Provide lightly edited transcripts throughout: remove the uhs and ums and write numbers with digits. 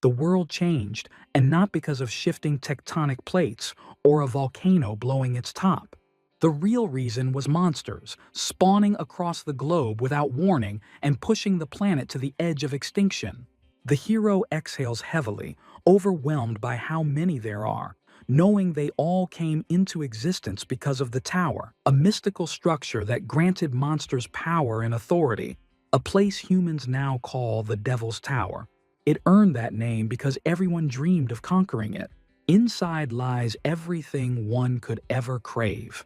The world changed, and not because of shifting tectonic plates or a volcano blowing its top. The real reason was monsters, spawning across the globe without warning and pushing the planet to the edge of extinction. The hero exhales heavily, overwhelmed by how many there are, knowing they all came into existence because of the tower, a mystical structure that granted monsters power and authority, a place humans now call the Devil's Tower. It earned that name because everyone dreamed of conquering it. Inside lies everything one could ever crave.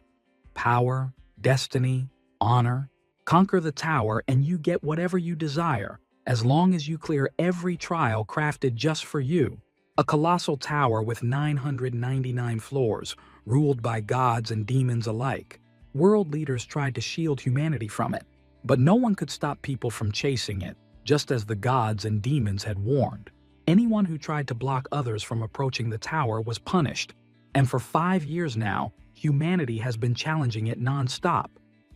Power, destiny, honor. Conquer the tower and you get whatever you desire, as long as you clear every trial crafted just for you. A colossal tower with 999 floors, ruled by gods and demons alike. World leaders tried to shield humanity from it, but no one could stop people from chasing it, just as the gods and demons had warned. Anyone who tried to block others from approaching the tower was punished, and for 5 years now, humanity has been challenging it non-stop.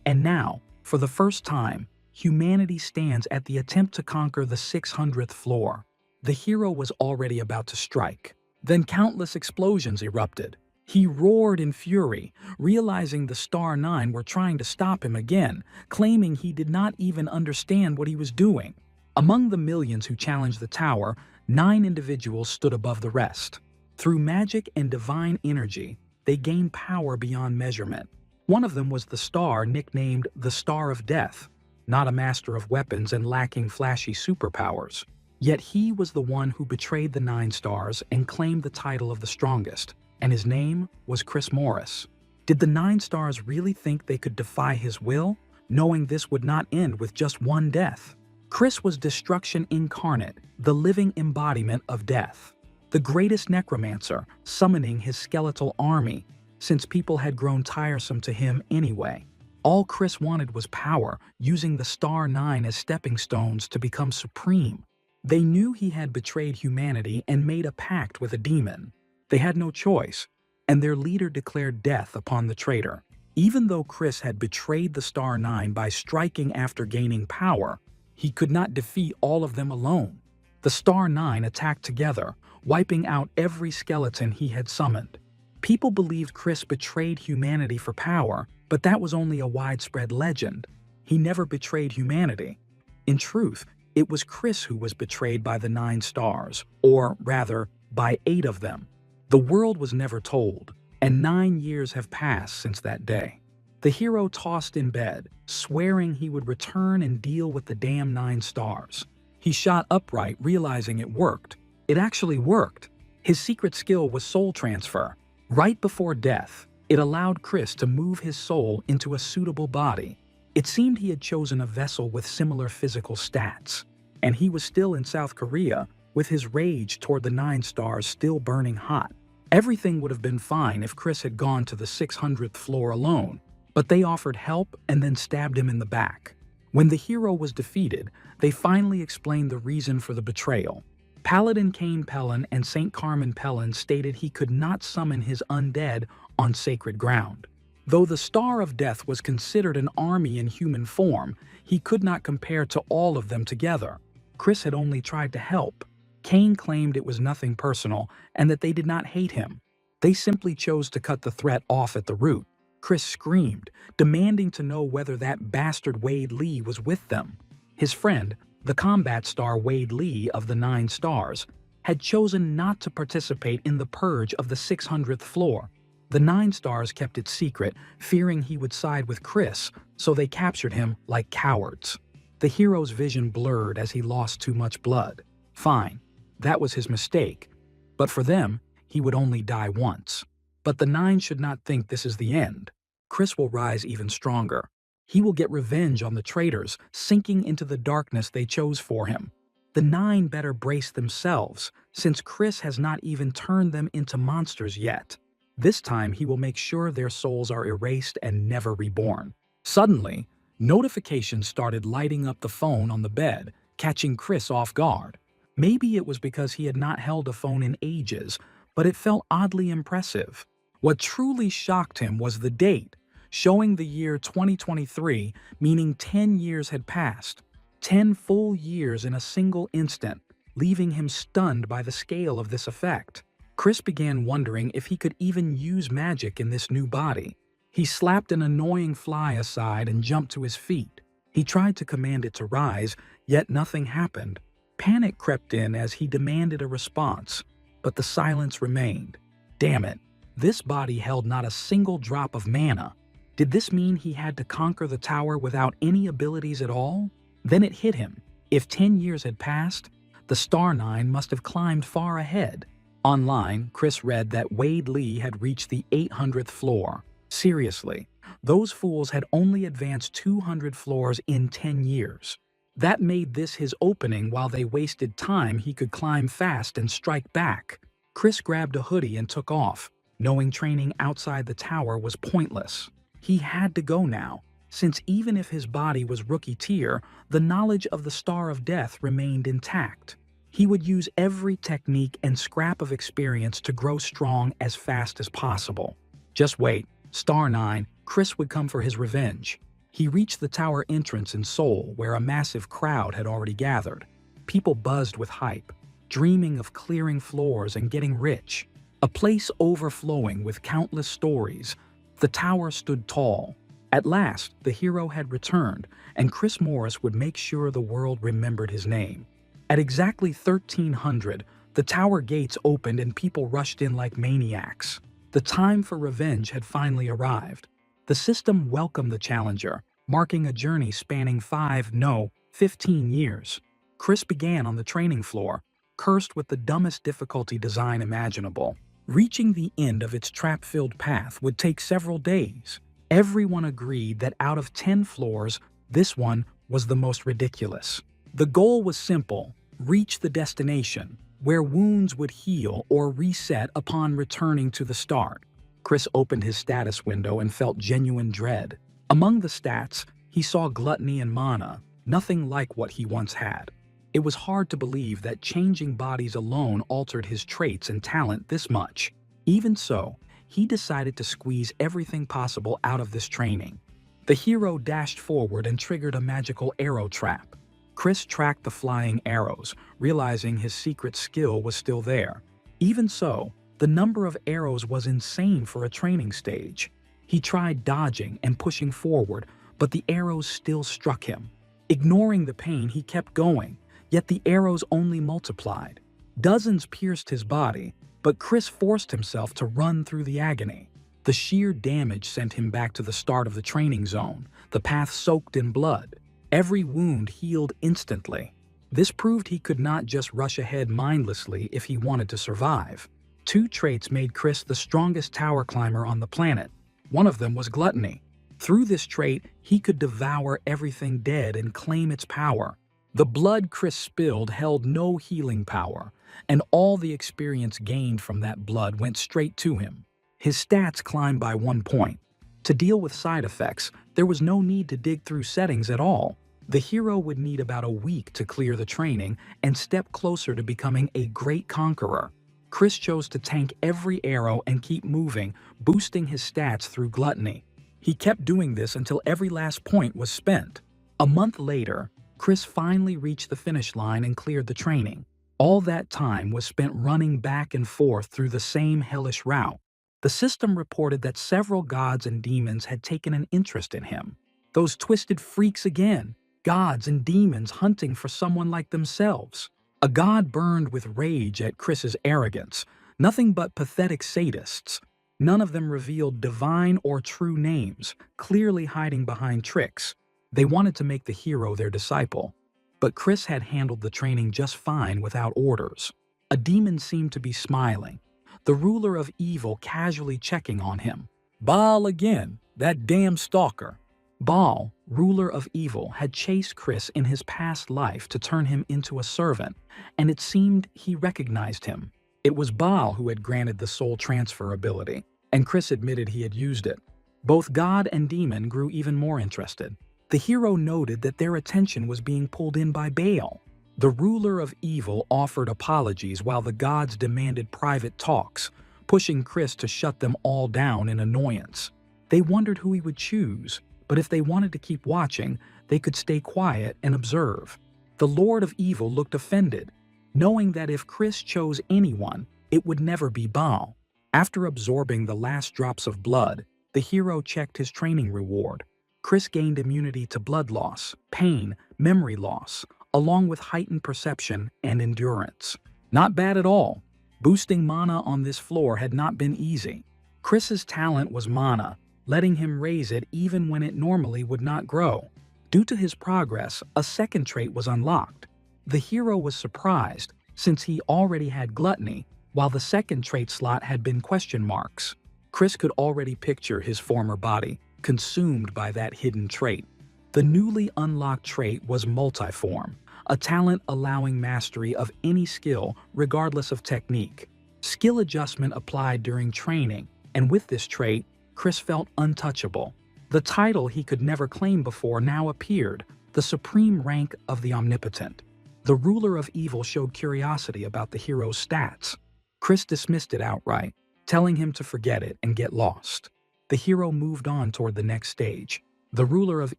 And now, for the first time, humanity stands at the attempt to conquer the 600th floor. The hero was already about to strike. Then countless explosions erupted. He roared in fury, realizing the Star Nine were trying to stop him again, claiming he did not even understand what he was doing. Among the millions who challenged the tower, 9 individuals stood above the rest. Through magic and divine energy, they gained power beyond measurement. One of them was the star nicknamed the Star of Death, not a master of weapons and lacking flashy superpowers. Yet he was the one who betrayed the 9 stars and claimed the title of the strongest, and his name was Chris Morris. Did the 9 stars really think they could defy his will, knowing this would not end with just one death? Chris was destruction incarnate, the living embodiment of death. The greatest necromancer, summoning his skeletal army, since people had grown tiresome to him anyway. All Chris wanted was power, using the Star Nine as stepping stones to become supreme. They knew he had betrayed humanity and made a pact with a demon. They had no choice, and their leader declared death upon the traitor. Even though Chris had betrayed the Star Nine by striking after gaining power, he could not defeat all of them alone. The Star Nine attacked together, wiping out every skeleton he had summoned. People believed Chris betrayed humanity for power, but that was only a widespread legend. He never betrayed humanity. In truth, it was Chris who was betrayed by the 9 stars, or rather, by 8 of them. The world was never told, and 9 years have passed since that day. The hero tossed in bed, swearing he would return and deal with the damn 9 stars. He shot upright, realizing it worked. It actually worked. His secret skill was soul transfer. Right before death, it allowed Chris to move his soul into a suitable body. It seemed he had chosen a vessel with similar physical stats, and he was still in South Korea, with his rage toward the 9 stars still burning hot. Everything would have been fine if Chris had gone to the 600th floor alone, but they offered help and then stabbed him in the back. When the hero was defeated, they finally explained the reason for the betrayal. Paladin Cain Pelin and Saint Carmen Pelin stated he could not summon his undead on sacred ground. Though the Star of Death was considered an army in human form, he could not compare to all of them together. Chris had only tried to help. Cain claimed it was nothing personal and that they did not hate him. They simply chose to cut the threat off at the root. Chris screamed, demanding to know whether that bastard Wade Lee was with them. His friend, the combat star Wade Lee of the 9 stars, had chosen not to participate in the purge of the 600th floor. The 9 stars kept it secret, fearing he would side with Chris, so they captured him like cowards. The hero's vision blurred as he lost too much blood. Fine, that was his mistake. But for them, he would only die once. But the 9 should not think this is the end. Chris will rise even stronger. He will get revenge on the traitors, sinking into the darkness they chose for him. The 9 better brace themselves, since Chris has not even turned them into monsters yet. This time he will make sure their souls are erased and never reborn. Suddenly, notifications started lighting up the phone on the bed, catching Chris off guard. Maybe it was because he had not held a phone in ages, but it felt oddly impressive. What truly shocked him was the date, showing the year 2023, meaning 10 years had passed. 10 full years in a single instant. leaving him stunned by the scale of this effect. Chris began wondering if he could even use magic in this new body. He slapped an annoying fly aside and jumped to his feet. He tried to command it to rise, yet nothing happened. Panic crept in as he demanded a response, but the silence remained. Damn it, this body held not a single drop of mana. Did this mean he had to conquer the tower without any abilities at all? Then it hit him. If 10 years had passed, the Star Nine must have climbed far ahead. Online, Chris read that Wade Lee had reached the 800th floor. Seriously, those fools had only advanced 200 floors in 10 years. That made this his opening while they wasted time he could climb fast and strike back. Chris grabbed a hoodie and took off, knowing training outside the tower was pointless. He had to go now, since even if his body was rookie tier, the knowledge of the Star of Death remained intact. He would use every technique and scrap of experience to grow strong as fast as possible. Just wait, Star 9, Chris would come for his revenge. He reached the tower entrance in Seoul, where a massive crowd had already gathered. People buzzed with hype, dreaming of clearing floors and getting rich. A place overflowing with countless stories. The tower stood tall. At last, the hero had returned, and Chris Morris would make sure the world remembered his name. At exactly 1300, the tower gates opened and people rushed in like maniacs. The time for revenge had finally arrived. The system welcomed the challenger, marking a journey spanning 15 years. Chris began on the training floor, cursed with the dumbest difficulty design imaginable. Reaching the end of its trap-filled path would take several days. Everyone agreed that out of 10 floors, this one was the most ridiculous. The goal was simple: reach the destination, where wounds would heal or reset upon returning to the start. Chris opened his status window and felt genuine dread. Among the stats, he saw gluttony and mana, nothing like what he once had. It was hard to believe that changing bodies alone altered his traits and talent this much. Even so, he decided to squeeze everything possible out of this training. The hero dashed forward and triggered a magical arrow trap. Chris tracked the flying arrows, realizing his secret skill was still there. Even so, the number of arrows was insane for a training stage. He tried dodging and pushing forward, but the arrows still struck him. Ignoring the pain, he kept going, yet the arrows only multiplied. Dozens pierced his body, but Chris forced himself to run through the agony. The sheer damage sent him back to the start of the training zone, the path soaked in blood. Every wound healed instantly. This proved he could not just rush ahead mindlessly if he wanted to survive. Two traits made Chris the strongest tower climber on the planet. One of them was gluttony. Through this trait, he could devour everything dead and claim its power. The blood Chris spilled held no healing power, and all the experience gained from that blood went straight to him. His stats climbed by 1 point. To deal with side effects, there was no need to dig through settings at all. The hero would need about a week to clear the training and step closer to becoming a great conqueror. Chris chose to tank every arrow and keep moving, boosting his stats through gluttony. He kept doing this until every last point was spent. A month later, Chris finally reached the finish line and cleared the training. All that time was spent running back and forth through the same hellish route. The system reported that several gods and demons had taken an interest in him. Those twisted freaks again, gods and demons hunting for someone like themselves. A god burned with rage at Chris's arrogance, nothing but pathetic sadists. None of them revealed divine or true names, clearly hiding behind tricks. They wanted to make the hero their disciple. But Chris had handled the training just fine without orders. A demon seemed to be smiling, the ruler of evil casually checking on him. Baal again, that damn stalker. Baal, ruler of evil, had chased Chris in his past life to turn him into a servant, and it seemed he recognized him. It was Baal who had granted the soul transfer ability, and Chris admitted he had used it. Both god and demon grew even more interested. The hero noted that their attention was being pulled in by Baal. The ruler of evil offered apologies while the gods demanded private talks, pushing Chris to shut them all down in annoyance. They wondered who he would choose, but if they wanted to keep watching, they could stay quiet and observe. The Lord of Evil looked offended. knowing that if Chris chose anyone, it would never be Baal. After absorbing the last drops of blood, the hero checked his training reward. Chris gained immunity to blood loss, pain, memory loss, along with heightened perception and endurance. Not bad at all. Boosting mana on this floor had not been easy. Chris's talent was mana, letting him raise it even when it normally would not grow. Due to his progress, a second trait was unlocked. The hero was surprised, since he already had gluttony, while the second trait slot had been question marks. Chris could already picture his former body, consumed by that hidden trait. The newly unlocked trait was multiform, a talent allowing mastery of any skill regardless of technique. Skill adjustment applied during training, and with this trait, Chris felt untouchable. The title he could never claim before now appeared, the supreme rank of the omnipotent. The ruler of evil showed curiosity about the hero's stats. Chris dismissed it outright, telling him to forget it and get lost. The hero moved on toward the next stage. The ruler of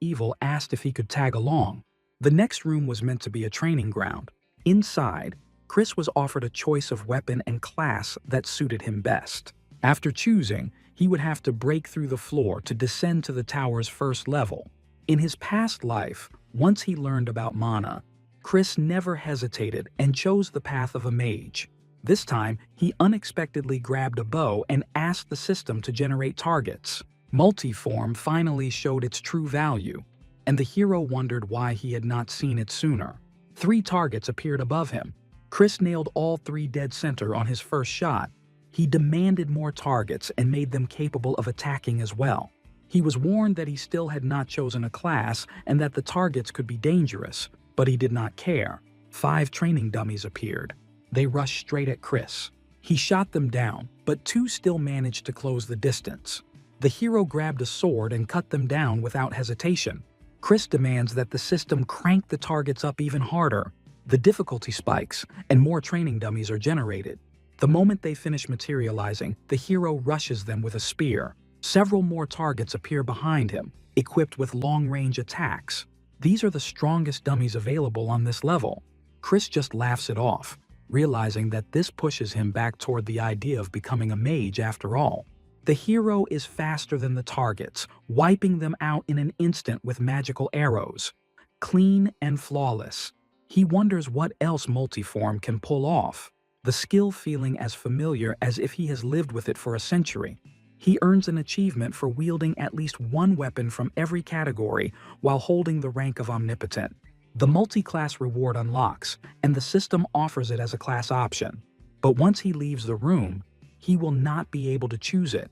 evil asked if he could tag along. The next room was meant to be a training ground. Inside, Chris was offered a choice of weapon and class that suited him best. After choosing, he would have to break through the floor to descend to the tower's first level. In his past life, once he learned about mana, Chris never hesitated and chose the path of a mage. This time, he unexpectedly grabbed a bow and asked the system to generate targets. Multiform finally showed its true value, and the hero wondered why he had not seen it sooner. 3 targets appeared above him. Chris nailed all 3 dead center on his first shot. He demanded more targets and made them capable of attacking as well. He was warned that he still had not chosen a class and that the targets could be dangerous, but he did not care. 5 training dummies appeared. They rushed straight at Chris. He shot them down, but 2 still managed to close the distance. The hero grabbed a sword and cut them down without hesitation. Chris demands that the system crank the targets up even harder. The difficulty spikes, and more training dummies are generated. The moment they finish materializing, the hero rushes them with a spear. Several more targets appear behind him, equipped with long-range attacks. These are the strongest dummies available on this level. Chris just laughs it off, realizing that this pushes him back toward the idea of becoming a mage after all. The hero is faster than the targets, wiping them out in an instant with magical arrows. Clean and flawless. He wonders what else Multiform can pull off, the skill feeling as familiar as if he has lived with it for a century. He earns an achievement for wielding at least one weapon from every category while holding the rank of Omnipotent. The multi-class reward unlocks, and the system offers it as a class option. But once he leaves the room, he will not be able to choose it.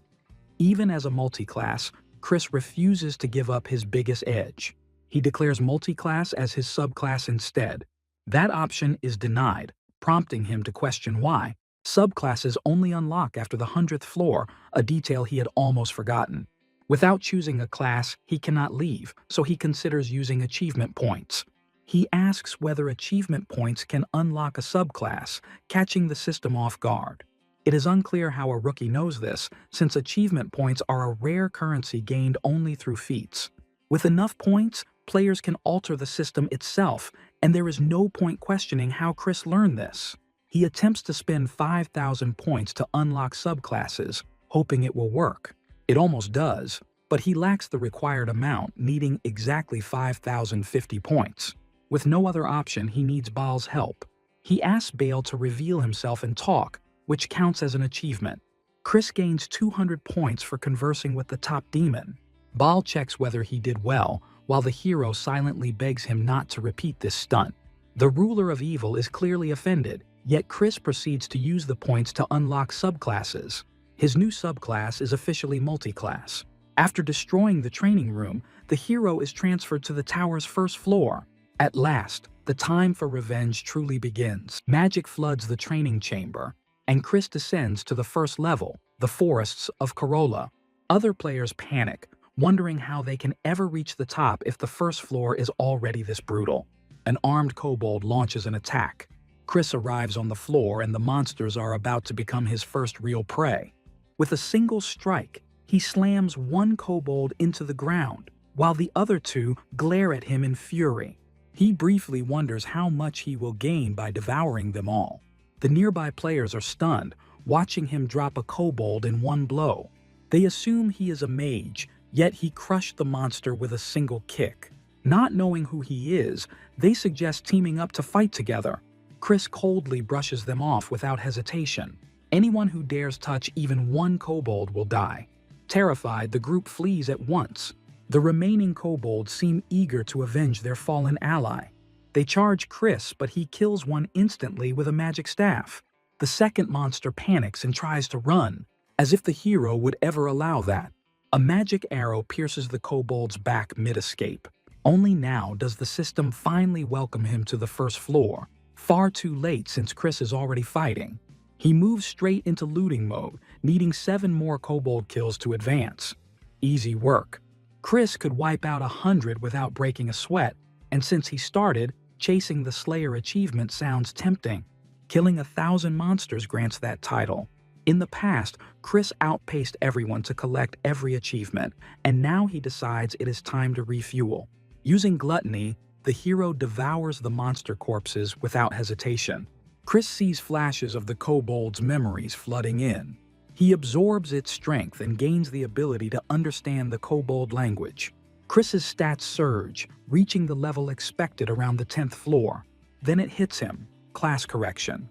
Even as a multi-class, Chris refuses to give up his biggest edge. He declares multi-class as his subclass instead. That option is denied, prompting him to question why. Subclasses only unlock after the 100th floor, a detail he had almost forgotten. Without choosing a class, he cannot leave, so he considers using achievement points. He asks whether achievement points can unlock a subclass, catching the system off guard. It is unclear how a rookie knows this, since achievement points are a rare currency gained only through feats. With enough points, players can alter the system itself, and there is no point questioning how Chris learned this. He attempts to spend 5,000 points to unlock subclasses, hoping it will work. It almost does, but he lacks the required amount, needing exactly 5,050 points. With no other option, he needs Baal's help. He asks Baal to reveal himself and talk, which counts as an achievement. Chris gains 200 points for conversing with the top demon. Baal checks whether he did well, while the hero silently begs him not to repeat this stunt. The ruler of evil is clearly offended, yet Chris proceeds to use the points to unlock subclasses. His new subclass is officially multi-class. After destroying the training room, the hero is transferred to the tower's first floor. At last, the time for revenge truly begins. Magic floods the training chamber, and Chris descends to the first level, the forests of Corolla. Other players panic, wondering how they can ever reach the top if the first floor is already this brutal. An armed kobold launches an attack. Chris arrives on the floor and the monsters are about to become his first real prey. With a single strike, he slams one kobold into the ground, while the other 2 glare at him in fury. He briefly wonders how much he will gain by devouring them all. The nearby players are stunned, watching him drop a kobold in one blow. They assume he is a mage, yet he crushed the monster with a single kick. Not knowing who he is, they suggest teaming up to fight together. Chris coldly brushes them off without hesitation. Anyone who dares touch even one kobold will die. Terrified, the group flees at once. The remaining kobolds seem eager to avenge their fallen ally. They charge Chris, but he kills one instantly with a magic staff. The second monster panics and tries to run, as if the hero would ever allow that. A magic arrow pierces the kobold's back mid-escape. Only now does the system finally welcome him to the first floor. Far too late since Chris is already fighting. He moves straight into looting mode, needing 7 more kobold kills to advance. Easy work. Chris could wipe out 100 without breaking a sweat, and since he started, chasing the Slayer achievement sounds tempting. Killing 1,000 monsters grants that title. In the past, Chris outpaced everyone to collect every achievement, and now he decides it is time to refuel. Using gluttony, the hero devours the monster corpses without hesitation. Chris sees flashes of the kobold's memories flooding in. He absorbs its strength and gains the ability to understand the kobold language. Chris's stats surge, reaching the level expected around the 10th floor. Then it hits him, class correction.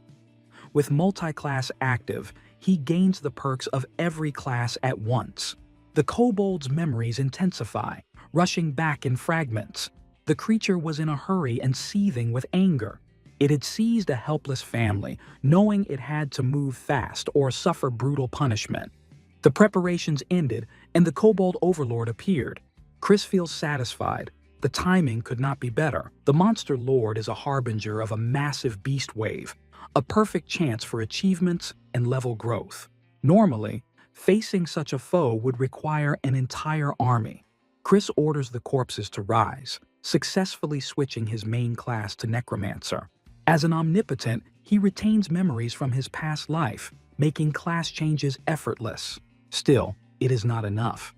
With multi-class active, he gains the perks of every class at once. The kobold's memories intensify, rushing back in fragments. The creature was in a hurry and seething with anger. It had seized a helpless family, knowing it had to move fast or suffer brutal punishment. The preparations ended, and the kobold overlord appeared. Chris feels satisfied. The timing could not be better. The monster lord is a harbinger of a massive beast wave, a perfect chance for achievements and level growth. Normally, facing such a foe would require an entire army. Chris orders the corpses to rise, successfully switching his main class to Necromancer. As an omnipotent, he retains memories from his past life, making class changes effortless. Still, it is not enough.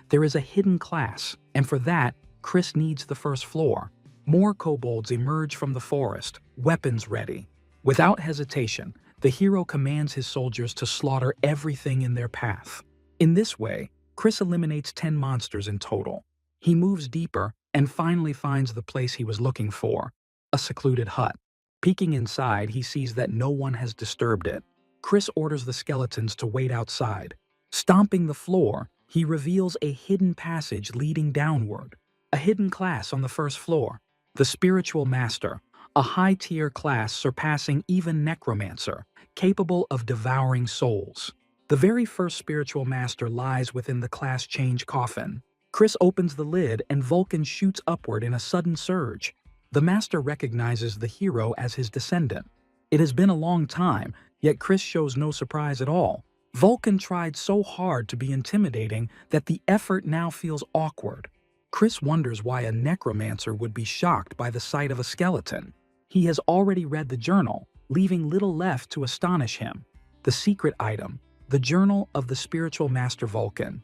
There is a hidden class, and for that, Chris needs the first floor. More kobolds emerge from the forest, weapons ready. Without hesitation, the hero commands his soldiers to slaughter everything in their path. In this way, Chris eliminates 10 monsters in total. He moves deeper and finally finds the place he was looking for, a secluded hut. Peeking inside, he sees that no one has disturbed it. Chris orders the skeletons to wait outside. Stomping the floor, he reveals a hidden passage leading downward. A hidden class on the first floor, the Spiritual Master, a high-tier class surpassing even Necromancer, capable of devouring souls. The very first Spiritual Master lies within the class change coffin. Chris opens the lid and Vulcan shoots upward in a sudden surge. The Master recognizes the hero as his descendant. It has been a long time, yet Chris shows no surprise at all. Vulcan tried so hard to be intimidating that the effort now feels awkward. Chris wonders why a Necromancer would be shocked by the sight of a skeleton. He has already read the journal, leaving little left to astonish him. The secret item, the Journal of the Spiritual Master Vulcan.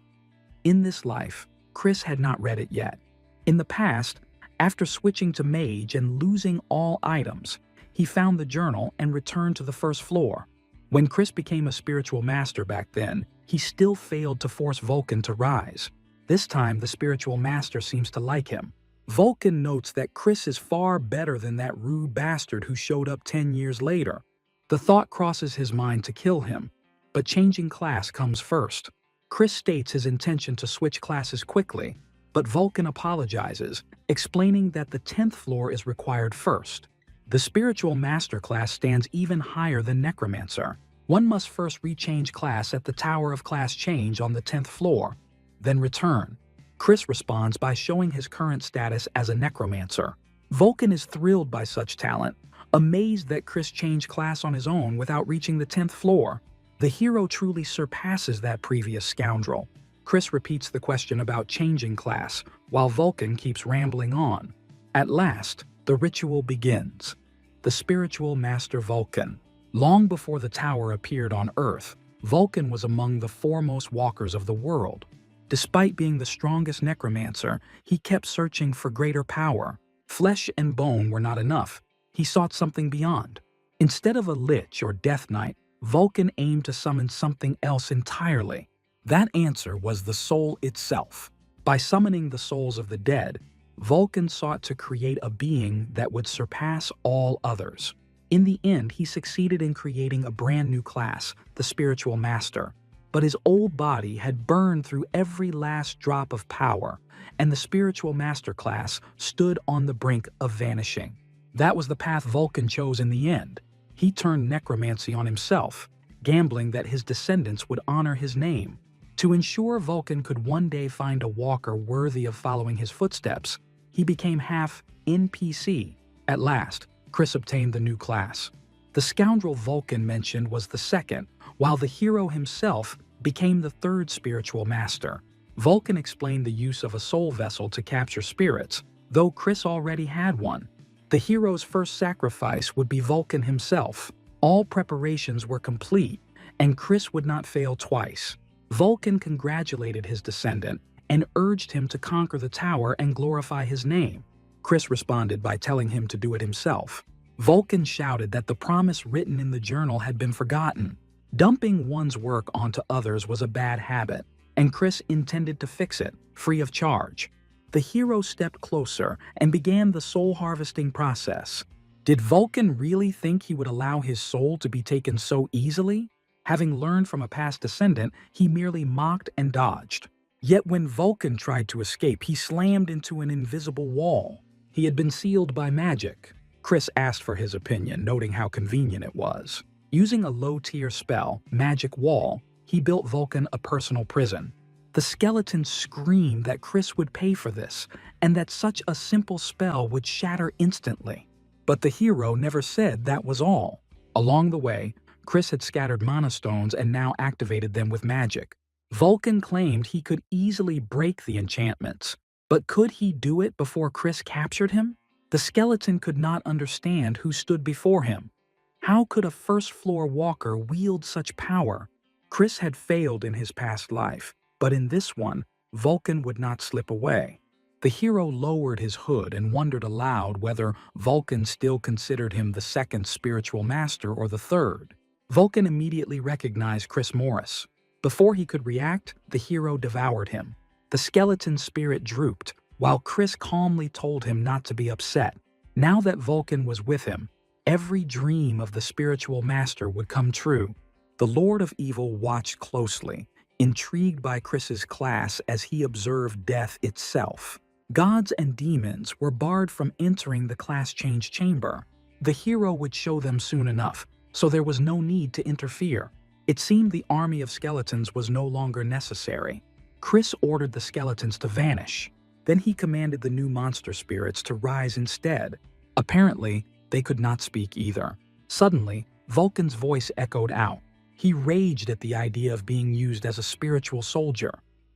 In this life, Chris had not read it yet. In the past, after switching to Mage and losing all items, he found the journal and returned to the first floor. When Chris became a Spiritual Master back then, he still failed to force Vulcan to rise. This time, the Spiritual Master seems to like him. Vulcan notes that Chris is far better than that rude bastard who showed up 10 years later. The thought crosses his mind to kill him, but changing class comes first. Chris states his intention to switch classes quickly, but Vulcan apologizes, explaining that the 10th floor is required first. The Spiritual Master class stands even higher than Necromancer. One must first rechange class at the Tower of Class Change on the 10th floor, then return. Chris responds by showing his current status as a Necromancer. Vulcan is thrilled by such talent, amazed that Chris changed class on his own without reaching the 10th floor. The hero truly surpasses that previous scoundrel. Chris repeats the question about changing class, while Vulcan keeps rambling on. At last, the ritual begins. The Spiritual Master Vulcan. Long before the tower appeared on Earth, Vulcan was among the foremost walkers of the world. Despite being the strongest Necromancer, he kept searching for greater power. Flesh and bone were not enough. He sought something beyond. Instead of a lich or death knight, Vulcan aimed to summon something else entirely. That answer was the soul itself. By summoning the souls of the dead, Vulcan sought to create a being that would surpass all others. In the end, he succeeded in creating a brand new class, the Spiritual Master. But his old body had burned through every last drop of power, and the Spiritual Master class stood on the brink of vanishing. That was the path Vulcan chose in the end. He turned necromancy on himself, gambling that his descendants would honor his name. To ensure Vulcan could one day find a walker worthy of following his footsteps, he became half NPC. At last, Chris obtained the new class. The scoundrel Vulcan mentioned was the second, while the hero himself became the third spiritual master. Vulcan explained the use of a soul vessel to capture spirits, though Chris already had one. The hero's first sacrifice would be Vulcan himself. All preparations were complete, and Chris would not fail twice. Vulcan congratulated his descendant and urged him to conquer the tower and glorify his name. Chris responded by telling him to do it himself. Vulcan shouted that the promise written in the journal had been forgotten. Dumping one's work onto others was a bad habit, and Chris intended to fix it, free of charge. The hero stepped closer and began the soul harvesting process. Did Vulcan really think he would allow his soul to be taken so easily? Having learned from a past descendant, he merely mocked and dodged. Yet when Vulcan tried to escape, he slammed into an invisible wall. He had been sealed by magic. Chris asked for his opinion, noting how convenient it was. Using a low-tier spell, Magic Wall, he built Vulcan a personal prison. The skeleton screamed that Chris would pay for this, and that such a simple spell would shatter instantly. But the hero never said that was all. Along the way, Chris had scattered mana stones and now activated them with magic. Vulcan claimed he could easily break the enchantments, but could he do it before Chris captured him? The skeleton could not understand who stood before him. How could a first-floor walker wield such power? Chris had failed in his past life, but in this one, Vulcan would not slip away. The hero lowered his hood and wondered aloud whether Vulcan still considered him the second spiritual master or the third. Vulcan immediately recognized Chris Morris. Before he could react, the hero devoured him. The skeleton's spirit drooped, while Chris calmly told him not to be upset. Now that Vulcan was with him, every dream of the spiritual master would come true. The Lord of Evil watched closely, intrigued by Chris's class as he observed death itself. Gods and demons were barred from entering the class change chamber. The hero would show them soon enough, so there was no need to interfere. It seemed the army of skeletons was no longer necessary. Chris ordered the skeletons to vanish. Then he commanded the new monster spirits to rise instead. Apparently, they could not speak either. Suddenly, Vulcan's voice echoed out. He raged at the idea of being used as a spiritual soldier.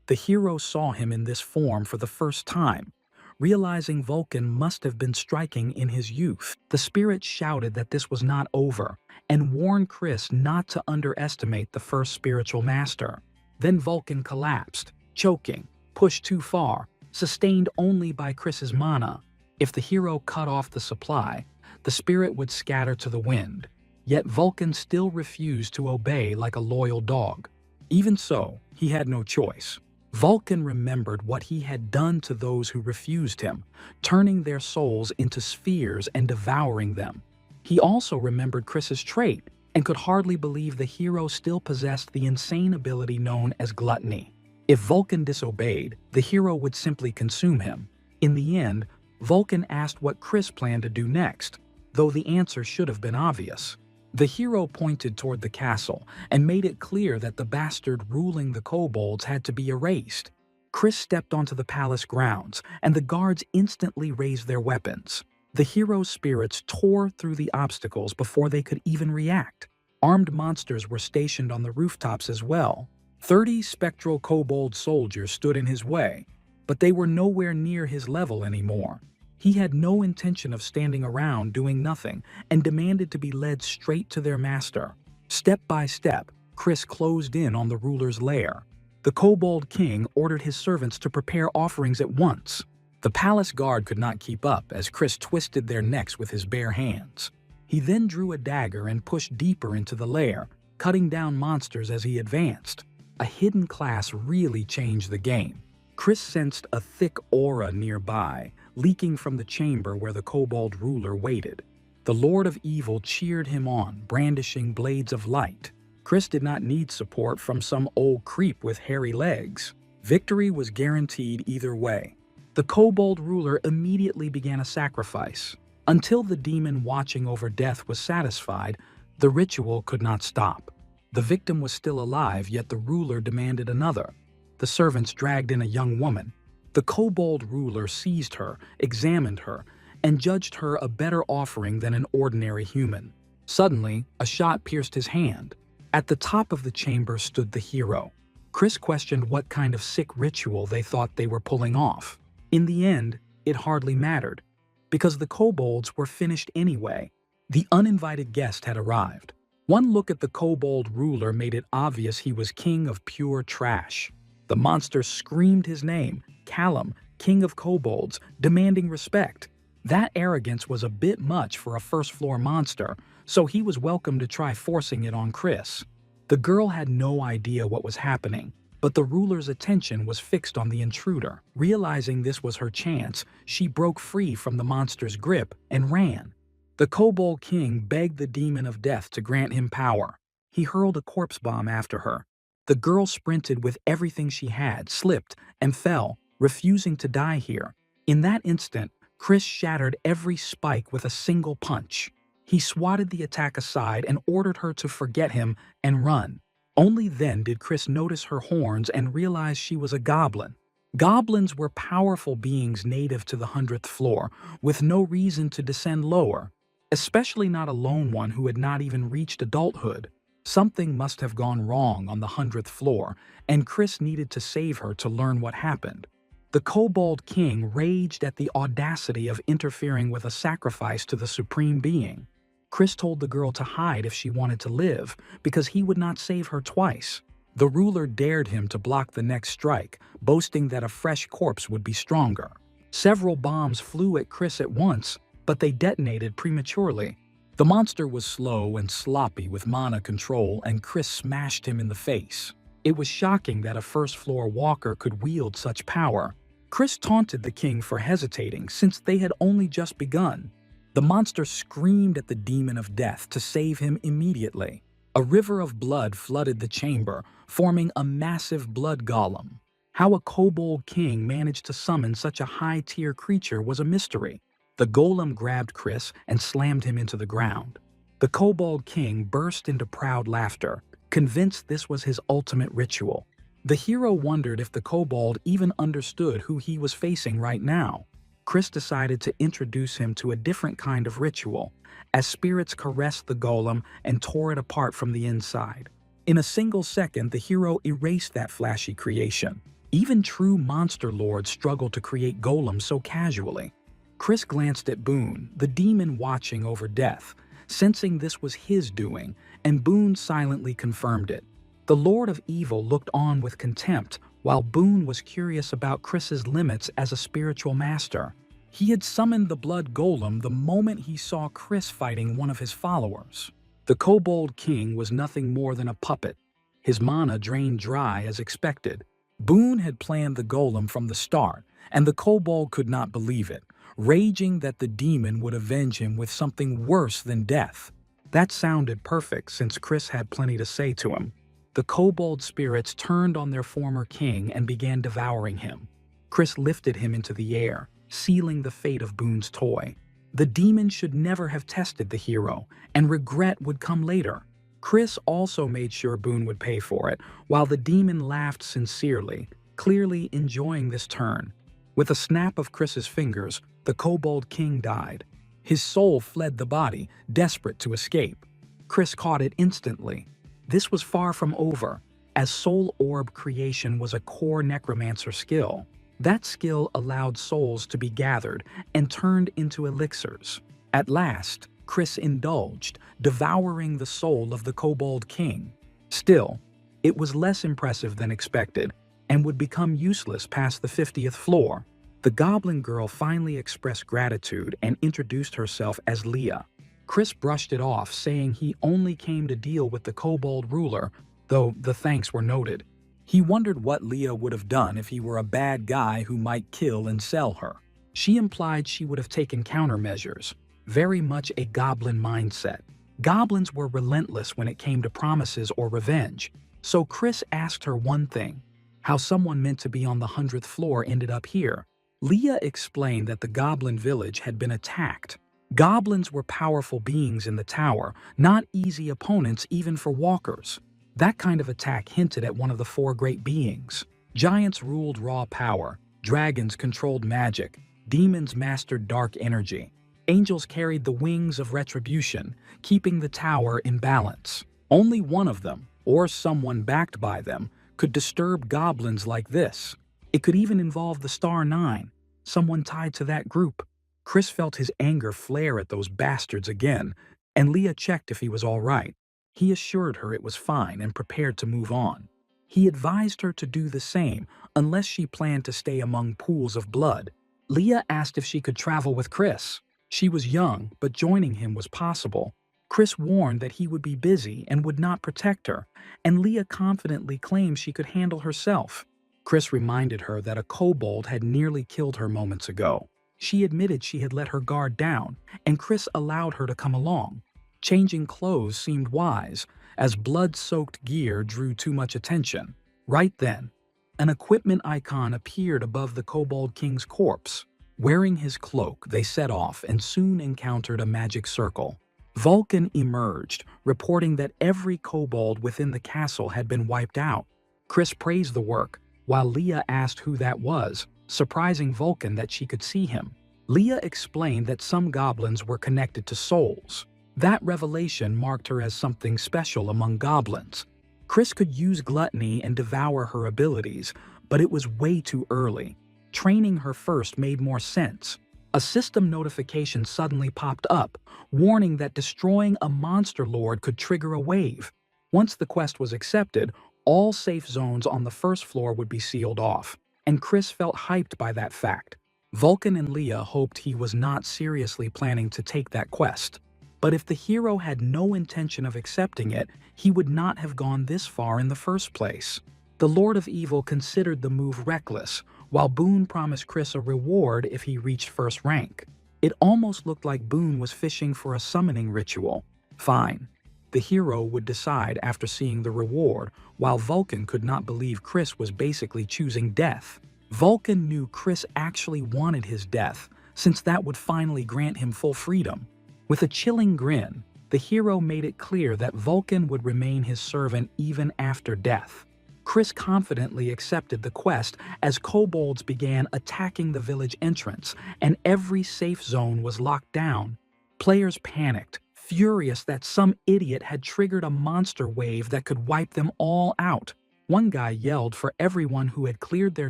The hero saw him in this form for the first time. Realizing Vulcan must have been striking in his youth, the spirit shouted that this was not over and warned Chris not to underestimate the first spiritual master. Then Vulcan collapsed, choking, pushed too far, sustained only by Chris's mana. If the hero cut off the supply, the spirit would scatter to the wind. Yet Vulcan still refused to obey like a loyal dog. Even so, he had no choice. Vulcan remembered what he had done to those who refused him, turning their souls into spheres and devouring them. He also remembered Chris's trait and could hardly believe the hero still possessed the insane ability known as gluttony. If Vulcan disobeyed, the hero would simply consume him. In the end, Vulcan asked what Chris planned to do next, though the answer should have been obvious. The hero pointed toward the castle and made it clear that the bastard ruling the kobolds had to be erased. Chris stepped onto the palace grounds, and the guards instantly raised their weapons. The hero's spirits tore through the obstacles before they could even react. Armed monsters were stationed on the rooftops as well. 30 spectral kobold soldiers stood in his way, but they were nowhere near his level anymore. He had no intention of standing around doing nothing and demanded to be led straight to their master. Step by step, Chris closed in on the ruler's lair. The kobold king ordered his servants to prepare offerings at once. The palace guard could not keep up as Chris twisted their necks with his bare hands. He then drew a dagger and pushed deeper into the lair, cutting down monsters as he advanced. A hidden class really changed the game. Chris sensed a thick aura nearby, leaking from the chamber where the kobold ruler waited. The Lord of Evil cheered him on, brandishing blades of light. Chris did not need support from some old creep with hairy legs. Victory was guaranteed either way. The kobold ruler immediately began a sacrifice. Until the demon watching over death was satisfied, the ritual could not stop. The victim was still alive, yet the ruler demanded another. The servants dragged in a young woman. The kobold ruler seized her, examined her, and judged her a better offering than an ordinary human. Suddenly, a shot pierced his hand. At the top of the chamber stood the hero. Chris questioned what kind of sick ritual they thought they were pulling off. In the end, it hardly mattered, because the kobolds were finished anyway. The uninvited guest had arrived. One look at the kobold ruler made it obvious he was king of pure trash. The monster screamed his name, Callum, king of kobolds, demanding respect. That arrogance was a bit much for a first-floor monster, so he was welcome to try forcing it on Chris. The girl had no idea what was happening, but the ruler's attention was fixed on the intruder. Realizing this was her chance, she broke free from the monster's grip and ran. The kobold king begged the demon of death to grant him power. He hurled a corpse bomb after her. The girl sprinted with everything she had, slipped, and fell, refusing to die here. In that instant, Chris shattered every spike with a single punch. He swatted the attack aside and ordered her to forget him and run. Only then did Chris notice her horns and realize she was a goblin. Goblins were powerful beings native to the 100th floor, with no reason to descend lower, especially not a lone one who had not even reached adulthood. Something must have gone wrong on the 100th floor, and Chris needed to save her to learn what happened. The kobold king raged at the audacity of interfering with a sacrifice to the supreme being. Chris told the girl to hide if she wanted to live, because he would not save her twice. The ruler dared him to block the next strike, boasting that a fresh corpse would be stronger. Several bombs flew at Chris at once, but they detonated prematurely. The monster was slow and sloppy with mana control, and Chris smashed him in the face. It was shocking that a first-floor walker could wield such power. Chris taunted the king for hesitating, since they had only just begun. The monster screamed at the demon of death to save him immediately. A river of blood flooded the chamber, forming a massive blood golem. How a kobold king managed to summon such a high-tier creature was a mystery. The golem grabbed Chris and slammed him into the ground. The kobold king burst into proud laughter, convinced this was his ultimate ritual. The hero wondered if the kobold even understood who he was facing right now. Chris decided to introduce him to a different kind of ritual, as spirits caressed the golem and tore it apart from the inside. In a single second, the hero erased that flashy creation. Even true monster lords struggle to create golems so casually. Chris glanced at Boone, the demon watching over death, sensing this was his doing, and Boone silently confirmed it. The Lord of Evil looked on with contempt, while Boone was curious about Chris's limits as a spiritual master. He had summoned the blood golem the moment he saw Chris fighting one of his followers. The kobold king was nothing more than a puppet. His mana drained dry as expected. Boone had planned the golem from the start, and the kobold could not believe it, raging that the demon would avenge him with something worse than death. That sounded perfect since Chris had plenty to say to him. The kobold spirits turned on their former king and began devouring him. Chris lifted him into the air, sealing the fate of Boone's toy. The demon should never have tested the hero, and regret would come later. Chris also made sure Boone would pay for it, while the demon laughed sincerely, clearly enjoying this turn. With a snap of Chris's fingers, the kobold king died. His soul fled the body, desperate to escape. Chris caught it instantly. This was far from over, as soul orb creation was a core necromancer skill. That skill allowed souls to be gathered and turned into elixirs. At last, Chris indulged, devouring the soul of the kobold king. Still, it was less impressive than expected and would become useless past the 50th floor. The goblin girl finally expressed gratitude and introduced herself as Leah. Chris brushed it off, saying he only came to deal with the kobold ruler, though the thanks were noted. He wondered what Leah would have done if he were a bad guy who might kill and sell her. She implied she would have taken countermeasures, very much a goblin mindset. Goblins were relentless when it came to promises or revenge, so Chris asked her one thing: how someone meant to be on the 100th floor ended up here. Leah explained that the goblin village had been attacked. Goblins were powerful beings in the tower, not easy opponents even for walkers. That kind of attack hinted at one of the four great beings. Giants ruled raw power, dragons controlled magic, demons mastered dark energy. Angels carried the wings of retribution, keeping the tower in balance. Only one of them, or someone backed by them, could disturb goblins like this. It could even involve the Star Nine, someone tied to that group. Chris felt his anger flare at those bastards again, and Leah checked if he was all right. He assured her it was fine and prepared to move on. He advised her to do the same, unless she planned to stay among pools of blood. Leah asked if she could travel with Chris. She was young, but joining him was possible. Chris warned that he would be busy and would not protect her, and Leah confidently claimed she could handle herself. Chris reminded her that a kobold had nearly killed her moments ago. She admitted she had let her guard down, and Chris allowed her to come along. Changing clothes seemed wise, as blood-soaked gear drew too much attention. Right then, an equipment icon appeared above the Kobold King's corpse. Wearing his cloak, they set off and soon encountered a magic circle. Vulcan emerged, reporting that every kobold within the castle had been wiped out. Chris praised the work, while Leah asked who that was, surprising Vulcan that she could see him. Leah explained that some goblins were connected to souls. That revelation marked her as something special among goblins. Chris could use gluttony and devour her abilities, but it was way too early. Training her first made more sense. A system notification suddenly popped up, warning that destroying a monster lord could trigger a wave. Once the quest was accepted, all safe zones on the first floor would be sealed off, and Chris felt hyped by that fact. Vulcan and Leah hoped he was not seriously planning to take that quest. But if the hero had no intention of accepting it, he would not have gone this far in the first place. The Lord of Evil considered the move reckless, while Boone promised Chris a reward if he reached first rank. It almost looked like Boone was fishing for a summoning ritual. Fine. The hero would decide after seeing the reward, while Vulcan could not believe Chris was basically choosing death. Vulcan knew Chris actually wanted his death, since that would finally grant him full freedom. With a chilling grin, the hero made it clear that Vulcan would remain his servant even after death. Chris confidently accepted the quest as kobolds began attacking the village entrance, and every safe zone was locked down. Players panicked, furious that some idiot had triggered a monster wave that could wipe them all out. One guy yelled for everyone who had cleared their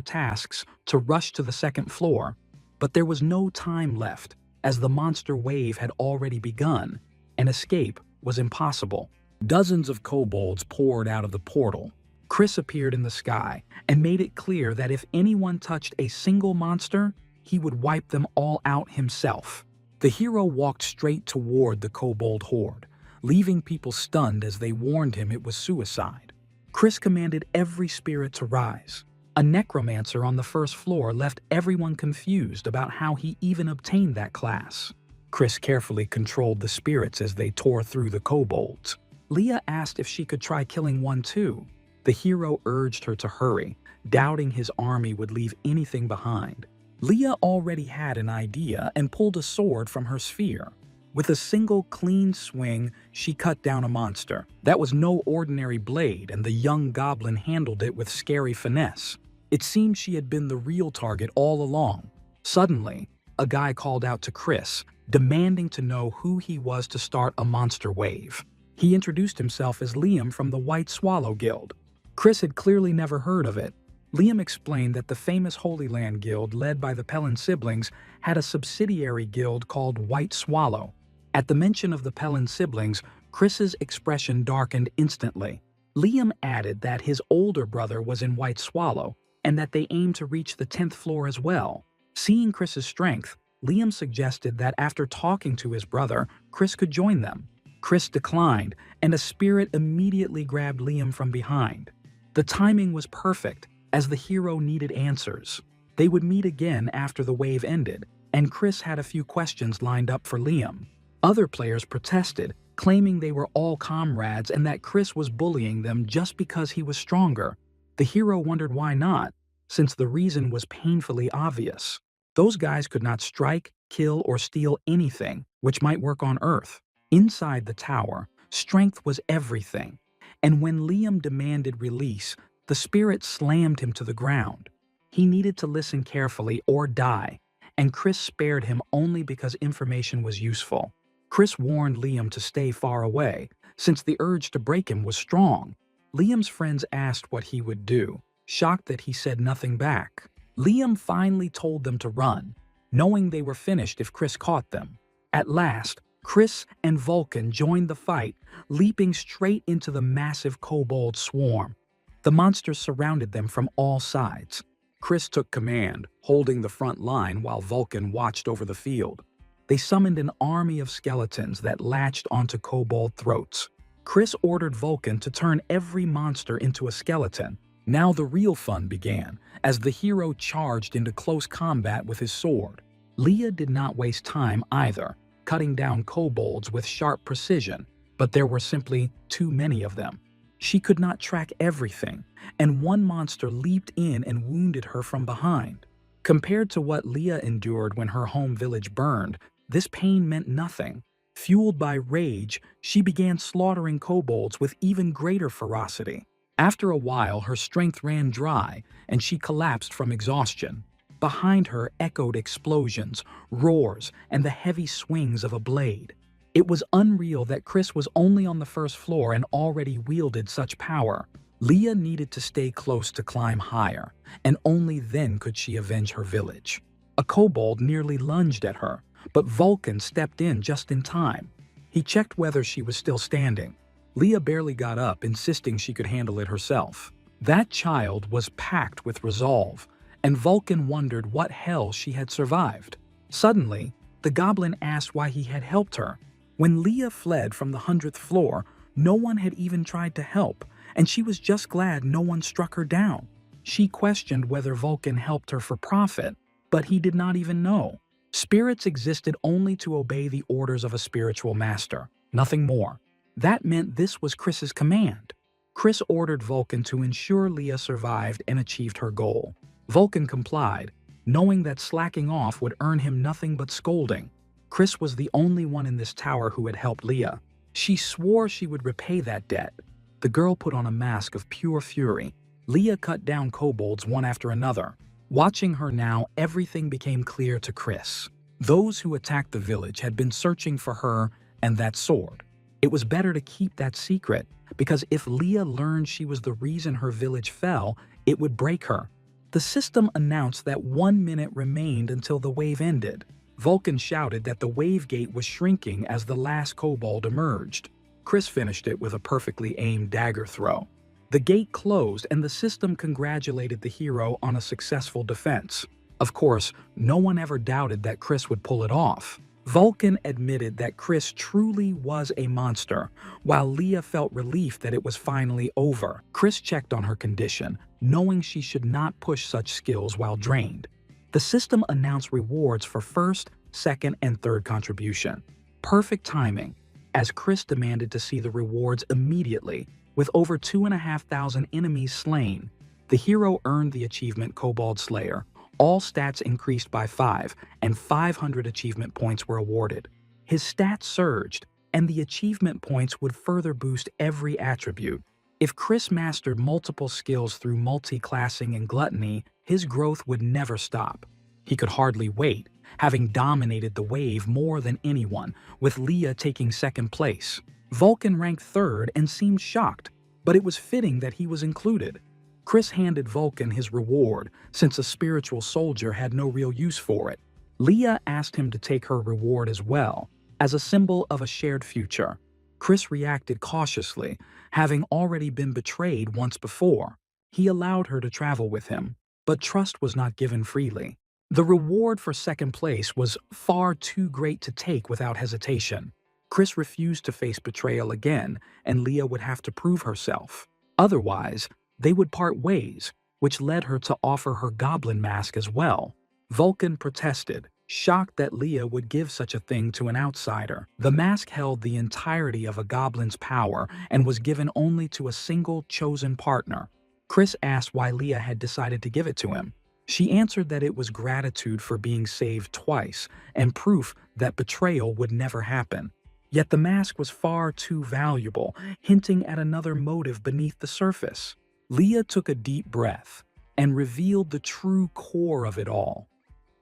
tasks to rush to the second floor, but there was no time left, as the monster wave had already begun, and escape was impossible. Dozens of kobolds poured out of the portal. Chris appeared in the sky and made it clear that if anyone touched a single monster, he would wipe them all out himself. The hero walked straight toward the kobold horde, leaving people stunned as they warned him it was suicide. Chris commanded every spirit to rise. A necromancer on the first floor left everyone confused about how he even obtained that class. Chris carefully controlled the spirits as they tore through the kobolds. Leah asked if she could try killing one too. The hero urged her to hurry, doubting his army would leave anything behind. Leah already had an idea and pulled a sword from her sphere. With a single clean swing, she cut down a monster. That was no ordinary blade, and the young goblin handled it with scary finesse. It seemed she had been the real target all along. Suddenly, a guy called out to Chris, demanding to know who he was to start a monster wave. He introduced himself as Liam from the White Swallow Guild. Chris had clearly never heard of it. Liam explained that the famous Holy Land Guild, led by the Pelin siblings, had a subsidiary guild called White Swallow. At the mention of the Pelin siblings, Chris's expression darkened instantly. Liam added that his older brother was in White Swallow, and that they aimed to reach the 10th floor as well. Seeing Chris's strength, Liam suggested that after talking to his brother, Chris could join them. Chris declined, and a spirit immediately grabbed Liam from behind. The timing was perfect, as the hero needed answers. They would meet again after the wave ended, and Chris had a few questions lined up for Liam. Other players protested, claiming they were all comrades and that Chris was bullying them just because he was stronger. The hero wondered why not, since the reason was painfully obvious. Those guys could not strike, kill, or steal anything, which might work on Earth. Inside the tower, strength was everything, and when Liam demanded release, the spirit slammed him to the ground. He needed to listen carefully or die, and Chris spared him only because information was useful. Chris warned Liam to stay far away, since the urge to break him was strong. Liam's friends asked what he would do, shocked that he said nothing back. Liam finally told them to run, knowing they were finished if Chris caught them. At last, Chris and Vulcan joined the fight, leaping straight into the massive kobold swarm. The monsters surrounded them from all sides. Chris took command, holding the front line while Vulcan watched over the field. They summoned an army of skeletons that latched onto kobold throats. Chris ordered Vulcan to turn every monster into a skeleton. Now the real fun began, as the hero charged into close combat with his sword. Leah did not waste time either, cutting down kobolds with sharp precision, but there were simply too many of them. She could not track everything, and one monster leaped in and wounded her from behind. Compared to what Leah endured when her home village burned, this pain meant nothing. Fueled by rage, she began slaughtering kobolds with even greater ferocity. After a while, her strength ran dry, and she collapsed from exhaustion. Behind her echoed explosions, roars, and the heavy swings of a blade. It was unreal that Chris was only on the first floor and already wielded such power. Leah needed to stay close to climb higher, and only then could she avenge her village. A kobold nearly lunged at her, but Vulcan stepped in just in time. He checked whether she was still standing. Leah barely got up, insisting she could handle it herself. That child was packed with resolve, and Vulcan wondered what hell she had survived. Suddenly, the goblin asked why he had helped her. When Leah fled from the 100th floor, no one had even tried to help, and she was just glad no one struck her down. She questioned whether Vulcan helped her for profit, but he did not even know. Spirits existed only to obey the orders of a spiritual master, nothing more. That meant this was Chris's command. Chris ordered Vulcan to ensure Leah survived and achieved her goal. Vulcan complied, knowing that slacking off would earn him nothing but scolding. Chris was the only one in this tower who had helped Leah. She swore she would repay that debt. The girl put on a mask of pure fury. Leah cut down kobolds one after another. Watching her now, everything became clear to Chris. Those who attacked the village had been searching for her and that sword. It was better to keep that secret, because if Leah learned she was the reason her village fell, it would break her. The system announced that 1 minute remained until the wave ended. Vulcan shouted that the wave gate was shrinking as the last kobold emerged. Chris finished it with a perfectly aimed dagger throw. The gate closed, and the system congratulated the hero on a successful defense. Of course, no one ever doubted that Chris would pull it off. Vulcan admitted that Chris truly was a monster, while Leah felt relief that it was finally over. Chris checked on her condition, knowing she should not push such skills while drained. The system announced rewards for first, second, and third contribution. Perfect timing, as Chris demanded to see the rewards immediately. With over 2,500 enemies slain, the hero earned the achievement Kobold Slayer. All stats increased by 5, and 500 achievement points were awarded. His stats surged, and the achievement points would further boost every attribute. If Chris mastered multiple skills through multi-classing and gluttony, his growth would never stop. He could hardly wait, having dominated the wave more than anyone, with Leah taking second place. Vulcan ranked third and seemed shocked, but it was fitting that he was included. Chris handed Vulcan his reward, since a spiritual soldier had no real use for it. Leah asked him to take her reward as well, as a symbol of a shared future. Chris reacted cautiously, having already been betrayed once before. He allowed her to travel with him, but trust was not given freely. The reward for second place was far too great to take without hesitation. Chris refused to face betrayal again, and Leah would have to prove herself. Otherwise, they would part ways, which led her to offer her goblin mask as well. Vulcan protested, shocked that Leah would give such a thing to an outsider. The mask held the entirety of a goblin's power and was given only to a single chosen partner. Chris asked why Leah had decided to give it to him. She answered that it was gratitude for being saved twice and proof that betrayal would never happen. Yet the mask was far too valuable, hinting at another motive beneath the surface. Leah took a deep breath and revealed the true core of it all.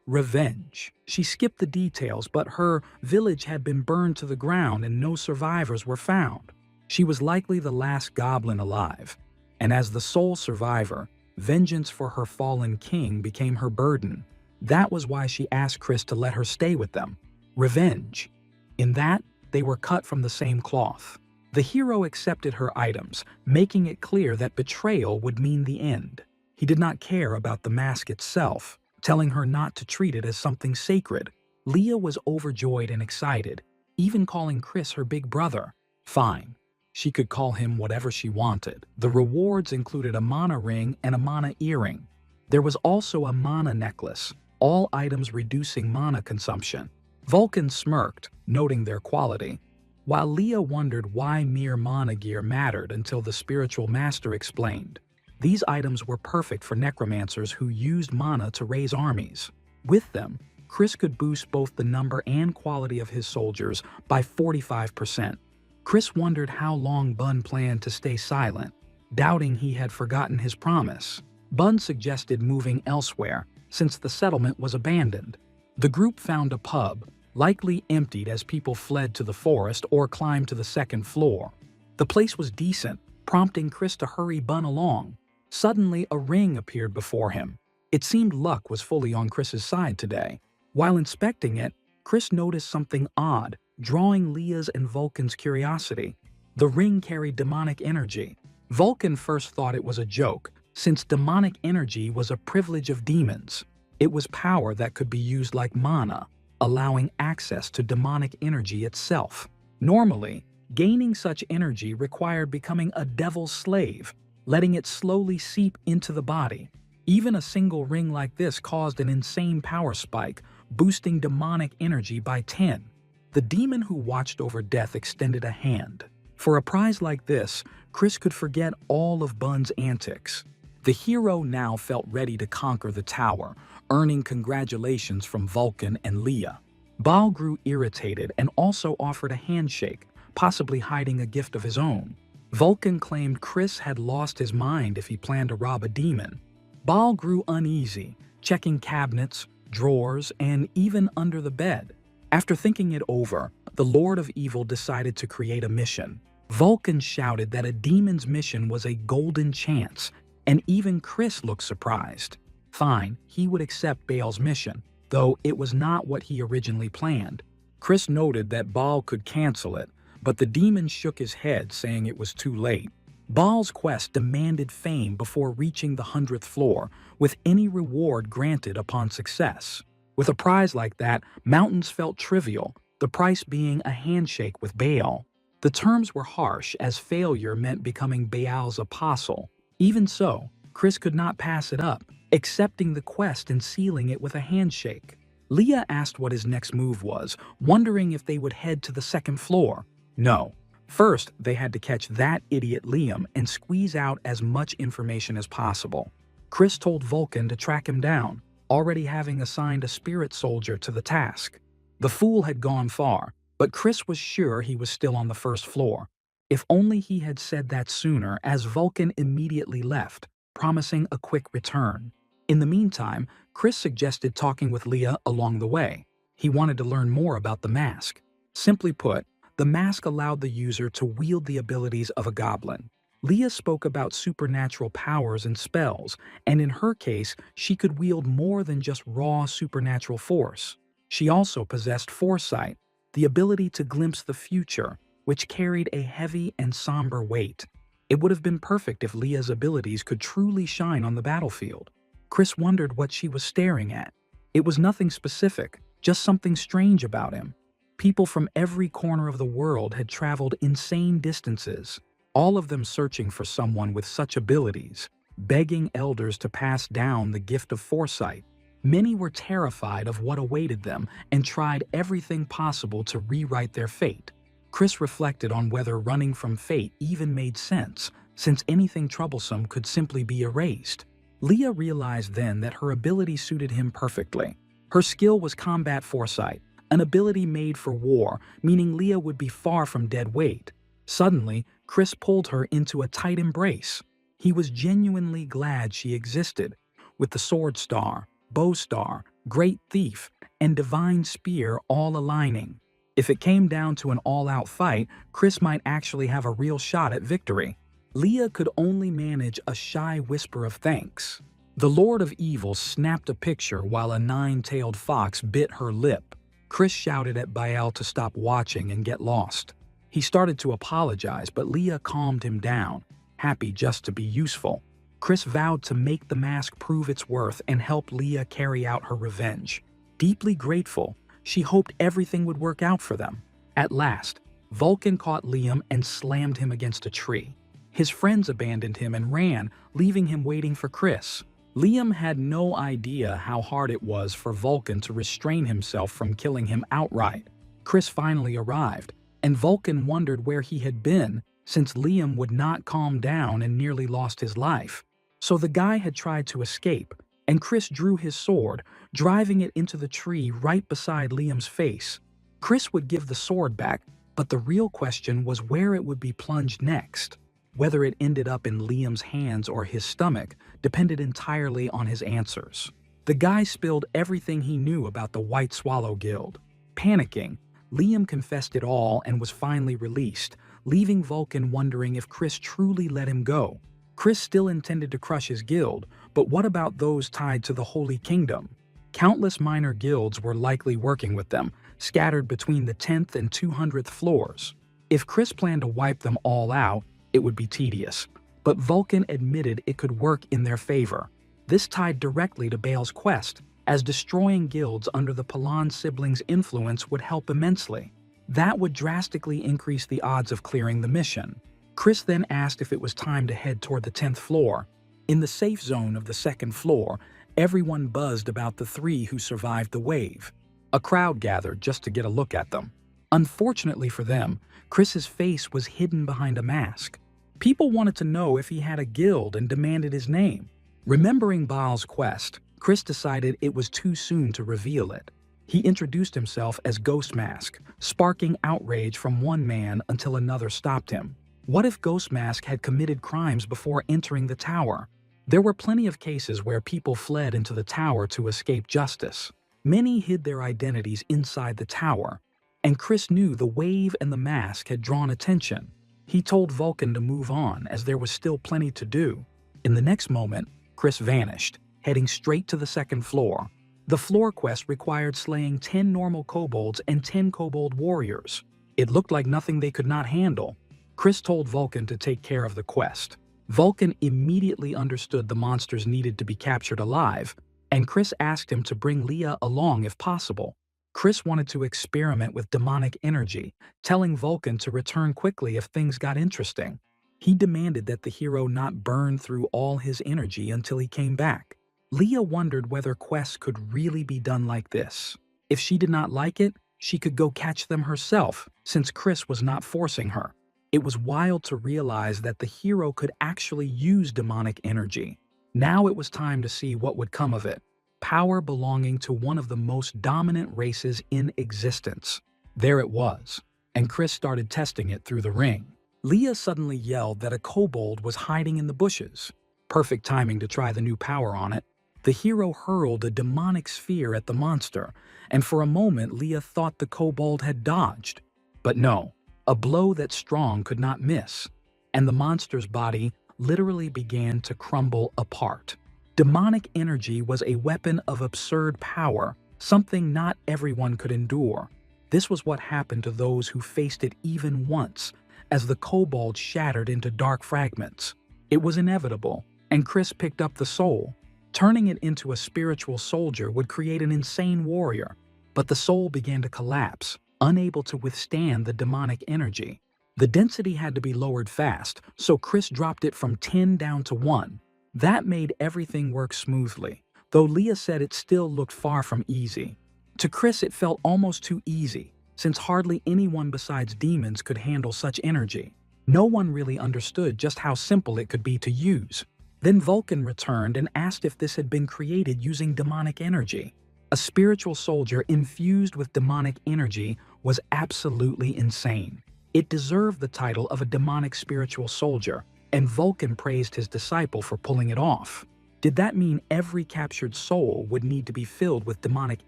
Revenge. She skipped the details, but her village had been burned to the ground and no survivors were found. She was likely the last goblin alive, and as the sole survivor, vengeance for her fallen king became her burden. That was why she asked Chris to let her stay with them. Revenge. In that, they were cut from the same cloth. The hero accepted her items, making it clear that betrayal would mean the end. He did not care about the mask itself, telling her not to treat it as something sacred. Leah was overjoyed and excited, even calling Chris her big brother. Fine. She could call him whatever she wanted. The rewards included a mana ring and a mana earring. There was also a mana necklace, all items reducing mana consumption. Vulcan smirked, noting their quality, while Leah wondered why mere mana gear mattered until the spiritual master explained. These items were perfect for necromancers who used mana to raise armies. With them, Chris could boost both the number and quality of his soldiers by 45%. Chris wondered how long Bun planned to stay silent, doubting he had forgotten his promise. Bun suggested moving elsewhere, since the settlement was abandoned. The group found a pub, likely emptied as people fled to the forest or climbed to the second floor. The place was decent, prompting Chris to hurry Bun along. Suddenly, a ring appeared before him. It seemed luck was fully on Chris's side today. While inspecting it, Chris noticed something odd, drawing Leah's and Vulcan's curiosity. The ring carried demonic energy. Vulcan first thought it was a joke, since demonic energy was a privilege of demons. It was power that could be used like mana, allowing access to demonic energy itself. Normally, gaining such energy required becoming a devil's slave, letting it slowly seep into the body. Even a single ring like this caused an insane power spike, boosting demonic energy by 10. The demon who watched over death extended a hand. For a prize like this, Chris could forget all of Bun's antics. The hero now felt ready to conquer the tower, earning congratulations from Vulcan and Leah. Baal grew irritated and also offered a handshake, possibly hiding a gift of his own. Vulcan claimed Chris had lost his mind if he planned to rob a demon. Baal grew uneasy, checking cabinets, drawers, and even under the bed. After thinking it over, the Lord of Evil decided to create a mission. Vulcan shouted that a demon's mission was a golden chance, and even Chris looked surprised. Fine, he would accept Baal's mission, though it was not what he originally planned. Chris noted that Baal could cancel it, but the demon shook his head, saying it was too late. Baal's quest demanded fame before reaching the 100th floor, with any reward granted upon success. With a prize like that, mountains felt trivial, the price being a handshake with Baal. The terms were harsh, as failure meant becoming Baal's apostle. Even so, Chris could not pass it up, accepting the quest and sealing it with a handshake. Leah asked what his next move was, wondering if they would head to the second floor. No. First, they had to catch that idiot Liam and squeeze out as much information as possible. Chris told Vulcan to track him down, already having assigned a spirit soldier to the task. The fool had gone far, but Chris was sure he was still on the first floor. If only he had said that sooner, as Vulcan immediately left, promising a quick return. In the meantime, Chris suggested talking with Leah along the way. He wanted to learn more about the mask. Simply put, the mask allowed the user to wield the abilities of a goblin. Leah spoke about supernatural powers and spells, and in her case, she could wield more than just raw supernatural force. She also possessed foresight, the ability to glimpse the future, which carried a heavy and somber weight. It would have been perfect if Leah's abilities could truly shine on the battlefield. Chris wondered what she was staring at. It was nothing specific, just something strange about him. People from every corner of the world had traveled insane distances, all of them searching for someone with such abilities, begging elders to pass down the gift of foresight. Many were terrified of what awaited them and tried everything possible to rewrite their fate. Chris reflected on whether running from fate even made sense, since anything troublesome could simply be erased. Leah realized then that her ability suited him perfectly. Her skill was combat foresight, an ability made for war, meaning Leah would be far from dead weight. Suddenly, Chris pulled her into a tight embrace. He was genuinely glad she existed. With the Sword Star, Bow Star, Great Thief, and Divine Spear all aligning. If it came down to an all-out fight, Chris might actually have a real shot at victory. Leah could only manage a shy whisper of thanks. The Lord of Evil snapped a picture while a nine-tailed fox bit her lip. Chris shouted at Baal to stop watching and get lost. He started to apologize, but Leah calmed him down, happy just to be useful. Chris vowed to make the mask prove its worth and help Leah carry out her revenge. Deeply grateful, she hoped everything would work out for them. At last, Vulcan caught Liam and slammed him against a tree. His friends abandoned him and ran, leaving him waiting for Chris. Liam had no idea how hard it was for Vulcan to restrain himself from killing him outright. Chris finally arrived, and Vulcan wondered where he had been since Liam would not calm down and nearly lost his life. So the guy had tried to escape, and Chris drew his sword, driving it into the tree right beside Liam's face. Chris would give the sword back, but the real question was where it would be plunged next. Whether it ended up in Liam's hands or his stomach depended entirely on his answers. The guy spilled everything he knew about the White Swallow Guild. Panicking, Liam confessed it all and was finally released, leaving Vulcan wondering if Chris truly let him go. Chris still intended to crush his guild, but what about those tied to the Holy Kingdom? Countless minor guilds were likely working with them, scattered between the 10th and 200th floors. If Chris planned to wipe them all out, it would be tedious, but Vulcan admitted it could work in their favor. This tied directly to Baal's quest, as destroying guilds under the Palan siblings' influence would help immensely. That would drastically increase the odds of clearing the mission. Chris then asked if it was time to head toward the 10th floor. In the safe zone of the 2nd floor, everyone buzzed about the 3 who survived the wave. A crowd gathered just to get a look at them. Unfortunately for them, Chris's face was hidden behind a mask. People wanted to know if he had a guild and demanded his name. Remembering Baal's quest, Chris decided it was too soon to reveal it. He introduced himself as Ghost Mask, sparking outrage from one man until another stopped him. What if Ghost Mask had committed crimes before entering the tower? There were plenty of cases where people fled into the tower to escape justice. Many hid their identities inside the tower, and Chris knew the wave and the mask had drawn attention. He told Vulcan to move on as there was still plenty to do. In the next moment, Chris vanished, heading straight to the 2nd floor. The floor quest required slaying 10 normal kobolds and 10 kobold warriors. It looked like nothing they could not handle. Chris told Vulcan to take care of the quest. Vulcan immediately understood the monsters needed to be captured alive, and Chris asked him to bring Leah along if possible. Chris wanted to experiment with demonic energy, telling Vulcan to return quickly if things got interesting. He demanded that the hero not burn through all his energy until he came back. Leah wondered whether quests could really be done like this. If she did not like it, she could go catch them herself, since Chris was not forcing her. It was wild to realize that the hero could actually use demonic energy. Now it was time to see what would come of it. Power belonging to one of the most dominant races in existence. There it was, and Chris started testing it through the ring. Leah suddenly yelled that a kobold was hiding in the bushes. Perfect timing to try the new power on it. The hero hurled a demonic sphere at the monster, and for a moment Leah thought the kobold had dodged. But no, a blow that strong could not miss, and the monster's body literally began to crumble apart. Demonic energy was a weapon of absurd power, something not everyone could endure. This was what happened to those who faced it even once, as the kobold shattered into dark fragments. It was inevitable, and Chris picked up the soul. Turning it into a spiritual soldier would create an insane warrior, but the soul began to collapse, unable to withstand the demonic energy. The density had to be lowered fast, so Chris dropped it from 10 down to 1. That made everything work smoothly, though Leah said it still looked far from easy. To Chris, it felt almost too easy, since hardly anyone besides demons could handle such energy. No one really understood just how simple it could be to use. Then Vulcan returned and asked if this had been created using demonic energy. A spiritual soldier infused with demonic energy was absolutely insane. It deserved the title of a demonic spiritual soldier, and Vulcan praised his disciple for pulling it off. Did that mean every captured soul would need to be filled with demonic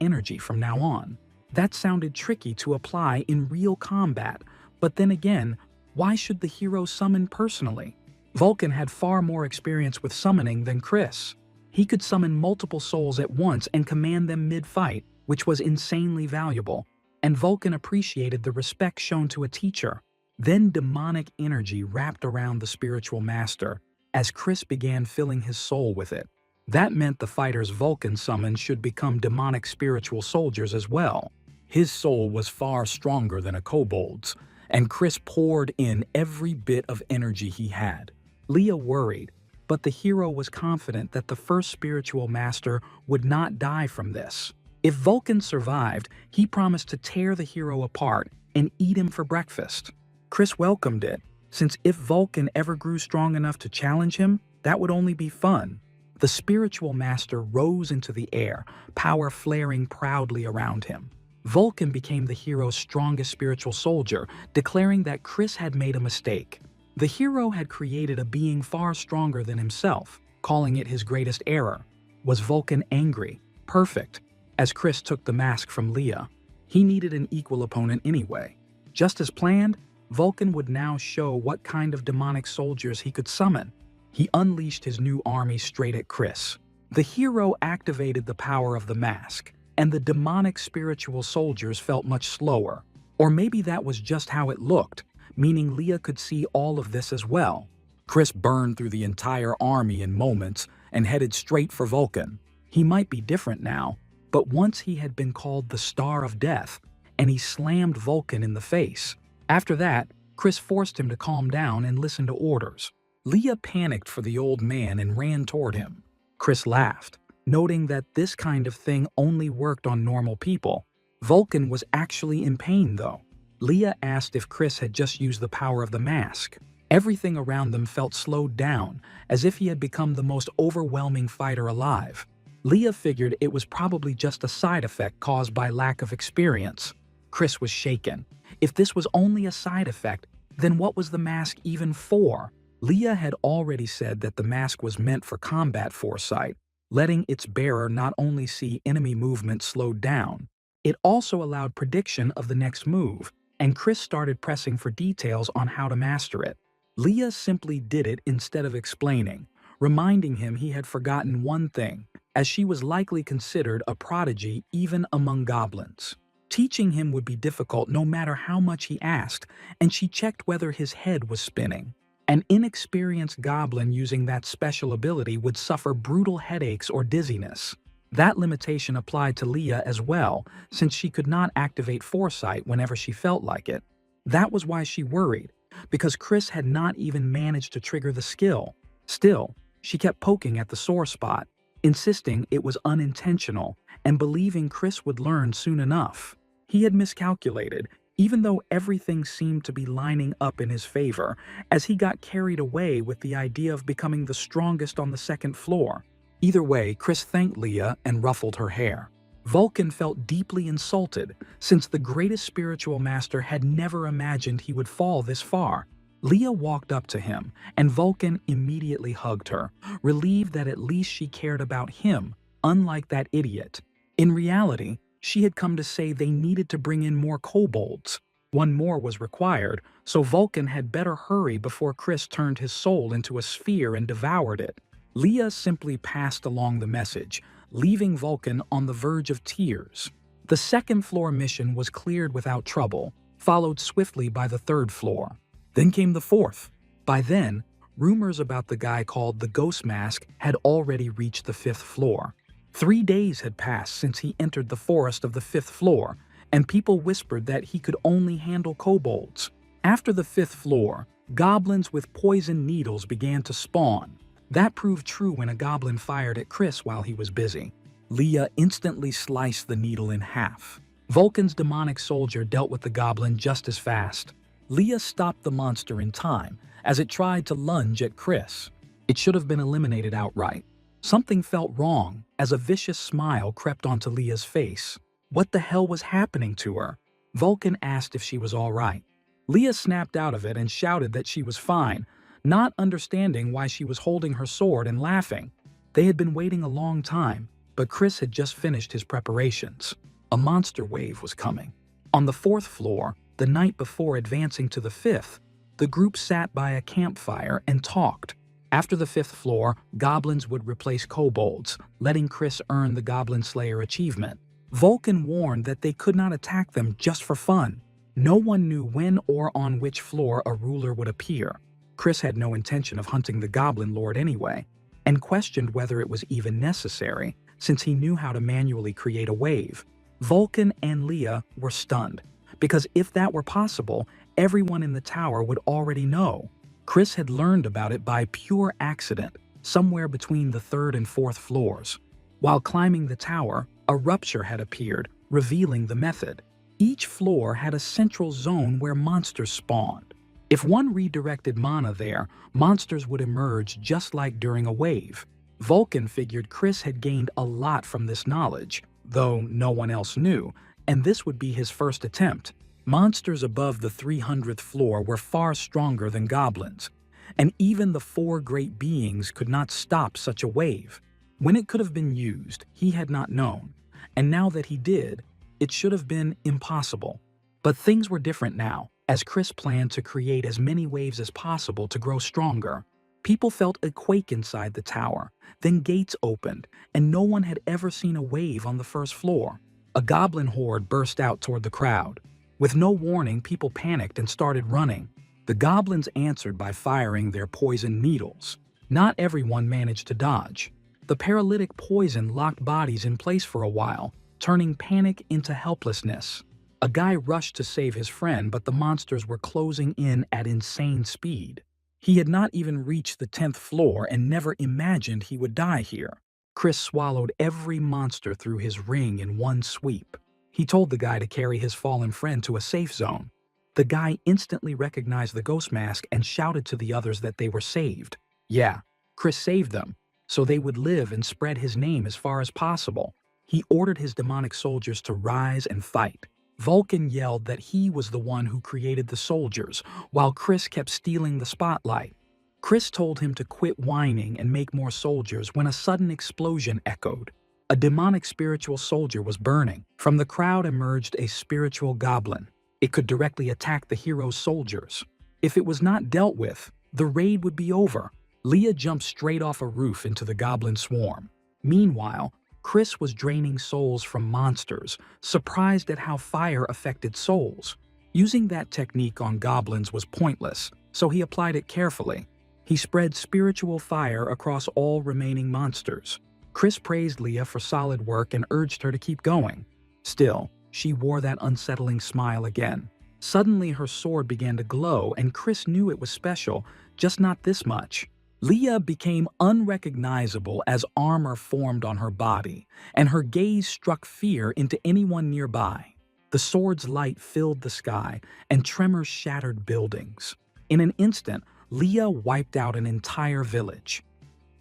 energy from now on? That sounded tricky to apply in real combat, but then again, why should the hero summon personally? Vulcan had far more experience with summoning than Chris. He could summon multiple souls at once and command them mid-fight, which was insanely valuable, and Vulcan appreciated the respect shown to a teacher. Then demonic energy wrapped around the spiritual master as Chris began filling his soul with it. That meant the fighters Vulcan summoned should become demonic spiritual soldiers as well. His soul was far stronger than a kobold's, and Chris poured in every bit of energy he had. Leah worried, but the hero was confident that the first spiritual master would not die from this. If Vulcan survived, he promised to tear the hero apart and eat him for breakfast. Chris welcomed it, since if Vulcan ever grew strong enough to challenge him, that would only be fun. The spiritual master rose into the air, power flaring proudly around him. Vulcan became the hero's strongest spiritual soldier, declaring that Chris had made a mistake. The hero had created a being far stronger than himself, calling it his greatest error. Was Vulcan angry? Perfect. As Chris took the mask from Leah, he needed an equal opponent anyway. Just as planned, Vulcan would now show what kind of demonic soldiers he could summon. He unleashed his new army straight at Chris. The hero activated the power of the mask, and the demonic spiritual soldiers felt much slower. Or maybe that was just how it looked, meaning Leah could see all of this as well. Chris burned through the entire army in moments and headed straight for Vulcan. He might be different now, but once he had been called the Star of Death, and he slammed Vulcan in the face. After that, Chris forced him to calm down and listen to orders. Leah panicked for the old man and ran toward him. Chris laughed, noting that this kind of thing only worked on normal people. Vulcan was actually in pain, though. Leah asked if Chris had just used the power of the mask. Everything around them felt slowed down, as if he had become the most overwhelming fighter alive. Leah figured it was probably just a side effect caused by lack of experience. Chris was shaken. If this was only a side effect, then what was the mask even for? Leah had already said that the mask was meant for combat foresight, letting its bearer not only see enemy movement slowed down, it also allowed prediction of the next move, and Chris started pressing for details on how to master it. Leah simply did it instead of explaining, reminding him he had forgotten one thing, as she was likely considered a prodigy even among goblins. Teaching him would be difficult no matter how much he asked, and she checked whether his head was spinning. An inexperienced goblin using that special ability would suffer brutal headaches or dizziness. That limitation applied to Leah as well, since she could not activate foresight whenever she felt like it. That was why she worried, because Chris had not even managed to trigger the skill. Still, she kept poking at the sore spot, insisting it was unintentional and believing Chris would learn soon enough. He had miscalculated, even though everything seemed to be lining up in his favor, as he got carried away with the idea of becoming the strongest on the second floor. Either way, Chris thanked Leah and ruffled her hair. Vulcan felt deeply insulted, since the greatest spiritual master had never imagined he would fall this far. Leah walked up to him, and Vulcan immediately hugged her, relieved that at least she cared about him, unlike that idiot. In reality, she had come to say they needed to bring in more kobolds. One more was required, so Vulcan had better hurry before Chris turned his soul into a sphere and devoured it. Leah simply passed along the message, leaving Vulcan on the verge of tears. The second floor mission was cleared without trouble, followed swiftly by the third floor. Then came the fourth. By then, rumors about the guy called the Ghost Mask had already reached the 5th floor. 3 days had passed since he entered the forest of the 5th floor, and people whispered that he could only handle kobolds. After the 5th floor, goblins with poison needles began to spawn. That proved true when a goblin fired at Chris while he was busy. Leah instantly sliced the needle in half. Vulcan's demonic soldier dealt with the goblin just as fast. Leah stopped the monster in time as it tried to lunge at Chris. It should have been eliminated outright. Something felt wrong as a vicious smile crept onto Leah's face. What the hell was happening to her? Vulcan asked if she was all right. Leah snapped out of it and shouted that she was fine, not understanding why she was holding her sword and laughing. They had been waiting a long time, but Chris had just finished his preparations. A monster wave was coming. On the 4th floor, the night before advancing to the 5th, the group sat by a campfire and talked. After the 5th floor, goblins would replace kobolds, letting Chris earn the Goblin Slayer achievement. Vulcan warned that they could not attack them just for fun. No one knew when or on which floor a ruler would appear. Chris had no intention of hunting the Goblin Lord anyway, and questioned whether it was even necessary, since he knew how to manually create a wave. Vulcan and Leah were stunned, because if that were possible, everyone in the tower would already know. Chris had learned about it by pure accident, somewhere between the 3rd and 4th floors. While climbing the tower, a rupture had appeared, revealing the method. Each floor had a central zone where monsters spawned. If one redirected mana there, monsters would emerge just like during a wave. Vulcan figured Chris had gained a lot from this knowledge, though no one else knew, and this would be his first attempt. Monsters above the 300th floor were far stronger than goblins, and even the 4 great beings could not stop such a wave. When it could have been used, he had not known, and now that he did, it should have been impossible. But things were different now, as Chris planned to create as many waves as possible to grow stronger. People felt a quake inside the tower, then gates opened, and no one had ever seen a wave on the 1st floor. A goblin horde burst out toward the crowd. With no warning, people panicked and started running. The goblins answered by firing their poison needles. Not everyone managed to dodge. The paralytic poison locked bodies in place for a while, turning panic into helplessness. A guy rushed to save his friend, but the monsters were closing in at insane speed. He had not even reached the 10th floor and never imagined he would die here. Chris swallowed every monster through his ring in one sweep. He told the guy to carry his fallen friend to a safe zone. The guy instantly recognized the ghost mask and shouted to the others that they were saved. Yeah, Chris saved them, so they would live and spread his name as far as possible. He ordered his demonic soldiers to rise and fight. Vulcan yelled that he was the one who created the soldiers, while Chris kept stealing the spotlight. Chris told him to quit whining and make more soldiers when a sudden explosion echoed. A demonic spiritual soldier was burning. From the crowd emerged a spiritual goblin. It could directly attack the hero's soldiers. If it was not dealt with, the raid would be over. Leah jumped straight off a roof into the goblin swarm. Meanwhile, Chris was draining souls from monsters, surprised at how fire affected souls. Using that technique on goblins was pointless, so he applied it carefully. He spread spiritual fire across all remaining monsters. Chris praised Leah for solid work and urged her to keep going. Still, she wore that unsettling smile again. Suddenly, her sword began to glow, and Chris knew it was special, just not this much. Leah became unrecognizable as armor formed on her body, and her gaze struck fear into anyone nearby. The sword's light filled the sky, and tremors shattered buildings. In an instant, Leah wiped out an entire village.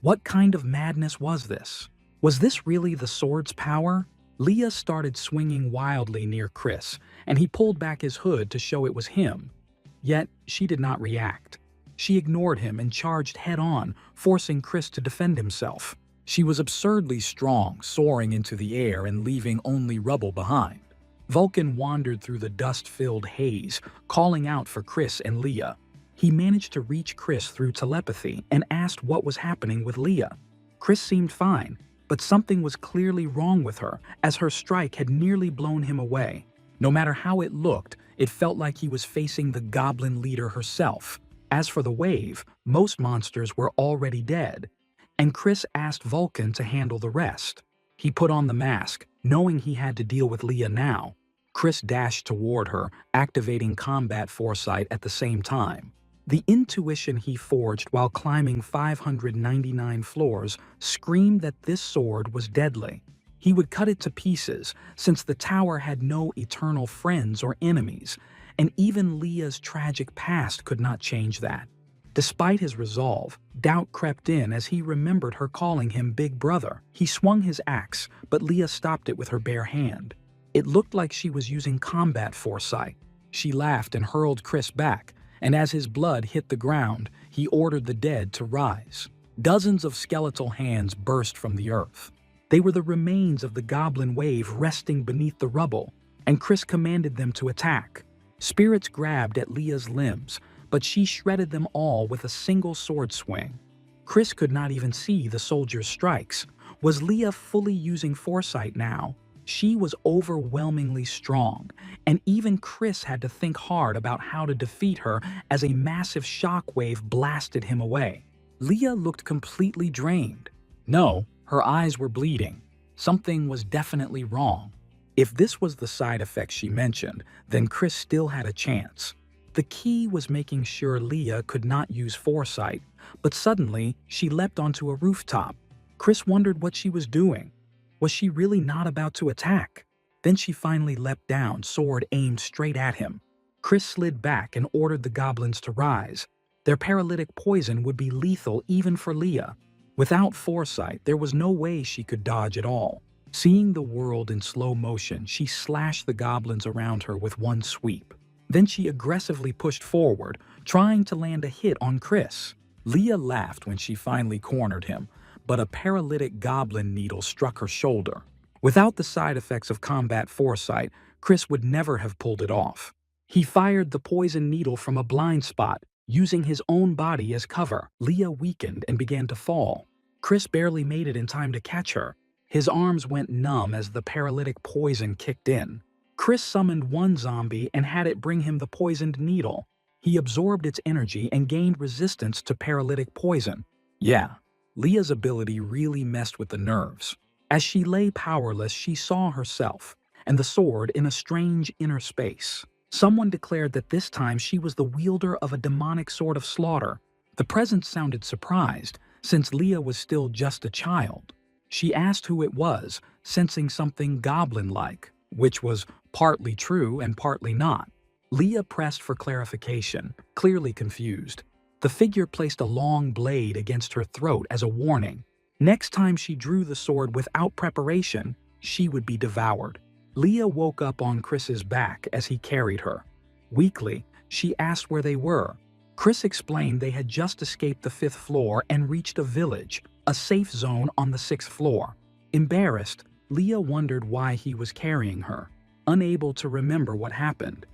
What kind of madness was this? Was this really the sword's power? Leah started swinging wildly near Chris, and he pulled back his hood to show it was him. Yet, she did not react. She ignored him and charged head-on, forcing Chris to defend himself. She was absurdly strong, soaring into the air and leaving only rubble behind. Vulcan wandered through the dust-filled haze, calling out for Chris and Leah. He managed to reach Chris through telepathy and asked what was happening with Leah. Chris seemed fine, but something was clearly wrong with her, as her strike had nearly blown him away. No matter how it looked, it felt like he was facing the goblin leader herself. As for the wave, most monsters were already dead, and Chris asked Vulcan to handle the rest. He put on the mask, knowing he had to deal with Leah now. Chris dashed toward her, activating combat foresight at the same time. The intuition he forged while climbing 599 floors screamed that this sword was deadly. He would cut it to pieces, since the tower had no eternal friends or enemies, and even Leah's tragic past could not change that. Despite his resolve, doubt crept in as he remembered her calling him Big Brother. He swung his axe, but Leah stopped it with her bare hand. It looked like she was using combat foresight. She laughed and hurled Chris back, and as his blood hit the ground, he ordered the dead to rise. Dozens of skeletal hands burst from the earth. They were the remains of the goblin wave resting beneath the rubble, and Chris commanded them to attack. Spirits grabbed at Leah's limbs, but she shredded them all with a single sword swing. Chris could not even see the soldier's strikes. Was Leah fully using foresight now? She was overwhelmingly strong, and even Chris had to think hard about how to defeat her as a massive shockwave blasted him away. Leah looked completely drained. No, her eyes were bleeding. Something was definitely wrong. If this was the side effect she mentioned, then Chris still had a chance. The key was making sure Leah could not use foresight, but suddenly she leapt onto a rooftop. Chris wondered what she was doing. Was she really not about to attack? Then she finally leapt down, sword aimed straight at him. Chris slid back and ordered the goblins to rise. Their paralytic poison would be lethal even for Leah. Without foresight, there was no way she could dodge at all. Seeing the world in slow motion, she slashed the goblins around her with one sweep. Then she aggressively pushed forward, trying to land a hit on Chris. Leah laughed when she finally cornered him, but a paralytic goblin needle struck her shoulder. Without the side effects of combat foresight, Chris would never have pulled it off. He fired the poison needle from a blind spot, using his own body as cover. Leah weakened and began to fall. Chris barely made it in time to catch her. His arms went numb as the paralytic poison kicked in. Chris summoned one zombie and had it bring him the poisoned needle. He absorbed its energy and gained resistance to paralytic poison. Yeah, Leah's ability really messed with the nerves. As she lay powerless, she saw herself and the sword in a strange inner space. Someone declared that this time she was the wielder of a demonic sword of slaughter. The presence sounded surprised, since Leah was still just a child. She asked who it was, sensing something goblin-like, which was partly true and partly not. Leah pressed for clarification, clearly confused. The figure placed a long blade against her throat as a warning. Next time she drew the sword without preparation, she would be devoured. Leah woke up on Chris's back as he carried her. Weakly, she asked where they were. Chris explained they had just escaped the 5th floor and reached a village, a safe zone on the 6th floor. Embarrassed, Leah wondered why he was carrying her, unable to remember what happened.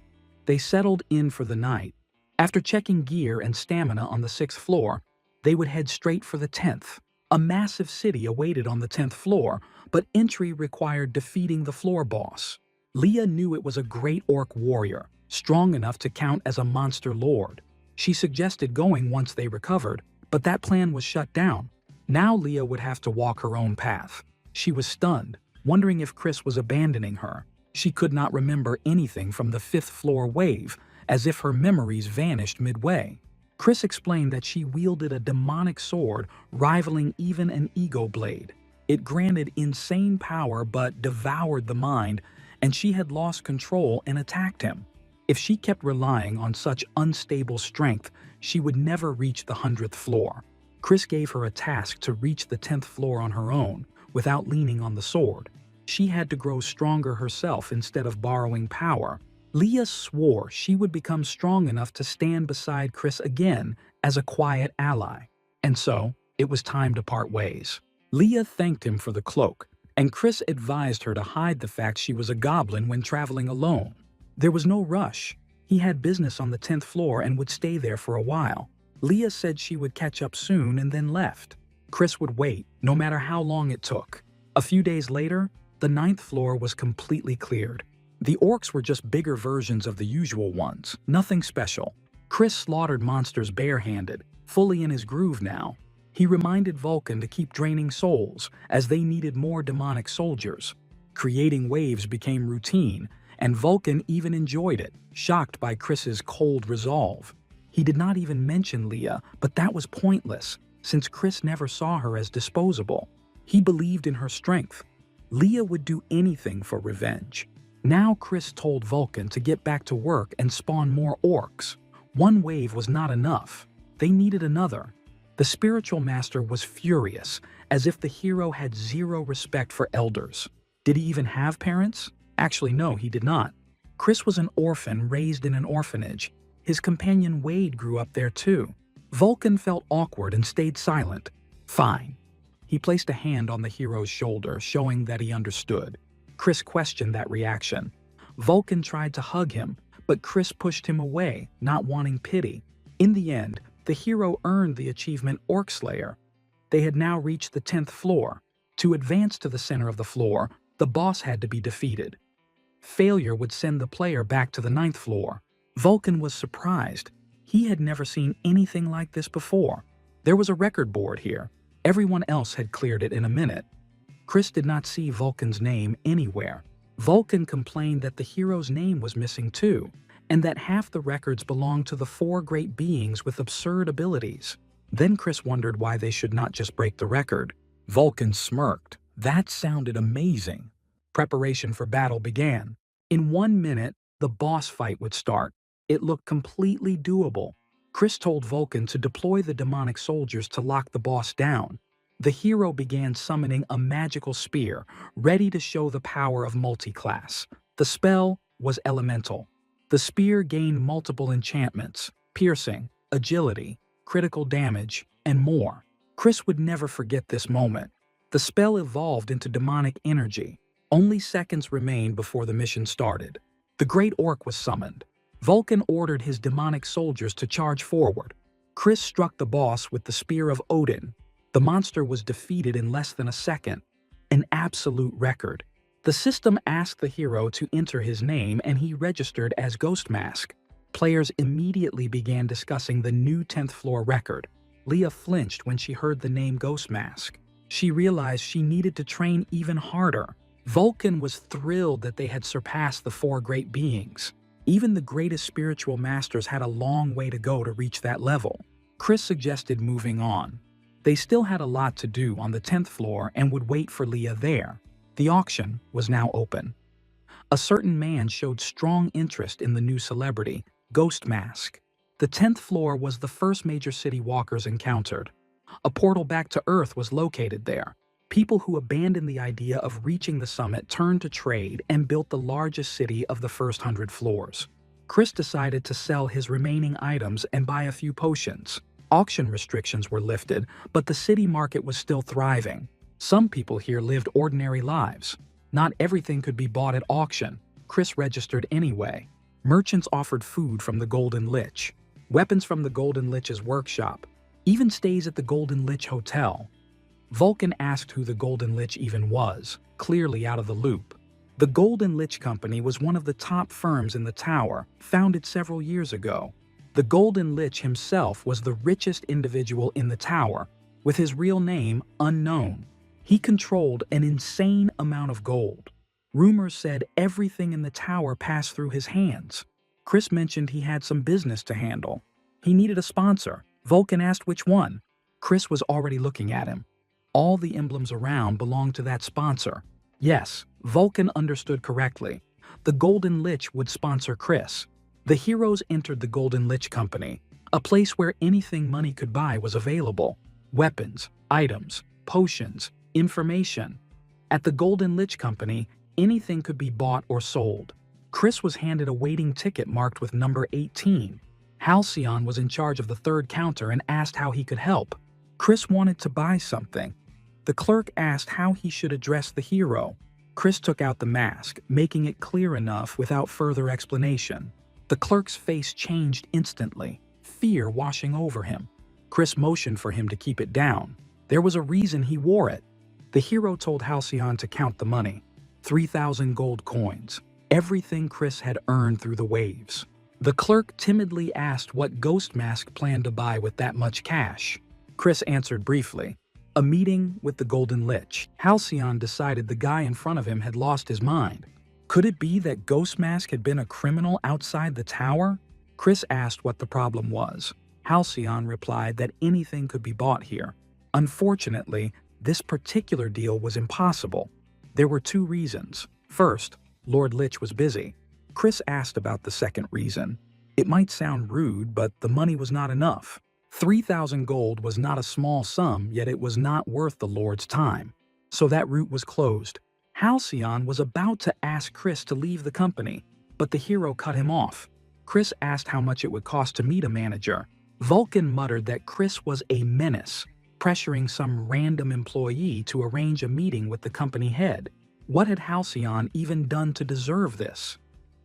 They settled in for the night. After checking gear and stamina on the 6th floor, they would head straight for the 10th. A massive city awaited on the 10th floor, but entry required defeating the floor boss. Leah knew it was a great orc warrior, strong enough to count as a monster lord. She suggested going once they recovered, but that plan was shut down. Now Leah would have to walk her own path. She was stunned, wondering if Chris was abandoning her. She could not remember anything from the 5th floor wave, as if her memories vanished midway. Chris explained that she wielded a demonic sword rivaling even an ego blade. It granted insane power but devoured the mind, and she had lost control and attacked him. If she kept relying on such unstable strength, she would never reach the 100th floor. Chris gave her a task to reach the 10th floor on her own, without leaning on the sword. She had to grow stronger herself instead of borrowing power. Leah swore she would become strong enough to stand beside Chris again as a quiet ally. And so, it was time to part ways. Leah thanked him for the cloak, and Chris advised her to hide the fact she was a goblin when traveling alone. There was no rush. He had business on the 10th floor and would stay there for a while. Leah said she would catch up soon and then left. Chris would wait, no matter how long it took. A few days later, the 9th floor was completely cleared. The orcs were just bigger versions of the usual ones, nothing special. Chris slaughtered monsters barehanded, fully in his groove now. He reminded Vulcan to keep draining souls, as they needed more demonic soldiers. Creating waves became routine, and Vulcan even enjoyed it, shocked by Chris's cold resolve. He did not even mention Leah, but that was pointless, since Chris never saw her as disposable. He believed in her strength. Leah would do anything for revenge. Now Chris told Vulcan to get back to work and spawn more orcs. One wave was not enough. They needed another. The spiritual master was furious, as if the hero had zero respect for elders. Did he even have parents? Actually, no, he did not. Chris was an orphan raised in an orphanage. His companion Wade grew up there too. Vulcan felt awkward and stayed silent. Fine. He placed a hand on the hero's shoulder, showing that he understood. Chris questioned that reaction. Vulcan tried to hug him, but Chris pushed him away, not wanting pity. In the end, the hero earned the achievement Orc Slayer. They had now reached the 10th floor. To advance to the center of the floor, the boss had to be defeated. Failure would send the player back to the 9th floor. Vulcan was surprised. He had never seen anything like this before. There was a record board here. Everyone else had cleared it in a minute. Chris did not see Vulcan's name anywhere. Vulcan complained that the hero's name was missing too, and that half the records belonged to the 4 great beings with absurd abilities. Then Chris wondered why they should not just break the record. Vulcan smirked. That sounded amazing. Preparation for battle began. In 1 minute, the boss fight would start. It looked completely doable. Chris told Vulcan to deploy the demonic soldiers to lock the boss down. The hero began summoning a magical spear, ready to show the power of multi-class. The spell was elemental. The spear gained multiple enchantments: piercing, agility, critical damage, and more. Chris would never forget this moment. The spell evolved into demonic energy. Only seconds remained before the mission started. The Great Orc was summoned. Vulcan ordered his demonic soldiers to charge forward. Chris struck the boss with the Spear of Odin. The monster was defeated in less than a second. An absolute record. The system asked the hero to enter his name, and he registered as Ghost Mask. Players immediately began discussing the new 10th floor record. Leah flinched when she heard the name Ghost Mask. She realized she needed to train even harder. Vulcan was thrilled that they had surpassed the 4 great beings. Even the greatest spiritual masters had a long way to go to reach that level. Chris suggested moving on. They still had a lot to do on the 10th floor and would wait for Leah there. The auction was now open. A certain man showed strong interest in the new celebrity, Ghost Mask. The 10th floor was the first major city walkers encountered. A portal back to Earth was located there. People who abandoned the idea of reaching the summit turned to trade and built the largest city of the first 100 floors. Chris decided to sell his remaining items and buy a few potions. Auction restrictions were lifted, but the city market was still thriving. Some people here lived ordinary lives. Not everything could be bought at auction. Chris registered anyway. Merchants offered food from the Golden Lich, weapons from the Golden Lich's workshop, even stays at the Golden Lich Hotel. Vulcan asked who the Golden Lich even was, clearly out of the loop. The Golden Lich Company was one of the top firms in the tower, founded several years ago. The Golden Lich himself was the richest individual in the tower, with his real name unknown. He controlled an insane amount of gold. Rumors said everything in the tower passed through his hands. Chris mentioned he had some business to handle. He needed a sponsor. Vulcan asked which one. Chris was already looking at him. All the emblems around belonged to that sponsor. Yes, Vulcan understood correctly. The Golden Lich would sponsor Chris. The heroes entered the Golden Lich Company, a place where anything money could buy was available. Weapons, items, potions, information. At the Golden Lich Company, anything could be bought or sold. Chris was handed a waiting ticket marked with number 18. Halcyon was in charge of the 3rd counter and asked how he could help. Chris wanted to buy something. The clerk asked how he should address the hero. Chris took out the mask, making it clear enough without further explanation. The clerk's face changed instantly, fear washing over him. Chris motioned for him to keep it down. There was a reason he wore it. The hero told Halcyon to count the money. 3,000 gold coins. Everything Chris had earned through the waves. The clerk timidly asked what Ghost Mask planned to buy with that much cash. Chris answered briefly, "A meeting with the Golden Lich." Halcyon decided the guy in front of him had lost his mind. Could it be that Ghost Mask had been a criminal outside the tower? Chris asked what the problem was. Halcyon replied that anything could be bought here. Unfortunately, this particular deal was impossible. There were two reasons. First, Lord Lich was busy. Chris asked about the second reason. It might sound rude, but the money was not enough. 3,000 gold was not a small sum, yet it was not worth the Lord's time. So that route was closed. Halcyon was about to ask Chris to leave the company, but the hero cut him off. Chris asked how much it would cost to meet a manager. Vulcan muttered that Chris was a menace, pressuring some random employee to arrange a meeting with the company head. What had Halcyon even done to deserve this?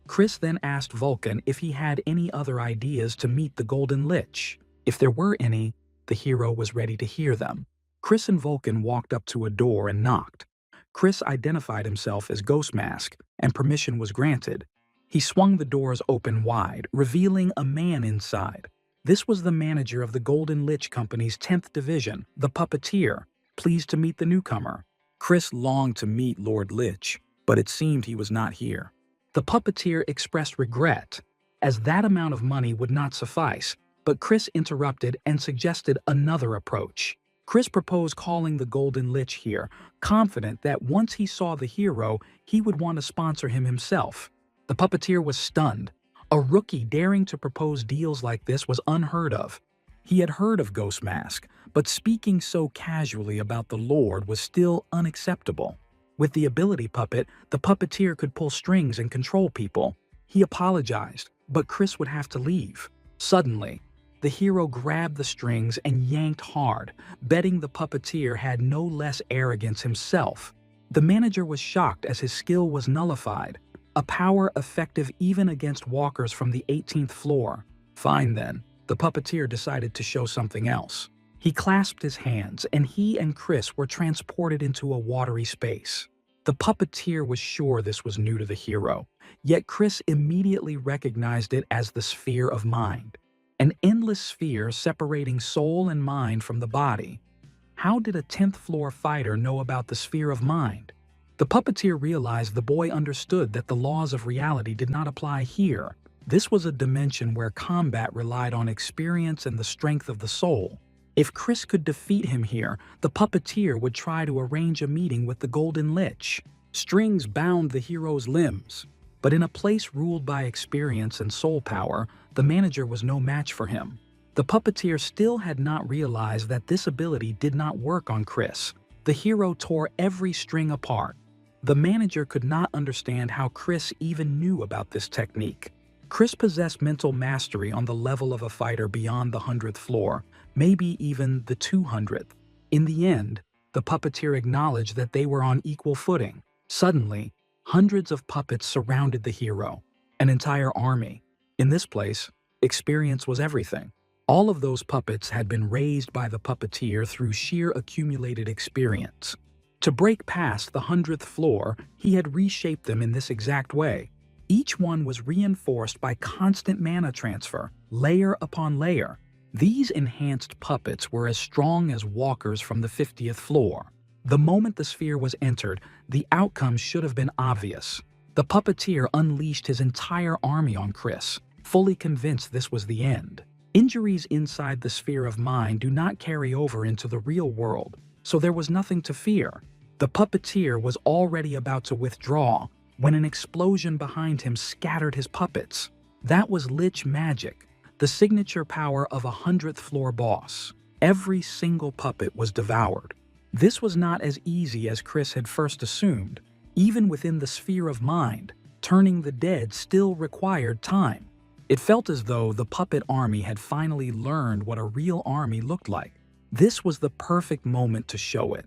Chris then asked Vulcan if he had any other ideas to meet the Golden Lich. If there were any, the hero was ready to hear them. Chris and Vulcan walked up to a door and knocked. Chris identified himself as Ghost Mask, and permission was granted. He swung the doors open wide, revealing a man inside. This was the manager of the Golden Lich Company's 10th Division, the Puppeteer, pleased to meet the newcomer. Chris longed to meet Lord Lich, but it seemed he was not here. The Puppeteer expressed regret, as that amount of money would not suffice, but Chris interrupted and suggested another approach. Chris proposed calling the Golden Lich here, confident that once he saw the hero, he would want to sponsor him himself. The Puppeteer was stunned. A rookie daring to propose deals like this was unheard of. He had heard of Ghost Mask, but speaking so casually about the Lord was still unacceptable. With the ability puppet, the Puppeteer could pull strings and control people. He apologized, but Chris would have to leave. Suddenly, the hero grabbed the strings and yanked hard, betting the Puppeteer had no less arrogance himself. The manager was shocked as his skill was nullified, a power effective even against walkers from the 18th floor. Fine then, the Puppeteer decided to show something else. He clasped his hands, and he and Chris were transported into a watery space. The Puppeteer was sure this was new to the hero, yet Chris immediately recognized it as the sphere of mind. An endless sphere separating soul and mind from the body. How did a 10th floor fighter know about the sphere of mind? The Puppeteer realized the boy understood that the laws of reality did not apply here. This was a dimension where combat relied on experience and the strength of the soul. If Chris could defeat him here, the Puppeteer would try to arrange a meeting with the Golden Lich. Strings bound the hero's limbs, but in a place ruled by experience and soul power, the manager was no match for him. The Puppeteer still had not realized that this ability did not work on Chris. The hero tore every string apart. The manager could not understand how Chris even knew about this technique. Chris possessed mental mastery on the level of a fighter beyond the 100th floor, maybe even the 200th. In the end, the Puppeteer acknowledged that they were on equal footing. Suddenly, hundreds of puppets surrounded the hero, an entire army. In this place, experience was everything. All of those puppets had been raised by the Puppeteer through sheer accumulated experience. To break past the 100th floor, he had reshaped them in this exact way. Each one was reinforced by constant mana transfer, layer upon layer. These enhanced puppets were as strong as walkers from the 50th floor. The moment the sphere was entered, the outcome should have been obvious. The Puppeteer unleashed his entire army on Chris, fully convinced this was the end. Injuries inside the sphere of mind do not carry over into the real world, so there was nothing to fear. The Puppeteer was already about to withdraw when an explosion behind him scattered his puppets. That was Lich magic, the signature power of a 100th floor boss. Every single puppet was devoured. This was not as easy as Chris had first assumed. Even within the sphere of mind, turning the dead still required time. It felt as though the puppet army had finally learned what a real army looked like. This was the perfect moment to show it.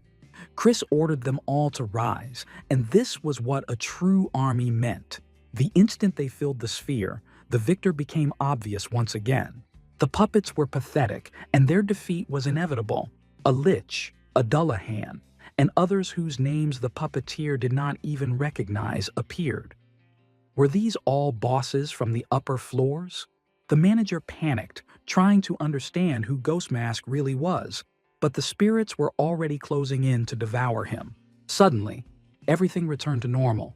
Chris ordered them all to rise, and this was what a true army meant. The instant they filled the sphere, the victor became obvious once again. The puppets were pathetic, and their defeat was inevitable. A Lich, a Dullahan, and others whose names the Puppeteer did not even recognize appeared. Were these all bosses from the upper floors? The manager panicked, trying to understand who Ghost Mask really was, but the spirits were already closing in to devour him. Suddenly, everything returned to normal.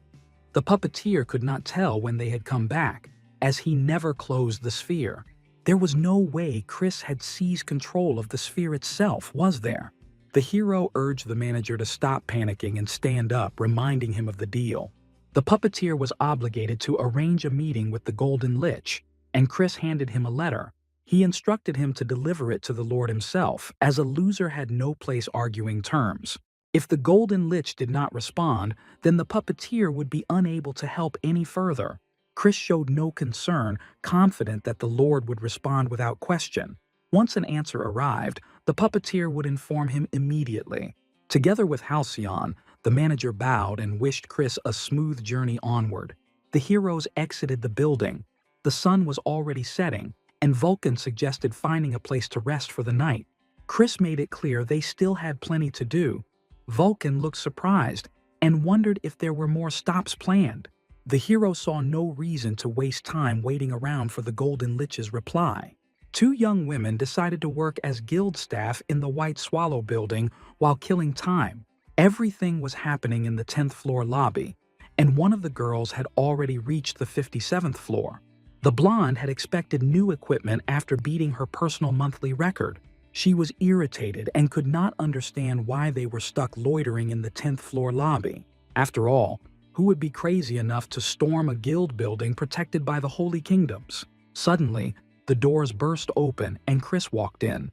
The puppeteer could not tell when they had come back, as he never closed the sphere. There was no way Chris had seized control of the sphere itself, was there? The hero urged the manager to stop panicking and stand up, reminding him of the deal. The puppeteer was obligated to arrange a meeting with the Golden Lich, and Chris handed him a letter. He instructed him to deliver it to the Lord himself, as a loser had no place arguing terms. If the Golden Lich did not respond, then the puppeteer would be unable to help any further. Chris showed no concern, confident that the Lord would respond without question. Once an answer arrived, the puppeteer would inform him immediately. Together with Halcyon, the manager bowed and wished Chris a smooth journey onward. The heroes exited the building. The sun was already setting, and Vulcan suggested finding a place to rest for the night. Chris made it clear they still had plenty to do. Vulcan looked surprised and wondered if there were more stops planned. The hero saw no reason to waste time waiting around for the Golden Lich's reply. Two young women decided to work as guild staff in the White Swallow building while killing time. Everything was happening in the 10th floor lobby, and one of the girls had already reached the 57th floor. The blonde had expected new equipment after beating her personal monthly record. She was irritated and could not understand why they were stuck loitering in the 10th floor lobby. After all, who would be crazy enough to storm a guild building protected by the Holy Kingdoms? Suddenly, the doors burst open and Chris walked in.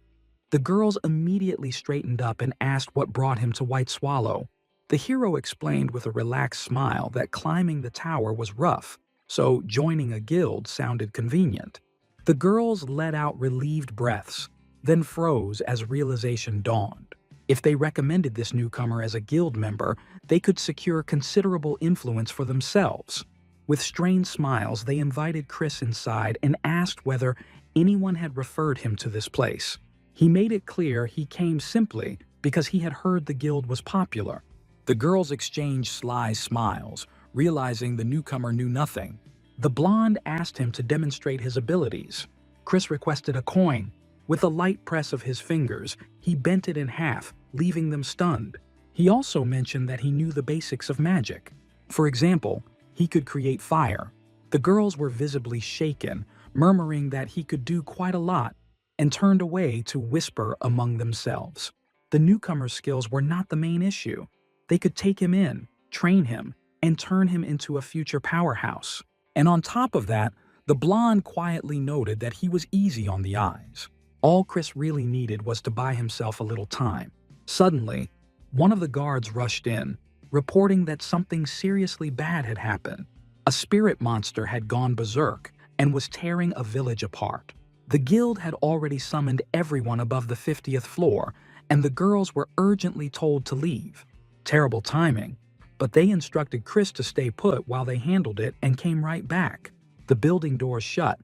The girls immediately straightened up and asked what brought him to White Swallow. The hero explained with a relaxed smile that climbing the tower was rough, so joining a guild sounded convenient. The girls let out relieved breaths, then froze as realization dawned. If they recommended this newcomer as a guild member, they could secure considerable influence for themselves. With strained smiles, they invited Chris inside and asked whether anyone had referred him to this place. He made it clear he came simply because he had heard the guild was popular. The girls exchanged sly smiles, realizing the newcomer knew nothing. The blonde asked him to demonstrate his abilities. Chris requested a coin. With a light press of his fingers, he bent it in half, leaving them stunned. He also mentioned that he knew the basics of magic. For example, he could create fire. The girls were visibly shaken, murmuring that he could do quite a lot, and turned away to whisper among themselves. The newcomer's skills were not the main issue. They could take him in, train him, and turn him into a future powerhouse. And on top of that, the blonde quietly noted that he was easy on the eyes. All Chris really needed was to buy himself a little time. Suddenly, one of the guards rushed in, reporting that something seriously bad had happened. A spirit monster had gone berserk and was tearing a village apart. The guild had already summoned everyone above the 50th floor, and the girls were urgently told to leave. Terrible timing, but they instructed Chris to stay put while they handled it and came right back. The building doors shut.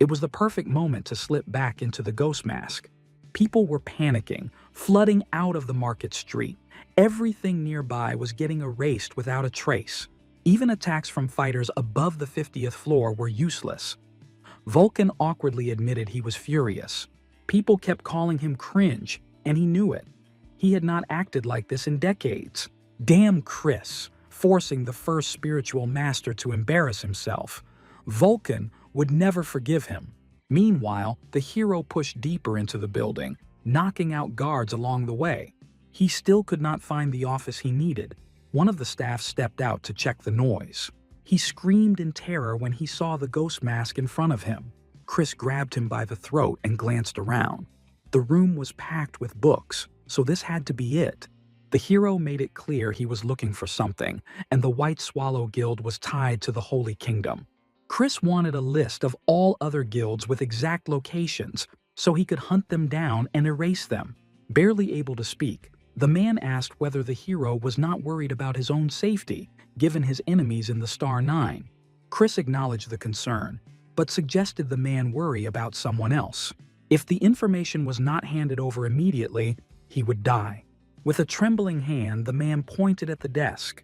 It was the perfect moment to slip back into the Ghost Mask. People were panicking, flooding out of the market street. Everything nearby was getting erased without a trace. Even attacks from fighters above the 50th floor were useless. Vulcan awkwardly admitted he was furious. People kept calling him cringe, and he knew it. He had not acted like this in decades. Damn Chris, forcing the first spiritual master to embarrass himself. Vulcan would never forgive him. Meanwhile, the hero pushed deeper into the building, knocking out guards along the way. He still could not find the office he needed. One of the staff stepped out to check the noise. He screamed in terror when he saw the ghost mask in front of him. Chris grabbed him by the throat and glanced around. The room was packed with books, so this had to be it. The hero made it clear he was looking for something, and the White Swallow Guild was tied to the Holy Kingdom. Chris wanted a list of all other guilds with exact locations so he could hunt them down and erase them. Barely able to speak, the man asked whether the hero was not worried about his own safety, given his enemies in the Star Nine. Chris acknowledged the concern, but suggested the man worry about someone else. If the information was not handed over immediately, he would die. With a trembling hand, the man pointed at the desk.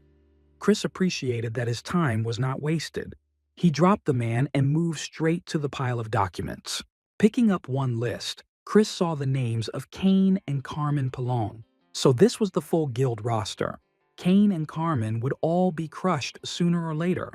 Chris appreciated that his time was not wasted. He dropped the man and moved straight to the pile of documents. Picking up one list, Chris saw the names of Kane and Carmen Palong. So this was the full guild roster. Kane and Carmen would all be crushed sooner or later.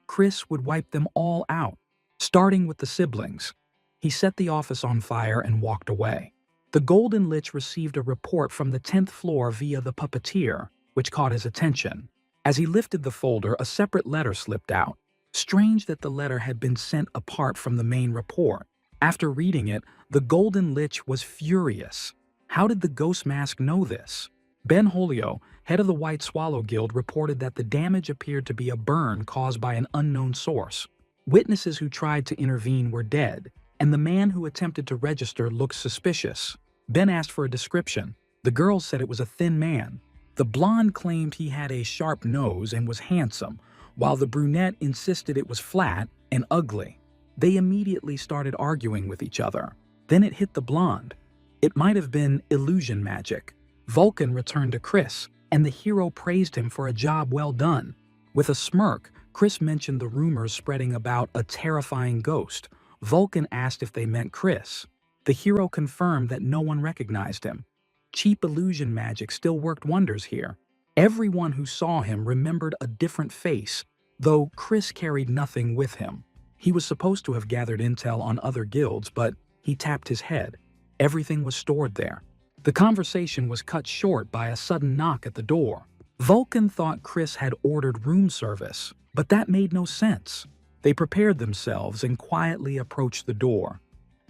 Chris would wipe them all out, starting with the siblings. He set the office on fire and walked away. The Golden Lich received a report from the 10th floor via the puppeteer, which caught his attention. As he lifted the folder, a separate letter slipped out. Strange that the letter had been sent apart from the main report. After reading it, the Golden Lich was furious. How did the Ghost Mask know this? Ben Holio, head of the White Swallow Guild, reported that the damage appeared to be a burn caused by an unknown source. Witnesses who tried to intervene were dead, and the man who attempted to register looked suspicious. Ben asked for a description. The girl said it was a thin man. The blonde claimed he had a sharp nose and was handsome, while the brunette insisted it was flat and ugly. They immediately started arguing with each other. Then it hit the blonde. It might have been illusion magic. Vulcan returned to Chris, and the hero praised him for a job well done. With a smirk, Chris mentioned the rumors spreading about a terrifying ghost. Vulcan asked if they meant Chris. The hero confirmed that no one recognized him. Cheap illusion magic still worked wonders here. Everyone who saw him remembered a different face, though Chris carried nothing with him. He was supposed to have gathered intel on other guilds, but he tapped his head. Everything was stored there. The conversation was cut short by a sudden knock at the door. Vulcan thought Chris had ordered room service, but that made no sense. They prepared themselves and quietly approached the door.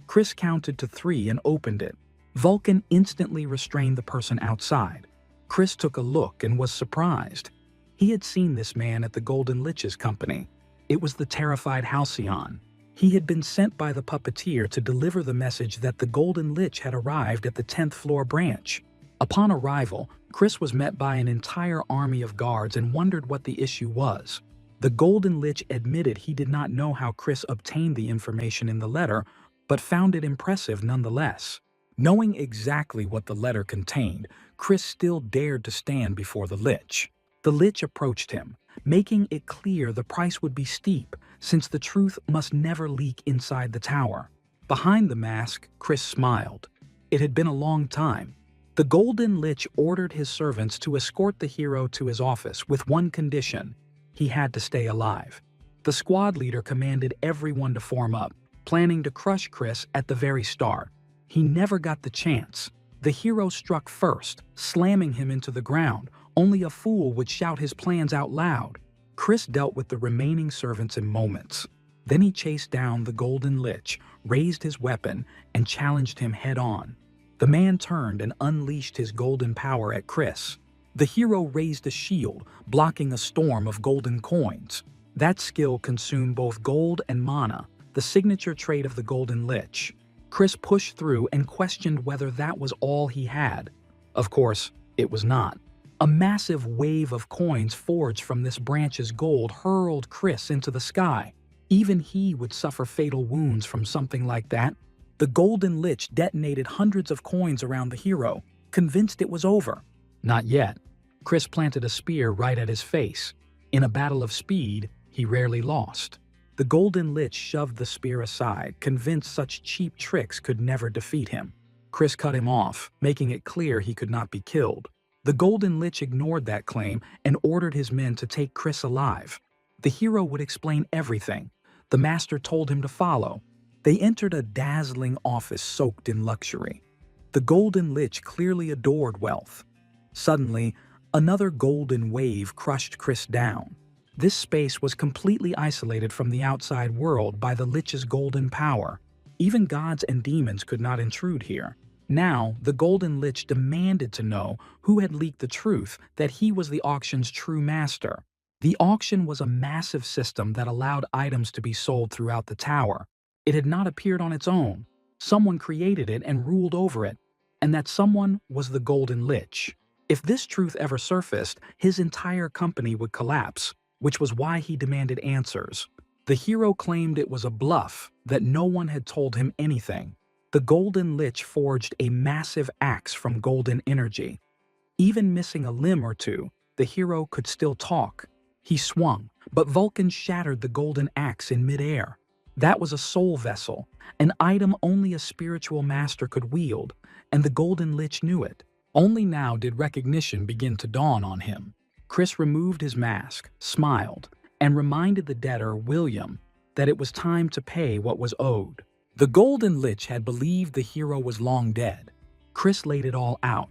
Chris counted to 3 and opened it. Vulcan instantly restrained the person outside. Chris took a look and was surprised. He had seen this man at the Golden Lich's company. It was the terrified Halcyon. He had been sent by the puppeteer to deliver the message that the Golden Lich had arrived at the 10th floor branch. Upon arrival, Chris was met by an entire army of guards and wondered what the issue was. The Golden Lich admitted he did not know how Chris obtained the information in the letter, but found it impressive nonetheless. Knowing exactly what the letter contained, Chris still dared to stand before the Lich. The Lich approached him, making it clear the price would be steep, since the truth must never leak inside the tower. Behind the mask, Chris smiled. It had been a long time. The Golden Lich ordered his servants to escort the hero to his office with one condition: he had to stay alive. The squad leader commanded everyone to form up, planning to crush Chris at the very start. He never got the chance. The hero struck first, slamming him into the ground. Only a fool would shout his plans out loud. Chris dealt with the remaining servants in moments. Then he chased down the Golden Lich, raised his weapon, and challenged him head-on. The man turned and unleashed his golden power at Chris. The hero raised a shield, blocking a storm of golden coins. That skill consumed both gold and mana, the signature trait of the Golden Lich. Chris pushed through and questioned whether that was all he had. Of course, it was not. A massive wave of coins forged from this branch's gold hurled Chris into the sky. Even he would suffer fatal wounds from something like that. The Golden Lich detonated hundreds of coins around the hero, convinced it was over. Not yet. Chris planted a spear right at his face. In a battle of speed, he rarely lost. The Golden Lich shoved the spear aside, convinced such cheap tricks could never defeat him. Chris cut him off, making it clear he could not be killed. The Golden Lich ignored that claim and ordered his men to take Chris alive. The hero would explain everything. The master told him to follow. They entered a dazzling office soaked in luxury. The Golden Lich clearly adored wealth. Suddenly, another golden wave crushed Chris down. This space was completely isolated from the outside world by the Lich's golden power. Even gods and demons could not intrude here. Now, the Golden Lich demanded to know who had leaked the truth that he was the auction's true master. The auction was a massive system that allowed items to be sold throughout the tower. It had not appeared on its own. Someone created it and ruled over it, and that someone was the Golden Lich. If this truth ever surfaced, his entire company would collapse, which was why he demanded answers. The hero claimed it was a bluff, that no one had told him anything. The Golden Lich forged a massive axe from golden energy. Even missing a limb or two, the hero could still talk. He swung, but Vulcan shattered the golden axe in midair. That was a soul vessel, an item only a spiritual master could wield, and the Golden Lich knew it. Only now did recognition begin to dawn on him. Chris removed his mask, smiled, and reminded the debtor, William, that it was time to pay what was owed. The Golden Lich had believed the hero was long dead. Chris laid it all out.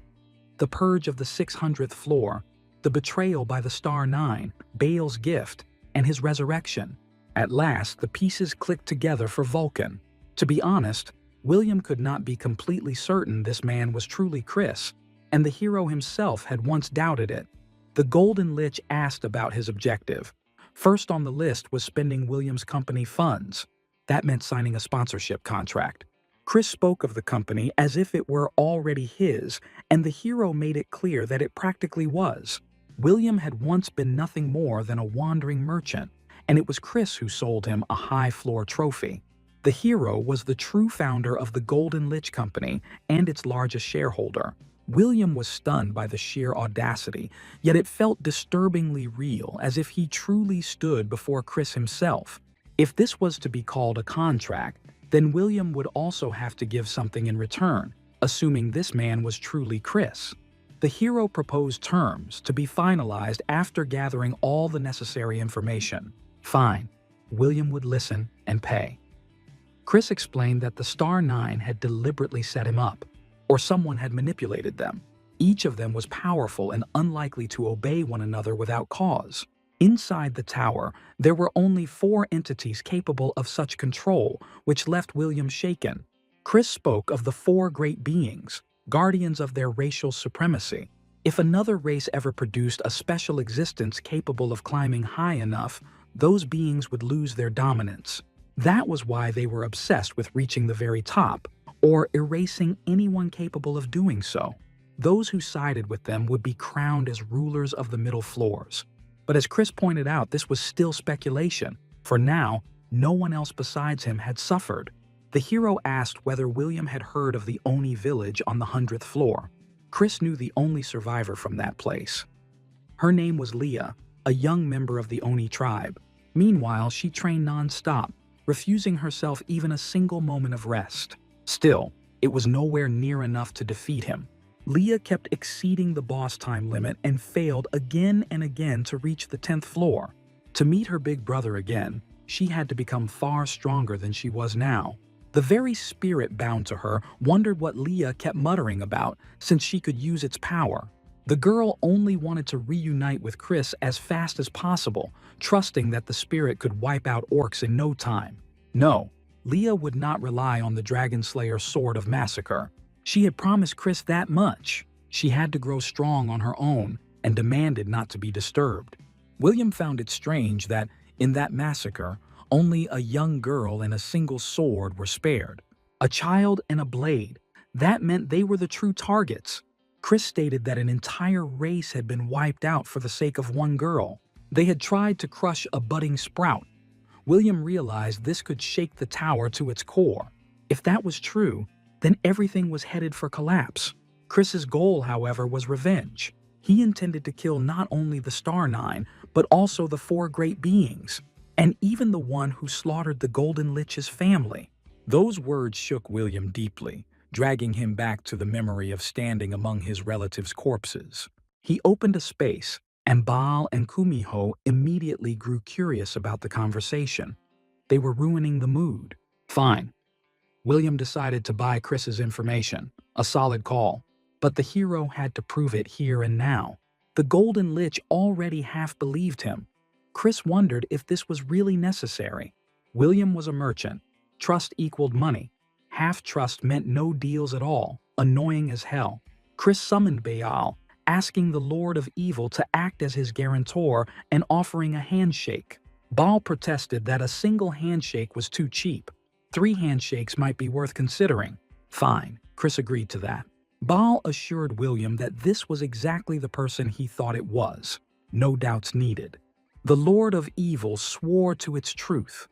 The purge of the 600th floor, the betrayal by the Star Nine, Bale's gift, and his resurrection. At last, the pieces clicked together for Vulcan. To be honest, William could not be completely certain this man was truly Chris, and the hero himself had once doubted it. The Golden Lich asked about his objective. First on the list was spending William's company funds. That meant signing a sponsorship contract. Chris spoke of the company as if it were already his, and the hero made it clear that it practically was. William had once been nothing more than a wandering merchant, and it was Chris who sold him a high-floor trophy. The hero was the true founder of the Golden Lich Company and its largest shareholder. William was stunned by the sheer audacity, yet it felt disturbingly real, as if he truly stood before Chris himself. If this was to be called a contract, then William would also have to give something in return, assuming this man was truly Chris. The hero proposed terms to be finalized after gathering all the necessary information. Fine, William would listen and pay. Chris explained that the Star Nine had deliberately set him up, or someone had manipulated them. Each of them was powerful and unlikely to obey one another without cause. Inside the tower, there were only 4 entities capable of such control, which left William shaken. Chris spoke of the 4 great beings, guardians of their racial supremacy. If another race ever produced a special existence capable of climbing high enough, those beings would lose their dominance. That was why they were obsessed with reaching the very top, or erasing anyone capable of doing so. Those who sided with them would be crowned as rulers of the middle floors. But as Chris pointed out, this was still speculation. For now, no one else besides him had suffered. The hero asked whether William had heard of the Oni village on the 100th floor. Chris knew the only survivor from that place. Her name was Leah, a young member of the Oni tribe. Meanwhile, she trained non-stop, refusing herself even a single moment of rest. Still, it was nowhere near enough to defeat him. Leah kept exceeding the boss time limit and failed again and again to reach the 10th floor. To meet her big brother again, she had to become far stronger than she was now. The very spirit bound to her wondered what Leah kept muttering about, since she could use its power. The girl only wanted to reunite with Chris as fast as possible, trusting that the spirit could wipe out orcs in no time. No, Leah would not rely on the Dragon Slayer's Sword of Massacre. She had promised Chris that much. She had to grow strong on her own and demanded not to be disturbed. William found it strange that, in that massacre, only a young girl and a single sword were spared. A child and a blade. That meant they were the true targets. Chris stated that an entire race had been wiped out for the sake of one girl. They had tried to crush a budding sprout. William realized this could shake the tower to its core. If that was true, then everything was headed for collapse. Chris's goal, however, was revenge. He intended to kill not only the Star Nine, but also the 4 great beings, and even the one who slaughtered the Golden Lich's family. Those words shook William deeply, dragging him back to the memory of standing among his relatives' corpses. He opened a space, and Baal and Kumiho immediately grew curious about the conversation. They were ruining the mood. Fine. William decided to buy Chris's information, a solid call, but the hero had to prove it here and now. The Golden Lich already half believed him. Chris wondered if this was really necessary. William was a merchant. Trust equaled money. Half trust meant no deals at all, annoying as hell. Chris summoned Baal, asking the Lord of Evil to act as his guarantor and offering a handshake. Baal protested that a single handshake was too cheap. 3 handshakes might be worth considering. Fine, Chris agreed to that. Baal assured William that this was exactly the person he thought it was. No doubts needed. The Lord of Evil swore to its truth.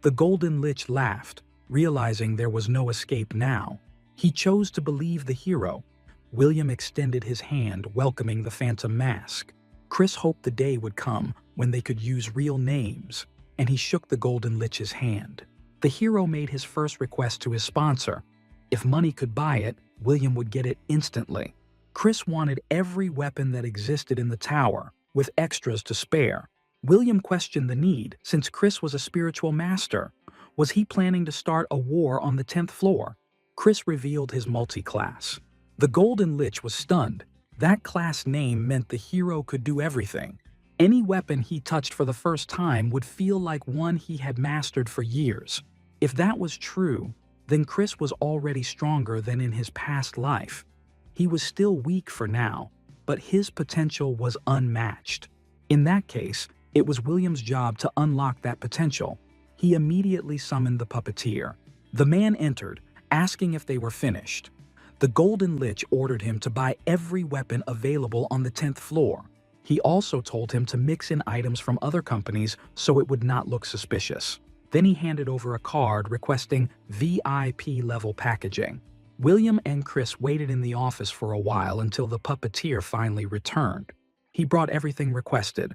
The Golden Lich laughed, realizing there was no escape now. He chose to believe the hero. William extended his hand, welcoming the phantom mask. Chris hoped the day would come when they could use real names, and he shook the Golden Lich's hand. The hero made his first request to his sponsor. If money could buy it, William would get it instantly. Chris wanted every weapon that existed in the tower, with extras to spare. William questioned the need, since Chris was a spiritual master. Was he planning to start a war on the 10th floor? Chris revealed his multi-class. The Golden Lich was stunned. That class name meant the hero could do everything. Any weapon he touched for the first time would feel like one he had mastered for years. If that was true, then Chris was already stronger than in his past life. He was still weak for now, but his potential was unmatched. In that case, it was William's job to unlock that potential. He immediately summoned the puppeteer. The man entered, asking if they were finished. The Golden Lich ordered him to buy every weapon available on the 10th floor. He also told him to mix in items from other companies so it would not look suspicious. Then he handed over a card requesting VIP-level packaging. William and Chris waited in the office for a while until the puppeteer finally returned. He brought everything requested.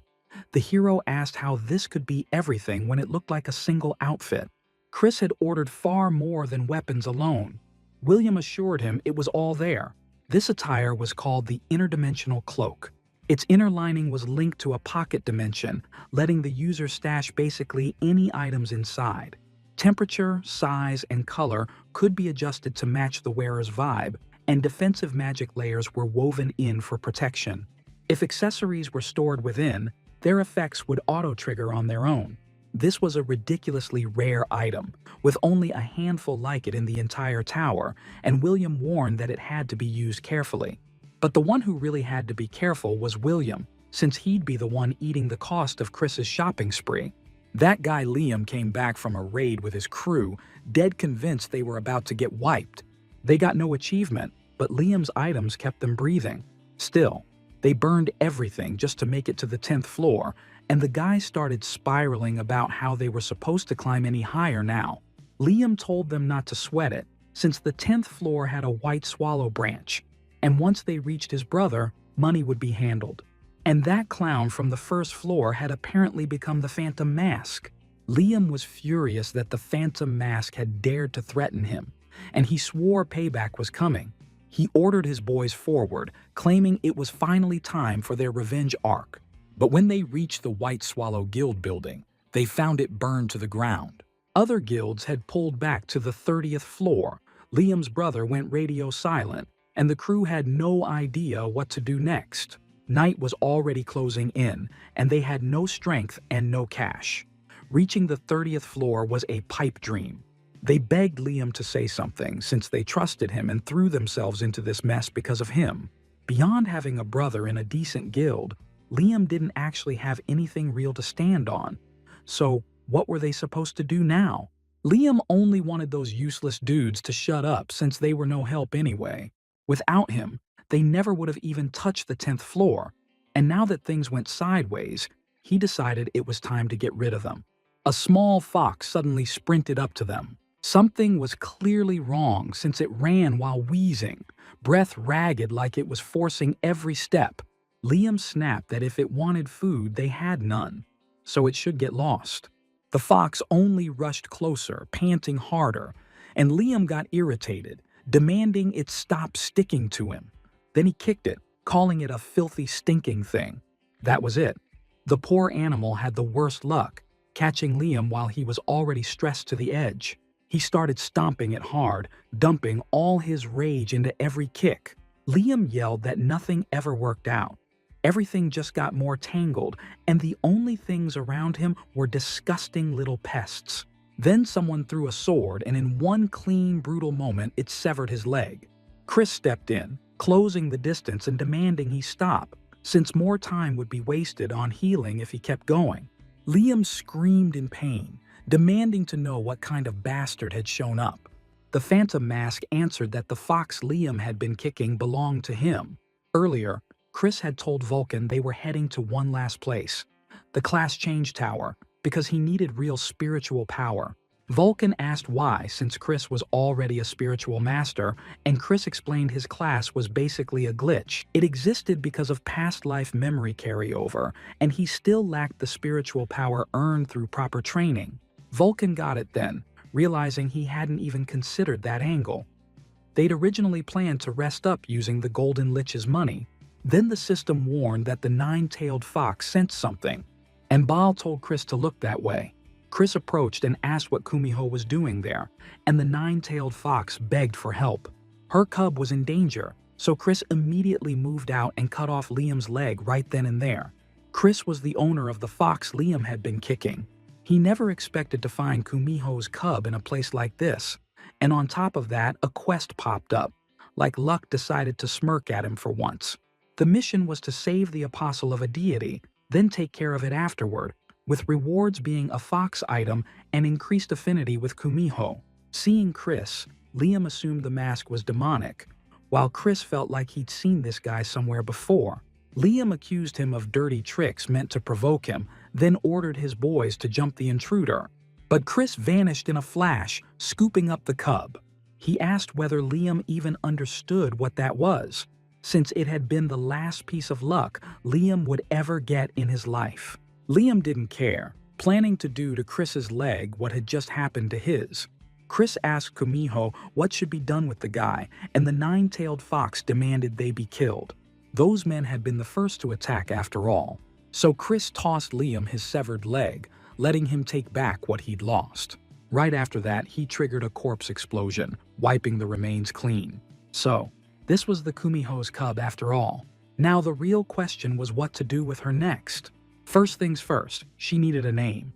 The hero asked how this could be everything when it looked like a single outfit. Chris had ordered far more than weapons alone. William assured him it was all there. This attire was called the interdimensional cloak. Its inner lining was linked to a pocket dimension, letting the user stash basically any items inside. Temperature, size, and color could be adjusted to match the wearer's vibe, and defensive magic layers were woven in for protection. If accessories were stored within, their effects would auto-trigger on their own. This was a ridiculously rare item, with only a handful like it in the entire tower, and William warned that it had to be used carefully. But the one who really had to be careful was William, since he'd be the one eating the cost of Chris's shopping spree. That guy Liam came back from a raid with his crew, dead convinced they were about to get wiped. They got no achievement, but Liam's items kept them breathing. Still, they burned everything just to make it to the 10th floor, and the guys started spiraling about how they were supposed to climb any higher now. Liam told them not to sweat it, since the 10th floor had a white swallow branch, and once they reached his brother, money would be handled. And that clown from the first floor had apparently become the Phantom Mask. Liam was furious that the Phantom Mask had dared to threaten him, and he swore payback was coming. He ordered his boys forward, claiming it was finally time for their revenge arc. But when they reached the White Swallow Guild building, they found it burned to the ground. Other guilds had pulled back to the 30th floor. Liam's brother went radio silent, and the crew had no idea what to do next. Night was already closing in, and they had no strength and no cash. Reaching the 30th floor was a pipe dream. They begged Liam to say something, since they trusted him and threw themselves into this mess because of him. Beyond having a brother in a decent guild, Liam didn't actually have anything real to stand on. So, what were they supposed to do now? Liam only wanted those useless dudes to shut up since they were no help anyway. Without him, they never would have even touched the 10th floor, and now that things went sideways, he decided it was time to get rid of them. A small fox suddenly sprinted up to them. Something was clearly wrong since it ran while wheezing, breath ragged like it was forcing every step. Liam snapped that if it wanted food, they had none, so it should get lost. The fox only rushed closer, panting harder, and Liam got irritated, demanding it stop sticking to him. Then he kicked it, calling it a filthy, stinking thing. That was it. The poor animal had the worst luck, catching Liam while he was already stressed to the edge. He started stomping it hard, dumping all his rage into every kick. Liam yelled that nothing ever worked out. Everything just got more tangled, and the only things around him were disgusting little pests. Then someone threw a sword, and in one clean, brutal moment, it severed his leg. Chris stepped in, closing the distance and demanding he stop, since more time would be wasted on healing if he kept going. Liam screamed in pain, demanding to know what kind of bastard had shown up. The Phantom Mask answered that the fox Liam had been kicking belonged to him. Earlier, Chris had told Vulcan they were heading to one last place, the Class Change Tower, because he needed real spiritual power. Vulcan asked why, since Chris was already a spiritual master, and Chris explained his class was basically a glitch. It existed because of past life memory carryover, and he still lacked the spiritual power earned through proper training. Vulcan got it then, realizing he hadn't even considered that angle. They'd originally planned to rest up using the Golden Lich's money. Then the system warned that the nine-tailed fox sensed something, and Baal told Chris to look that way. Chris approached and asked what Kumiho was doing there, and the nine-tailed fox begged for help. Her cub was in danger, so Chris immediately moved out and cut off Liam's leg right then and there. Chris was the owner of the fox Liam had been kicking. He never expected to find Kumiho's cub in a place like this, and on top of that, a quest popped up, like luck decided to smirk at him for once. The mission was to save the apostle of a deity, then take care of it afterward, with rewards being a fox item and increased affinity with Kumiho. Seeing Chris, Liam assumed the mask was demonic, while Chris felt like he'd seen this guy somewhere before. Liam accused him of dirty tricks meant to provoke him, then ordered his boys to jump the intruder. But Chris vanished in a flash, scooping up the cub. He asked whether Liam even understood what that was, since it had been the last piece of luck Liam would ever get in his life. Liam didn't care, planning to do to Chris's leg what had just happened to his. Chris asked Kumiho what should be done with the guy, and the nine-tailed fox demanded they be killed. Those men had been the first to attack after all. So Chris tossed Liam his severed leg, letting him take back what he'd lost. Right after that, he triggered a corpse explosion, wiping the remains clean. So, this was the Kumiho's cub after all. Now the real question was what to do with her next. First things first, she needed a name.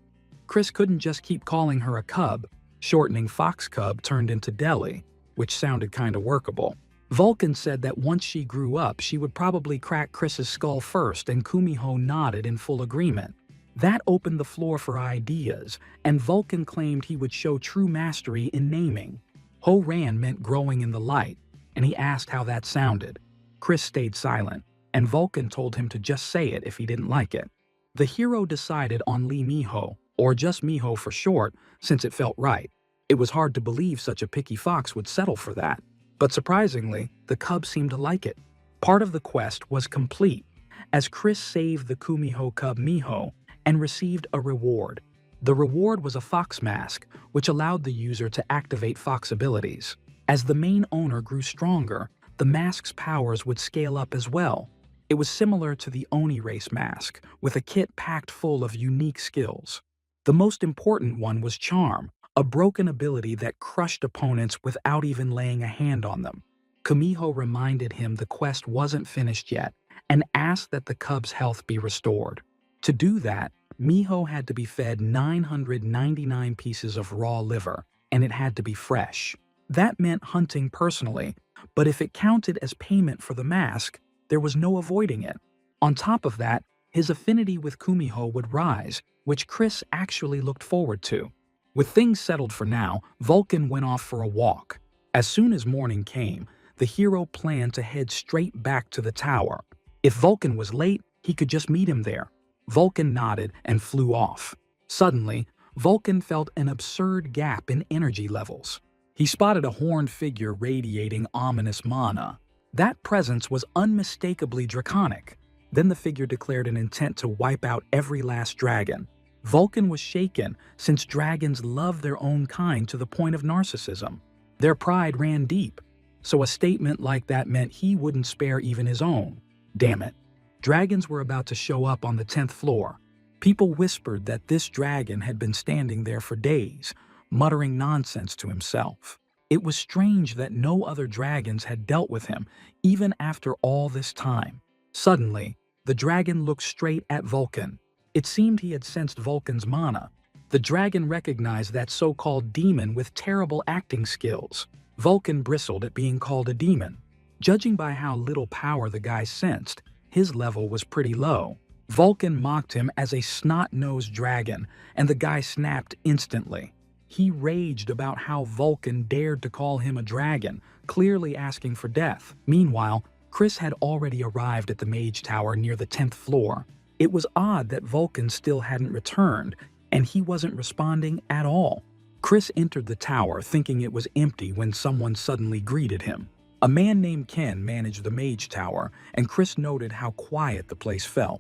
Chris couldn't just keep calling her a cub. Shortening fox cub turned into Deli, which sounded kinda workable. Vulcan said that once she grew up, she would probably crack Chris's skull first, and Kumiho nodded in full agreement. That opened the floor for ideas, and Vulcan claimed he would show true mastery in naming. Ho-Ran meant growing in the light, and he asked how that sounded. Chris stayed silent, and Vulcan told him to just say it if he didn't like it. The hero decided on Lee Miho, or just Miho for short, since it felt right. It was hard to believe such a picky fox would settle for that. But surprisingly, the cub seemed to like it. Part of the quest was complete, as Chris saved the Kumiho cub Miho and received a reward. The reward was a fox mask, which allowed the user to activate fox abilities. As the main owner grew stronger, the mask's powers would scale up as well. It was similar to the Oni race mask, with a kit packed full of unique skills. The most important one was Charm, a broken ability that crushed opponents without even laying a hand on them. Kumiho reminded him the quest wasn't finished yet and asked that the cub's health be restored. To do that, Miho had to be fed 999 pieces of raw liver, and it had to be fresh. That meant hunting personally, but if it counted as payment for the mask, there was no avoiding it. On top of that, his affinity with Kumiho would rise, which Chris actually looked forward to. With things settled for now, Vulcan went off for a walk. As soon as morning came, the hero planned to head straight back to the tower. If Vulcan was late, he could just meet him there. Vulcan nodded and flew off. Suddenly, Vulcan felt an absurd gap in energy levels. He spotted a horned figure radiating ominous mana. That presence was unmistakably draconic. Then the figure declared an intent to wipe out every last dragon. Vulcan was shaken, since dragons love their own kind to the point of narcissism. Their pride ran deep, so a statement like that meant he wouldn't spare even his own. Damn it. Dragons were about to show up on the 10th floor. People whispered that this dragon had been standing there for days, muttering nonsense to himself. It was strange that no other dragons had dealt with him, even after all this time. Suddenly, the dragon looked straight at Vulcan. It seemed he had sensed Vulcan's mana. The dragon recognized that so-called demon with terrible acting skills. Vulcan bristled at being called a demon. Judging by how little power the guy sensed, his level was pretty low. Vulcan mocked him as a snot-nosed dragon, and the guy snapped instantly. He raged about how Vulcan dared to call him a dragon, clearly asking for death. Meanwhile, Chris had already arrived at the Mage Tower near the 10th floor. It was odd that Vulcan still hadn't returned, and he wasn't responding at all. Chris entered the tower thinking it was empty when someone suddenly greeted him. A man named Ken managed the mage tower, and Chris noted how quiet the place felt.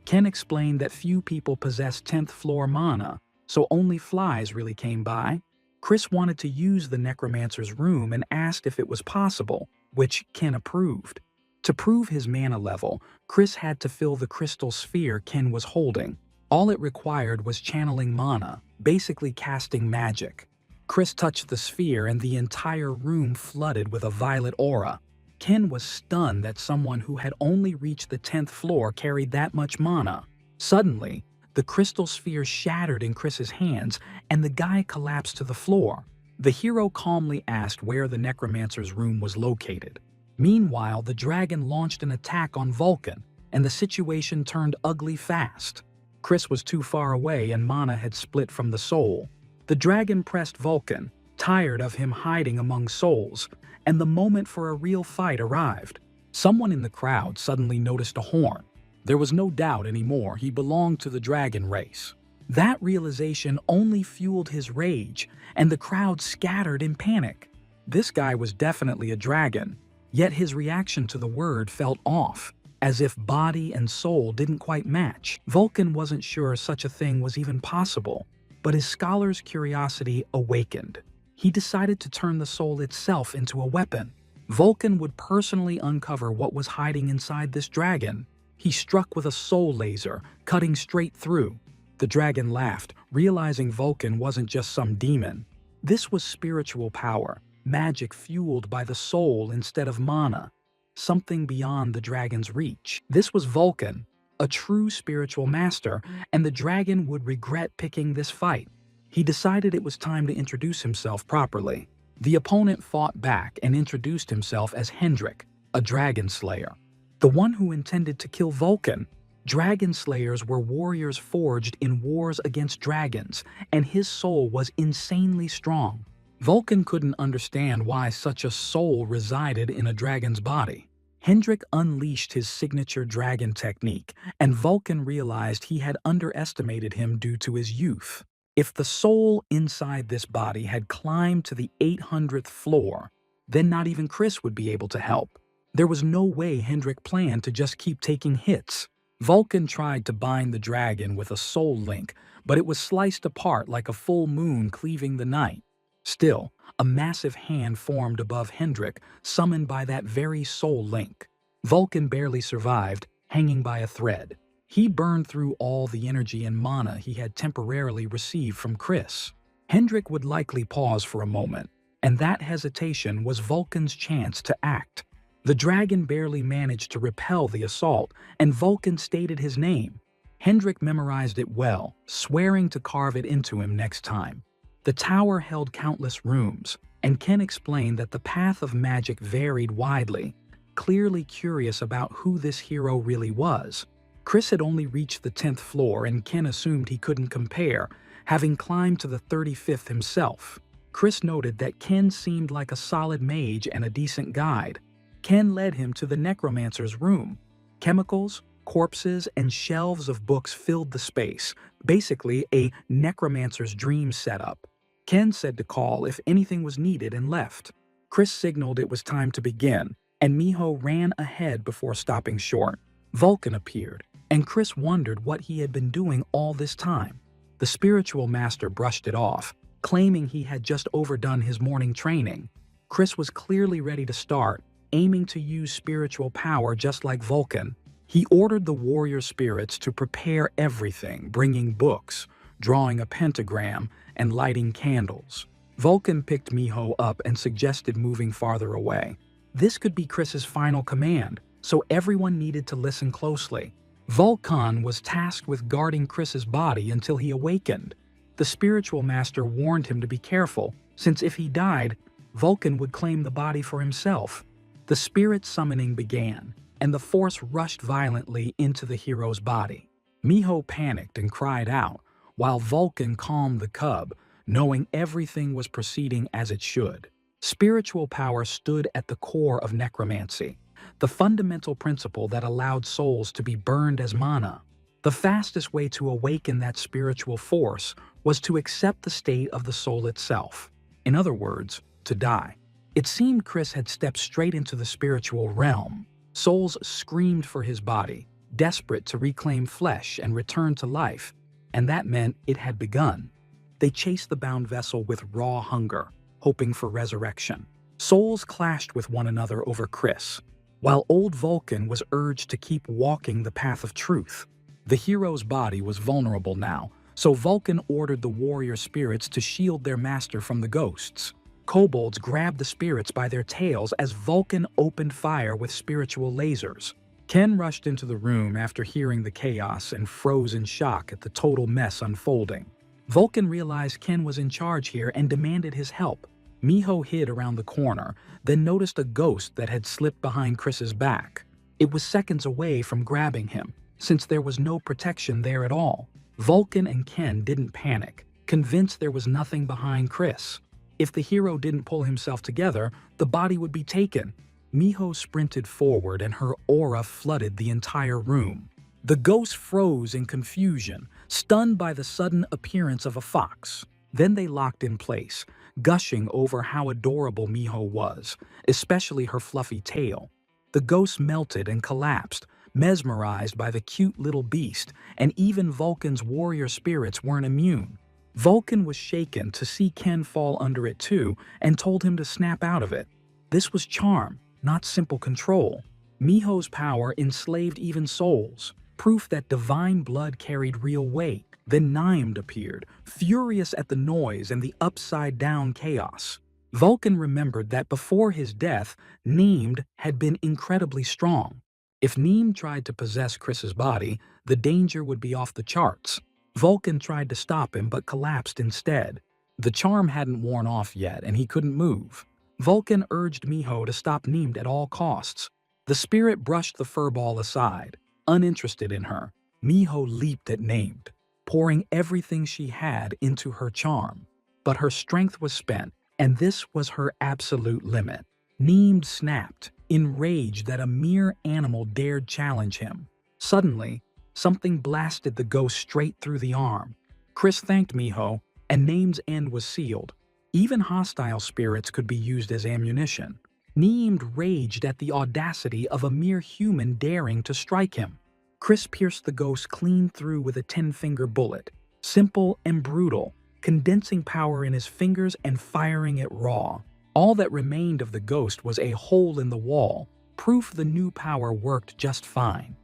Ken explained that few people possess 10th floor mana, so only flies really came by. Chris wanted to use the necromancer's room and asked if it was possible, which Ken approved. To prove his mana level, Chris had to fill the crystal sphere Ken was holding. All it required was channeling mana, basically casting magic. Chris touched the sphere and the entire room flooded with a violet aura. Ken was stunned that someone who had only reached the 10th floor carried that much mana. Suddenly, the crystal sphere shattered in Chris's hands and the guy collapsed to the floor. The hero calmly asked where the necromancer's room was located. Meanwhile, the dragon launched an attack on Vulcan, and the situation turned ugly fast. Chris was too far away and mana had split from the soul. The dragon pressed Vulcan, tired of him hiding among souls, and the moment for a real fight arrived. Someone in the crowd suddenly noticed a horn. There was no doubt anymore he belonged to the dragon race. That realization only fueled his rage, and the crowd scattered in panic. This guy was definitely a dragon, yet his reaction to the word felt off, as if body and soul didn't quite match. Vulcan wasn't sure such a thing was even possible, but his scholar's curiosity awakened. He decided to turn the soul itself into a weapon. Vulcan would personally uncover what was hiding inside this dragon. He struck with a soul laser, cutting straight through. The dragon laughed, realizing Vulcan wasn't just some demon. This was spiritual power, magic fueled by the soul instead of mana, something beyond the dragon's reach. This was Vulcan, a true spiritual master, and the dragon would regret picking this fight. He decided it was time to introduce himself properly. The opponent fought back and introduced himself as Hendrik, a dragon slayer, the one who intended to kill Vulcan. Dragon slayers were warriors forged in wars against dragons, and his soul was insanely strong. Vulcan couldn't understand why such a soul resided in a dragon's body. Hendrik unleashed his signature dragon technique, and Vulcan realized he had underestimated him due to his youth. If the soul inside this body had climbed to the 800th floor, then not even Chris would be able to help. There was no way Hendrik planned to just keep taking hits. Vulcan tried to bind the dragon with a soul link, but it was sliced apart like a full moon cleaving the night. Still, a massive hand formed above Hendrik, summoned by that very soul link. Vulcan barely survived, hanging by a thread. He burned through all the energy and mana he had temporarily received from Chris. Hendrik would likely pause for a moment, and that hesitation was Vulcan's chance to act. The dragon barely managed to repel the assault, and Vulcan stated his name. Hendrik memorized it well, swearing to carve it into him next time. The tower held countless rooms, and Ken explained that the path of magic varied widely, clearly curious about who this hero really was. Chris had only reached the 10th floor, and Ken assumed he couldn't compare, having climbed to the 35th himself. Chris noted that Ken seemed like a solid mage and a decent guide. Ken led him to the necromancer's room. Chemicals, corpses, and shelves of books filled the space, basically a necromancer's dream setup. Ken said to call if anything was needed and left. Chris signaled it was time to begin, and Miho ran ahead before stopping short. Vulcan appeared, and Chris wondered what he had been doing all this time. The spiritual master brushed it off, claiming he had just overdone his morning training. Chris was clearly ready to start, aiming to use spiritual power just like Vulcan. He ordered the warrior spirits to prepare everything, bringing books, drawing a pentagram, and lighting candles. Vulcan picked Miho up and suggested moving farther away. This could be Chris's final command, so everyone needed to listen closely. Vulcan was tasked with guarding Chris's body until he awakened. The spiritual master warned him to be careful, since if he died, Vulcan would claim the body for himself. The spirit summoning began, and the force rushed violently into the hero's body. Miho panicked and cried out, while Vulcan calmed the cub, knowing everything was proceeding as it should. Spiritual power stood at the core of necromancy, the fundamental principle that allowed souls to be burned as mana. The fastest way to awaken that spiritual force was to accept the state of the soul itself. In other words, to die. It seemed Chris had stepped straight into the spiritual realm. Souls screamed for his body, desperate to reclaim flesh and return to life, and that meant it had begun. They chased the bound vessel with raw hunger, hoping for resurrection. Souls clashed with one another over Chris, while old Vulcan was urged to keep walking the path of truth. The hero's body was vulnerable now, so Vulcan ordered the warrior spirits to shield their master from the ghosts. Kobolds grabbed the spirits by their tails as Vulcan opened fire with spiritual lasers. Ken rushed into the room after hearing the chaos and froze in shock at the total mess unfolding. Vulcan realized Ken was in charge here and demanded his help. Miho hid around the corner, then noticed a ghost that had slipped behind Chris's back. It was seconds away from grabbing him, since there was no protection there at all. Vulcan and Ken didn't panic, convinced there was nothing behind Chris. If the hero didn't pull himself together, the body would be taken. Miho sprinted forward and her aura flooded the entire room. The ghost froze in confusion, stunned by the sudden appearance of a fox. Then they locked in place, gushing over how adorable Miho was, especially her fluffy tail. The ghost melted and collapsed, mesmerized by the cute little beast, and even Vulcan's warrior spirits weren't immune. Vulcan was shaken to see Ken fall under it too and told him to snap out of it. This was charm, not simple control. Miho's power enslaved even souls, proof that divine blood carried real weight. Then Nimed appeared, furious at the noise and the upside-down chaos. Vulcan remembered that before his death, Nimed had been incredibly strong. If Nimed tried to possess Chris's body, the danger would be off the charts. Vulcan tried to stop him but collapsed instead. The charm hadn't worn off yet and he couldn't move. Vulcan urged Miho to stop Nimed at all costs. The spirit brushed the furball aside, uninterested in her. Miho leaped at Nimed, pouring everything she had into her charm. But her strength was spent, and this was her absolute limit. Nimed snapped, enraged that a mere animal dared challenge him. Suddenly, something blasted the ghost straight through the arm. Chris thanked Miho, and Nimed's end was sealed. Even hostile spirits could be used as ammunition. Nimed raged at the audacity of a mere human daring to strike him. Chris pierced the ghost clean through with a 10-finger bullet, simple and brutal, condensing power in his fingers and firing it raw. All that remained of the ghost was a hole in the wall, proof the new power worked just fine.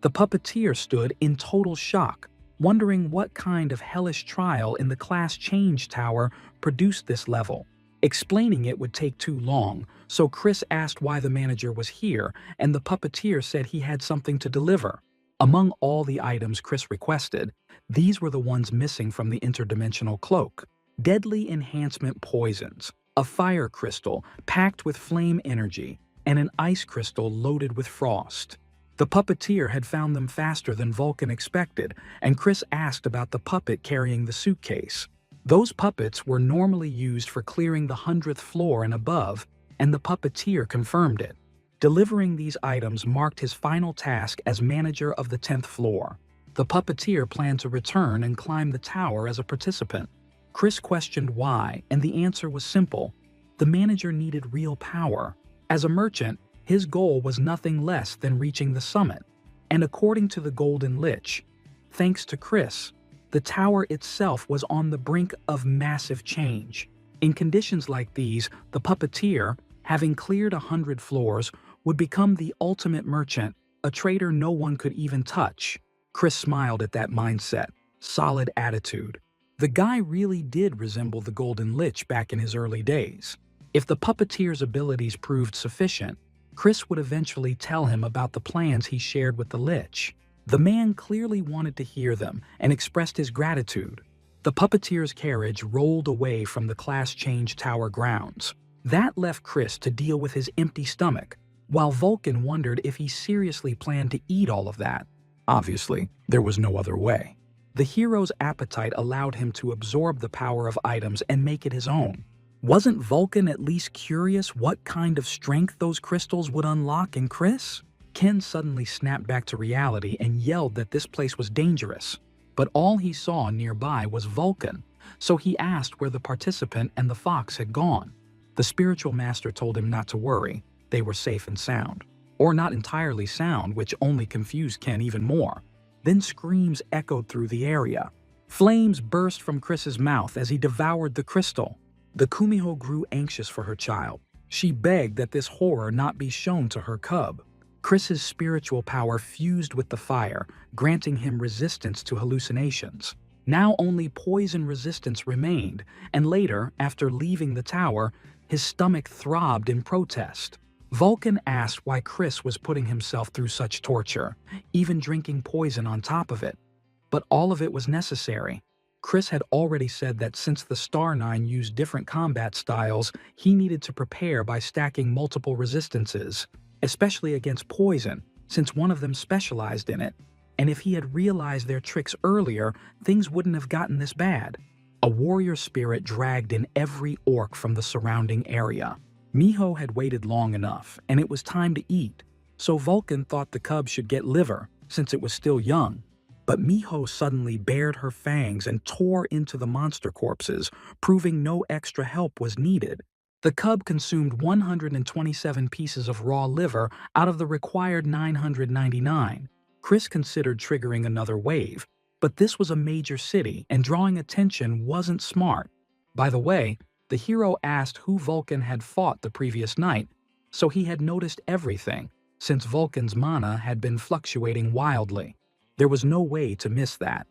The puppeteer stood in total shock, wondering what kind of hellish trial in the Class Change Tower produced this level. Explaining it would take too long, so Chris asked why the manager was here, and the puppeteer said he had something to deliver. Among all the items Chris requested, these were the ones missing from the interdimensional cloak. Deadly enhancement poisons, a fire crystal packed with flame energy, and an ice crystal loaded with frost. The puppeteer had found them faster than Vulcan expected, and Chris asked about the puppet carrying the suitcase. Those puppets were normally used for clearing the 100th floor and above, and the puppeteer confirmed it. Delivering these items marked his final task as manager of the 10th floor. The puppeteer planned to return and climb the tower as a participant. Chris questioned why, and the answer was simple. The manager needed real power. As a merchant, his goal was nothing less than reaching the summit. And according to the Golden Lich, thanks to Chris, the tower itself was on the brink of massive change. In conditions like these, the puppeteer, having cleared 100 floors, would become the ultimate merchant, a trader no one could even touch. Chris smiled at that mindset. Solid attitude. The guy really did resemble the Golden Lich back in his early days. If the puppeteer's abilities proved sufficient, Chris would eventually tell him about the plans he shared with the Lich. The man clearly wanted to hear them and expressed his gratitude. The puppeteer's carriage rolled away from the Class Change Tower grounds. That left Chris to deal with his empty stomach, while Vulcan wondered if he seriously planned to eat all of that. Obviously, there was no other way. The hero's appetite allowed him to absorb the power of items and make it his own. Wasn't Vulcan at least curious what kind of strength those crystals would unlock in Chris? Ken suddenly snapped back to reality and yelled that this place was dangerous. But all he saw nearby was Vulcan, so he asked where the participant and the fox had gone. The spiritual master told him not to worry, they were safe and sound. Or not entirely sound, which only confused Ken even more. Then screams echoed through the area. Flames burst from Chris's mouth as he devoured the crystal. The Kumiho grew anxious for her child. She begged that this horror not be shown to her cub. Chris's spiritual power fused with the fire, granting him resistance to hallucinations. Now only poison resistance remained, and later, after leaving the tower, his stomach throbbed in protest. Vulcan asked why Chris was putting himself through such torture, even drinking poison on top of it. But all of it was necessary. Chris had already said that since the Star Nine used different combat styles, he needed to prepare by stacking multiple resistances, especially against poison, since one of them specialized in it. And if he had realized their tricks earlier, things wouldn't have gotten this bad. A warrior spirit dragged in every orc from the surrounding area. Miho had waited long enough, and it was time to eat, so Vulcan thought the cub should get liver, since it was still young. But Miho suddenly bared her fangs and tore into the monster corpses, proving no extra help was needed. The cub consumed 127 pieces of raw liver out of the required 999. Chris considered triggering another wave, but this was a major city, and drawing attention wasn't smart. By the way, the hero asked who Vulcan had fought the previous night, so he had noticed everything, since Vulcan's mana had been fluctuating wildly. There was no way to miss that.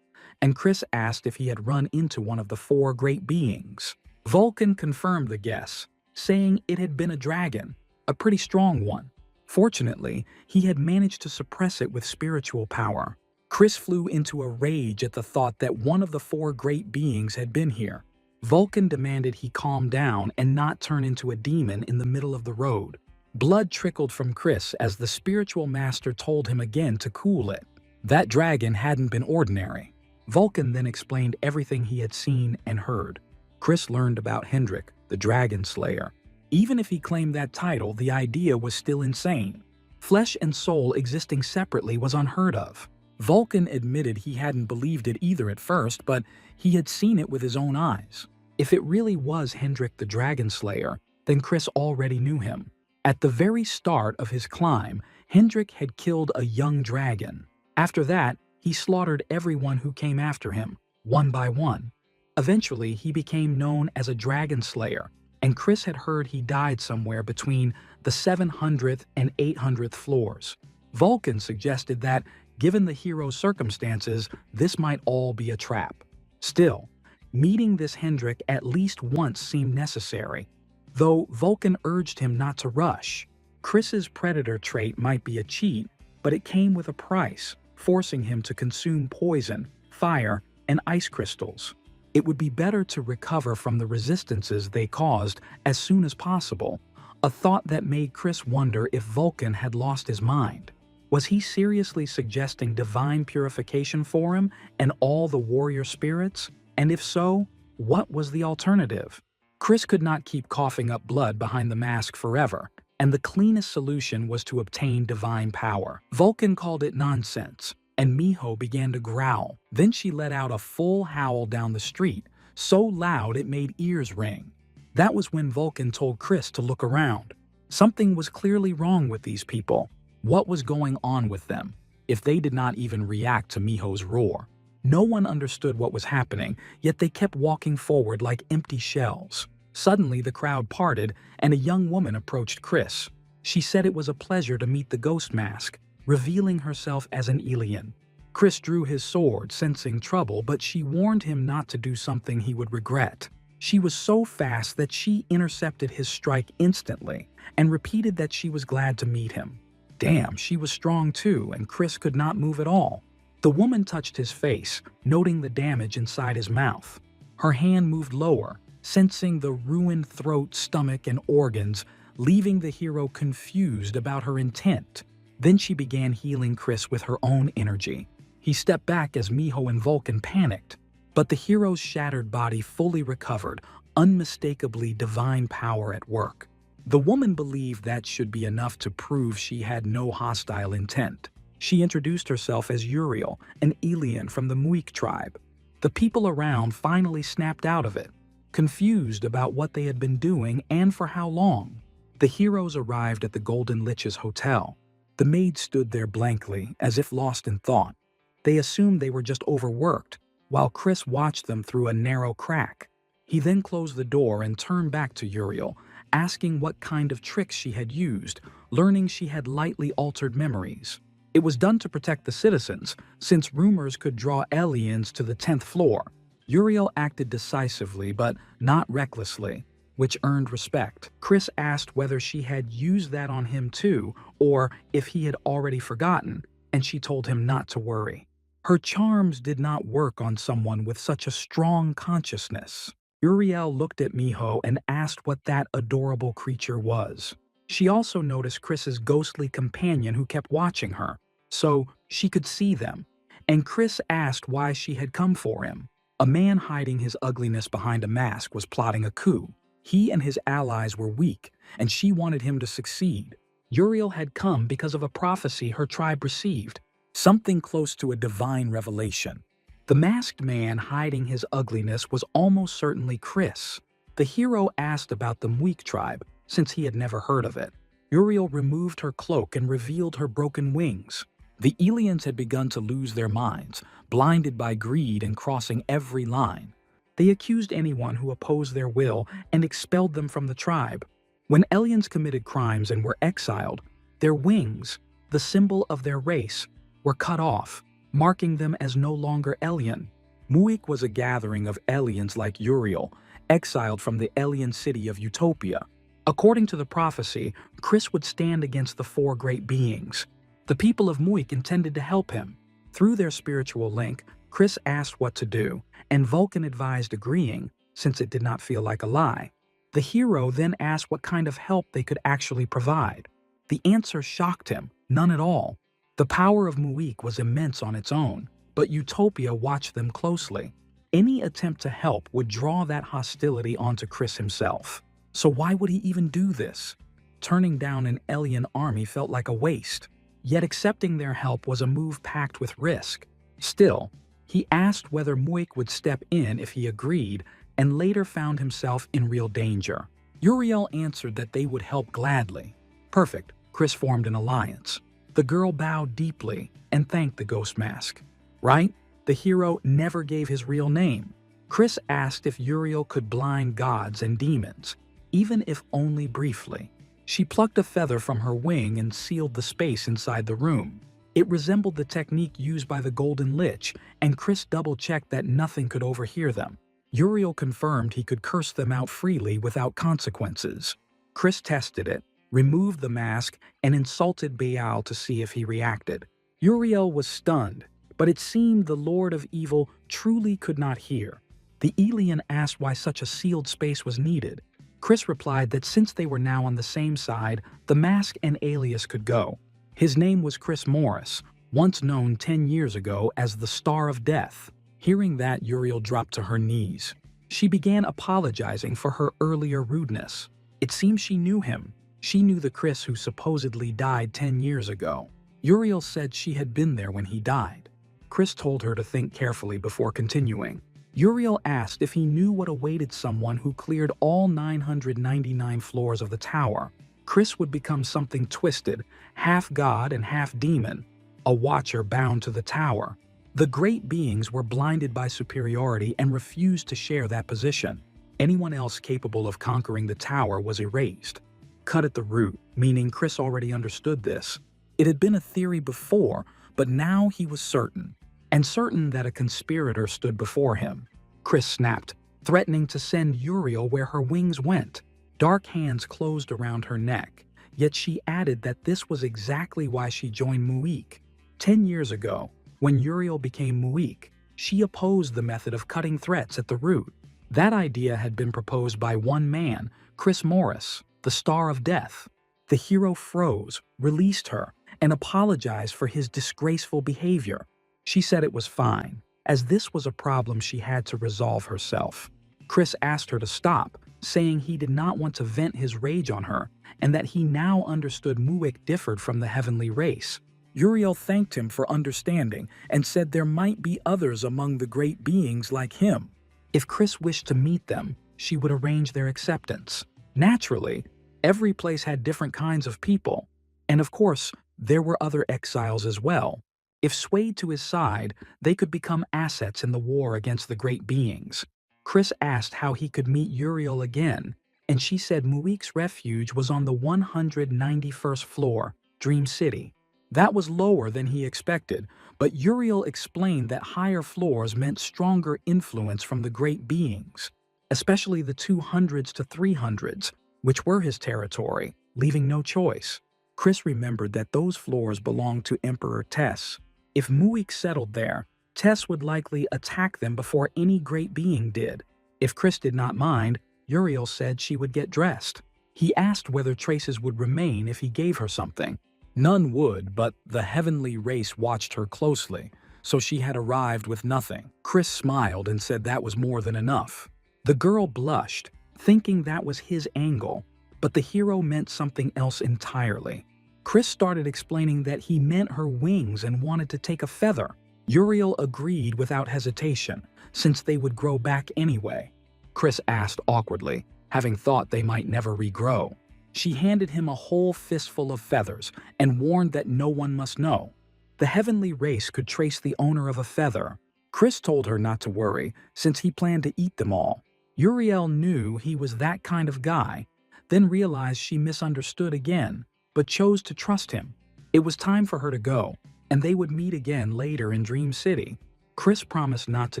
And Chris asked if he had run into one of the four great beings. Vulcan confirmed the guess, saying it had been a dragon, a pretty strong one. Fortunately, he had managed to suppress it with spiritual power. Chris flew into a rage at the thought that one of the four great beings had been here. Vulcan demanded he calm down and not turn into a demon in the middle of the road. Blood trickled from Chris as the spiritual master told him again to cool it. That dragon hadn't been ordinary. Vulcan then explained everything he had seen and heard. Chris learned about Hendrik, the Dragon Slayer. Even if he claimed that title, the idea was still insane. Flesh and soul existing separately was unheard of. Vulcan admitted he hadn't believed it either at first, but he had seen it with his own eyes. If it really was Hendrik the Dragon Slayer, then Chris already knew him. At the very start of his climb, Hendrik had killed a young dragon. After that, he slaughtered everyone who came after him, one by one. Eventually, he became known as a Dragon Slayer, and Chris had heard he died somewhere between the 700th and 800th floors. Vulcan suggested that, given the hero's circumstances, this might all be a trap. Still, meeting this Hendrik at least once seemed necessary, though Vulcan urged him not to rush. Chris's predator trait might be a cheat, but it came with a price, forcing him to consume poison, fire, and ice crystals. It would be better to recover from the resistances they caused as soon as possible, a thought that made Chris wonder if Vulcan had lost his mind. Was he seriously suggesting divine purification for him and all the warrior spirits? And if so, what was the alternative? Chris could not keep coughing up blood behind the mask forever, and the cleanest solution was to obtain divine power. Vulcan called it nonsense, and Miho began to growl. Then she let out a full howl down the street, so loud it made ears ring. That was when Vulcan told Chris to look around. Something was clearly wrong with these people. What was going on with them, if they did not even react to Miho's roar? No one understood what was happening, yet they kept walking forward like empty shells. Suddenly, the crowd parted, and a young woman approached Chris. She said it was a pleasure to meet the ghost mask, revealing herself as an alien. Chris drew his sword, sensing trouble, but she warned him not to do something he would regret. She was so fast that she intercepted his strike instantly, and repeated that she was glad to meet him. Damn, she was strong too, and Chris could not move at all. The woman touched his face, noting the damage inside his mouth. Her hand moved lower, sensing the ruined throat, stomach, and organs, leaving the hero confused about her intent. Then she began healing Chris with her own energy. He stepped back as Miho and Vulcan panicked, but the hero's shattered body fully recovered, unmistakably divine power at work. The woman believed that should be enough to prove she had no hostile intent. She introduced herself as Uriel, an alien from the Muik tribe. The people around finally snapped out of it, confused about what they had been doing and for how long. The heroes arrived at the Golden Lich's hotel. The maid stood there blankly, as if lost in thought. They assumed they were just overworked, while Chris watched them through a narrow crack. He then closed the door and turned back to Uriel, asking what kind of tricks she had used, learning she had lightly altered memories. It was done to protect the citizens, since rumors could draw aliens to the 10th floor. Uriel acted decisively but not recklessly, which earned respect. Chris asked whether she had used that on him too, or if he had already forgotten, and she told him not to worry. Her charms did not work on someone with such a strong consciousness. Uriel looked at Miho and asked what that adorable creature was. She also noticed Chris's ghostly companion who kept watching her, so she could see them, and Chris asked why she had come for him. A man hiding his ugliness behind a mask was plotting a coup. He and his allies were weak, and she wanted him to succeed. Uriel had come because of a prophecy her tribe received, something close to a divine revelation. The masked man hiding his ugliness was almost certainly Chris. The hero asked about the Muik tribe, since he had never heard of it. Uriel removed her cloak and revealed her broken wings. The aliens had begun to lose their minds, blinded by greed and crossing every line. They accused anyone who opposed their will and expelled them from the tribe. When aliens committed crimes and were exiled, their wings, the symbol of their race, were cut off, marking them as no longer alien. Muik was a gathering of aliens like Uriel, exiled from the alien city of Utopia. According to the prophecy, Chris would stand against the four great beings. The people of Muik intended to help him. Through their spiritual link, Chris asked what to do, and Vulcan advised agreeing, since it did not feel like a lie. The hero then asked what kind of help they could actually provide. The answer shocked him, none at all. The power of Muik was immense on its own, but Utopia watched them closely. Any attempt to help would draw that hostility onto Chris himself. So why would he even do this? Turning down an alien army felt like a waste. Yet accepting their help was a move packed with risk. Still, he asked whether Muik would step in if he agreed, and later found himself in real danger. Uriel answered that they would help gladly. Perfect, Chris formed an alliance. The girl bowed deeply and thanked the ghost mask. Right? The hero never gave his real name. Chris asked if Uriel could blind gods and demons, even if only briefly. She plucked a feather from her wing and sealed the space inside the room. It resembled the technique used by the Golden Lich, and Chris double-checked that nothing could overhear them. Uriel confirmed he could curse them out freely without consequences. Chris tested it, removed the mask, and insulted Baal to see if he reacted. Uriel was stunned, but it seemed the Lord of Evil truly could not hear. The alien asked why such a sealed space was needed. Chris replied that since they were now on the same side, the mask and alias could go. His name was Chris Morris, once known 10 years ago as the Star of Death. Hearing that, Uriel dropped to her knees. She began apologizing for her earlier rudeness. It seemed she knew him. She knew the Chris who supposedly died 10 years ago. Uriel said she had been there when he died. Chris told her to think carefully before continuing. Uriel asked if he knew what awaited someone who cleared all 999 floors of the tower. Chris would become something twisted, half god and half demon, a watcher bound to the tower. The great beings were blinded by superiority and refused to share that position. Anyone else capable of conquering the tower was erased. Cut at the root, meaning Chris already understood this. It had been a theory before, but now he was certain, and certain that a conspirator stood before him. Chris snapped, threatening to send Uriel where her wings went. Dark hands closed around her neck, yet she added that this was exactly why she joined Muik. 10 years ago, when Uriel became Muik, she opposed the method of cutting threats at the root. That idea had been proposed by one man, Chris Morris, the Star of Death. The hero froze, released her, and apologized for his disgraceful behavior. She said it was fine, as this was a problem she had to resolve herself. Chris asked her to stop, saying he did not want to vent his rage on her and that he now understood Muik differed from the heavenly race. Uriel thanked him for understanding and said there might be others among the great beings like him. If Chris wished to meet them, she would arrange their acceptance. Naturally, every place had different kinds of people, and of course, there were other exiles as well. If swayed to his side, they could become assets in the war against the great beings. Chris asked how he could meet Uriel again, and she said Muik's refuge was on the 191st floor, Dream City. That was lower than he expected, but Uriel explained that higher floors meant stronger influence from the great beings, especially the 200s to 300s, which were his territory, leaving no choice. Chris remembered that those floors belonged to Emperor Tess. If Muik settled there, Tess would likely attack them before any great being did. If Chris did not mind, Uriel said she would get dressed. He asked whether traces would remain if he gave her something. None would, but the heavenly race watched her closely, so she had arrived with nothing. Chris smiled and said that was more than enough. The girl blushed, thinking that was his angle, but the hero meant something else entirely. Chris started explaining that he meant her wings and wanted to take a feather. Uriel agreed without hesitation, since they would grow back anyway. Chris asked awkwardly, having thought they might never regrow. She handed him a whole fistful of feathers and warned that no one must know. The heavenly race could trace the owner of a feather. Chris told her not to worry, since he planned to eat them all. Uriel knew he was that kind of guy, then realized she misunderstood again, but chose to trust him. It was time for her to go, and they would meet again later in Dream City. Chris promised not to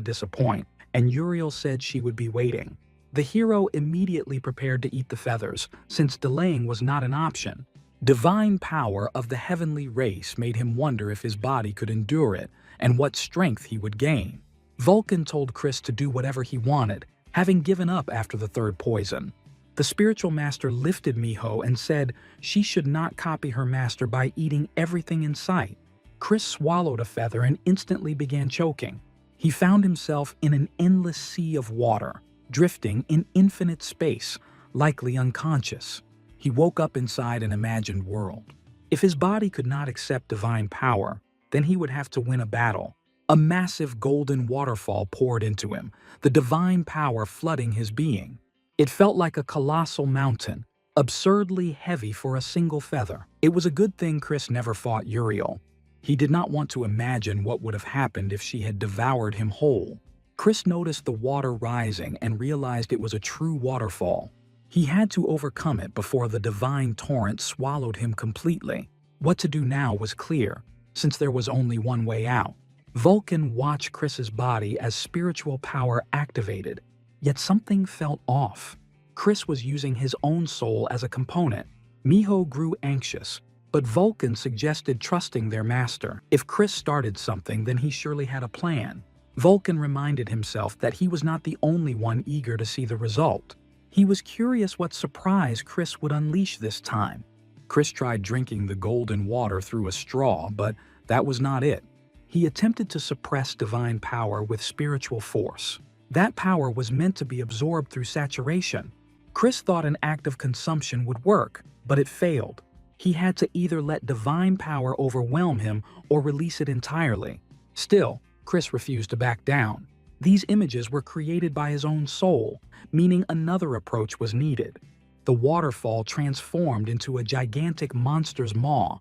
disappoint, and Uriel said she would be waiting. The hero immediately prepared to eat the feathers, since delaying was not an option. Divine power of the heavenly race made him wonder if his body could endure it and what strength he would gain. Vulcan told Chris to do whatever he wanted, having given up after the third poison. The spiritual master lifted Miho and said she should not copy her master by eating everything in sight. Chris swallowed a feather and instantly began choking. He found himself in an endless sea of water, drifting in infinite space, likely unconscious. He woke up inside an imagined world. If his body could not accept divine power, then he would have to win a battle. A massive golden waterfall poured into him, the divine power flooding his being. It felt like a colossal mountain, absurdly heavy for a single feather. It was a good thing Chris never fought Uriel. He did not want to imagine what would have happened if she had devoured him whole. Chris noticed the water rising and realized it was a true waterfall. He had to overcome it before the divine torrent swallowed him completely. What to do now was clear, since there was only one way out. Vulcan watched Chris's body as spiritual power activated, yet something felt off. Chris was using his own soul as a component. Miho grew anxious, but Vulcan suggested trusting their master. If Chris started something, then he surely had a plan. Vulcan reminded himself that he was not the only one eager to see the result. He was curious what surprise Chris would unleash this time. Chris tried drinking the golden water through a straw, but that was not it. He attempted to suppress divine power with spiritual force. That power was meant to be absorbed through saturation. Chris thought an act of consumption would work, but it failed. He had to either let divine power overwhelm him or release it entirely. Still, Chris refused to back down. These images were created by his own soul, meaning another approach was needed. The waterfall transformed into a gigantic monster's maw,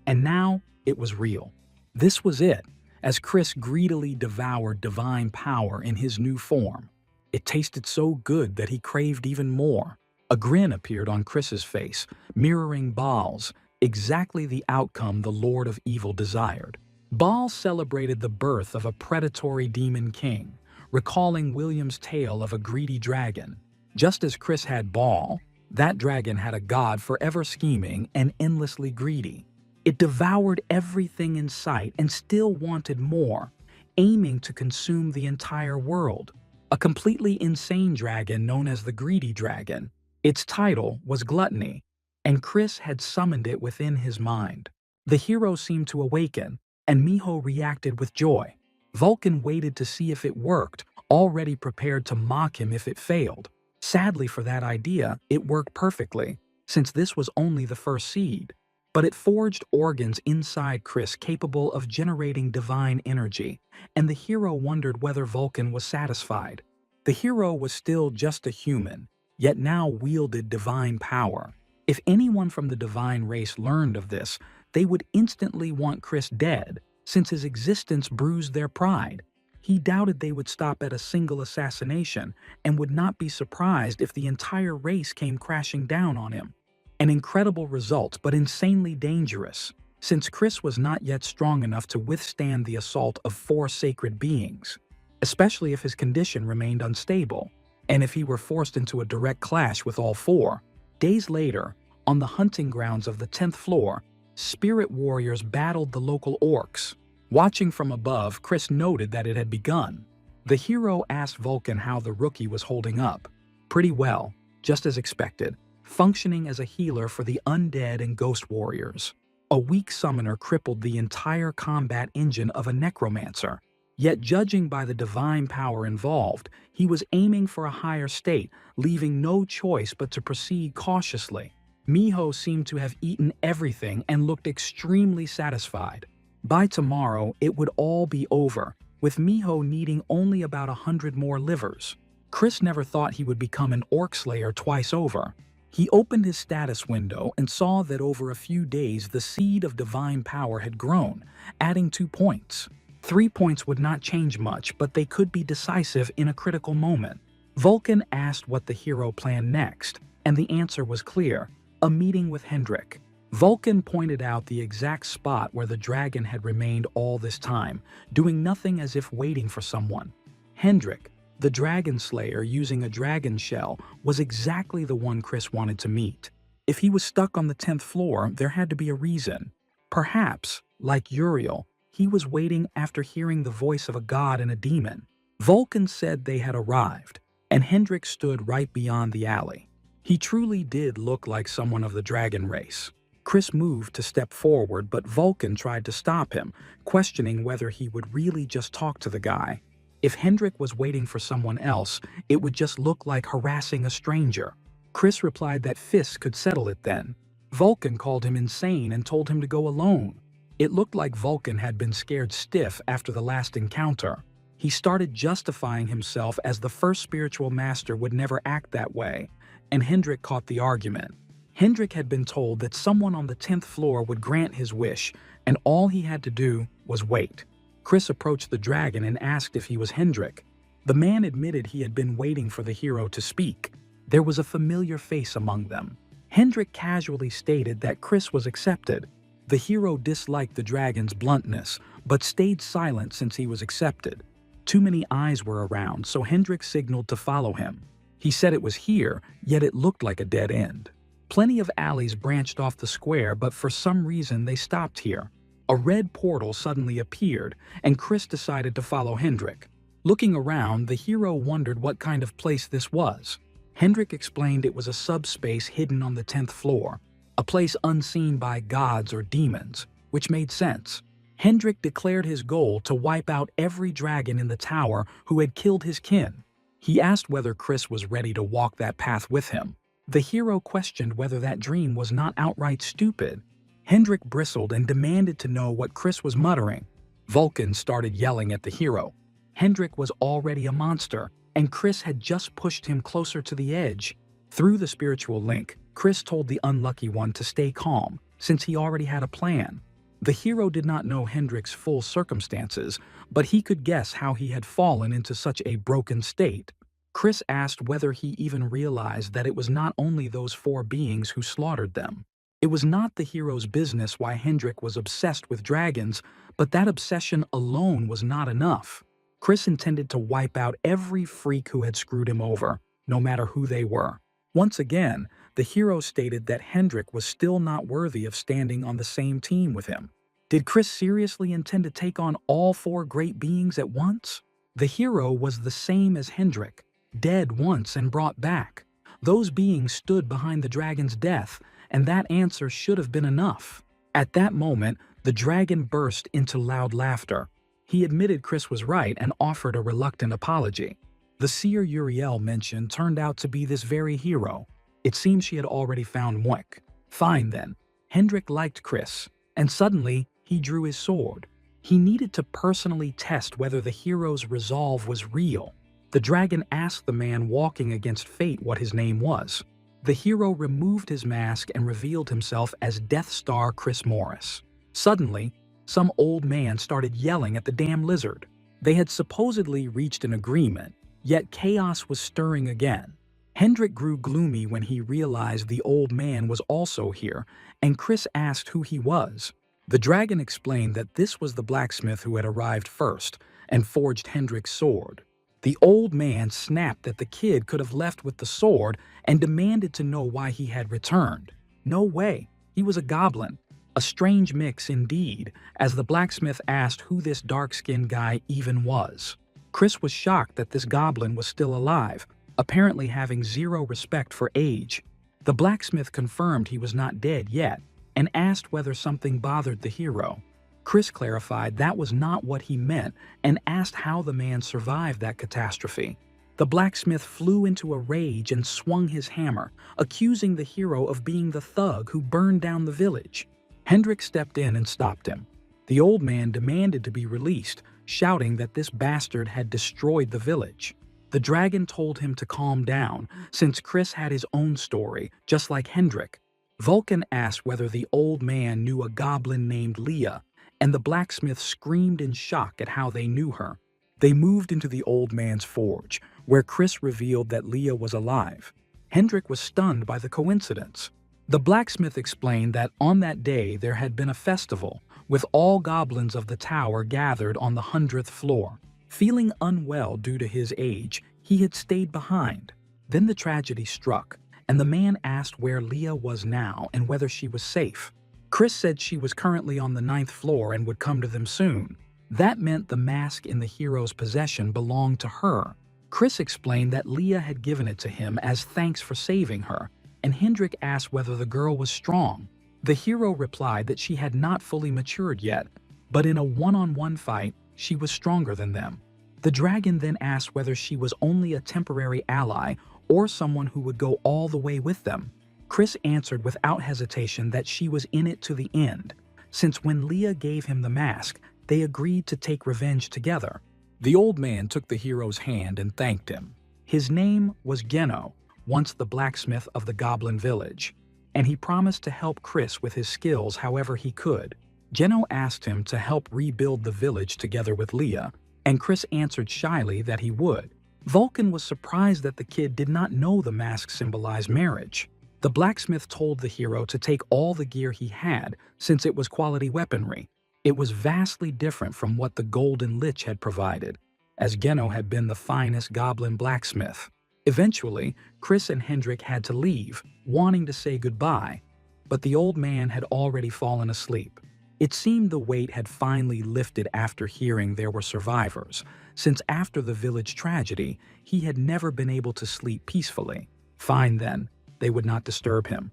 and now it was real. This was it, as Chris greedily devoured divine power in his new form. It tasted so good that he craved even more. A grin appeared on Chris's face, mirroring Baal's, exactly the outcome the Lord of Evil desired. Baal celebrated the birth of a predatory demon king, recalling William's tale of a greedy dragon. Just as Chris had Baal, that dragon had a god forever scheming and endlessly greedy. It devoured everything in sight and still wanted more, aiming to consume the entire world. A completely insane dragon known as the Greedy Dragon. Its title was Gluttony, and Chris had summoned it within his mind. The hero seemed to awaken, and Miho reacted with joy. Vulcan waited to see if it worked, already prepared to mock him if it failed. Sadly for that idea, it worked perfectly, since this was only the first seed. But it forged organs inside Chris capable of generating divine energy, and the hero wondered whether Vulcan was satisfied. The hero was still just a human, yet now wielded divine power. If anyone from the divine race learned of this, they would instantly want Chris dead, since his existence bruised their pride. He doubted they would stop at a single assassination and would not be surprised if the entire race came crashing down on him. An incredible result, but insanely dangerous, since Chris was not yet strong enough to withstand the assault of 4 sacred beings, especially if his condition remained unstable, and if he were forced into a direct clash with all 4. Days later, on the hunting grounds of the 10th floor, spirit warriors battled the local orcs. Watching from above, Chris noted that it had begun. The hero asked Vulcan how the rookie was holding up. Pretty well, just as expected, functioning as a healer for the undead and ghost warriors. A weak summoner crippled the entire combat engine of a necromancer. Yet judging by the divine power involved, he was aiming for a higher state, leaving no choice but to proceed cautiously. Miho seemed to have eaten everything and looked extremely satisfied. By tomorrow, it would all be over, with Miho needing only about 100 more livers. Chris never thought he would become an orc slayer twice over. He opened his status window and saw that over a few days the seed of divine power had grown, adding 2 points. 3 points would not change much, but they could be decisive in a critical moment. Vulcan asked what the hero planned next, and the answer was clear: a meeting with Hendrik. Vulcan pointed out the exact spot where the dragon had remained all this time, doing nothing as if waiting for someone. Hendrik, the dragon slayer using a dragon shell, was exactly the one Chris wanted to meet. If he was stuck on the 10th floor, there had to be a reason. Perhaps, like Uriel, he was waiting after hearing the voice of a god and a demon. Vulcan said they had arrived, and Hendrik stood right beyond the alley. He truly did look like someone of the dragon race. Chris moved to step forward, but Vulcan tried to stop him, questioning whether he would really just talk to the guy. If Hendrik was waiting for someone else, it would just look like harassing a stranger. Chris replied that fists could settle it then. Vulcan called him insane and told him to go alone. It looked like Vulcan had been scared stiff after the last encounter. He started justifying himself as the first spiritual master would never act that way, and Hendrik caught the argument. Hendrik had been told that someone on the 10th floor would grant his wish, and all he had to do was wait. Chris approached the dragon and asked if he was Hendrik. The man admitted he had been waiting for the hero to speak. There was a familiar face among them. Hendrik casually stated that Chris was accepted. The hero disliked the dragon's bluntness, but stayed silent since he was accepted. Too many eyes were around, so Hendrik signaled to follow him. He said it was here, yet it looked like a dead end. Plenty of alleys branched off the square, but for some reason they stopped here. A red portal suddenly appeared, and Chris decided to follow Hendrik. Looking around, the hero wondered what kind of place this was. Hendrik explained it was a subspace hidden on the 10th floor, a place unseen by gods or demons, which made sense. Hendrik declared his goal to wipe out every dragon in the tower who had killed his kin. He asked whether Chris was ready to walk that path with him. The hero questioned whether that dream was not outright stupid. Hendrik bristled and demanded to know what Chris was muttering. Vulcan started yelling at the hero. Hendrik was already a monster, and Chris had just pushed him closer to the edge. Through the spiritual link, Chris told the unlucky one to stay calm, since he already had a plan. The hero did not know Hendrik's full circumstances, but he could guess how he had fallen into such a broken state. Chris asked whether he even realized that it was not only those 4 beings who slaughtered them. It was not the hero's business why Hendrik was obsessed with dragons, but that obsession alone was not enough. Chris intended to wipe out every freak who had screwed him over, no matter who they were. Once again, the hero stated that Hendrik was still not worthy of standing on the same team with him. Did Chris seriously intend to take on all 4 great beings at once? The hero was the same as Hendrik, dead once and brought back. Those beings stood behind the dragon's death, and that answer should have been enough. At that moment, the dragon burst into loud laughter. He admitted Chris was right and offered a reluctant apology. The seer Uriel mentioned turned out to be this very hero. It seems she had already found Moek. Fine then. Hendrik liked Chris, and suddenly he drew his sword. He needed to personally test whether the hero's resolve was real. The dragon asked the man walking against fate what his name was. The hero removed his mask and revealed himself as Death Star Chris Morris. Suddenly, some old man started yelling at the damn lizard. They had supposedly reached an agreement, yet chaos was stirring again. Hendrik grew gloomy when he realized the old man was also here, and Chris asked who he was. The dragon explained that this was the blacksmith who had arrived first and forged Hendrik's sword. The old man snapped that the kid could have left with the sword and demanded to know why he had returned. No way, he was a goblin. A strange mix indeed, as the blacksmith asked who this dark-skinned guy even was. Chris was shocked that this goblin was still alive, apparently having zero respect for age. The blacksmith confirmed he was not dead yet and asked whether something bothered the hero. Chris clarified that was not what he meant and asked how the man survived that catastrophe. The blacksmith flew into a rage and swung his hammer, accusing the hero of being the thug who burned down the village. Hendrik stepped in and stopped him. The old man demanded to be released, shouting that this bastard had destroyed the village. The dragon told him to calm down, since Chris had his own story, just like Hendrik. Vulcan asked whether the old man knew a goblin named Leah, and the blacksmith screamed in shock at how they knew her. They moved into the old man's forge, where Chris revealed that Leah was alive. Hendrik was stunned by the coincidence. The blacksmith explained that on that day there had been a festival, with all goblins of the tower gathered on the 100th floor. Feeling unwell due to his age, he had stayed behind. Then the tragedy struck, and the man asked where Leah was now and whether she was safe. Chris said she was currently on the 9th floor and would come to them soon. That meant the mask in the hero's possession belonged to her. Chris explained that Leah had given it to him as thanks for saving her, and Hendrik asked whether the girl was strong. The hero replied that she had not fully matured yet, but in a one-on-one fight, she was stronger than them. The dragon then asked whether she was only a temporary ally or someone who would go all the way with them. Chris answered without hesitation that she was in it to the end, since when Leah gave him the mask, they agreed to take revenge together. The old man took the hero's hand and thanked him. His name was Geno, once the blacksmith of the Goblin Village, and he promised to help Chris with his skills however he could. Geno asked him to help rebuild the village together with Leah, and Chris answered shyly that he would. Vulcan was surprised that the kid did not know the mask symbolized marriage. The blacksmith told the hero to take all the gear he had, since it was quality weaponry. It was vastly different from what the Golden Lich had provided, as Geno had been the finest goblin blacksmith. Eventually, Chris and Hendrik had to leave, wanting to say goodbye, but the old man had already fallen asleep. It seemed the weight had finally lifted after hearing there were survivors, since after the village tragedy, he had never been able to sleep peacefully. Fine then, they would not disturb him.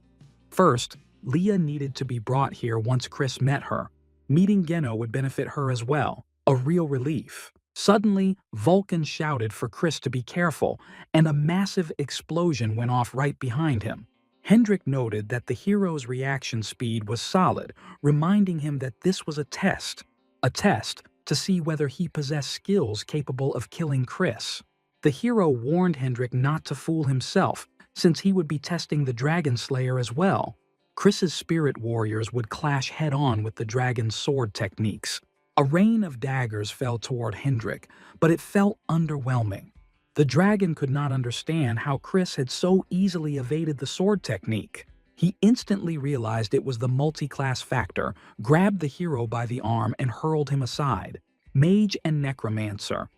First, Leah needed to be brought here once Chris met her. Meeting Geno would benefit her as well, a real relief. Suddenly, Vulcan shouted for Chris to be careful, and a massive explosion went off right behind him. Hendrik noted that the hero's reaction speed was solid, reminding him that this was a test to see whether he possessed skills capable of killing Chris. The hero warned Hendrik not to fool himself, since he would be testing the Dragon Slayer as well. Chris's spirit warriors would clash head-on with the dragon's sword techniques. A rain of daggers fell toward Hendrik, but it felt underwhelming. The dragon could not understand how Chris had so easily evaded the sword technique. He instantly realized it was the multi-class factor, grabbed the hero by the arm and hurled him aside. Mage and Necromancer.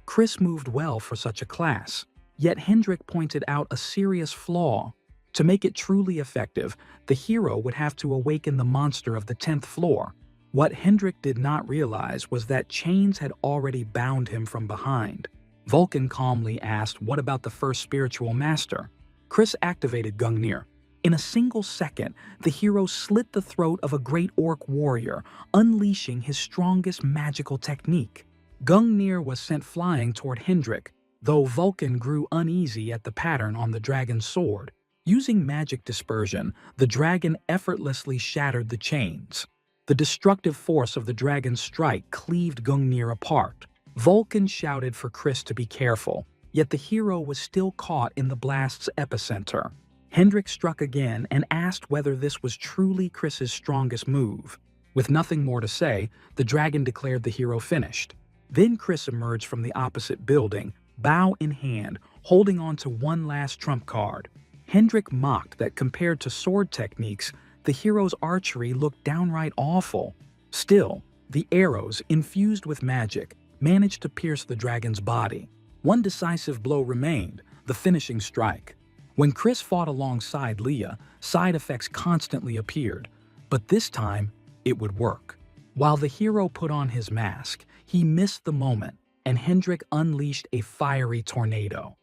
Chris moved well for such a class, yet Hendrik pointed out a serious flaw. To make it truly effective, the hero would have to awaken the monster of the 10th floor. What Hendrik did not realize was that chains had already bound him from behind. Vulcan calmly asked what about the first spiritual master. Chris activated Gungnir. In a single second, the hero slit the throat of a great orc warrior, unleashing his strongest magical technique. Gungnir was sent flying toward Hendrik. though Vulcan grew uneasy at the pattern on the dragon's sword. Using magic dispersion, the dragon effortlessly shattered the chains. The destructive force of the dragon's strike cleaved Gungnir apart. Vulcan shouted for Chris to be careful, yet the hero was still caught in the blast's epicenter. Hendrik struck again and asked whether this was truly Chris's strongest move. With nothing more to say, the dragon declared the hero finished. Then Chris emerged from the opposite building, bow in hand, holding on to one last trump card. Hendrik mocked that compared to sword techniques, the hero's archery looked downright awful. Still, the arrows, infused with magic, managed to pierce the dragon's body. One decisive blow remained, the finishing strike. When Chris fought alongside Leah, side effects constantly appeared, but this time, it would work. While the hero put on his mask, he missed the moment, and Hendrik unleashed a fiery tornado.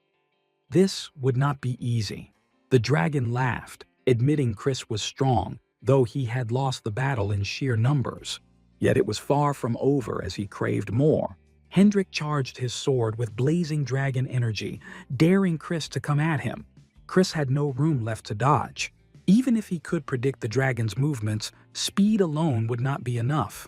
This would not be easy. The dragon laughed, admitting Chris was strong, though he had lost the battle in sheer numbers. Yet it was far from over as he craved more. Hendrik charged his sword with blazing dragon energy, daring Chris to come at him. Chris had no room left to dodge. Even if he could predict the dragon's movements, speed alone would not be enough.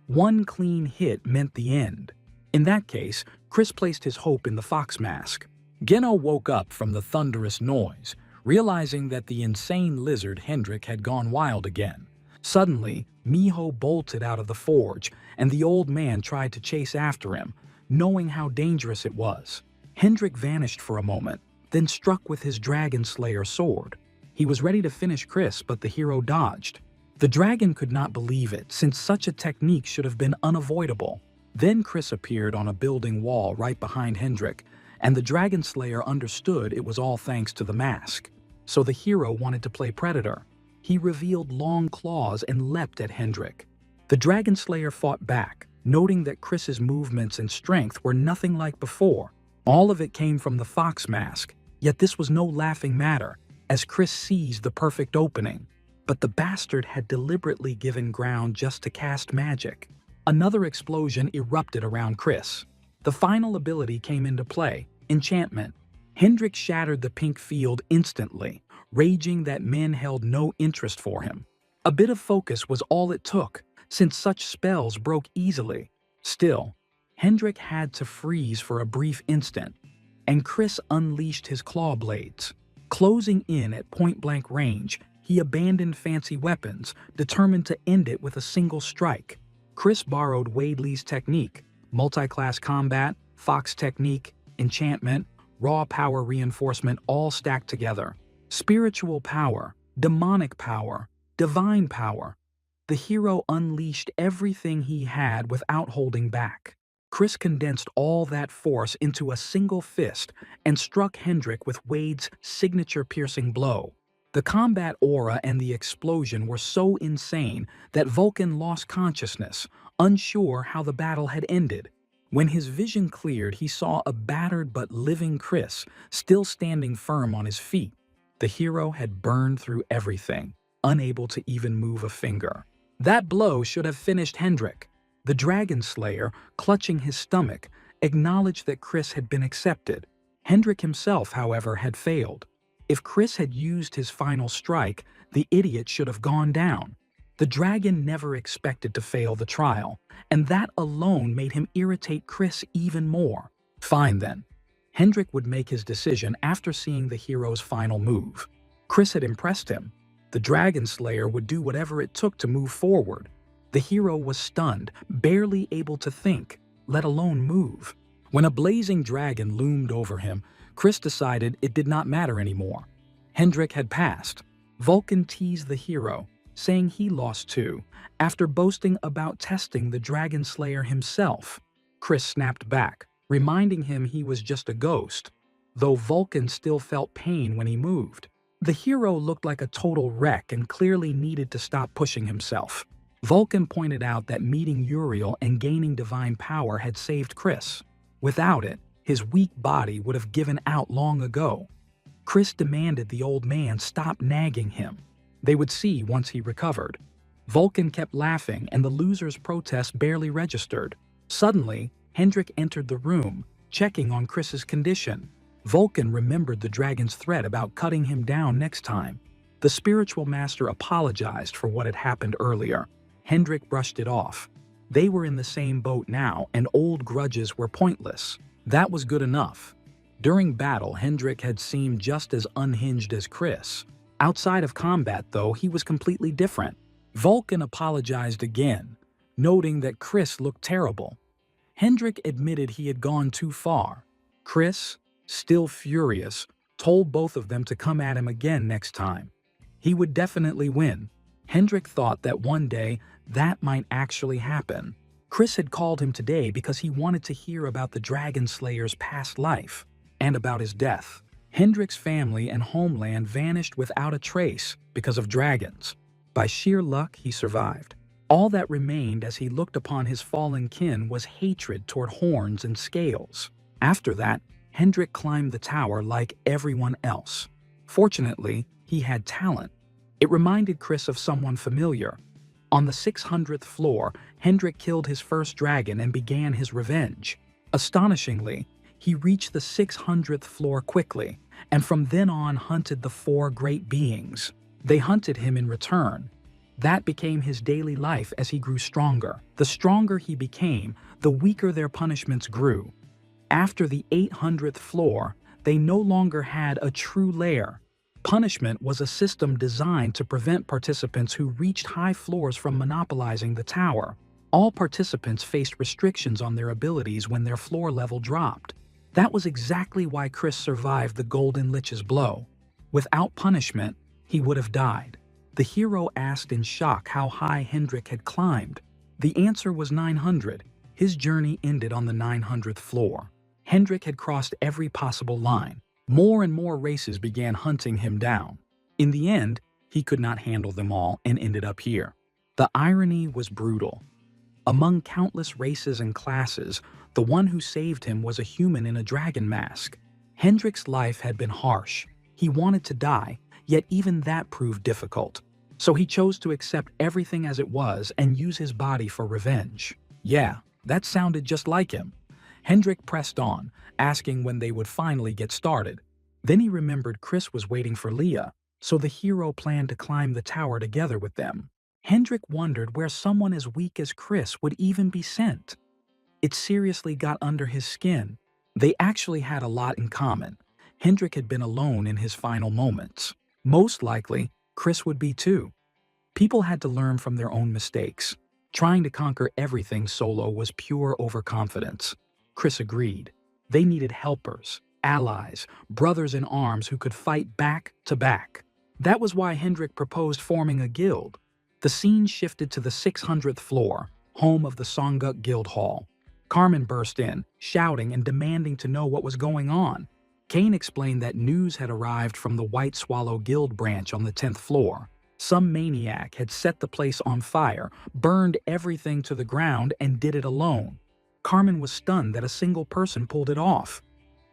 One clean hit meant the end. In that case, Chris placed his hope in the fox mask. Geno woke up from the thunderous noise, realizing that the insane lizard Hendrik had gone wild again. Suddenly, Miho bolted out of the forge, and the old man tried to chase after him, knowing how dangerous it was. Hendrik vanished for a moment, then struck with his Dragon Slayer sword. He was ready to finish Chris, but the hero dodged. The dragon could not believe it, since such a technique should have been unavoidable. Then Chris appeared on a building wall right behind Hendrik, and the Dragon Slayer understood it was all thanks to the mask. So the hero wanted to play predator. He revealed long claws and leapt at Hendrik. The Dragon Slayer fought back, noting that Chris's movements and strength were nothing like before. All of it came from the fox mask, yet this was no laughing matter, as Chris seized the perfect opening. But the bastard had deliberately given ground just to cast magic. Another explosion erupted around Chris. The final ability came into play, enchantment. Hendrik shattered the pink field instantly, raging that men held no interest for him. A bit of focus was all it took, since such spells broke easily. Still, Hendrik had to freeze for a brief instant, and Chris unleashed his claw blades. Closing in at point-blank range, he abandoned fancy weapons, determined to end it with a single strike. Chris borrowed Wadley's technique, multi-class combat, fox technique, enchantment, raw power reinforcement all stacked together. Spiritual power, demonic power, divine power. The hero unleashed everything he had without holding back. Chris condensed all that force into a single fist and struck Hendrik with Wade's signature piercing blow. The combat aura and the explosion were so insane that Vulcan lost consciousness, unsure how the battle had ended. When his vision cleared, he saw a battered but living Chris still standing firm on his feet. The hero had burned through everything, unable to even move a finger. That blow should have finished Hendrik. The Dragon Slayer, clutching his stomach, acknowledged that Chris had been accepted. Hendrik himself, however, had failed. If Chris had used his final strike, the idiot should have gone down. The dragon never expected to fail the trial, and that alone made him irritate Chris even more. Fine then. Hendrik would make his decision after seeing the hero's final move. Chris had impressed him. The Dragon Slayer would do whatever it took to move forward. The hero was stunned, barely able to think, let alone move. When a blazing dragon loomed over him, Chris decided it did not matter anymore. Hendrik had passed. Vulcan teased the hero, saying he lost too, after boasting about testing the Dragon Slayer himself. Chris snapped back, reminding him he was just a ghost, though Vulcan still felt pain when he moved. The hero looked like a total wreck and clearly needed to stop pushing himself. Vulcan pointed out that meeting Uriel and gaining divine power had saved Chris. Without it, his weak body would have given out long ago. Chris demanded the old man stop nagging him. They would see once he recovered. Vulcan kept laughing and the loser's protest barely registered. Suddenly, Hendrik entered the room, checking on Chris's condition. Vulcan remembered the dragon's threat about cutting him down next time. The spiritual master apologized for what had happened earlier. Hendrik brushed it off. They were in the same boat now, and old grudges were pointless. That was good enough. During battle, Hendrik had seemed just as unhinged as Chris. Outside of combat, though, he was completely different. Vulcan apologized again, noting that Chris looked terrible. Hendrik admitted he had gone too far. Chris, still furious, told both of them to come at him again next time. He would definitely win. Hendrik thought that one day that might actually happen. Chris had called him today because he wanted to hear about the Dragon Slayer's past life and about his death. Hendrik's family and homeland vanished without a trace because of dragons. By sheer luck, he survived. All that remained as he looked upon his fallen kin was hatred toward horns and scales. After that, Hendrik climbed the tower like everyone else. Fortunately, he had talent. It reminded Chris of someone familiar. On the 600th floor, Hendrik killed his first dragon and began his revenge. Astonishingly, he reached the 600th floor quickly, and from then on hunted the 4 great beings. They hunted him in return. That became his daily life as he grew stronger. The stronger he became, the weaker their punishments grew. After the 800th floor, they no longer had a true lair. Punishment was a system designed to prevent participants who reached high floors from monopolizing the tower. All participants faced restrictions on their abilities when their floor level dropped. That was exactly why Chris survived the Golden Lich's blow. Without punishment, he would have died. The hero asked in shock how high Hendrik had climbed. The answer was 900. His journey ended on the 900th floor. Hendrik had crossed every possible line. More and more races began hunting him down. In the end, he could not handle them all and ended up here. The irony was brutal. Among countless races and classes, the one who saved him was a human in a dragon mask. Hendrik's life had been harsh. He wanted to die, yet even that proved difficult. So he chose to accept everything as it was and use his body for revenge. Yeah, that sounded just like him. Hendrik pressed on, asking when they would finally get started. Then he remembered Chris was waiting for Leah, so the hero planned to climb the tower together with them. Hendrik wondered where someone as weak as Chris would even be sent. It seriously got under his skin. They actually had a lot in common. Hendrik had been alone in his final moments. Most likely, Chris would be too. People had to learn from their own mistakes. Trying to conquer everything solo was pure overconfidence. Chris agreed. They needed helpers, allies, brothers in arms who could fight back to back. That was why Hendrik proposed forming a guild. The scene shifted to the 600th floor, home of the Songguk Guild Hall. Carmen burst in, shouting and demanding to know what was going on. Kane explained that news had arrived from the White Swallow Guild branch on the 10th floor. Some maniac had set the place on fire, burned everything to the ground, and did it alone. Carmen was stunned that a single person pulled it off.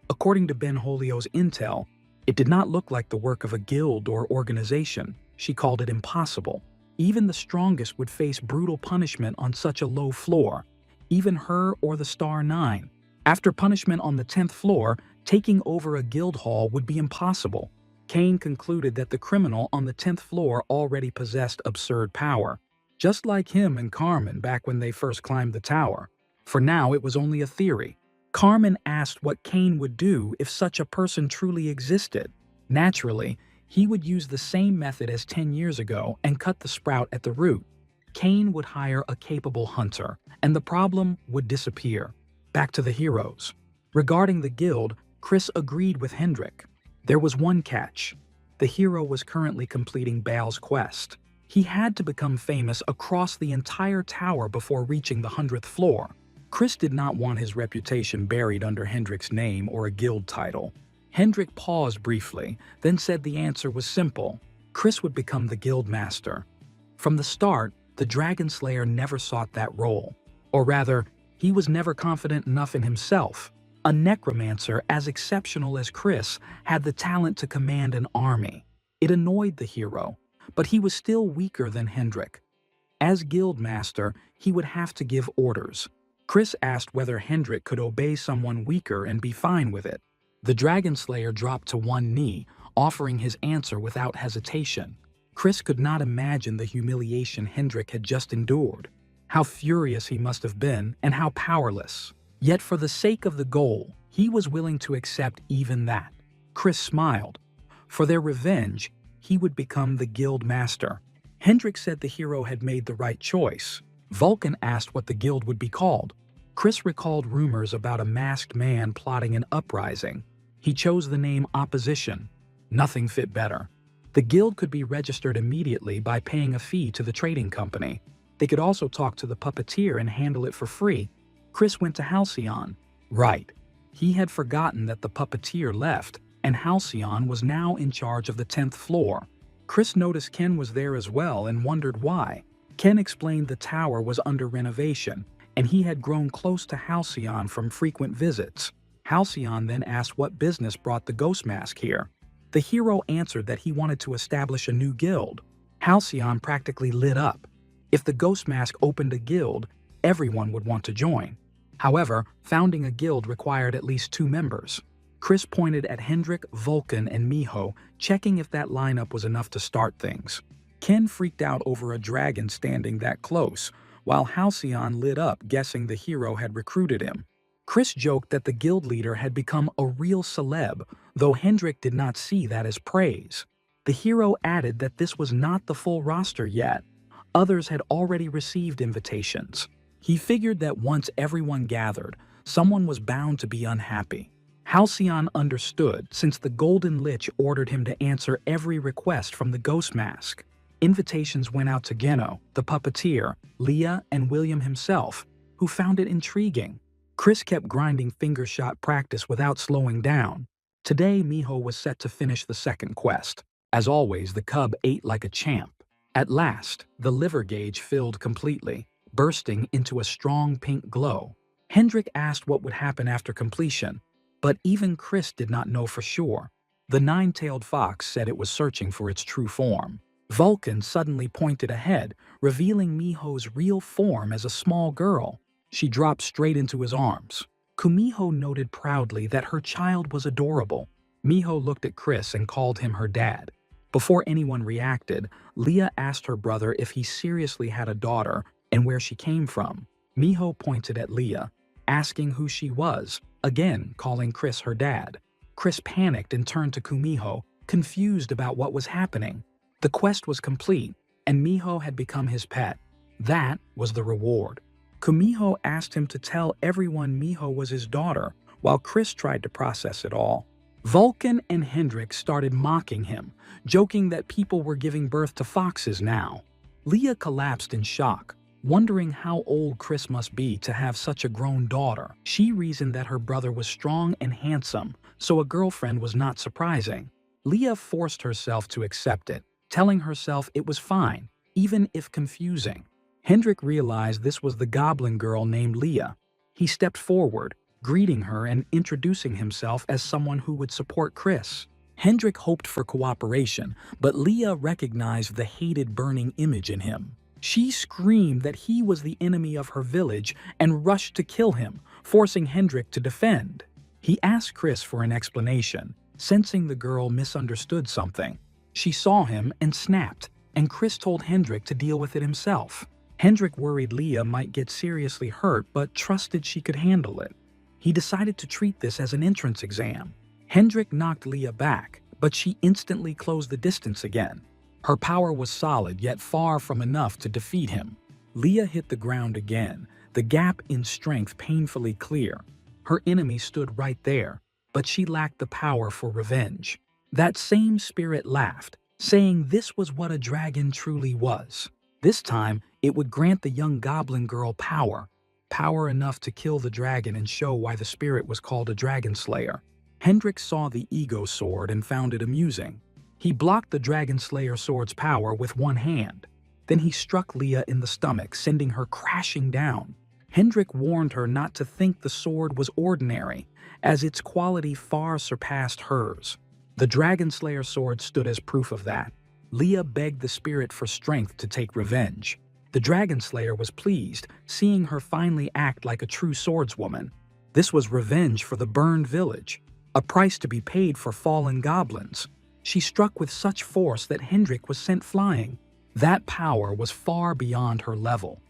According to Benvolio's intel, it did not look like the work of a guild or organization. She called it impossible. Even the strongest would face brutal punishment on such a low floor, even her or the Star Nine. After punishment on the 10th floor, taking over a guild hall would be impossible. Kane concluded that the criminal on the 10th floor already possessed absurd power, just like him and Carmen back when they first climbed the tower. For now, it was only a theory. Carmen asked what Kane would do if such a person truly existed. Naturally, he would use the same method as 10 years ago and cut the sprout at the root. Kane would hire a capable hunter, and the problem would disappear. Back to the heroes. Regarding the guild, Chris agreed with Hendrik. There was one catch. The hero was currently completing Baal's quest. He had to become famous across the entire tower before reaching the 100th floor. Chris did not want his reputation buried under Hendrik's name or a guild title. Hendrik paused briefly, then said the answer was simple. Chris would become the guild master. From the start, the Dragon Slayer never sought that role. Or rather, he was never confident enough in himself. A necromancer as exceptional as Chris had the talent to command an army. It annoyed the hero, but he was still weaker than Hendrik. As guild master, he would have to give orders. Chris asked whether Hendrik could obey someone weaker and be fine with it. The Dragon Slayer dropped to one knee, offering his answer without hesitation. Chris could not imagine the humiliation Hendrik had just endured. How furious he must have been, and how powerless. Yet for the sake of the goal, he was willing to accept even that. Chris smiled. For their revenge, he would become the guild master. Hendrik said the hero had made the right choice. Vulcan asked what the guild would be called. Chris recalled rumors about a masked man plotting an uprising. He chose the name Opposition. Nothing fit better. The guild could be registered immediately by paying a fee to the trading company. They could also talk to the puppeteer and handle it for free. Chris went to Halcyon. Right. He had forgotten that the puppeteer left, and Halcyon was now in charge of the 10th floor. Chris noticed Ken was there as well and wondered why. Ken explained the tower was under renovation, and he had grown close to Halcyon from frequent visits. Halcyon then asked what business brought the Ghost Mask here. The hero answered that he wanted to establish a new guild. Halcyon practically lit up. If the Ghost Mask opened a guild, everyone would want to join. However, founding a guild required at least 2 members. Chris pointed at Hendrik, Vulcan, and Miho, checking if that lineup was enough to start things. Ken freaked out over a dragon standing that close, while Halcyon lit up, guessing the hero had recruited him. Chris joked that the guild leader had become a real celeb, though Hendrik did not see that as praise. The hero added that this was not the full roster yet. Others had already received invitations. He figured that once everyone gathered, someone was bound to be unhappy. Halcyon understood, since the Golden Lich ordered him to answer every request from the Ghost Mask. Invitations went out to Geno, the puppeteer, Leah, and William himself, who found it intriguing. Chris kept grinding finger-shot practice without slowing down. Today, Miho was set to finish the second quest. As always, the cub ate like a champ. At last, the liver gauge filled completely, bursting into a strong pink glow. Hendrik asked what would happen after completion, but even Chris did not know for sure. The nine-tailed fox said it was searching for its true form. Vulcan suddenly pointed ahead, revealing Miho's real form as a small girl. She dropped straight into his arms. Kumiho noted proudly that her child was adorable. Miho looked at Chris and called him her dad. Before anyone reacted, Leah asked her brother if he seriously had a daughter and where she came from. Miho pointed at Leah, asking who she was, again calling Chris her dad. Chris panicked and turned to Kumiho, confused about what was happening. The quest was complete, and Miho had become his pet. That was the reward. Kumiho asked him to tell everyone Miho was his daughter, while Chris tried to process it all. Vulcan and Hendrik started mocking him, joking that people were giving birth to foxes now. Leah collapsed in shock, wondering how old Chris must be to have such a grown daughter. She reasoned that her brother was strong and handsome, so a girlfriend was not surprising. Leah forced herself to accept it, telling herself it was fine, even if confusing. Hendrik realized this was the goblin girl named Leah. He stepped forward, greeting her and introducing himself as someone who would support Chris. Hendrik hoped for cooperation, but Leah recognized the hated burning image in him. She screamed that he was the enemy of her village and rushed to kill him, forcing Hendrik to defend. He asked Chris for an explanation, sensing the girl misunderstood something. She saw him and snapped, and Chris told Hendrik to deal with it himself. Hendrik worried Leah might get seriously hurt, but trusted she could handle it. He decided to treat this as an entrance exam. Hendrik knocked Leah back, but she instantly closed the distance again. Her power was solid, yet far from enough to defeat him. Leah hit the ground again, the gap in strength painfully clear. Her enemy stood right there, but she lacked the power for revenge. That same spirit laughed, saying this was what a dragon truly was. This time, it would grant the young goblin girl power enough to kill the dragon and show why the spirit was called a dragon slayer. Hendrik saw the ego sword and found it amusing. He blocked the dragon slayer sword's power with one hand. Then he struck Leah in the stomach, sending her crashing down. Hendrik warned her not to think the sword was ordinary, as its quality far surpassed hers. The dragon slayer sword stood as proof of that. Leah begged the spirit for strength to take revenge. The Dragon Slayer was pleased, seeing her finally act like a true swordswoman. This was revenge for the burned village, a price to be paid for fallen goblins. She struck with such force that Hendrik was sent flying. That power was far beyond her level.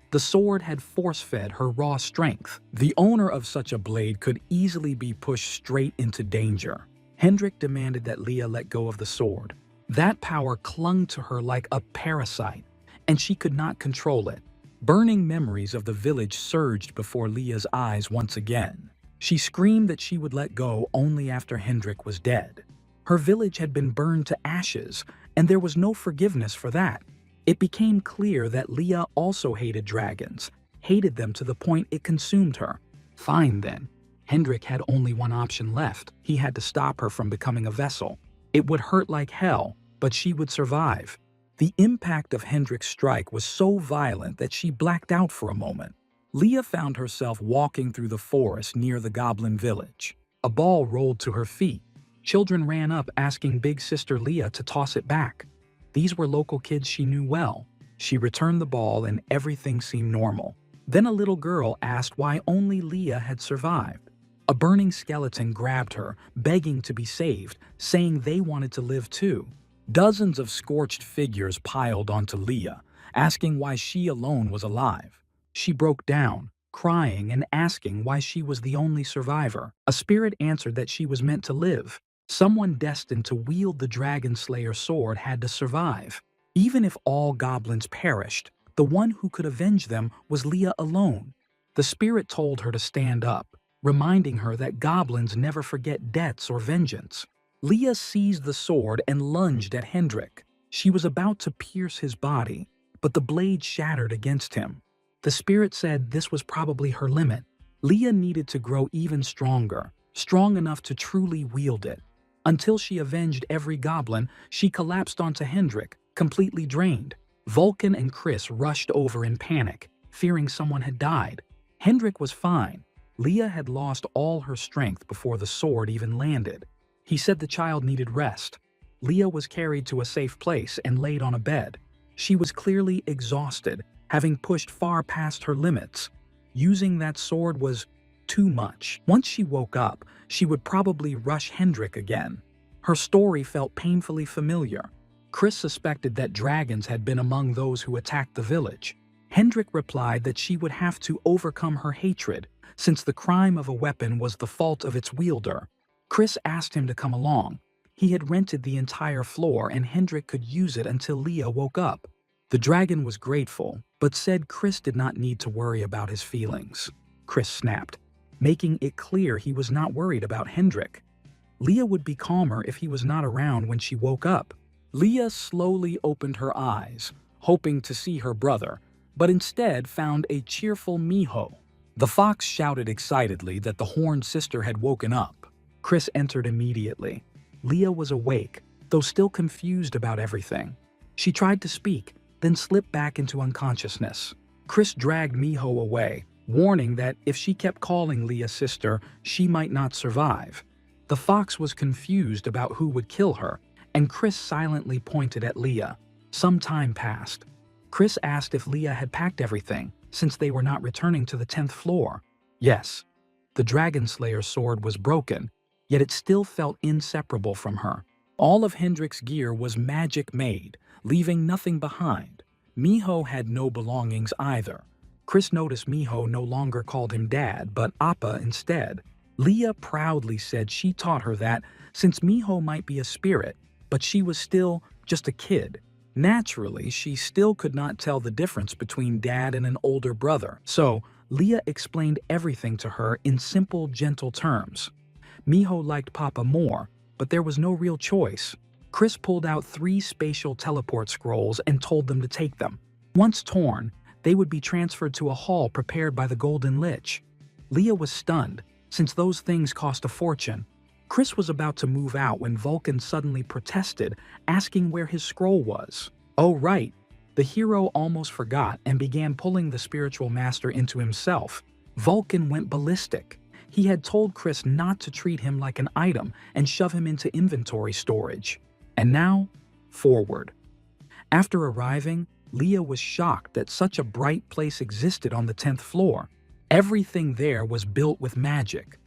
The sword had force-fed her raw strength. The owner of such a blade could easily be pushed straight into danger. Hendrik demanded that Leah let go of the sword. That power clung to her like a parasite, and she could not control it. Burning memories of the village surged before Leah's eyes once again. She screamed that she would let go only after Hendrik was dead. Her village had been burned to ashes, and there was no forgiveness for that. It became clear that Leah also hated dragons, hated them to the point it consumed her. Fine then. Hendrik had only one option left. He had to stop her from becoming a vessel. It would hurt like hell, but she would survive. The impact of Hendrik's strike was so violent that she blacked out for a moment. Leah found herself walking through the forest near the goblin village. A ball rolled to her feet. Children ran up asking big sister Leah to toss it back. These were local kids she knew well. She returned the ball and everything seemed normal. Then a little girl asked why only Leah had survived. A burning skeleton grabbed her, begging to be saved, saying they wanted to live too. Dozens of scorched figures piled onto Leah, asking why she alone was alive. She broke down, crying and asking why she was the only survivor. A spirit answered that she was meant to live. Someone destined to wield the Dragon Slayer sword had to survive. Even if all goblins perished, the one who could avenge them was Leah alone. The spirit told her to stand up, reminding her that goblins never forget debts or vengeance. Leah seized the sword and lunged at Hendrik. She was about to pierce his body, but the blade shattered against him. The spirit said this was probably her limit. Leah needed to grow even stronger, strong enough to truly wield it. Until she avenged every goblin, she collapsed onto Hendrik, completely drained. Vulcan and Chris rushed over in panic, fearing someone had died. Hendrik was fine. Leah had lost all her strength before the sword even landed. He said the child needed rest. Leah was carried to a safe place and laid on a bed. She was clearly exhausted, having pushed far past her limits. Using that sword was too much. Once she woke up, she would probably rush Hendrik again. Her story felt painfully familiar. Chris suspected that dragons had been among those who attacked the village. Hendrik replied that she would have to overcome her hatred, since the crime of a weapon was the fault of its wielder. Chris asked him to come along. He had rented the entire floor and Hendrik could use it until Leah woke up. The dragon was grateful, but said Chris did not need to worry about his feelings. Chris snapped, making it clear he was not worried about Hendrik. Leah would be calmer if he was not around when she woke up. Leah slowly opened her eyes, hoping to see her brother, but instead found a cheerful Miho. The fox shouted excitedly that the horned sister had woken up. Chris entered immediately. Leah was awake, though still confused about everything. She tried to speak, then slipped back into unconsciousness. Chris dragged Miho away, warning that if she kept calling Leah sister, she might not survive. The fox was confused about who would kill her, and Chris silently pointed at Leah. Some time passed. Chris asked if Leah had packed everything, since they were not returning to the 10th floor. Yes. The Dragon Slayer's sword was broken, yet it still felt inseparable from her. All of Hendrik's gear was magic made, leaving nothing behind. Miho had no belongings either. Chris noticed Miho no longer called him Dad, but Appa instead. Leah proudly said she taught her that, since Miho might be a spirit, but she was still just a kid. Naturally, she still could not tell the difference between Dad and an older brother, so Leah explained everything to her in simple, gentle terms. Miho liked Papa more, but there was no real choice. Chris pulled out 3 spatial teleport scrolls and told them to take them. Once torn, they would be transferred to a hall prepared by the Golden Lich. Leah was stunned, since those things cost a fortune. Chris was about to move out when Vulcan suddenly protested, asking where his scroll was. Oh right, the hero almost forgot and began pulling the spiritual master into himself. Vulcan went ballistic. He had told Chris not to treat him like an item and shove him into inventory storage. And now, forward. After arriving, Leah was shocked that such a bright place existed on the 10th floor. Everything there was built with magic.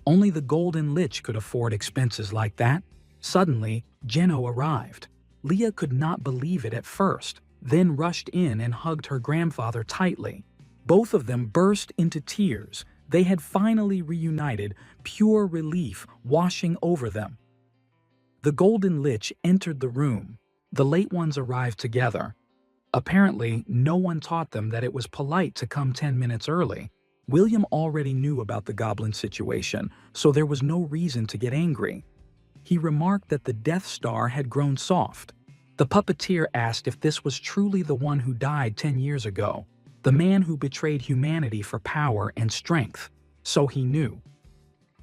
Only the Golden Lich could afford expenses like that. Suddenly, Geno arrived. Leah could not believe it at first, then rushed in and hugged her grandfather tightly. Both of them burst into tears. They had finally reunited, pure relief washing over them. The Golden Lich entered the room. The late ones arrived together. Apparently, no one taught them that it was polite to come 10 minutes early. William already knew about the goblin situation, so there was no reason to get angry. He remarked that the Death Star had grown soft. The puppeteer asked if this was truly the one who died 10 years ago, the man who betrayed humanity for power and strength. So he knew.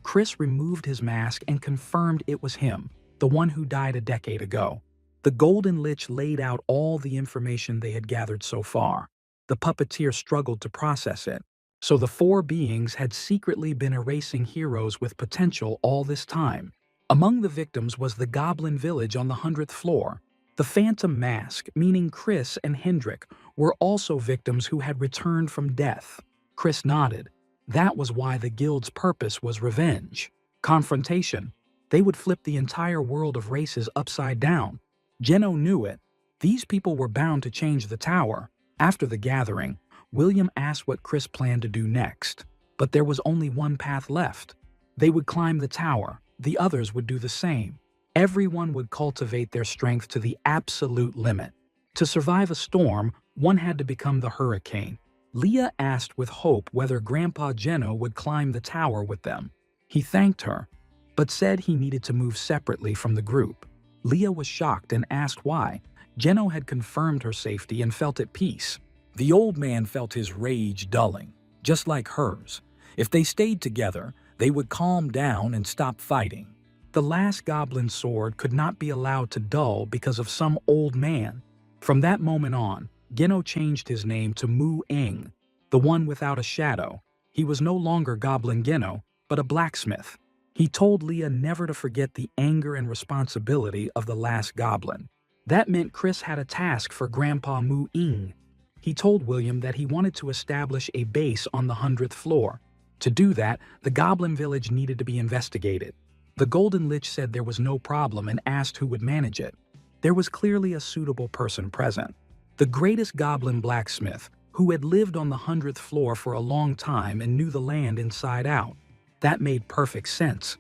Chris removed his mask and confirmed it was him, the one who died a decade ago. The Golden Lich laid out all the information they had gathered so far. The puppeteer struggled to process it. So the four beings had secretly been erasing heroes with potential all this time. Among the victims was the Goblin Village on the 100th floor. The Phantom Mask, meaning Chris and Hendrik, were also victims who had returned from death. Chris nodded. That was why the guild's purpose was revenge. Confrontation. They would flip the entire world of races upside down. Geno knew it. These people were bound to change the tower. After the gathering, William asked what Chris planned to do next. But there was only one path left. They would climb the tower. The others would do the same. Everyone would cultivate their strength to the absolute limit. To survive a storm, one had to become the hurricane. Leah asked with hope whether Grandpa Geno would climb the tower with them. He thanked her, but said he needed to move separately from the group. Leah was shocked and asked why. Geno had confirmed her safety and felt at peace. The old man felt his rage dulling, just like hers. If they stayed together, they would calm down and stop fighting. The last goblin sword could not be allowed to dull because of some old man. From that moment on, Geno changed his name to Mu Eng, the one without a shadow. He was no longer Goblin Geno, but a blacksmith. He told Leah never to forget the anger and responsibility of the last goblin. That meant Chris had a task for Grandpa Mu Eng. He told William that he wanted to establish a base on the 100th floor. To do that, the Goblin Village needed to be investigated. The Golden Lich said there was no problem and asked who would manage it. There was clearly a suitable person present. The greatest goblin blacksmith, who had lived on the 100th floor for a long time and knew the land inside out. That made perfect sense.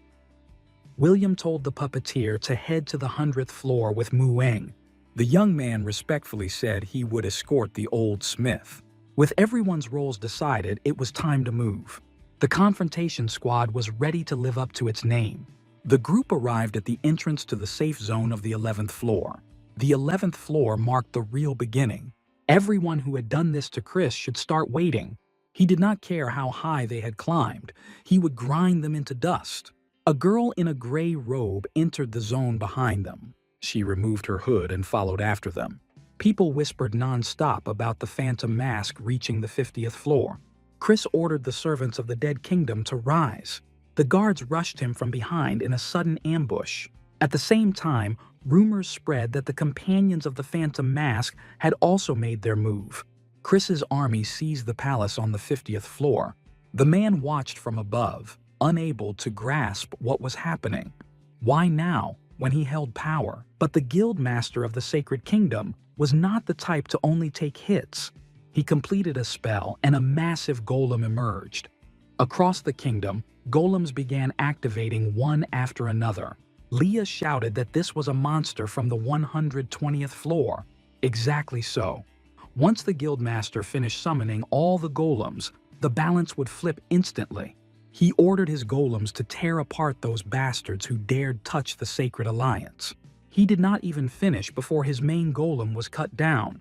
William told the puppeteer to head to the 100th floor with Mu Eng. The young man respectfully said he would escort the old smith. With everyone's roles decided, it was time to move. The confrontation squad was ready to live up to its name. The group arrived at the entrance to the safe zone of the 11th floor. The 11th floor marked the real beginning. Everyone who had done this to Chris should start waiting. He did not care how high they had climbed. He would grind them into dust. A girl in a gray robe entered the zone behind them. She removed her hood and followed after them. People whispered non-stop about the Phantom Mask reaching the 50th floor. Chris ordered the servants of the Dead Kingdom to rise. The guards rushed him from behind in a sudden ambush. At the same time, rumors spread that the companions of the Phantom Mask had also made their move. Chris's army seized the palace on the 50th floor. The man watched from above, unable to grasp what was happening. Why now, when he held power? But the guildmaster of the Sacred Kingdom was not the type to only take hits. He completed a spell and a massive golem emerged. Across the kingdom, golems began activating one after another. Leah shouted that this was a monster from the 120th floor. Exactly so. Once the guildmaster finished summoning all the golems, the balance would flip instantly. He ordered his golems to tear apart those bastards who dared touch the Sacred Alliance. He did not even finish before his main golem was cut down.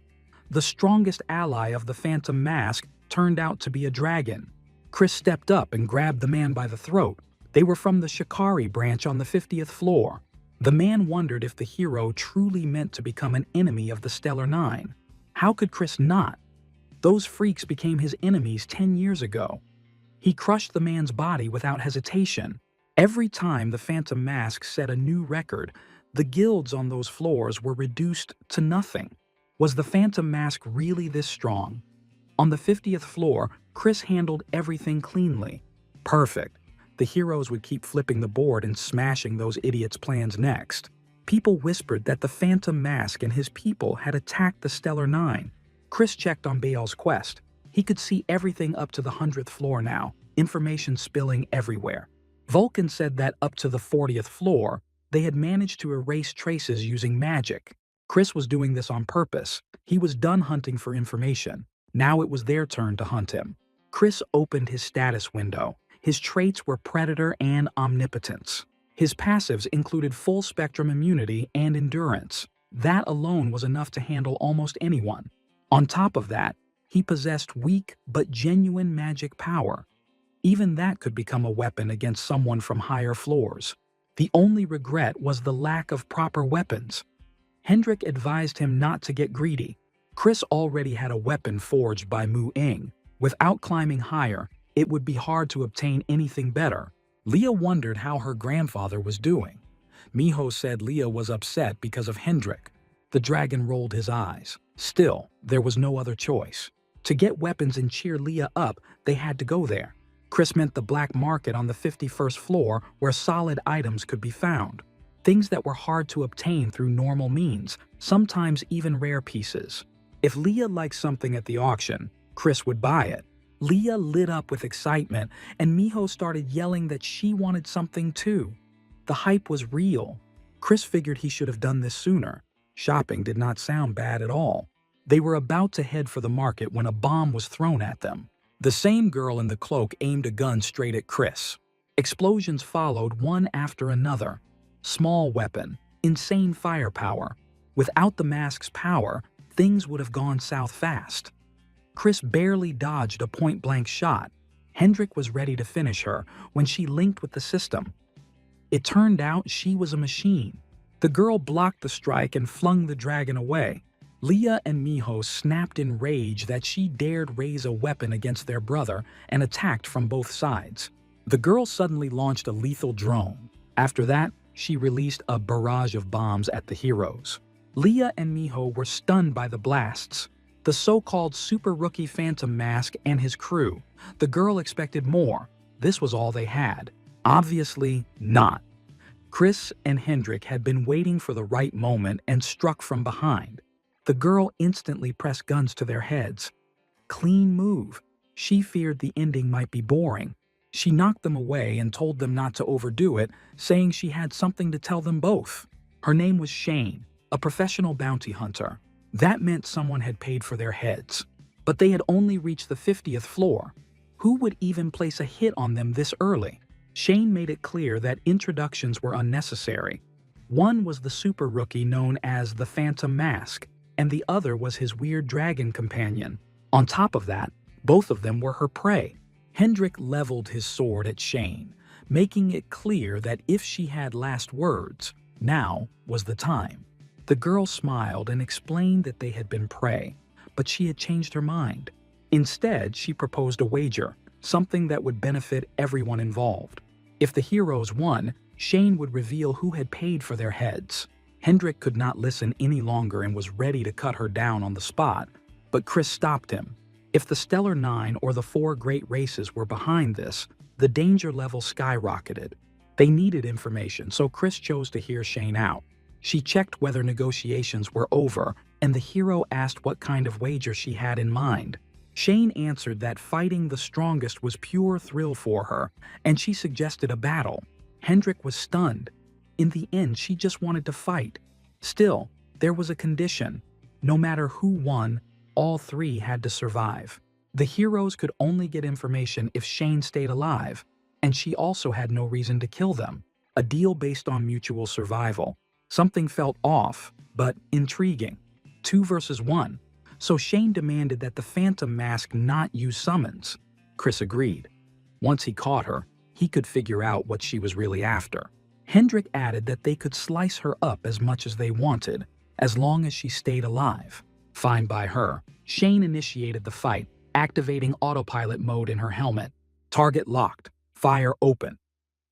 The strongest ally of the Phantom Mask turned out to be a dragon. Chris stepped up and grabbed the man by the throat. They were from the Shikari branch on the 50th floor. The man wondered if the hero truly meant to become an enemy of the Stellar Nine. How could Chris not? Those freaks became his enemies 10 years ago. He crushed the man's body without hesitation. Every time the Phantom Mask set a new record, the guilds on those floors were reduced to nothing. Was the phantom mask really this strong? On the 50th floor, Chris handled everything cleanly. Perfect. The heroes would keep flipping the board and smashing those idiots' plans next. People whispered that the Phantom Mask and his people had attacked the Stellar Nine. Chris checked on Baal's quest. He could see everything up to the 100th floor now, information spilling everywhere. Vulcan said that up to the 40th floor, they had managed to erase traces using magic. Chris was doing this on purpose. He was done hunting for information. Now it was their turn to hunt him. Chris opened his status window. His traits were Predator and Omnipotence. His passives included full-spectrum immunity and endurance. That alone was enough to handle almost anyone. On top of that, he possessed weak but genuine magic power. Even that could become a weapon against someone from higher floors. The only regret was the lack of proper weapons. Hendrik advised him not to get greedy. Chris already had a weapon forged by Mu Ing. Without climbing higher, it would be hard to obtain anything better. Leah wondered how her grandfather was doing. Miho said Leah was upset because of Hendrik. The dragon rolled his eyes. Still, there was no other choice. To get weapons and cheer Leah up, they had to go there. Chris meant the black market on the 51st floor where solid items could be found. Things that were hard to obtain through normal means, sometimes even rare pieces. If Leah liked something at the auction, Chris would buy it. Leah lit up with excitement, and Miho started yelling that she wanted something too. The hype was real. Chris figured he should have done this sooner. Shopping did not sound bad at all. They were about to head for the market when a bomb was thrown at them. The same girl in the cloak aimed a gun straight at Chris. Explosions followed one after another. Small weapon, insane firepower. Without the mask's power, things would have gone south fast. Chris barely dodged a point-blank shot. Hendrik was ready to finish her when she linked with the system. It turned out she was a machine. The girl blocked the strike and flung the dragon away. Leah and Miho snapped in rage that she dared raise a weapon against their brother and attacked from both sides. The girl suddenly launched a lethal drone. After that, she released a barrage of bombs at the heroes. Leah and Miho were stunned by the blasts. The so-called super rookie Phantom Mask and his crew. The girl expected more. This was all they had. Obviously not. Chris and Hendrik had been waiting for the right moment and struck from behind. The girl instantly pressed guns to their heads. Clean move. She feared the ending might be boring. She knocked them away and told them not to overdo it, saying she had something to tell them both. Her name was Shane, a professional bounty hunter. That meant someone had paid for their heads. But they had only reached the 50th floor. Who would even place a hit on them this early? Shane made it clear that introductions were unnecessary. One was the super rookie known as the Phantom Mask, and the other was his weird dragon companion. On top of that, both of them were her prey. Hendrik leveled his sword at Shane, making it clear that if she had last words, now was the time. The girl smiled and explained that they had been prey, but she had changed her mind. Instead, she proposed a wager, something that would benefit everyone involved. If the heroes won, Shane would reveal who had paid for their heads. Hendrik could not listen any longer and was ready to cut her down on the spot, but Chris stopped him. If the Stellar Nine or the four great races were behind this, the danger level skyrocketed. They needed information, so Chris chose to hear Shane out. She checked whether negotiations were over, and the hero asked what kind of wager she had in mind. Shane answered that fighting the strongest was pure thrill for her, and she suggested a battle. Hendrik was stunned. In the end, she just wanted to fight. Still, there was a condition. No matter who won, all three had to survive. The heroes could only get information if Shane stayed alive, and she also had no reason to kill them. A deal based on mutual survival. Something felt off, but intriguing. 2 versus 1. So Shane demanded that the Phantom Mask not use summons. Chris agreed. Once he caught her, he could figure out what she was really after. Hendrik added that they could slice her up as much as they wanted, as long as she stayed alive. Fine by her. Shane initiated the fight, activating autopilot mode in her helmet. Target locked. Fire open.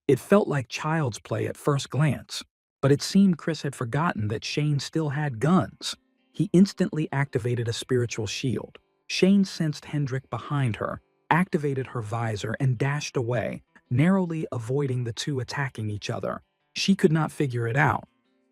It felt like child's play at first glance, but it seemed Chris had forgotten that Shane still had guns. He instantly activated a spiritual shield. Shane sensed Hendrik behind her, activated her visor, and dashed away, narrowly avoiding the two attacking each other. She could not figure it out.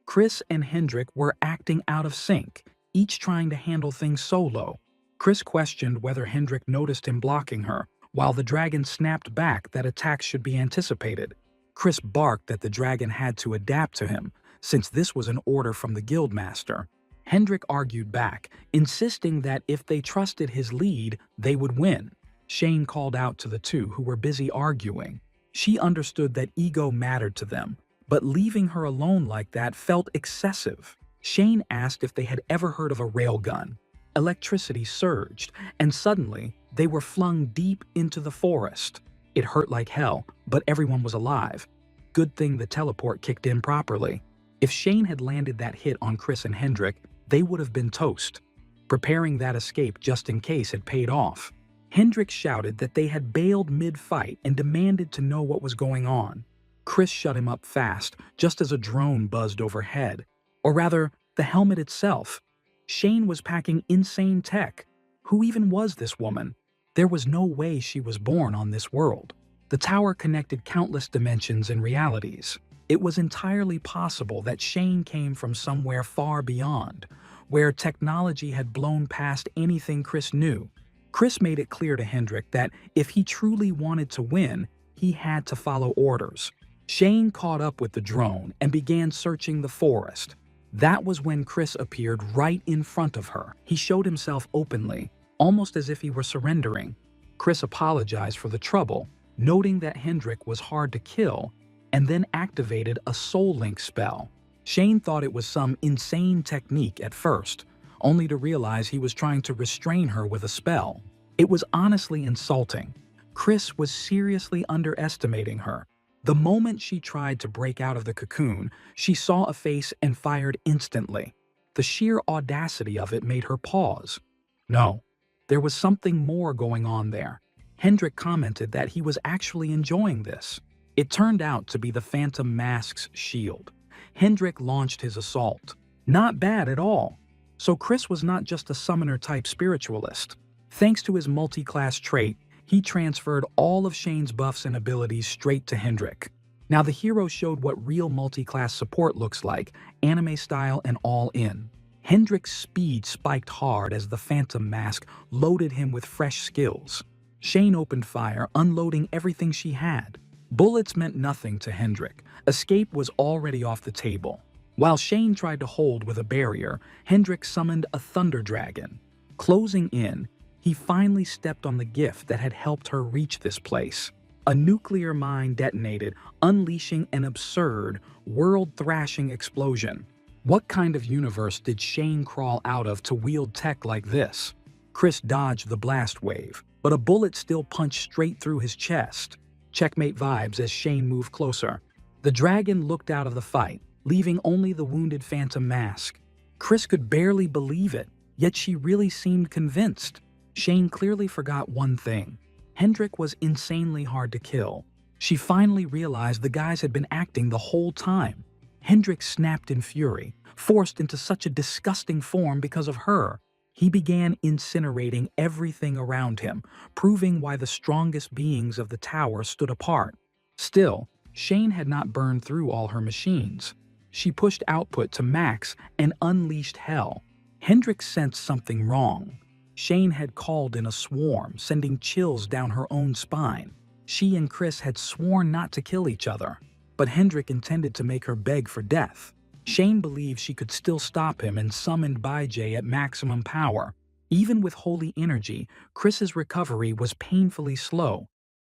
Chris and Hendrik were acting out of sync, each trying to handle things solo. Chris questioned whether Hendrik noticed him blocking her, while the dragon snapped back that attacks should be anticipated. Chris barked that the dragon had to adapt to him, since this was an order from the guildmaster. Hendrik argued back, insisting that if they trusted his lead, they would win. Shane called out to the two who were busy arguing. She understood that ego mattered to them, but leaving her alone like that felt excessive. Shane asked if they had ever heard of a railgun. Electricity surged, and suddenly, they were flung deep into the forest. It hurt like hell, but everyone was alive. Good thing the teleport kicked in properly. If Shane had landed that hit on Chris and Hendrik, they would have been toast. Preparing that escape just in case had paid off. Hendrik shouted that they had bailed mid-fight and demanded to know what was going on. Chris shut him up fast, just as a drone buzzed overhead. Or rather, the helmet itself. Shane was packing insane tech. Who even was this woman? There was no way she was born on this world. The tower connected countless dimensions and realities. It was entirely possible that Shane came from somewhere far beyond, where technology had blown past anything Chris knew. Chris made it clear to Hendrik that if he truly wanted to win, he had to follow orders. Shane caught up with the drone and began searching the forest. That was when Chris appeared right in front of her. He showed himself openly, almost as if he were surrendering. Chris apologized for the trouble, noting that Hendrik was hard to kill, and then activated a soul link spell. Shane thought it was some insane technique at first, only to realize he was trying to restrain her with a spell. It was honestly insulting. Chris was seriously underestimating her. The moment she tried to break out of the cocoon, she saw a face and fired instantly. The sheer audacity of it made her pause. No, there was something more going on there. Hendrik commented that he was actually enjoying this. It turned out to be the Phantom Mask's shield. Hendrik launched his assault. Not bad at all. So Chris was not just a summoner-type spiritualist. Thanks to his multi-class trait, he transferred all of Shane's buffs and abilities straight to Hendrik. Now the hero showed what real multi-class support looks like, anime style and all in. Hendrik's speed spiked hard as the Phantom Mask loaded him with fresh skills. Shane opened fire, unloading everything she had. Bullets meant nothing to Hendrik. Escape was already off the table. While Shane tried to hold with a barrier, Hendrik summoned a thunder dragon. Closing in, he finally stepped on the gift that had helped her reach this place. A nuclear mine detonated, unleashing an absurd, world-thrashing explosion. What kind of universe did Shane crawl out of to wield tech like this? Chris dodged the blast wave, but a bullet still punched straight through his chest. Checkmate vibes as Shane moved closer. The dragon looked out of the fight, leaving only the wounded Phantom Mask. Chris could barely believe it, yet she really seemed convinced. Shane clearly forgot one thing. Hendrik was insanely hard to kill. She finally realized the guys had been acting the whole time. Hendrik snapped in fury, forced into such a disgusting form because of her. He began incinerating everything around him, proving why the strongest beings of the tower stood apart. Still, Shane had not burned through all her machines. She pushed output to max and unleashed hell. Hendrik sensed something wrong. Shane had called in a swarm, sending chills down her own spine. She and Chris had sworn not to kill each other, but Hendrik intended to make her beg for death. Shane believed she could still stop him and summoned Baijay at maximum power. Even with holy energy, Chris's recovery was painfully slow.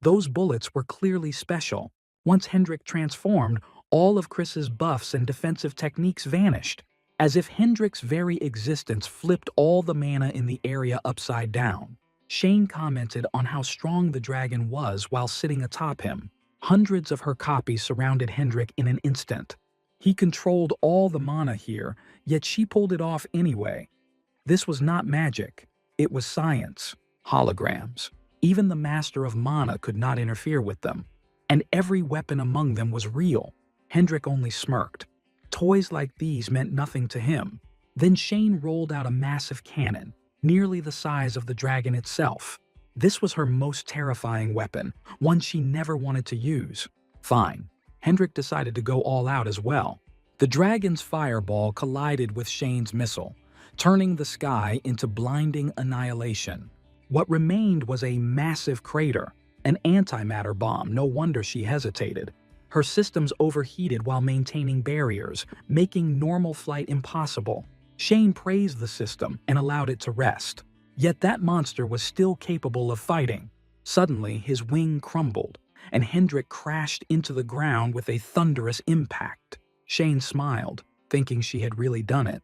Those bullets were clearly special. Once Hendrik transformed, all of Chris's buffs and defensive techniques vanished, as if Hendrik's very existence flipped all the mana in the area upside down. Shane commented on how strong the dragon was while sitting atop him. Hundreds of her copies surrounded Hendrik in an instant. He controlled all the mana here, yet she pulled it off anyway. This was not magic. It was science. Holograms. Even the master of mana could not interfere with them. And every weapon among them was real. Hendrik only smirked. Toys like these meant nothing to him. Then Shane rolled out a massive cannon, nearly the size of the dragon itself. This was her most terrifying weapon, one she never wanted to use. Fine. Hendrik decided to go all out as well. The dragon's fireball collided with Shane's missile, turning the sky into blinding annihilation. What remained was a massive crater, an antimatter bomb. No wonder she hesitated. Her systems overheated while maintaining barriers, making normal flight impossible. Shane praised the system and allowed it to rest. Yet that monster was still capable of fighting. Suddenly, his wing crumbled, and Hendrik crashed into the ground with a thunderous impact. Shane smiled, thinking she had really done it,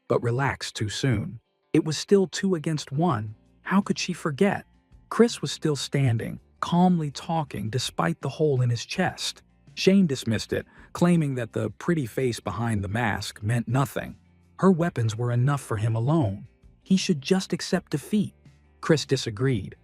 but relaxed too soon. It was still 2 against 1. How could she forget? Chris was still standing, calmly talking despite the hole in his chest. Shane dismissed it, claiming that the pretty face behind the mask meant nothing. Her weapons were enough for him alone. He should just accept defeat. Chris disagreed.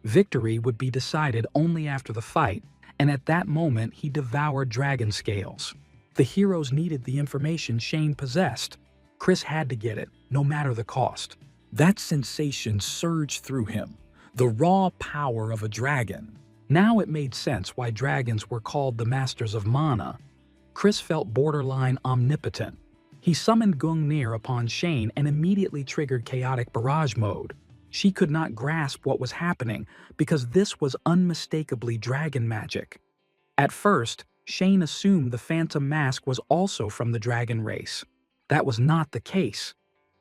Victory would be decided only after the fight, and at that moment he devoured dragon scales. The heroes needed the information Shane possessed. Chris had to get it, no matter the cost. That sensation surged through him, the raw power of a dragon. Now it made sense why dragons were called the masters of mana. Chris felt borderline omnipotent. He summoned Gungnir upon Shane and immediately triggered chaotic barrage mode. She could not grasp what was happening because this was unmistakably dragon magic. At first, Shane assumed the phantom mask was also from the dragon race. That was not the case.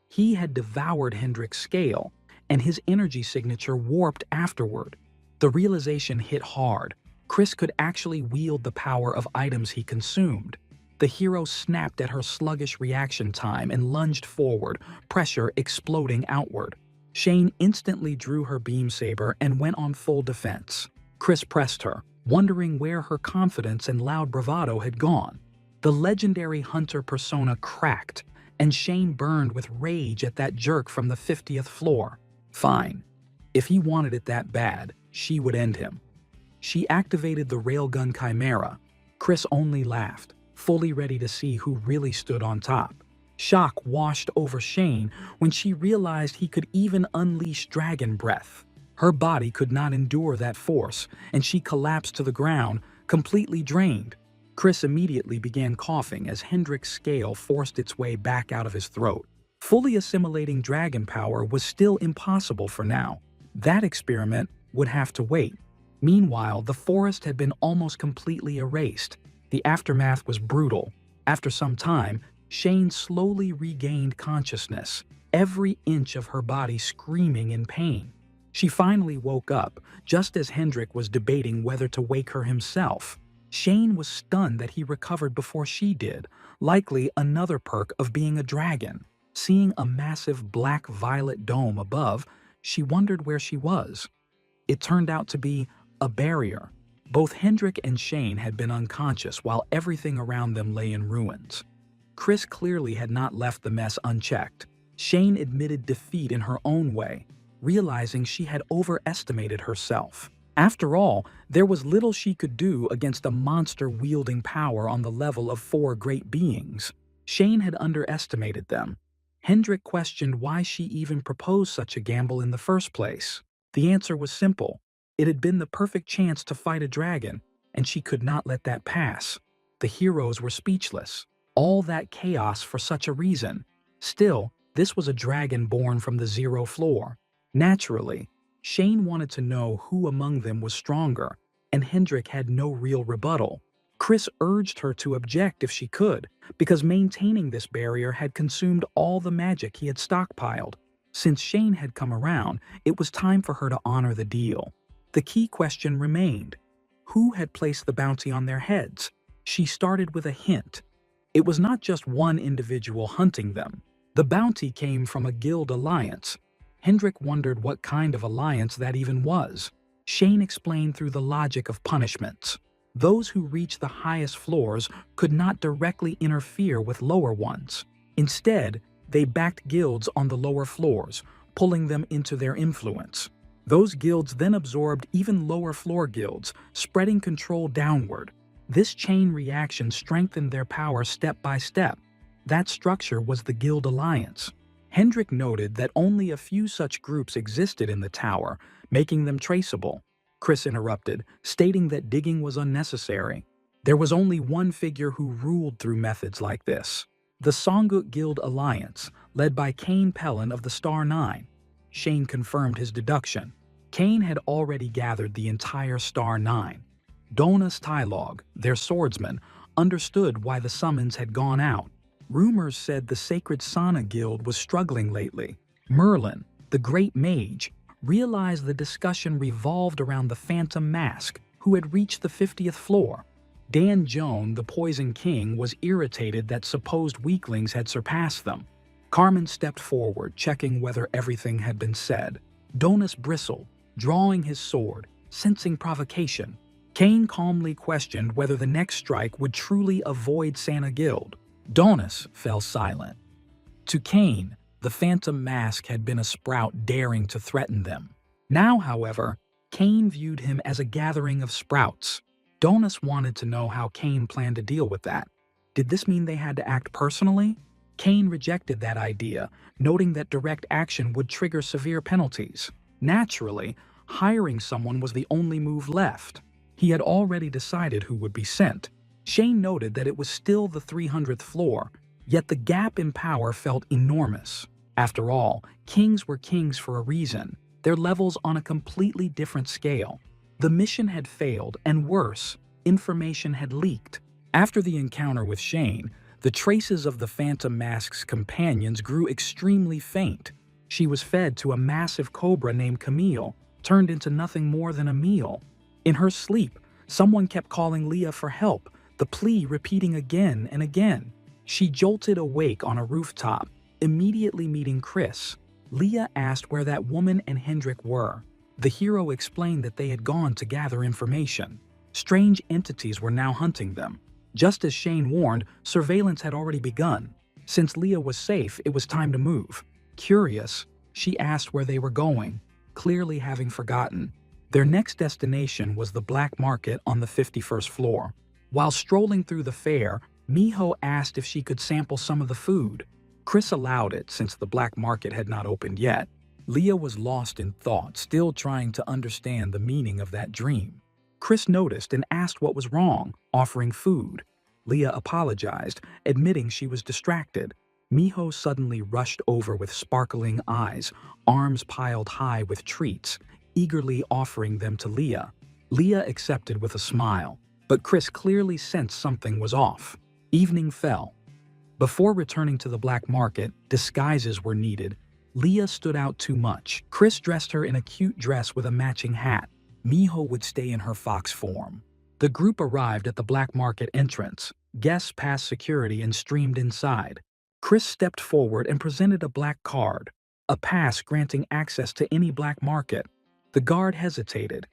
He had devoured Hendrik's scale, and his energy signature warped afterward. The realization hit hard. Chris could actually wield the power of items he consumed. The hero snapped at her sluggish reaction time and lunged forward, pressure exploding outward. Shane instantly drew her beam saber and went on full defense. Chris pressed her, wondering where her confidence and loud bravado had gone. The legendary hunter persona cracked, and Shane burned with rage at that jerk from the 50th floor. Fine. If he wanted it that bad, she would end him. She activated the railgun chimera. Chris only laughed, fully ready to see who really stood on top. Shock washed over Shane when she realized he could even unleash dragon breath. Her body could not endure that force, and she collapsed to the ground, completely drained. Chris immediately began coughing as Hendrik's scale forced its way back out of his throat. Fully assimilating dragon power was still impossible for now. That experiment would have to wait. Meanwhile, the forest had been almost completely erased. The aftermath was brutal. After some time, Shane slowly regained consciousness, every inch of her body screaming in pain. She finally woke up, just as Hendrik was debating whether to wake her himself. Shane was stunned that he recovered before she did, likely another perk of being a dragon. Seeing a massive black-violet dome above, she wondered where she was. It turned out to be a barrier. Both Hendrik and Shane had been unconscious while everything around them lay in ruins. Chris clearly had not left the mess unchecked. Shane admitted defeat in her own way, realizing she had overestimated herself. After all, there was little she could do against a monster wielding power on the level of 4 great beings. Shane had underestimated them. Hendrik questioned why she even proposed such a gamble in the first place. The answer was simple. It had been the perfect chance to fight a dragon, and she could not let that pass. The heroes were speechless. All that chaos for such a reason. Still, this was a dragon born from the 0 floor. Naturally, Shane wanted to know who among them was stronger, and Hendrik had no real rebuttal. Chris urged her to object if she could, because maintaining this barrier had consumed all the magic he had stockpiled. Since Shane had come around, it was time for her to honor the deal. The key question remained. Who had placed the bounty on their heads? She started with a hint. It was not just one individual hunting them. The bounty came from a guild alliance. Hendrik wondered what kind of alliance that even was. Shane explained through the logic of punishments. Those who reached the highest floors could not directly interfere with lower ones. Instead, they backed guilds on the lower floors, pulling them into their influence. Those guilds then absorbed even lower floor guilds, spreading control downward. This chain reaction strengthened their power step by step. That structure was the guild alliance. Hendrik noted that only a few such groups existed in the tower, making them traceable. Chris interrupted, stating that digging was unnecessary. There was only one figure who ruled through methods like this: the Songguk Guild Alliance, led by Kane Pellin of the Star Nine. Shane confirmed his deduction. Kane had already gathered the entire Star Nine. Donas Tylog, their swordsman, understood why the summons had gone out. Rumors said the Sacred Sana Guild was struggling lately. Merlin, the great mage, realized the discussion revolved around the Phantom Mask, who had reached the 50th floor. Dan Joan, the Poison King, was irritated that supposed weaklings had surpassed them. Carmen stepped forward, checking whether everything had been said. Donas bristled, drawing his sword, sensing provocation. Kane calmly questioned whether the next strike would truly avoid Sana Guild. Donas fell silent. To Kane, the Phantom Mask had been a sprout daring to threaten them. Now, however, Kane viewed him as a gathering of sprouts. Donas wanted to know how Kane planned to deal with that. Did this mean they had to act personally? Kane rejected that idea, noting that direct action would trigger severe penalties. Naturally, hiring someone was the only move left. He had already decided who would be sent. Shane noted that it was still the 300th floor, yet the gap in power felt enormous. After all, kings were kings for a reason, their levels on a completely different scale. The mission had failed, and worse, information had leaked. After the encounter with Shane, the traces of the Phantom Mask's companions grew extremely faint. She was fed to a massive cobra named Camille, turned into nothing more than a meal. In her sleep, someone kept calling Leah for help, the plea repeating again and again. She jolted awake on a rooftop, immediately meeting Chris. Leah asked where that woman and Hendrik were. The hero explained that they had gone to gather information. Strange entities were now hunting them. Just as Shane warned, surveillance had already begun. Since Leah was safe, it was time to move. Curious, she asked where they were going, clearly having forgotten. Their next destination was the black market on the 51st floor. While strolling through the fair, Miho asked if she could sample some of the food. Chris allowed it since the black market had not opened yet. Leah was lost in thought, still trying to understand the meaning of that dream. Chris noticed and asked what was wrong, offering food. Leah apologized, admitting she was distracted. Miho suddenly rushed over with sparkling eyes, arms piled high with treats, eagerly offering them to Leah. Leah accepted with a smile, but Chris clearly sensed something was off. Evening fell. Before returning to the black market, disguises were needed. Leah stood out too much. Chris dressed her in a cute dress with a matching hat. Miho would stay in her fox form. The group arrived at the black market entrance. Guests passed security and streamed inside. Chris stepped forward and presented a black card, a pass granting access to any black market. The guard hesitated.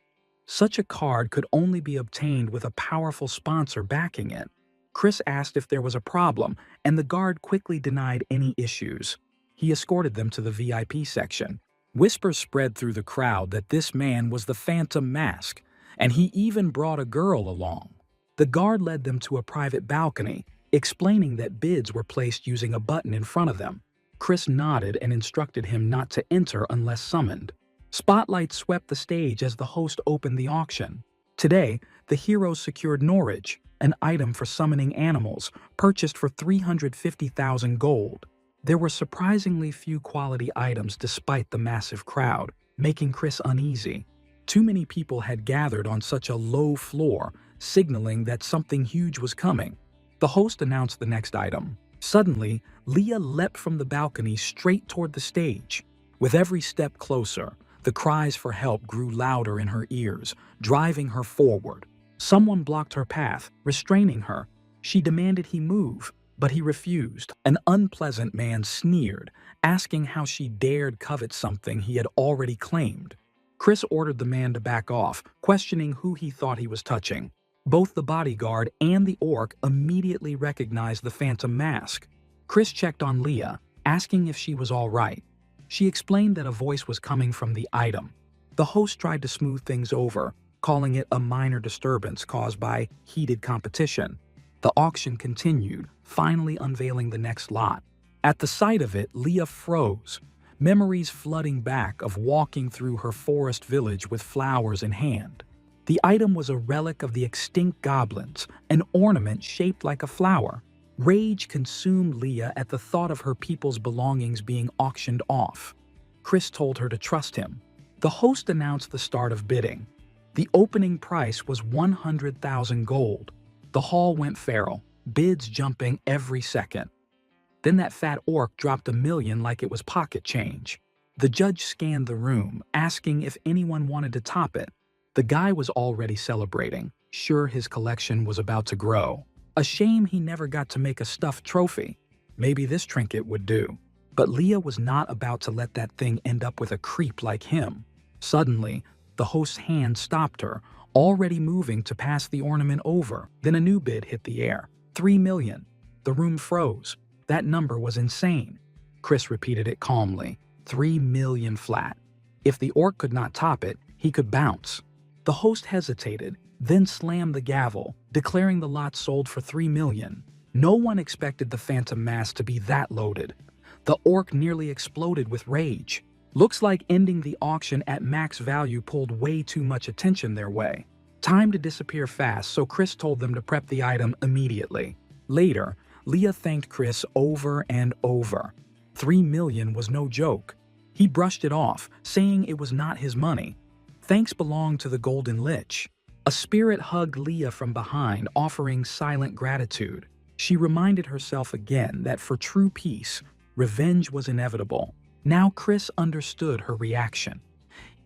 Such a card could only be obtained with a powerful sponsor backing it. Chris asked if there was a problem, and the guard quickly denied any issues. He escorted them to the VIP section. Whispers spread through the crowd that this man was the Phantom Mask, and he even brought a girl along. The guard led them to a private balcony, explaining that bids were placed using a button in front of them. Chris nodded and instructed him not to enter unless summoned. Spotlights swept the stage as the host opened the auction. Today, the heroes secured Norwich, an item for summoning animals, purchased for 350,000 gold. There were surprisingly few quality items despite the massive crowd, making Chris uneasy. Too many people had gathered on such a low floor, signaling that something huge was coming. The host announced the next item. Suddenly, Leah leapt from the balcony straight toward the stage. With every step closer, the cries for help grew louder in her ears, driving her forward. Someone blocked her path, restraining her. She demanded he move, but he refused. An unpleasant man sneered, asking how she dared covet something he had already claimed. Chris ordered the man to back off, questioning who he thought he was touching. Both the bodyguard and the orc immediately recognized the Phantom Mask. Chris checked on Leah, asking if she was all right. She explained that a voice was coming from the item. The host tried to smooth things over, calling it a minor disturbance caused by heated competition. The auction continued, finally unveiling the next lot. At the sight of it, Leah froze, memories flooding back of walking through her forest village with flowers in hand. The item was a relic of the extinct goblins, an ornament shaped like a flower. Rage consumed Leah at the thought of her people's belongings being auctioned off. Chris told her to trust him. The host announced the start of bidding. The opening price was 100,000 gold. The hall went feral, bids jumping every second. Then that fat orc dropped 1 million like it was pocket change. The judge scanned the room, asking if anyone wanted to top it. The guy was already celebrating, sure his collection was about to grow. A shame he never got to make a stuffed trophy. Maybe this trinket would do. But Leah was not about to let that thing end up with a creep like him. Suddenly, the host's hand stopped her, already moving to pass the ornament over. Then a new bid hit the air. 3 million. The room froze. That number was insane. Chris repeated it calmly. 3 million flat. If the orc could not top it, he could bounce. The host hesitated, then slammed the gavel, declaring the lot sold for 3 million. No one expected the phantom mask to be that loaded. The orc nearly exploded with rage. Looks like ending the auction at max value pulled way too much attention their way. Time to disappear fast, so Chris told them to prep the item immediately. Later, Leah thanked Chris over and over. 3 million was no joke. He brushed it off, saying it was not his money. Thanks belonged to the Golden Lich. A spirit hugged Leah from behind, offering silent gratitude. She reminded herself again that for true peace, revenge was inevitable. Now Chris understood her reaction.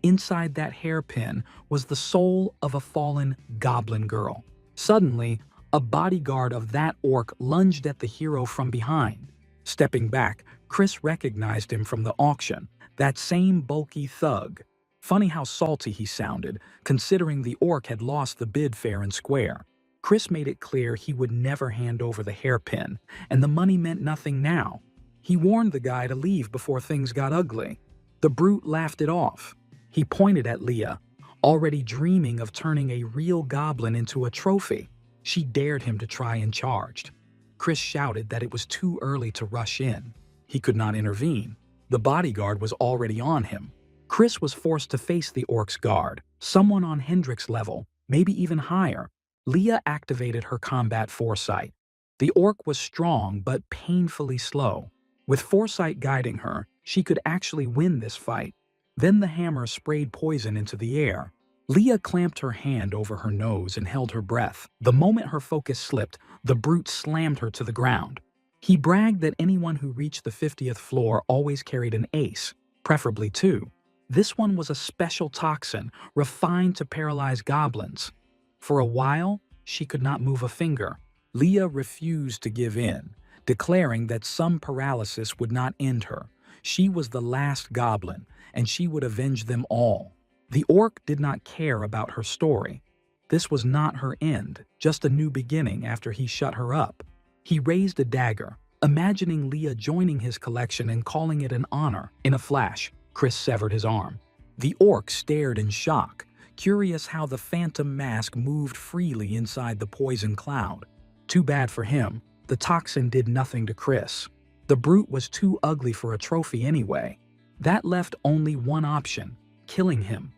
Inside that hairpin was the soul of a fallen goblin girl. Suddenly, a bodyguard of that orc lunged at the hero from behind. Stepping back, Chris recognized him from the auction, that same bulky thug. Funny how salty he sounded, considering the orc had lost the bid fair and square. Chris made it clear he would never hand over the hairpin, and the money meant nothing now. He warned the guy to leave before things got ugly. The brute laughed it off. He pointed at Leah, already dreaming of turning a real goblin into a trophy. She dared him to try and charged. Chris shouted that it was too early to rush in. He could not intervene. The bodyguard was already on him. Chris was forced to face the orc's guard, someone on Hendrick's level, maybe even higher. Leah activated her combat foresight. The orc was strong but painfully slow. With foresight guiding her, she could actually win this fight. Then the hammer sprayed poison into the air. Leah clamped her hand over her nose and held her breath. The moment her focus slipped, the brute slammed her to the ground. He bragged that anyone who reached the 50th floor always carried an ace, preferably 2. This one was a special toxin, refined to paralyze goblins. For a while, she could not move a finger. Leah refused to give in, declaring that some paralysis would not end her. She was the last goblin, and she would avenge them all. The orc did not care about her story. This was not her end, just a new beginning after he shut her up. He raised a dagger, imagining Leah joining his collection and calling it an honor. In a flash, Chris severed his arm. The orc stared in shock, curious how the phantom mask moved freely inside the poison cloud. Too bad for him, the toxin did nothing to Chris. The brute was too ugly for a trophy anyway. That left only one option, killing him.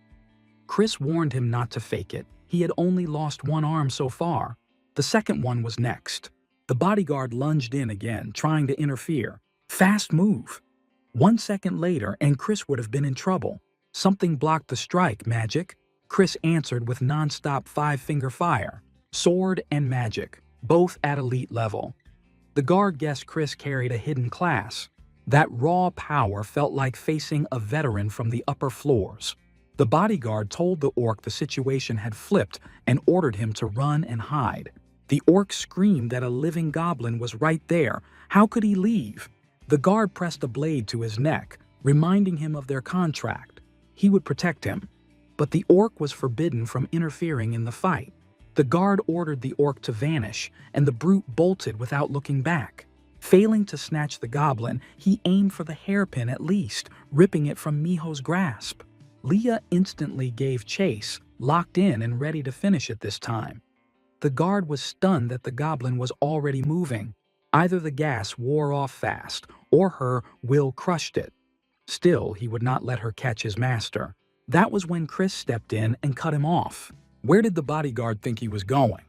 Chris warned him not to fake it. He had only lost one arm so far. The second one was next. The bodyguard lunged in again, trying to interfere. Fast move. 1 second later, and Chris would have been in trouble. Something blocked the strike, magic. Chris answered with non-stop 5-finger fire. Sword and magic, both at elite level. The guard guessed Chris carried a hidden class. That raw power felt like facing a veteran from the upper floors. The bodyguard told the orc the situation had flipped and ordered him to run and hide. The orc screamed that a living goblin was right there. How could he leave? The guard pressed a blade to his neck, reminding him of their contract. He would protect him. But the orc was forbidden from interfering in the fight. The guard ordered the orc to vanish, and the brute bolted without looking back. Failing to snatch the goblin, he aimed for the hairpin at least, ripping it from Miho's grasp. Leah instantly gave chase, locked in and ready to finish it this time. The guard was stunned that the goblin was already moving. Either the gas wore off fast, or her will crushed it. Still, he would not let her catch his master. That was when Chris stepped in and cut him off. Where did the bodyguard think he was going?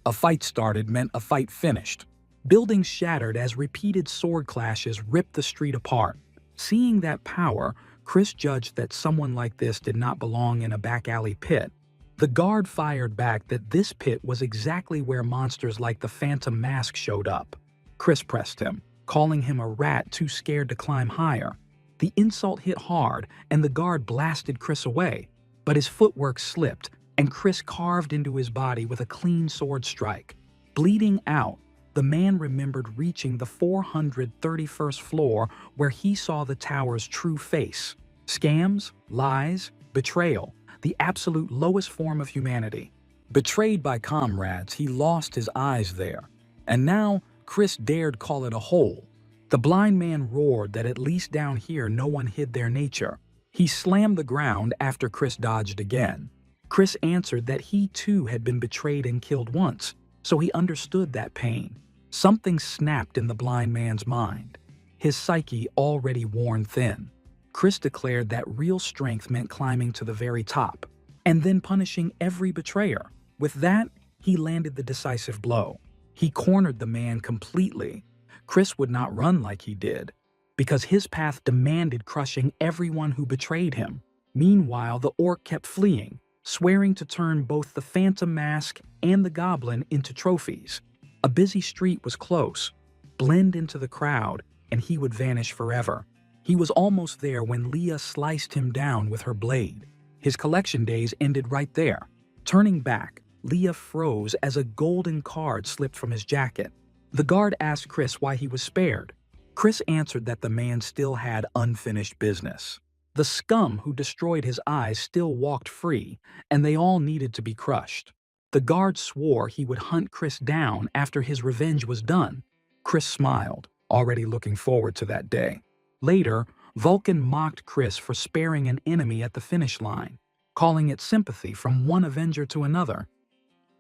A fight started meant a fight finished. Buildings shattered as repeated sword clashes ripped the street apart. Seeing that power, Chris judged that someone like this did not belong in a back alley pit. The guard fired back that this pit was exactly where monsters like the Phantom Mask showed up. Chris pressed him, calling him a rat too scared to climb higher. The insult hit hard, and the guard blasted Chris away. But his footwork slipped, and Chris carved into his body with a clean sword strike. Bleeding out, the man remembered reaching the 431st floor where he saw the tower's true face. Scams, lies, betrayal, the absolute lowest form of humanity. Betrayed by comrades, he lost his eyes there. And now, Chris dared call it a hole. The blind man roared that at least down here no one hid their nature. He slammed the ground after Chris dodged again. Chris answered that he too had been betrayed and killed once, so he understood that pain. Something snapped in the blind man's mind, his psyche already worn thin. Chris declared that real strength meant climbing to the very top, and then punishing every betrayer. With that, he landed the decisive blow. He cornered the man completely. Chris would not run like he did, because his path demanded crushing everyone who betrayed him. Meanwhile, the orc kept fleeing, swearing to turn both the Phantom Mask and the goblin into trophies. A busy street was close. Blend into the crowd, and he would vanish forever. He was almost there when Leah sliced him down with her blade. His collection days ended right there. Turning back, Leah froze as a golden card slipped from his jacket. The guard asked Chris why he was spared. Chris answered that the man still had unfinished business. The scum who destroyed his eyes still walked free, and they all needed to be crushed. The guard swore he would hunt Chris down after his revenge was done. Chris smiled, already looking forward to that day. Later, Vulcan mocked Chris for sparing an enemy at the finish line, calling it sympathy from one Avenger to another.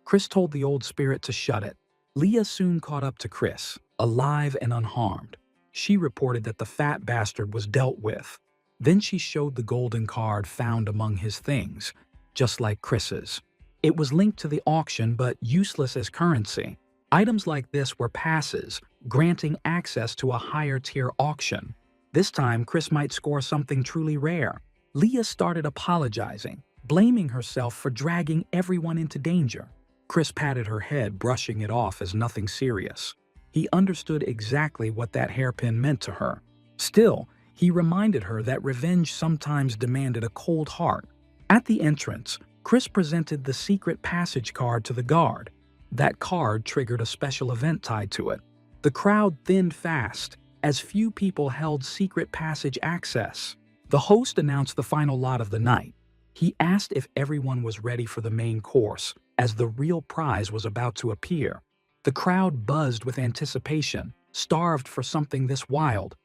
Chris told the old spirit to shut it. Leah soon caught up to Chris, alive and unharmed. She reported that the fat bastard was dealt with. Then she showed the golden card found among his things, just like Chris's. It was linked to the auction but useless as currency. Items like this were passes, granting access to a higher-tier auction. This time, Chris might score something truly rare. Leah started apologizing, blaming herself for dragging everyone into danger. Chris patted her head, brushing it off as nothing serious. He understood exactly what that hairpin meant to her. Still, he reminded her that revenge sometimes demanded a cold heart. At the entrance, Chris presented the secret passage card to the guard. That card triggered a special event tied to it. The crowd thinned fast, as few people held secret passage access. The host announced the final lot of the night. He asked if everyone was ready for the main course, as the real prize was about to appear. The crowd buzzed with anticipation, starved for something this wild.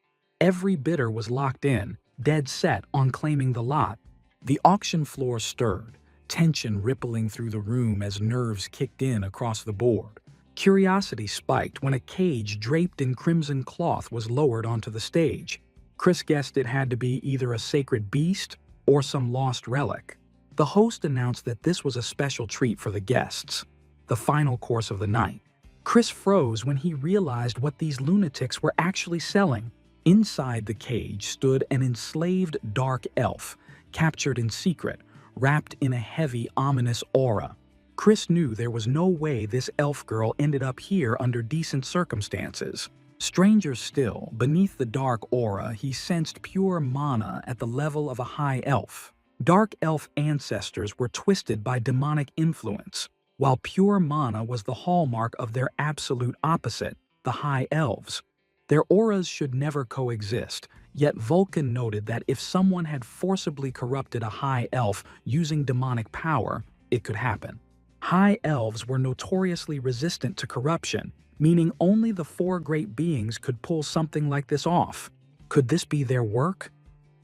Every bidder was locked in, dead set on claiming the lot. The auction floor stirred, tension rippling through the room as nerves kicked in across the board. Curiosity spiked when a cage draped in crimson cloth was lowered onto the stage. Chris guessed it had to be either a sacred beast or some lost relic. The host announced that this was a special treat for the guests, the final course of the night. Chris froze when he realized what these lunatics were actually selling. Inside the cage stood an enslaved dark elf, captured in secret, wrapped in a heavy, ominous aura. Chris knew there was no way this elf girl ended up here under decent circumstances. Stranger still, beneath the dark aura, he sensed pure mana at the level of a high elf. Dark elf ancestors were twisted by demonic influence, while pure mana was the hallmark of their absolute opposite, the high elves. Their auras should never coexist, yet Vulcan noted that if someone had forcibly corrupted a high elf using demonic power, it could happen. High elves were notoriously resistant to corruption, meaning only the four great beings could pull something like this off. Could this be their work?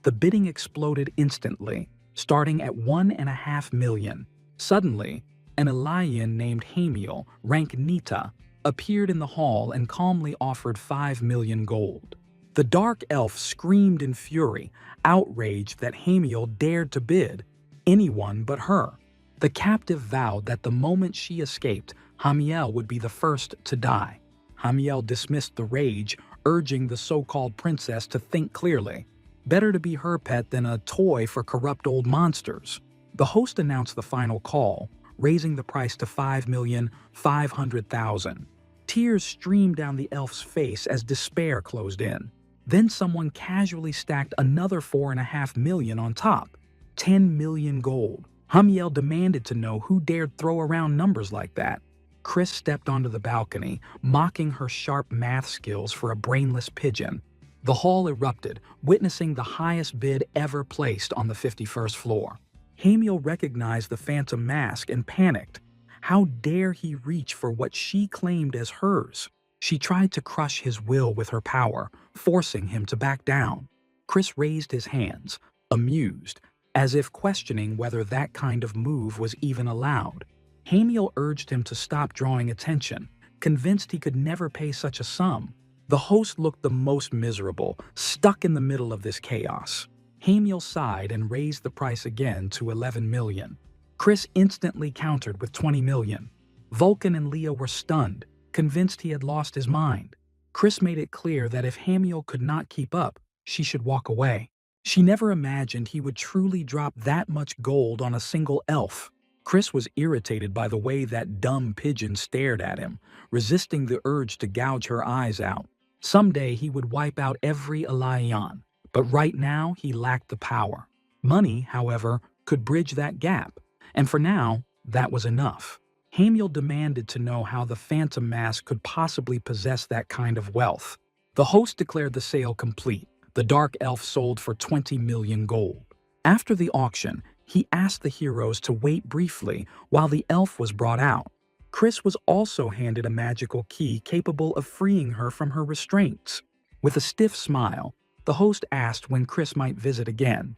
The bidding exploded instantly, starting at 1.5 million. Suddenly, an Elian named Hamiel, rank Nita, appeared in the hall and calmly offered 5 million gold. The dark elf screamed in fury, outraged that Hamiel dared to bid anyone but her. The captive vowed that the moment she escaped, Hamiel would be the first to die. Hamiel dismissed the rage, urging the so-called princess to think clearly. Better to be her pet than a toy for corrupt old monsters. The host announced the final call, raising the price to 5,500,000. Tears streamed down the elf's face as despair closed in. Then someone casually stacked another 4.5 million on top. 10 million gold. Hamiel demanded to know who dared throw around numbers like that. Chris stepped onto the balcony, mocking her sharp math skills for a brainless pigeon. The hall erupted, witnessing the highest bid ever placed on the 51st floor. Hamiel recognized the phantom mask and panicked. How dare he reach for what she claimed as hers? She tried to crush his will with her power, forcing him to back down. Chris raised his hands, amused, as if questioning whether that kind of move was even allowed. Hamiel urged him to stop drawing attention, convinced he could never pay such a sum. The host looked the most miserable, stuck in the middle of this chaos. Hamiel sighed and raised the price again to 11 million. Chris instantly countered with 20 million. Vulcan and Leah were stunned, convinced he had lost his mind. Chris made it clear that if Hamiel could not keep up, she should walk away. She never imagined he would truly drop that much gold on a single elf. Chris was irritated by the way that dumb pigeon stared at him, resisting the urge to gouge her eyes out. Someday he would wipe out every Elayan, but right now he lacked the power. Money, however, could bridge that gap, and for now, that was enough. Hamiel demanded to know how the Phantom Mask could possibly possess that kind of wealth. The host declared the sale complete. The dark elf sold for 20 million gold. After the auction, he asked the heroes to wait briefly while the elf was brought out. Chris was also handed a magical key capable of freeing her from her restraints. With a stiff smile, the host asked when Chris might visit again.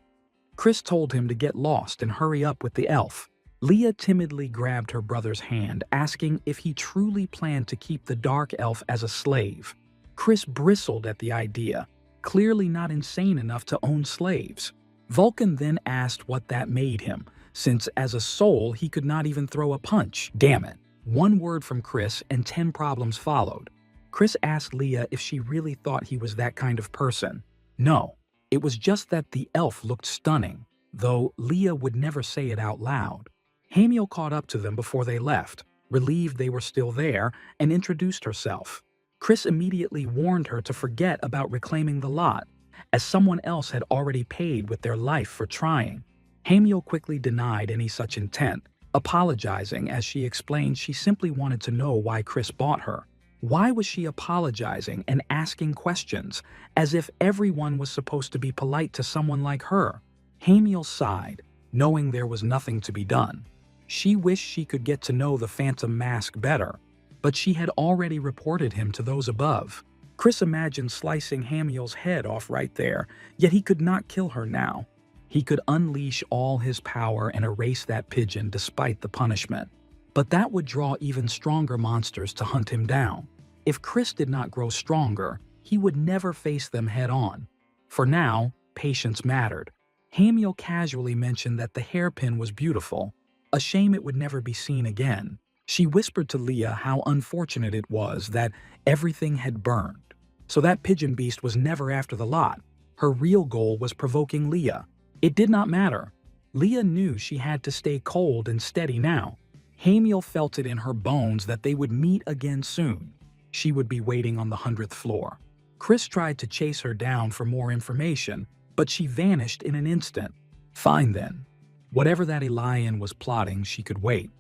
Chris told him to get lost and hurry up with the elf. Leah timidly grabbed her brother's hand, asking if he truly planned to keep the dark elf as a slave. Chris bristled at the idea, clearly not insane enough to own slaves. Vulcan then asked what that made him, since as a soul he could not even throw a punch. Damn it. One word from Chris and 10 problems followed. Chris asked Leah if she really thought he was that kind of person. No, it was just that the elf looked stunning, though Leah would never say it out loud. Hamiel caught up to them before they left, relieved they were still there, and introduced herself. Chris immediately warned her to forget about reclaiming the lot, as someone else had already paid with their life for trying. Hamiel quickly denied any such intent, apologizing as she explained she simply wanted to know why Chris bought her. Why was she apologizing and asking questions, as if everyone was supposed to be polite to someone like her? Hamiel sighed, knowing there was nothing to be done. She wished she could get to know the Phantom Mask better, but she had already reported him to those above. Chris imagined slicing Hamiel's head off right there, yet he could not kill her now. He could unleash all his power and erase that pigeon despite the punishment. But that would draw even stronger monsters to hunt him down. If Chris did not grow stronger, he would never face them head-on. For now, patience mattered. Hamiel casually mentioned that the hairpin was beautiful, a shame it would never be seen again. She whispered to Leah how unfortunate it was that everything had burned. So that pigeon beast was never after the lot. Her real goal was provoking Leah. It did not matter. Leah knew she had to stay cold and steady now. Hamiel felt it in her bones that they would meet again soon. She would be waiting on the 100th floor. Chris tried to chase her down for more information, but she vanished in an instant. Fine then. Whatever that Elian was plotting, she could wait.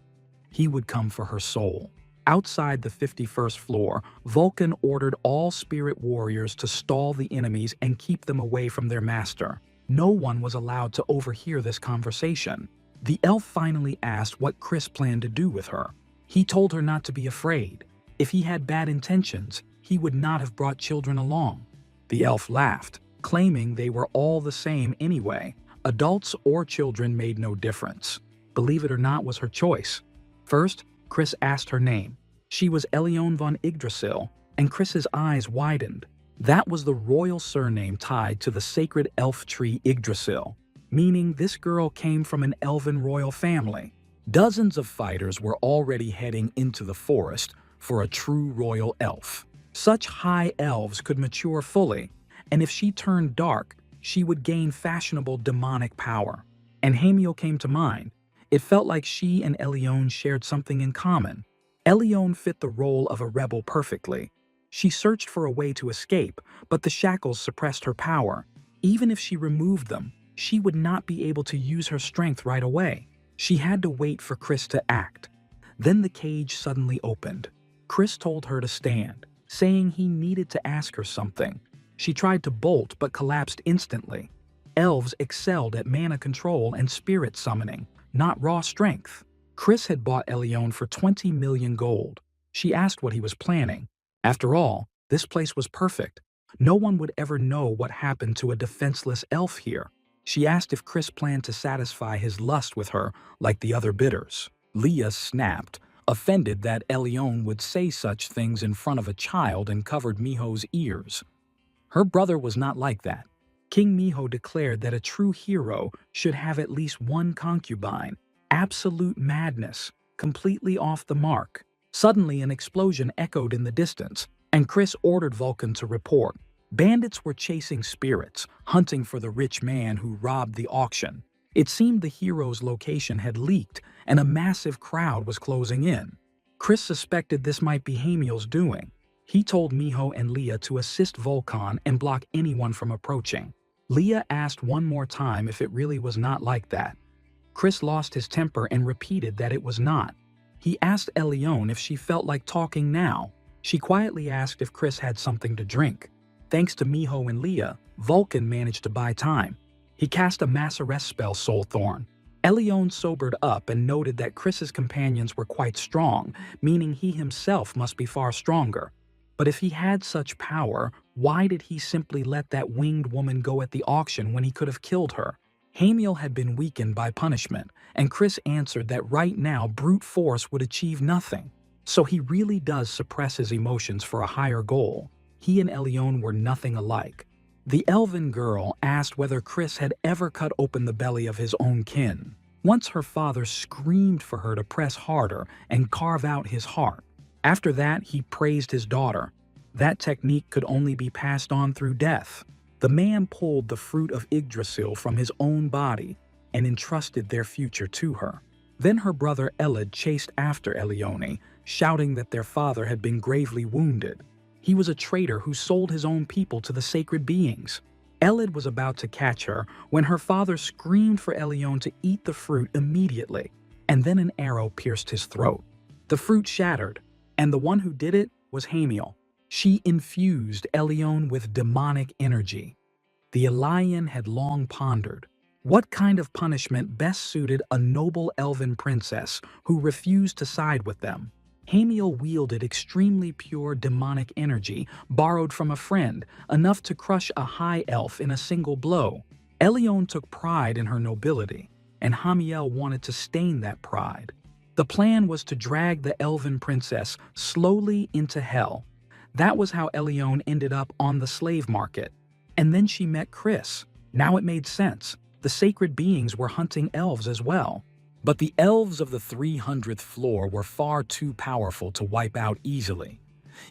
He would come for her soul. Outside the 51st floor, Vulcan ordered all spirit warriors to stall the enemies and keep them away from their master. No one was allowed to overhear this conversation. The elf finally asked what Chris planned to do with her. He told her not to be afraid. If he had bad intentions, he would not have brought children along. The elf laughed, claiming they were all the same anyway. Adults or children made no difference. Believe it or not was her choice. First, Chris asked her name. She was Elione von Yggdrasil, and Chris's eyes widened. That was the royal surname tied to the sacred elf tree Yggdrasil, meaning this girl came from an elven royal family. Dozens of fighters were already heading into the forest for a true royal elf. Such high elves could mature fully, and if she turned dark, she would gain fashionable demonic power. And Hamiel came to mind. It felt like she and Elione shared something in common. Elione fit the role of a rebel perfectly. She searched for a way to escape, but the shackles suppressed her power. Even if she removed them, she would not be able to use her strength right away. She had to wait for Chris to act. Then the cage suddenly opened. Chris told her to stand, saying he needed to ask her something. She tried to bolt but collapsed instantly. Elves excelled at mana control and spirit summoning, not raw strength. Chris had bought Elione for 20 million gold. She asked what he was planning. After all, this place was perfect. No one would ever know what happened to a defenseless elf here. She asked if Chris planned to satisfy his lust with her like the other bidders. Leah snapped, offended that Elione would say such things in front of a child, and covered Miho's ears. Her brother was not like that. King Miho declared that a true hero should have at least one concubine. Absolute madness, completely off the mark. Suddenly, an explosion echoed in the distance, and Chris ordered Vulcan to report. Bandits were chasing spirits, hunting for the rich man who robbed the auction. It seemed the hero's location had leaked, and a massive crowd was closing in. Chris suspected this might be Hamiel's doing. He told Miho and Leah to assist Vulcan and block anyone from approaching. Leah asked one more time if it really was not like that. Chris lost his temper and repeated that it was not. He asked Elione if she felt like talking now. She quietly asked if Chris had something to drink. Thanks to Miho and Leah, Vulcan managed to buy time. He cast a mass arrest spell, Soul Thorn. Elione sobered up and noted that Chris's companions were quite strong, meaning he himself must be far stronger. But if he had such power, why did he simply let that winged woman go at the auction when he could have killed her? Hamiel had been weakened by punishment, and Chris answered that right now brute force would achieve nothing. So he really does suppress his emotions for a higher goal. He and Elione were nothing alike. The elven girl asked whether Chris had ever cut open the belly of his own kin. Once her father screamed for her to press harder and carve out his heart. After that, he praised his daughter. That technique could only be passed on through death. The man pulled the fruit of Yggdrasil from his own body and entrusted their future to her. Then her brother Elid chased after Elione, shouting that their father had been gravely wounded. He was a traitor who sold his own people to the sacred beings. Elid was about to catch her when her father screamed for Elione to eat the fruit immediately, and then an arrow pierced his throat. The fruit shattered, and the one who did it was Hamiel. She infused Elione with demonic energy. The Elian had long pondered. What kind of punishment best suited a noble elven princess who refused to side with them? Hamiel wielded extremely pure demonic energy borrowed from a friend, enough to crush a high elf in a single blow. Elione took pride in her nobility, and Hamiel wanted to stain that pride. The plan was to drag the elven princess slowly into hell. That was how Elione ended up on the slave market. And then she met Chris. Now it made sense. The sacred beings were hunting elves as well. But the elves of the 300th floor were far too powerful to wipe out easily.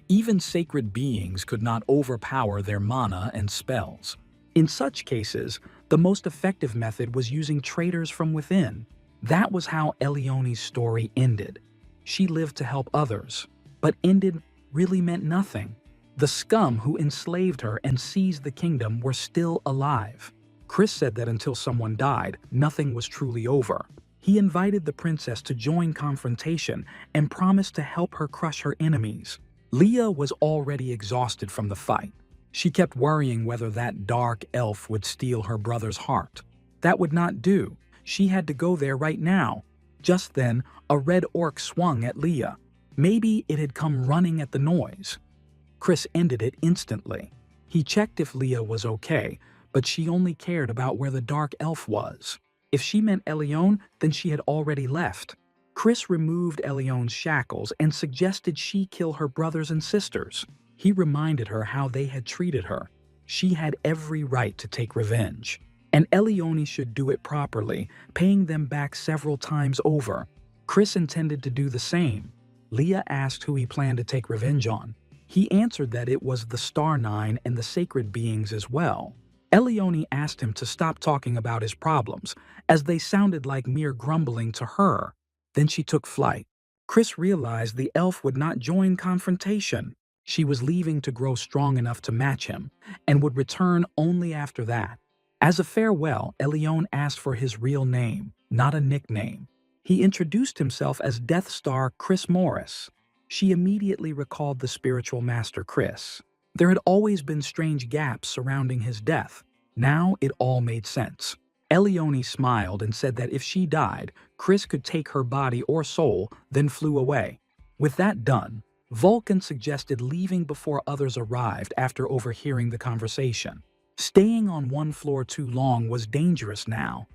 Even sacred beings could not overpower their mana and spells. In such cases, the most effective method was using traitors from within. That was how Elione's story ended. She lived to help others, but ended really meant nothing. The scum who enslaved her and seized the kingdom were still alive. Chris said that until someone died, nothing was truly over. He invited the princess to join confrontation and promised to help her crush her enemies. Leah was already exhausted from the fight. She kept worrying whether that dark elf would steal her brother's heart. That would not do. She had to go there right now. Just then, a red orc swung at Leah. Maybe it had come running at the noise. Chris ended it instantly. He checked if Leah was okay, but she only cared about where the dark elf was. If she meant Elione, then she had already left. Chris removed Elion's shackles and suggested she kill her brothers and sisters. He reminded her how they had treated her. She had every right to take revenge, and Elione should do it properly, paying them back several times over. Chris intended to do the same. Leah asked who he planned to take revenge on. He answered that it was the Star Nine and the sacred beings as well. Elione asked him to stop talking about his problems, as they sounded like mere grumbling to her. Then she took flight. Chris realized the elf would not join confrontation. She was leaving to grow strong enough to match him, and would return only after that. As a farewell, Elione asked for his real name, not a nickname. He introduced himself as Death Star Chris Morris. She immediately recalled the spiritual master Chris. There had always been strange gaps surrounding his death. Now it all made sense. Elione smiled and said that if she died, Chris could take her body or soul, then flew away. With that done, Vulcan suggested leaving before others arrived after overhearing the conversation. Staying on one floor too long was dangerous now.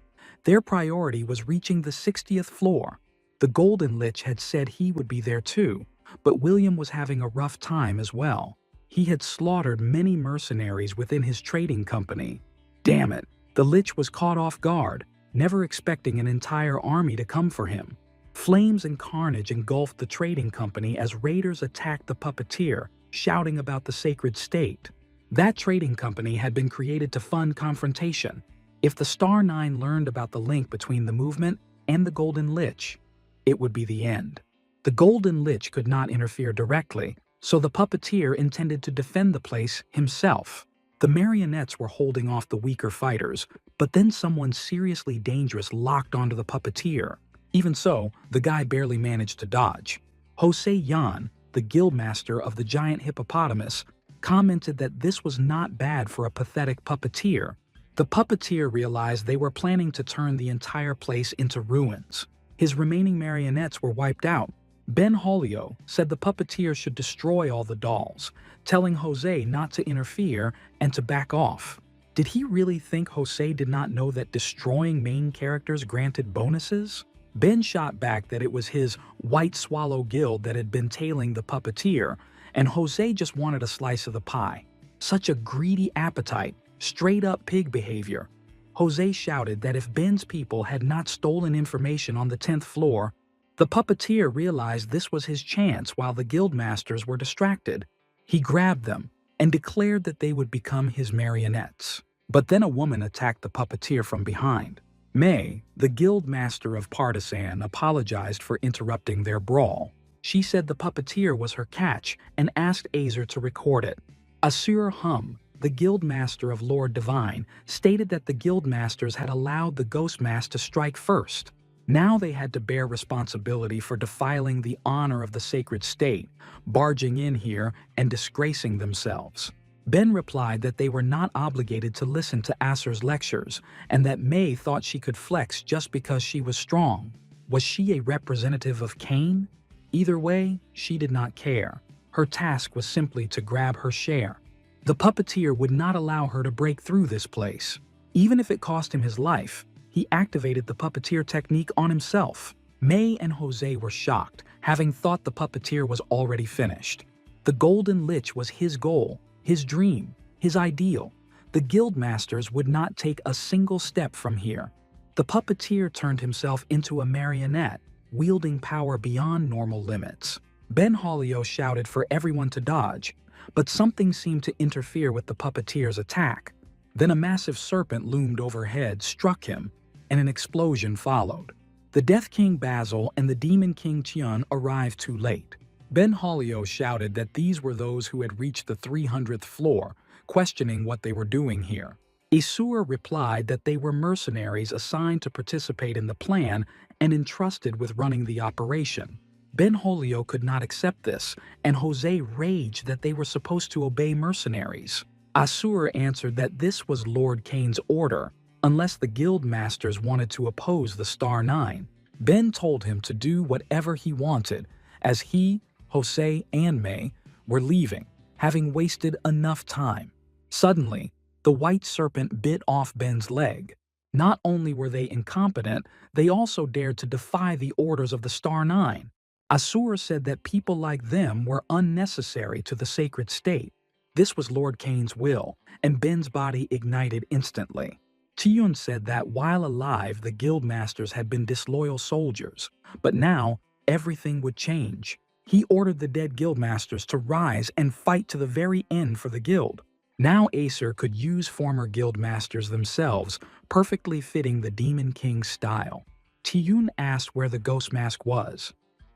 Their priority was reaching the 60th floor. The Golden Lich had said he would be there too, but William was having a rough time as well. He had slaughtered many mercenaries within his trading company. Damn it, the Lich was caught off guard, never expecting an entire army to come for him. Flames and carnage engulfed the trading company as raiders attacked the puppeteer, shouting about the sacred state. That trading company had been created to fund confrontation. If the Star Nine learned about the link between the movement and the Golden Lich, it would be the end. The Golden Lich could not interfere directly, so the puppeteer intended to defend the place himself. The marionettes were holding off the weaker fighters, but then someone seriously dangerous locked onto the puppeteer. Even so, the guy barely managed to dodge. Jose Yan, the guildmaster of the giant hippopotamus, commented that this was not bad for a pathetic puppeteer. The puppeteer realized they were planning to turn the entire place into ruins. His remaining marionettes were wiped out. Ben Holio said the puppeteer should destroy all the dolls, telling Jose not to interfere and to back off. Did he really think Jose did not know that destroying main characters granted bonuses? Ben shot back that it was his White Swallow Guild that had been tailing the puppeteer, and Jose just wanted a slice of the pie. Such a greedy appetite, straight-up pig behavior. Jose shouted that if Ben's people had not stolen information on the 10th floor, the puppeteer realized this was his chance while the guildmasters were distracted. He grabbed them and declared that they would become his marionettes. But then a woman attacked the puppeteer from behind. May, the guildmaster of Partisan, apologized for interrupting their brawl. She said the puppeteer was her catch and asked Azer to record it. Asur Hum, the guildmaster of Lord Divine, stated that the guildmasters had allowed the ghost mask to strike first. Now they had to bear responsibility for defiling the honor of the sacred state, barging in here and disgracing themselves. Ben replied that they were not obligated to listen to Asur's lectures, and that May thought she could flex just because she was strong. Was she a representative of Cain? Either way, she did not care. Her task was simply to grab her share. The puppeteer would not allow her to break through this place. Even if it cost him his life, he activated the puppeteer technique on himself. May and Jose were shocked, having thought the puppeteer was already finished. The Golden Lich was his goal, his dream, his ideal. The guildmasters would not take a single step from here. The puppeteer turned himself into a marionette, wielding power beyond normal limits. Ben Holio shouted for everyone to dodge, but something seemed to interfere with the puppeteer's attack. Then a massive serpent loomed overhead, struck him, and an explosion followed. The Death King Basil and the Demon King Tian arrived too late. Ben Holio shouted that these were those who had reached the 300th floor, questioning what they were doing here. Isur replied that they were mercenaries assigned to participate in the plan and entrusted with running the operation. Ben Holio could not accept this, and Jose raged that they were supposed to obey mercenaries. Asur answered that this was Lord Cain's order, unless the guild masters wanted to oppose the Star Nine. Ben told him to do whatever he wanted, as he, Jose, and May were leaving, having wasted enough time. Suddenly, the white serpent bit off Ben's leg. Not only were they incompetent, they also dared to defy the orders of the Star Nine. Asur said that people like them were unnecessary to the sacred state. This was Lord Cain's will, and Ben's body ignited instantly. Tiyun said that while alive, the guildmasters had been disloyal soldiers, but now everything would change. He ordered the dead guildmasters to rise and fight to the very end for the guild. Now Acer could use former guildmasters themselves, perfectly fitting the Demon King's style. Tiyun asked where the ghost mask was.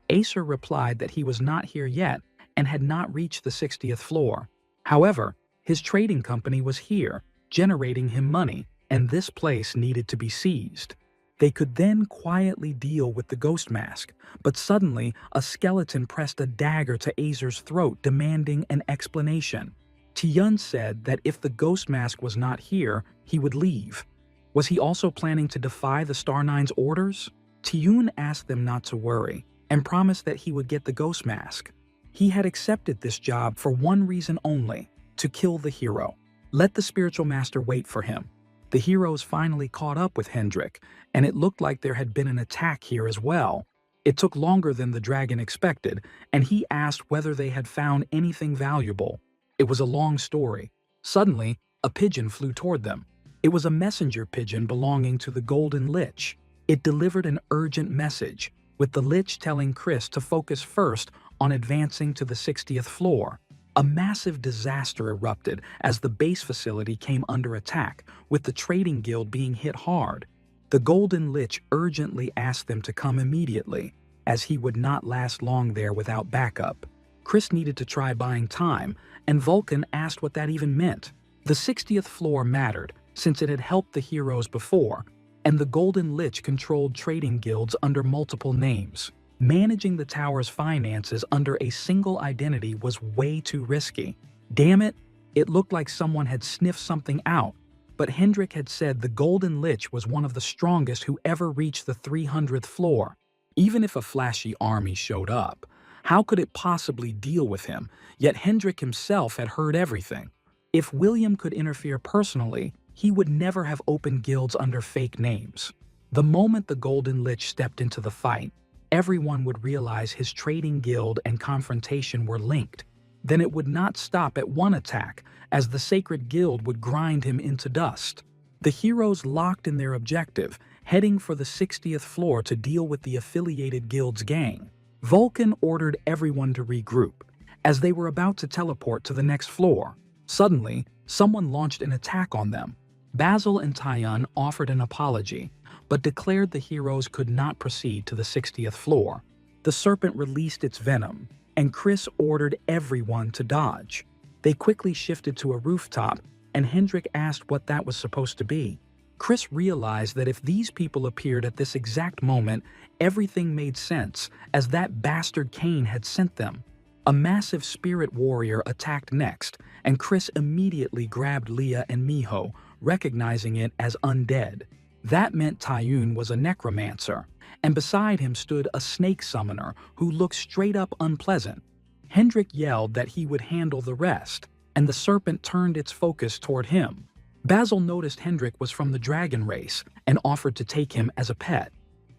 Acer replied that he was not here yet and had not reached the 60th floor. However, his trading company was here, generating him money, and this place needed to be seized. They could then quietly deal with the ghost mask, but suddenly a skeleton pressed a dagger to Acer's throat, demanding an explanation. Tiyun said that if the ghost mask was not here, he would leave. Was he also planning to defy the Star Nine's orders? Tiyun asked them not to worry, and promised that he would get the ghost mask. He had accepted this job for one reason only: to kill the hero. Let the spiritual master wait for him. The heroes finally caught up with Hendrik, and it looked like there had been an attack here as well. It took longer than the dragon expected, and he asked whether they had found anything valuable. It was a long story. Suddenly, a pigeon flew toward them. It was a messenger pigeon belonging to the Golden Lich. It delivered an urgent message, with the Lich telling Chris to focus first on advancing to the 60th floor. A massive disaster erupted as the base facility came under attack, with the trading guild being hit hard. The Golden Lich urgently asked them to come immediately, as he would not last long there without backup. Chris needed to try buying time, and Vulcan asked what that even meant. The 60th floor mattered, since it had helped the heroes before, and the Golden Lich controlled trading guilds under multiple names. Managing the tower's finances under a single identity was way too risky. Damn it, it looked like someone had sniffed something out, but Hendrik had said the Golden Lich was one of the strongest who ever reached the 300th floor. Even if a flashy army showed up, how could it possibly deal with him? Yet Hendrik himself had heard everything. If William could interfere personally, he would never have opened guilds under fake names. The moment the Golden Lich stepped into the fight, everyone would realize his trading guild and confrontation were linked. Then it would not stop at one attack, as the Sacred Guild would grind him into dust. The heroes locked in their objective, heading for the 60th floor to deal with the affiliated guild's gang. Vulcan ordered everyone to regroup. As they were about to teleport to the next floor, suddenly, someone launched an attack on them. Basil and Tiyun offered an apology, but declared the heroes could not proceed to the 60th floor. The serpent released its venom, and Chris ordered everyone to dodge. They quickly shifted to a rooftop, and Hendrik asked what that was supposed to be. Chris realized that if these people appeared at this exact moment, everything made sense, as that bastard Cain had sent them. A massive spirit warrior attacked next, and Chris immediately grabbed Leah and Miho, recognizing it as undead. That meant Tiyun was a necromancer, and beside him stood a snake summoner who looked straight up unpleasant. Hendrik yelled that he would handle the rest, and the serpent turned its focus toward him. Basil noticed Hendrik was from the dragon race and offered to take him as a pet.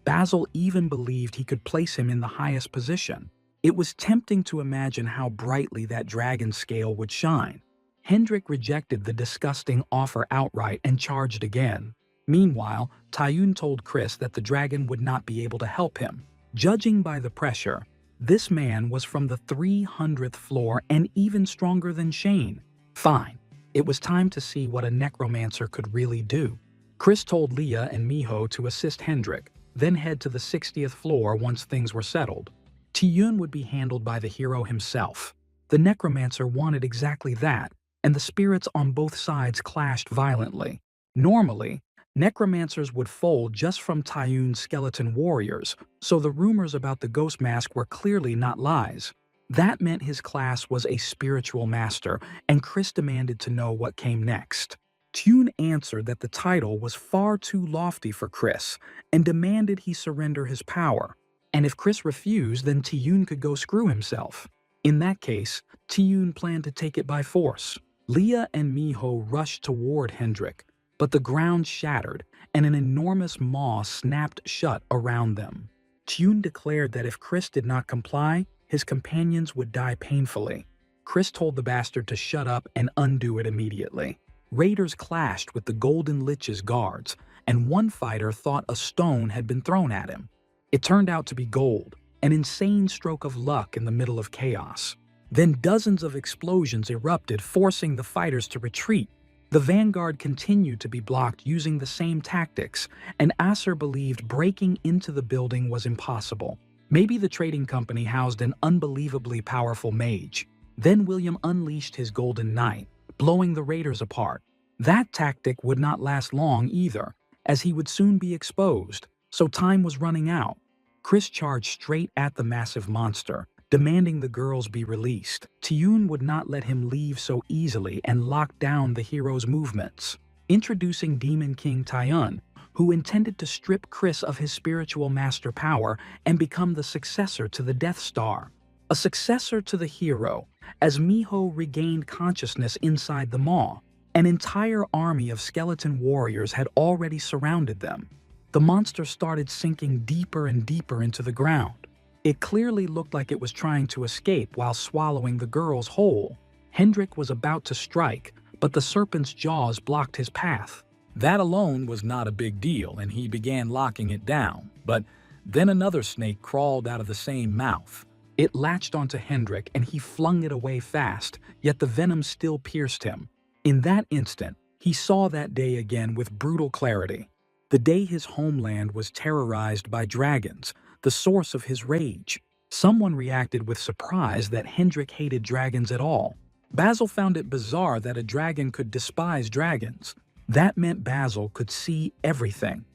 Basil even believed he could place him in the highest position. It was tempting to imagine how brightly that dragon scale would shine. Hendrik rejected the disgusting offer outright and charged again. Meanwhile, Tiyun told Chris that the dragon would not be able to help him. Judging by the pressure, this man was from the 300th floor and even stronger than Shane. Fine, it was time to see what a necromancer could really do. Chris told Leah and Miho to assist Hendrik, then head to the 60th floor once things were settled. Tiyun would be handled by the hero himself. The necromancer wanted exactly that, and the spirits on both sides clashed violently. Normally, necromancers would fold just from Tiyun's skeleton warriors, so the rumors about the ghost mask were clearly not lies. That meant his class was a spiritual master, and Chris demanded to know what came next. Tiyun answered that the title was far too lofty for Chris, and demanded he surrender his power. And if Chris refused, then Tiyun could go screw himself. In that case, Tiyun planned to take it by force. Leah and Miho rushed toward Hendrik, but the ground shattered and an enormous maw snapped shut around them. Tune declared that if Chris did not comply, his companions would die painfully. Chris told the bastard to shut up and undo it immediately. Raiders clashed with the Golden Lich's guards, and one fighter thought a stone had been thrown at him. It turned out to be gold, an insane stroke of luck in the middle of chaos. Then dozens of explosions erupted, forcing the fighters to retreat. The vanguard continued to be blocked using the same tactics, and Acer believed breaking into the building was impossible. Maybe the trading company housed an unbelievably powerful mage. Then William unleashed his Golden Knight, blowing the raiders apart. That tactic would not last long either, as he would soon be exposed, so time was running out. Chris charged straight at the massive monster, demanding the girls be released. Tiyun would not let him leave so easily and locked down the hero's movements. Introducing Demon King Tiyun, who intended to strip Chris of his spiritual master power and become the successor to the Death Star. A successor to the hero, as Miho regained consciousness inside the maw. An entire army of skeleton warriors had already surrounded them. The monster started sinking deeper and deeper into the ground. It clearly looked like it was trying to escape while swallowing the girls whole. Hendrik was about to strike, but the serpent's jaws blocked his path. That alone was not a big deal, and he began locking it down. But then another snake crawled out of the same mouth. It latched onto Hendrik, and he flung it away fast, yet the venom still pierced him. In that instant, he saw that day again with brutal clarity. The day his homeland was terrorized by dragons, the source of his rage. Someone reacted with surprise that Hendrik hated dragons at all. Basil found it bizarre that a dragon could despise dragons. That meant Basil could see everything.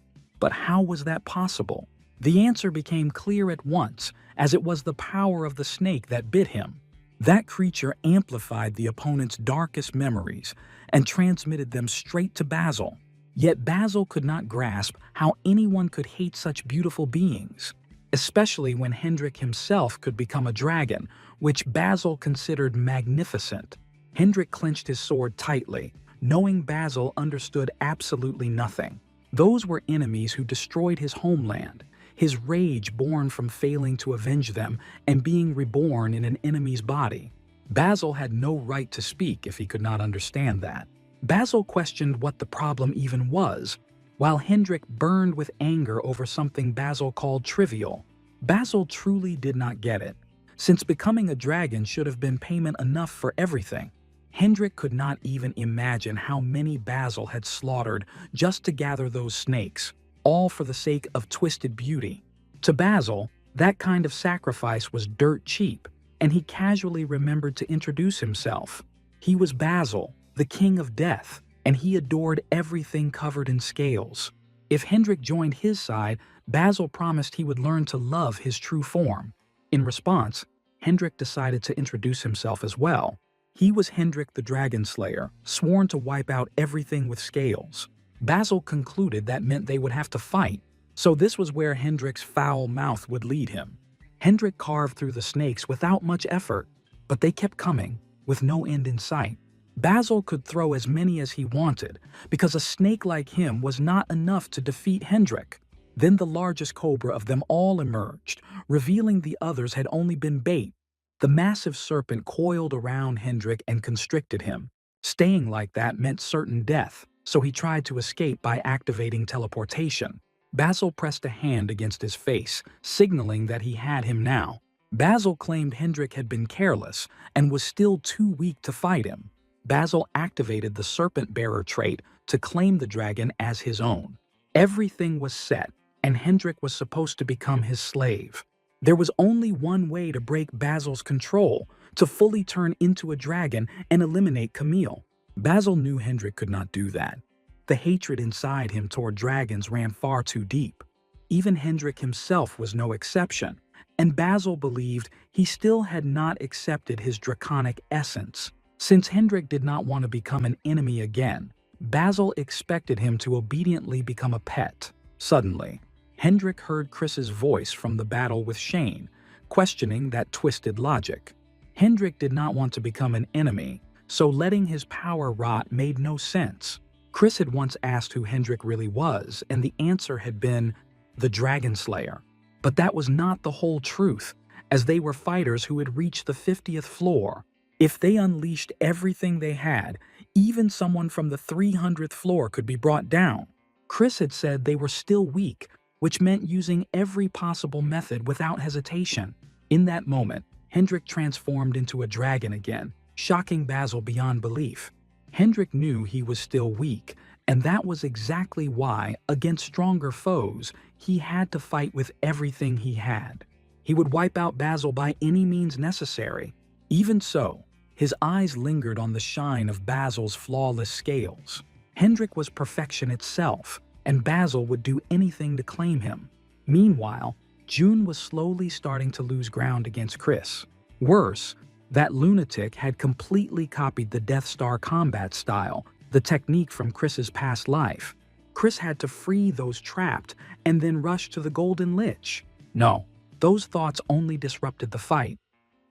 But how was that possible? The answer became clear at once, as it was the power of the snake that bit him. That creature amplified the opponent's darkest memories and transmitted them straight to Basil. Yet Basil could not grasp how anyone could hate such beautiful beings, especially when Hendrik himself could become a dragon, which Basil considered magnificent. Hendrik clenched his sword tightly, knowing Basil understood absolutely nothing. Those were enemies who destroyed his homeland, his rage born from failing to avenge them and being reborn in an enemy's body. Basil had no right to speak if he could not understand that. Basil questioned what the problem even was, while Hendrik burned with anger over something Basil called trivial. Basil truly did not get it, since becoming a dragon should have been payment enough for everything. Hendrik could not even imagine how many Basil had slaughtered just to gather those snakes, all for the sake of twisted beauty. To Basil, that kind of sacrifice was dirt cheap, and he casually remembered to introduce himself. He was Basil, the king of death, and he adored everything covered in scales. If Hendrik joined his side, Basil promised he would learn to love his true form. In response, Hendrik decided to introduce himself as well. He was Hendrik the Dragon Slayer, sworn to wipe out everything with scales. Basil concluded that meant they would have to fight, so this was where Hendrik's foul mouth would lead him. Hendrik carved through the snakes without much effort, but they kept coming, with no end in sight. Basil could throw as many as he wanted, because a snake like him was not enough to defeat Hendrik. Then the largest cobra of them all emerged, revealing the others had only been bait. The massive serpent coiled around Hendrik and constricted him. Staying like that meant certain death, so he tried to escape by activating teleportation. Basil pressed a hand against his face, signaling that he had him now. Basil claimed Hendrik had been careless and was still too weak to fight him. Basil activated the Serpent Bearer trait to claim the dragon as his own. Everything was set, and Hendrik was supposed to become his slave. There was only one way to break Basil's control, to fully turn into a dragon and eliminate Camille. Basil knew Hendrik could not do that. The hatred inside him toward dragons ran far too deep. Even Hendrik himself was no exception, and Basil believed he still had not accepted his draconic essence. Since Hendrik did not want to become an enemy again, Basil expected him to obediently become a pet. Suddenly, Hendrik heard Chris's voice from the battle with Shane, questioning that twisted logic. Hendrik did not want to become an enemy, so letting his power rot made no sense. Chris had once asked who Hendrik really was, and the answer had been the Dragon Slayer. But that was not the whole truth, as they were fighters who had reached the 50th floor. If they unleashed everything they had, even someone from the 300th floor could be brought down. Chris had said they were still weak, which meant using every possible method without hesitation. In that moment, Hendrik transformed into a dragon again, shocking Basil beyond belief. Hendrik knew he was still weak, and that was exactly why, against stronger foes, he had to fight with everything he had. He would wipe out Basil by any means necessary. Even so, his eyes lingered on the shine of Basil's flawless scales. Hendrik was perfection itself, and Basil would do anything to claim him. Meanwhile, June was slowly starting to lose ground against Chris. Worse, that lunatic had completely copied the Death Star combat style, the technique from Chris's past life. Chris had to free those trapped and then rush to the Golden Lich. No, those thoughts only disrupted the fight.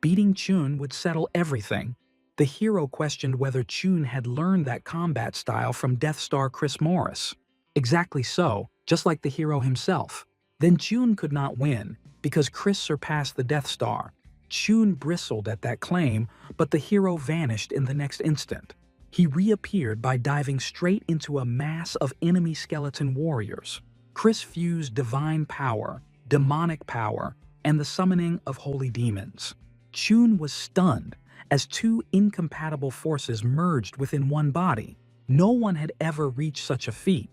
Beating Chun would settle everything. The hero questioned whether Chun had learned that combat style from Death Star Chris Morris. Exactly so, just like the hero himself. Then Chun could not win, because Chris surpassed the Death Star. Chun bristled at that claim, but the hero vanished in the next instant. He reappeared by diving straight into a mass of enemy skeleton warriors. Chris fused divine power, demonic power, and the summoning of holy demons. Chun was stunned, as two incompatible forces merged within one body. No one had ever reached such a feat,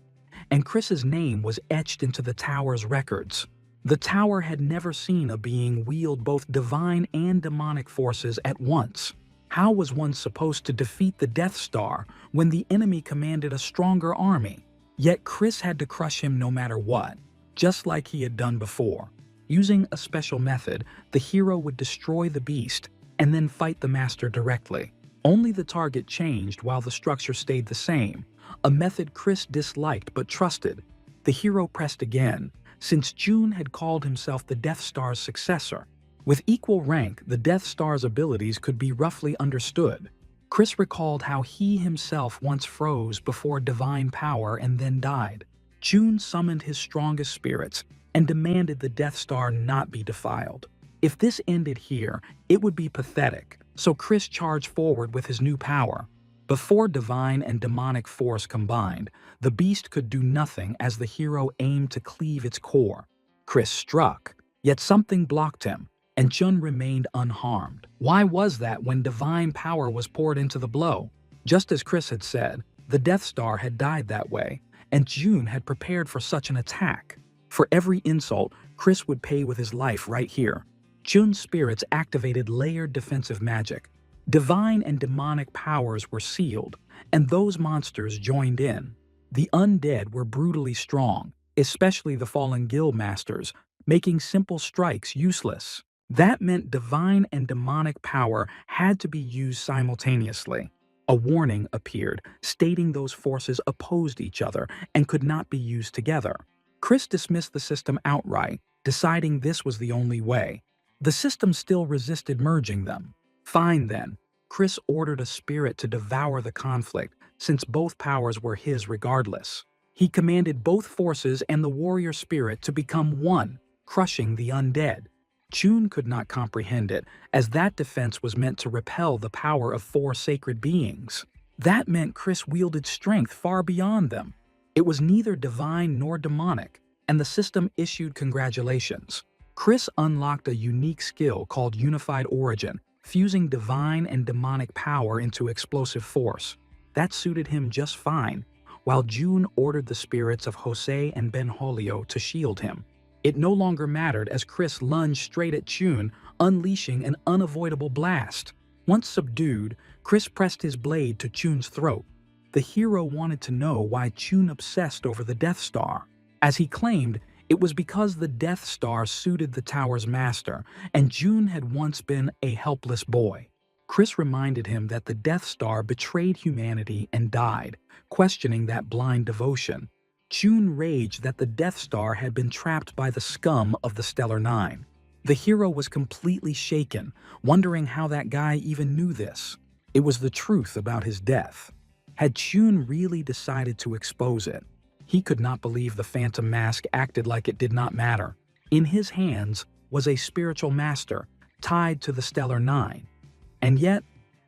and Chris's name was etched into the tower's records. The tower had never seen a being wield both divine and demonic forces at once. How was one supposed to defeat the Death Star when the enemy commanded a stronger army? Yet Chris had to crush him no matter what, just like he had done before. Using a special method, the hero would destroy the beast and then fight the master directly. Only the target changed while the structure stayed the same, a method Chris disliked but trusted. The hero pressed again, since June had called himself the Death Star's successor. With equal rank, the Death Star's abilities could be roughly understood. Chris recalled how he himself once froze before divine power and then died. June summoned his strongest spirits and demanded the Death Star not be defiled. If this ended here, it would be pathetic, so Chris charged forward with his new power. Before divine and demonic force combined, the beast could do nothing as the hero aimed to cleave its core. Chris struck, yet something blocked him, and Chun remained unharmed. Why was that when divine power was poured into the blow? Just as Chris had said, the Death Star had died that way, and June had prepared for such an attack. For every insult, Chris would pay with his life right here. Chun's spirits activated layered defensive magic. Divine and demonic powers were sealed, and those monsters joined in. The undead were brutally strong, especially the fallen guild masters, making simple strikes useless. That meant divine and demonic power had to be used simultaneously. A warning appeared, stating those forces opposed each other and could not be used together. Chris dismissed the system outright, deciding this was the only way. The system still resisted merging them. Fine then, Chris ordered a spirit to devour the conflict, since both powers were his regardless. He commanded both forces and the warrior spirit to become one, crushing the undead. Chun could not comprehend it, as that defense was meant to repel the power of 4 sacred beings. That meant Chris wielded strength far beyond them. It was neither divine nor demonic, and the system issued congratulations. Chris unlocked a unique skill called Unified Origin, fusing divine and demonic power into explosive force. That suited him just fine, while June ordered the spirits of Jose and Benvolio to shield him. It no longer mattered as Chris lunged straight at Chun, unleashing an unavoidable blast. Once subdued, Chris pressed his blade to Chun's throat. The hero wanted to know why Chun obsessed over the Death Star. As he claimed, it was because the Death Star suited the tower's master, and June had once been a helpless boy. Chris reminded him that the Death Star betrayed humanity and died, questioning that blind devotion. June raged that the Death Star had been trapped by the scum of the Stellar Nine. The hero was completely shaken, wondering how that guy even knew this. It was the truth about his death. Had Chun really decided to expose it? He could not believe the phantom mask acted like it did not matter. In his hands was a spiritual master tied to the Stellar Nine. And yet,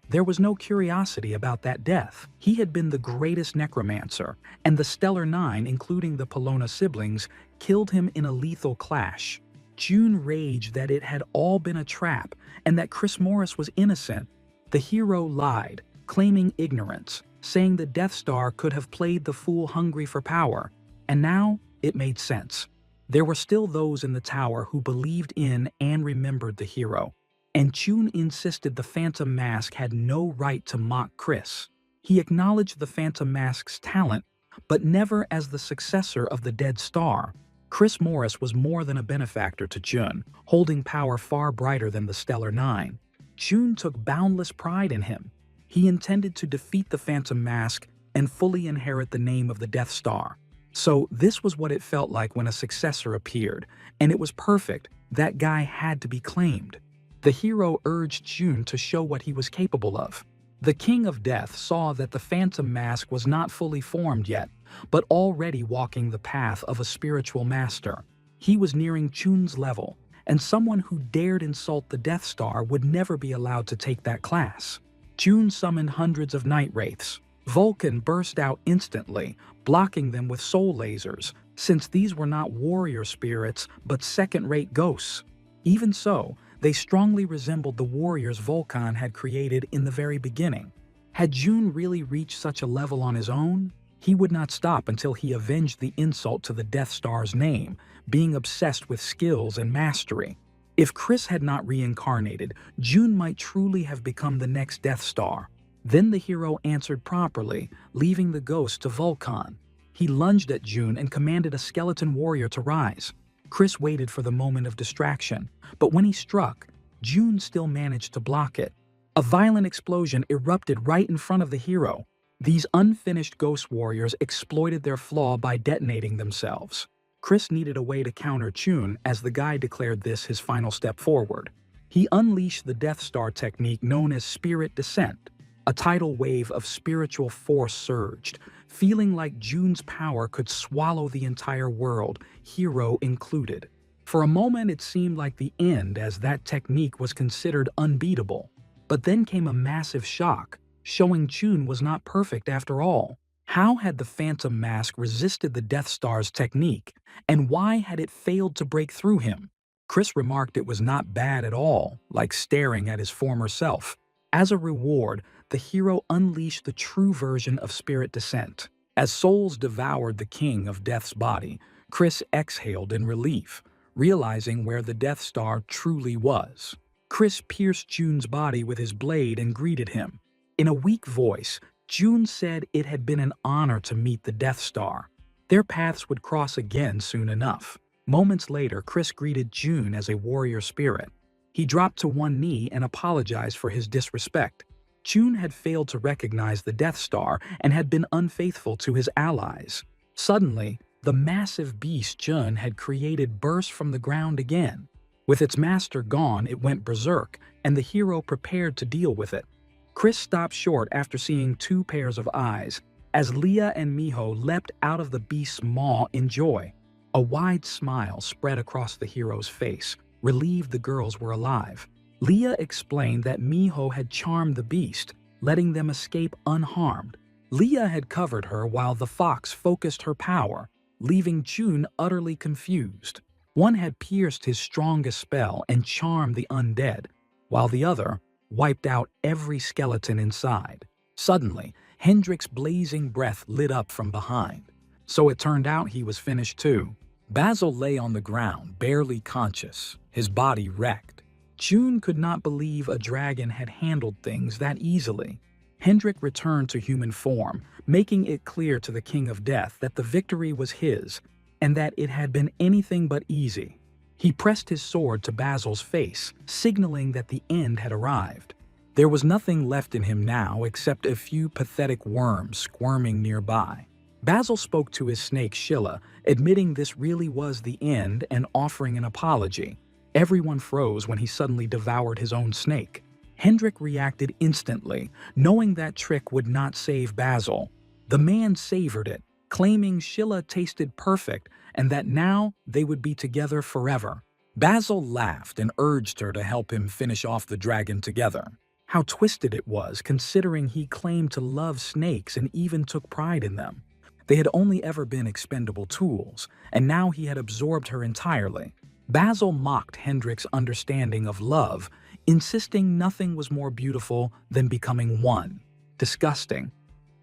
there was no curiosity about that death. He had been the greatest necromancer, and the Stellar Nine, including the Pelona siblings, killed him in a lethal clash. June raged that it had all been a trap and that Chris Morris was innocent. The hero lied, claiming ignorance, saying the Death Star could have played the fool hungry for power. And now it made sense. There were still those in the tower who believed in and remembered the hero. And Chun insisted the Phantom Mask had no right to mock Chris. He acknowledged the Phantom Mask's talent, but never as the successor of the Dead Star. Chris Morris was more than a benefactor to Chun, holding power far brighter than the Stellar Nine. Chun took boundless pride in him. He intended to defeat the Phantom Mask and fully inherit the name of the Death Star. So this was what it felt like when a successor appeared, and it was perfect. That guy had to be claimed. The hero urged Chun to show what he was capable of. The King of Death saw that the Phantom Mask was not fully formed yet, but already walking the path of a spiritual master. He was nearing Chun's level, and someone who dared insult the Death Star would never be allowed to take that class. Chun summoned hundreds of night wraiths. Vulcan burst out instantly, blocking them with soul lasers, since these were not warrior spirits but second-rate ghosts. Even so, they strongly resembled the warriors Vulcan had created in the very beginning. Had Jun really reached such a level on his own? He would not stop until he avenged the insult to the Death Star's name, being obsessed with skills and mastery. If Chris had not reincarnated, Jun might truly have become the next Death Star. Then the hero answered properly, leaving the ghost to Vulcan. He lunged at Jun and commanded a skeleton warrior to rise. Chris waited for the moment of distraction, but when he struck, Jun still managed to block it. A violent explosion erupted right in front of the hero. These unfinished ghost warriors exploited their flaw by detonating themselves. Chris needed a way to counter Chun, as the guy declared this his final step forward. He unleashed the Death Star technique known as Spirit Descent. A tidal wave of spiritual force surged, feeling like Jun's power could swallow the entire world, hero included. For a moment it seemed like the end, as that technique was considered unbeatable. But then came a massive shock, showing Chun was not perfect after all. How had the Phantom Mask resisted the Death Star's technique, and why had it failed to break through him? Chris remarked it was not bad at all, like staring at his former self. As a reward, the hero unleashed the true version of Spirit Descent. As souls devoured the King of Death's body, Chris exhaled in relief, realizing where the Death Star truly was. Chris pierced Jun's body with his blade and greeted him. In a weak voice, Jun said it had been an honor to meet the Death Star. Their paths would cross again soon enough. Moments later, Chris greeted Jun as a warrior spirit. He dropped to one knee and apologized for his disrespect. Chun had failed to recognize the Death Star and had been unfaithful to his allies. Suddenly, the massive beast Chun had created burst from the ground again. With its master gone, it went berserk, and the hero prepared to deal with it. Chris stopped short after seeing two pairs of eyes, as Leah and Miho leapt out of the beast's maw in joy. A wide smile spread across the hero's face, relieved the girls were alive. Leah explained that Miho had charmed the beast, letting them escape unharmed. Leah had covered her while the fox focused her power, leaving Chun utterly confused. One had pierced his strongest spell and charmed the undead, while the other wiped out every skeleton inside. Suddenly, Hendrik's blazing breath lit up from behind. So it turned out he was finished too. Basil lay on the ground, barely conscious, his body wrecked. Chun could not believe a dragon had handled things that easily. Hendrik returned to human form, making it clear to the King of Death that the victory was his, and that it had been anything but easy. He pressed his sword to Basil's face, signaling that the end had arrived. There was nothing left in him now except a few pathetic worms squirming nearby. Basil spoke to his snake Shilla, admitting this really was the end and offering an apology. Everyone froze when he suddenly devoured his own snake. Hendrik reacted instantly, knowing that trick would not save Basil. The man savored it, claiming Sheila tasted perfect and that now they would be together forever. Basil laughed and urged her to help him finish off the dragon together. How twisted it was, considering he claimed to love snakes and even took pride in them. They had only ever been expendable tools, and now he had absorbed her entirely. Basil mocked Hendrik's understanding of love, insisting nothing was more beautiful than becoming one. Disgusting.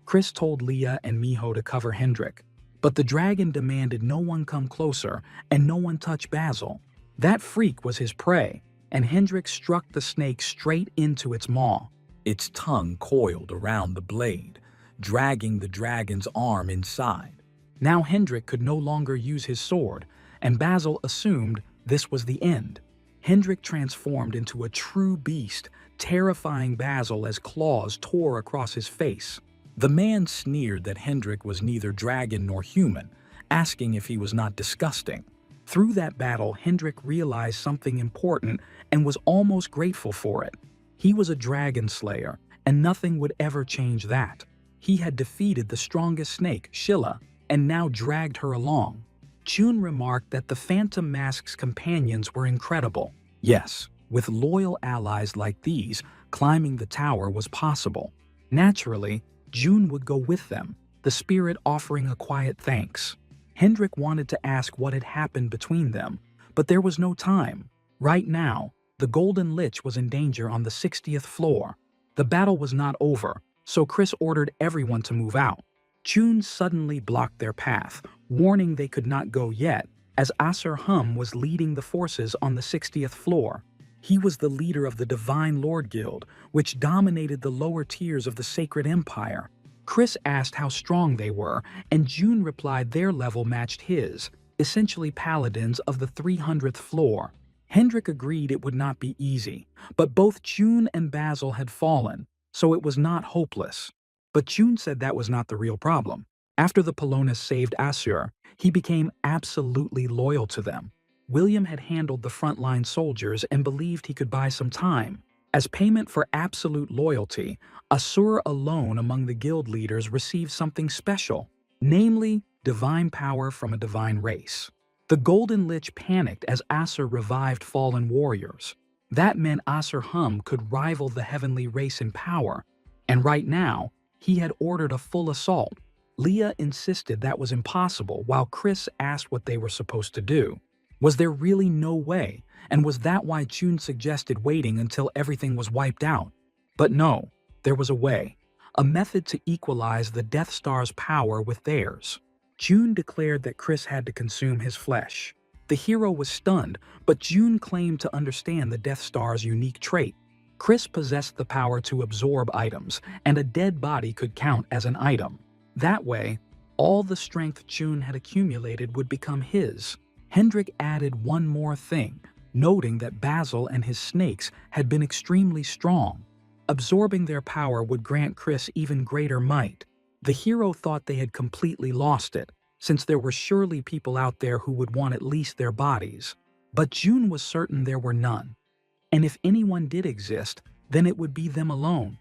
Chris told Leah and Miho to cover Hendrik, but the dragon demanded no one come closer and no one touch Basil. That freak was his prey, and Hendrik struck the snake straight into its maw. Its tongue coiled around the blade, dragging the dragon's arm inside. Now Hendrik could no longer use his sword, and Basil assumed this was the end. Hendrik transformed into a true beast, terrifying Basil as claws tore across his face. The man sneered that Hendrik was neither dragon nor human, asking if he was not disgusting. Through that battle, Hendrik realized something important and was almost grateful for it. He was a dragon slayer, and nothing would ever change that. He had defeated the strongest snake, Sheila, and now dragged her along. June remarked that the Phantom Mask's companions were incredible. Yes, with loyal allies like these, climbing the tower was possible. Naturally, June would go with them, the spirit offering a quiet thanks. Hendrik wanted to ask what had happened between them, but there was no time. Right now, the Golden Lich was in danger on the 60th floor. The battle was not over, so Chris ordered everyone to move out. June suddenly blocked their path, warning they could not go yet, as Asur Hum was leading the forces on the 60th floor. He was the leader of the Divine Lord Guild, which dominated the lower tiers of the Sacred Empire. Chris asked how strong they were, and June replied their level matched his, essentially paladins of the 300th floor. Hendrik agreed it would not be easy, but both June and Basil had fallen, so it was not hopeless. But June said that was not the real problem. After the Polonus saved Asur, he became absolutely loyal to them. William had handled the frontline soldiers and believed he could buy some time. As payment for absolute loyalty, Asur alone among the guild leaders received something special, namely divine power from a divine race. The Golden Lich panicked as Asur revived fallen warriors. That meant Asur Hum could rival the heavenly race in power, and right now, he had ordered a full assault. Leah insisted that was impossible, while Chris asked what they were supposed to do. Was there really no way, and was that why June suggested waiting until everything was wiped out? But no, there was a way, a method to equalize the Death Star's power with theirs. June declared that Chris had to consume his flesh. The hero was stunned, but June claimed to understand the Death Star's unique trait. Chris possessed the power to absorb items, and a dead body could count as an item. That way, all the strength June had accumulated would become his. Hendrik added one more thing, noting that Basil and his snakes had been extremely strong. Absorbing their power would grant Chris even greater might. The hero thought they had completely lost it, since there were surely people out there who would want at least their bodies. But June was certain there were none. And if anyone did exist, then it would be them alone.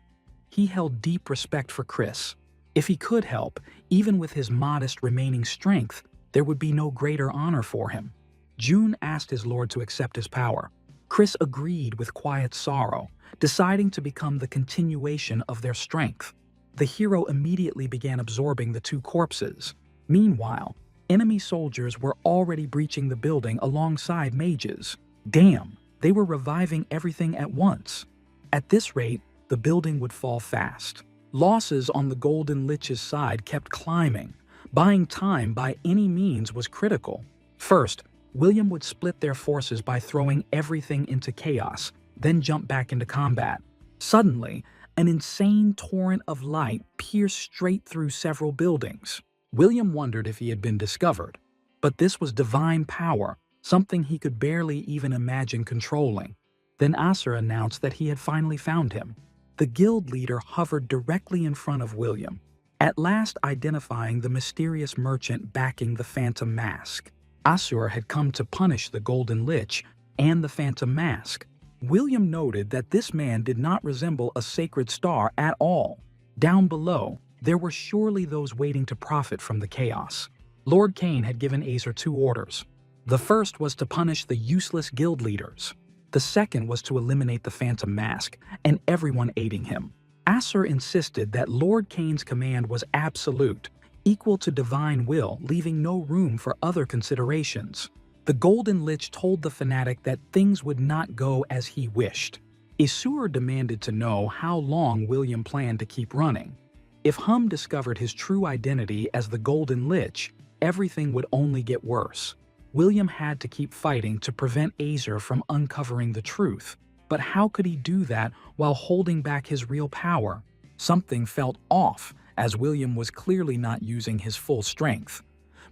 He held deep respect for Chris. If he could help, even with his modest remaining strength, there would be no greater honor for him. June asked his lord to accept his power. Chris agreed with quiet sorrow, deciding to become the continuation of their strength. The hero immediately began absorbing the two corpses. Meanwhile, enemy soldiers were already breaching the building alongside mages. Damn, they were reviving everything at once. At this rate, the building would fall fast. Losses on the Golden Lich's side kept climbing. Buying time by any means was critical. First, William would split their forces by throwing everything into chaos, then jump back into combat. Suddenly, an insane torrent of light pierced straight through several buildings. William wondered if he had been discovered. But this was divine power, something he could barely even imagine controlling. Then Asur announced that he had finally found him. The guild leader hovered directly in front of William, at last identifying the mysterious merchant backing the Phantom Mask. Asur had come to punish the Golden Lich and the Phantom Mask. William noted that this man did not resemble a sacred star at all. Down below, there were surely those waiting to profit from the chaos. Lord Cain had given Acer two orders. The first was to punish the useless guild leaders. The second was to eliminate the Phantom Mask and everyone aiding him. Acer insisted that Lord Cain's command was absolute, equal to divine will, leaving no room for other considerations. The Golden Lich told the fanatic that things would not go as he wished. Acer demanded to know how long William planned to keep running. If Hum discovered his true identity as the Golden Lich, everything would only get worse. William had to keep fighting to prevent Acer from uncovering the truth. But how could he do that while holding back his real power? Something felt off, as William was clearly not using his full strength.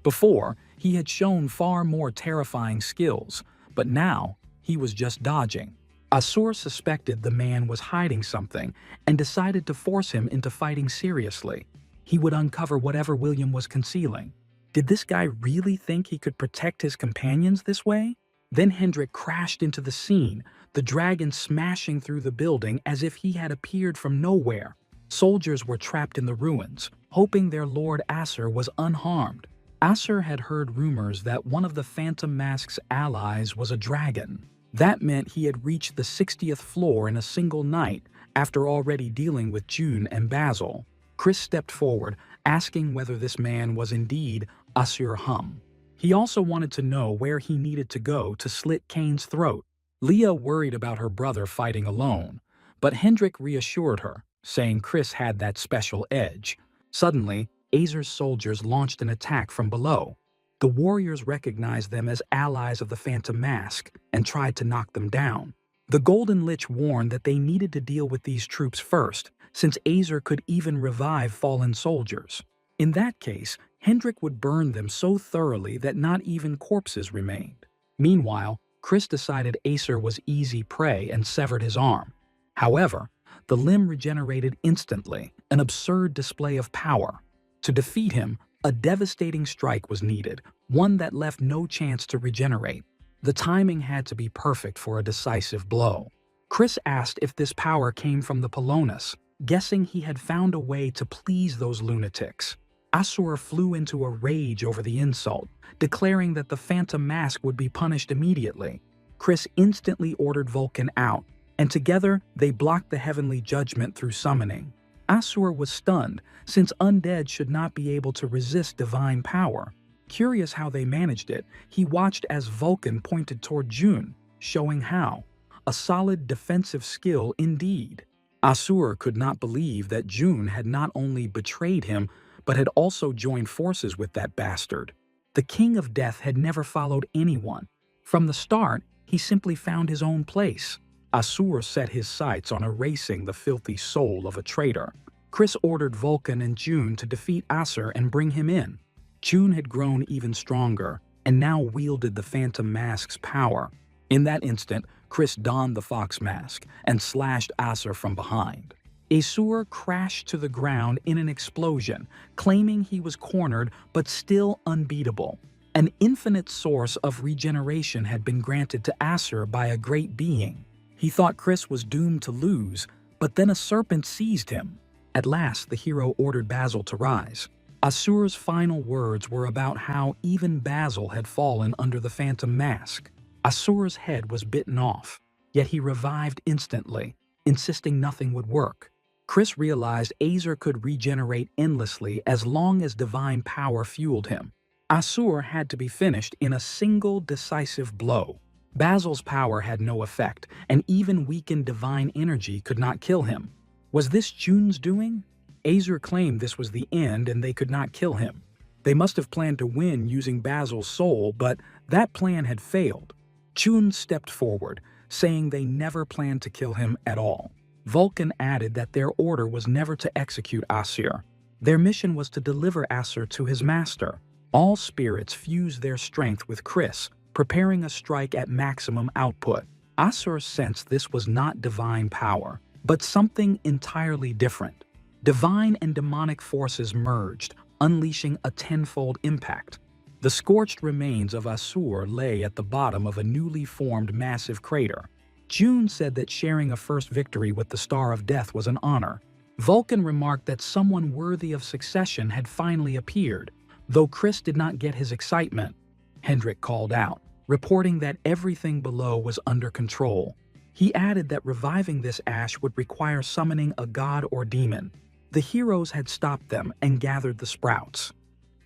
Before, he had shown far more terrifying skills, but now he was just dodging. Acer suspected the man was hiding something and decided to force him into fighting seriously. He would uncover whatever William was concealing. Did this guy really think he could protect his companions this way? Then Hendrik crashed into the scene, the dragon smashing through the building as if he had appeared from nowhere. Soldiers were trapped in the ruins, hoping their Lord Acer was unharmed. Acer had heard rumors that one of the Phantom Mask's allies was a dragon. That meant he had reached the 60th floor in a single night after already dealing with June and Basil. Chris stepped forward, asking whether this man was indeed Acer Hum. He also wanted to know where he needed to go to slit Cain's throat. Leah worried about her brother fighting alone, but Hendrik reassured her, saying Chris had that special edge. Suddenly, Acer's soldiers launched an attack from below. The warriors recognized them as allies of the Phantom Mask and tried to knock them down. The Golden Lich warned that they needed to deal with these troops first, since Acer could even revive fallen soldiers. In that case, Hendrik would burn them so thoroughly that not even corpses remained. Meanwhile, Chris decided Acer was easy prey and severed his arm. However, the limb regenerated instantly, an absurd display of power. To defeat him, a devastating strike was needed, one that left no chance to regenerate. The timing had to be perfect for a decisive blow. Chris asked if this power came from the Polonus, guessing he had found a way to please those lunatics. Acer flew into a rage over the insult, declaring that the Phantom Mask would be punished immediately. Chris instantly ordered Vulcan out, and together they blocked the heavenly judgment through summoning. Acer was stunned, since undead should not be able to resist divine power. Curious how they managed it, he watched as Vulcan pointed toward June, showing how. A solid defensive skill indeed. Acer could not believe that June had not only betrayed him, but had also joined forces with that bastard. The King of Death had never followed anyone. From the start, he simply found his own place. Acer set his sights on erasing the filthy soul of a traitor. Chris ordered Vulcan and June to defeat Acer and bring him in. June had grown even stronger, and now wielded the Phantom Mask's power. In that instant, Chris donned the fox mask and slashed Acer from behind. Acer crashed to the ground in an explosion, claiming he was cornered but still unbeatable. An infinite source of regeneration had been granted to Acer by a great being. He thought Chris was doomed to lose, but then a serpent seized him. At last, the hero ordered Basil to rise. Acer's final words were about how even Basil had fallen under the Phantom Mask. Acer's head was bitten off, yet he revived instantly, insisting nothing would work. Chris realized Acer could regenerate endlessly as long as divine power fueled him. Acer had to be finished in a single decisive blow. Basil's power had no effect, and even weakened divine energy could not kill him. Was this June's doing? Acer claimed this was the end and they could not kill him. They must have planned to win using Basil's soul, but that plan had failed. June stepped forward, saying they never planned to kill him at all. Vulcan added that their order was never to execute Acer. Their mission was to deliver Acer to his master. All spirits fused their strength with Chris, preparing a strike at maximum output. Acer sensed this was not divine power, but something entirely different. Divine and demonic forces merged, unleashing a tenfold impact. The scorched remains of Acer lay at the bottom of a newly formed massive crater. June said that sharing a first victory with the Star of Death was an honor. Vulcan remarked that someone worthy of succession had finally appeared, though Chris did not get his excitement. Hendrik called out, reporting that everything below was under control. He added that reviving this ash would require summoning a god or demon. The heroes had stopped them and gathered the sprouts.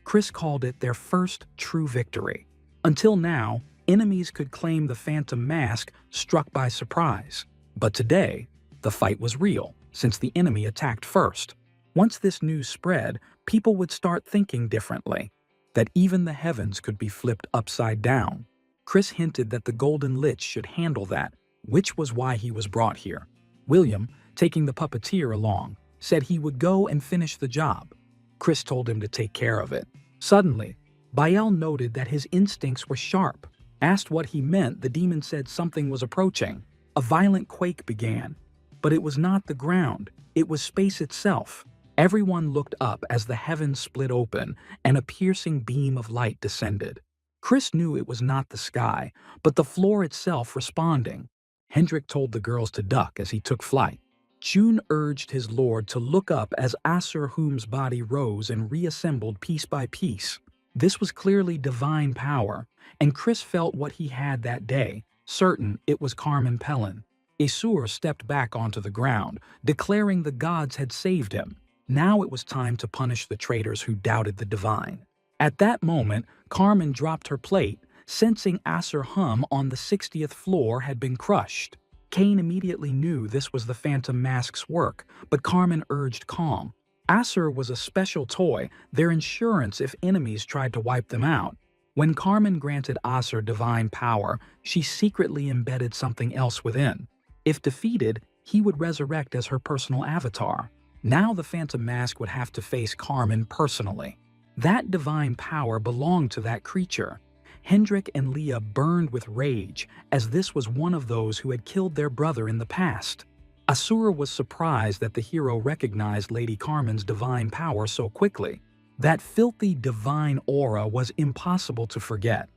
Chris called it their first true victory. Until now, enemies could claim the Phantom Mask struck by surprise. But today, the fight was real, since the enemy attacked first. Once this news spread, people would start thinking differently, that even the heavens could be flipped upside down. Chris hinted that the Golden Lich should handle that, which was why he was brought here. William, taking the puppeteer along, said he would go and finish the job. Chris told him to take care of it. Suddenly, Bael noted that his instincts were sharp. Asked what he meant, the demon said something was approaching. A violent quake began. But it was not the ground, it was space itself. Everyone looked up as the heavens split open and a piercing beam of light descended. Chris knew it was not the sky, but the floor itself responding. Hendrik told the girls to duck as he took flight. June urged his lord to look up as Asur-Hum's body rose and reassembled piece by piece. This was clearly divine power, and Chris felt what he had that day, certain it was Carmen Pellin. Asur stepped back onto the ground, declaring the gods had saved him. Now it was time to punish the traitors who doubted the divine. At that moment, Carmen dropped her plate, sensing Asur-Hum on the 60th floor had been crushed. Cain immediately knew this was the Phantom Mask's work, but Carmen urged calm. Asur was a special toy, their insurance if enemies tried to wipe them out. When Carmen granted Asur divine power, she secretly embedded something else within. If defeated, he would resurrect as her personal avatar. Now the Phantom Mask would have to face Carmen personally. That divine power belonged to that creature. Hendrik and Leah burned with rage, as this was one of those who had killed their brother in the past. Asur was surprised that the hero recognized Lady Carmen's divine power so quickly. That filthy divine aura was impossible to forget.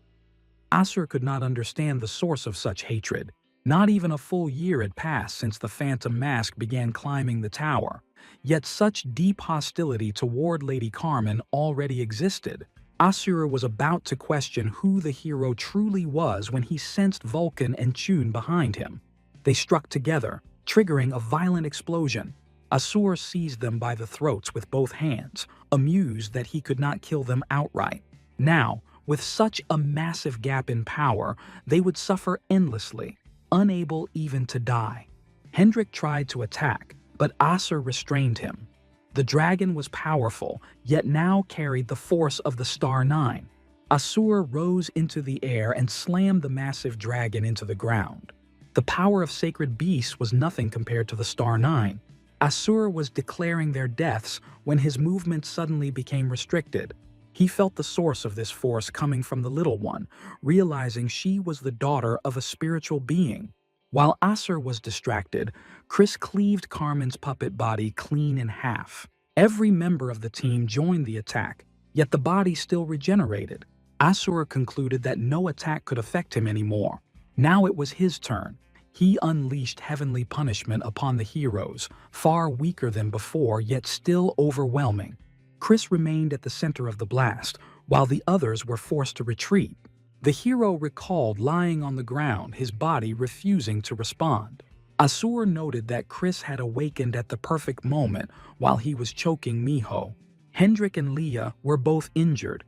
Asur could not understand the source of such hatred. Not even a full year had passed since the Phantom Mask began climbing the tower. Yet such deep hostility toward Lady Carmen already existed. Asur was about to question who the hero truly was when he sensed Vulcan and Chun behind him. They struck together, triggering a violent explosion. Asur seized them by the throats with both hands, amused that he could not kill them outright. Now, with such a massive gap in power, they would suffer endlessly, unable even to die. Hendrik tried to attack, but Asur restrained him. The dragon was powerful, yet now carried the force of the Star Nine. Asur rose into the air and slammed the massive dragon into the ground. The power of sacred beasts was nothing compared to the Star Nine. Asur was declaring their deaths when his movement suddenly became restricted. He felt the source of this force coming from the little one, realizing she was the daughter of a spiritual being. While Asur was distracted, Chris cleaved Carmen's puppet body clean in half. Every member of the team joined the attack, yet the body still regenerated. Asur concluded that no attack could affect him anymore. Now it was his turn. He unleashed heavenly punishment upon the heroes, far weaker than before, yet still overwhelming. Chris remained at the center of the blast, while the others were forced to retreat. The hero recalled lying on the ground, his body refusing to respond. Asur noted that Chris had awakened at the perfect moment while he was choking Miho. Hendrik and Leah were both injured.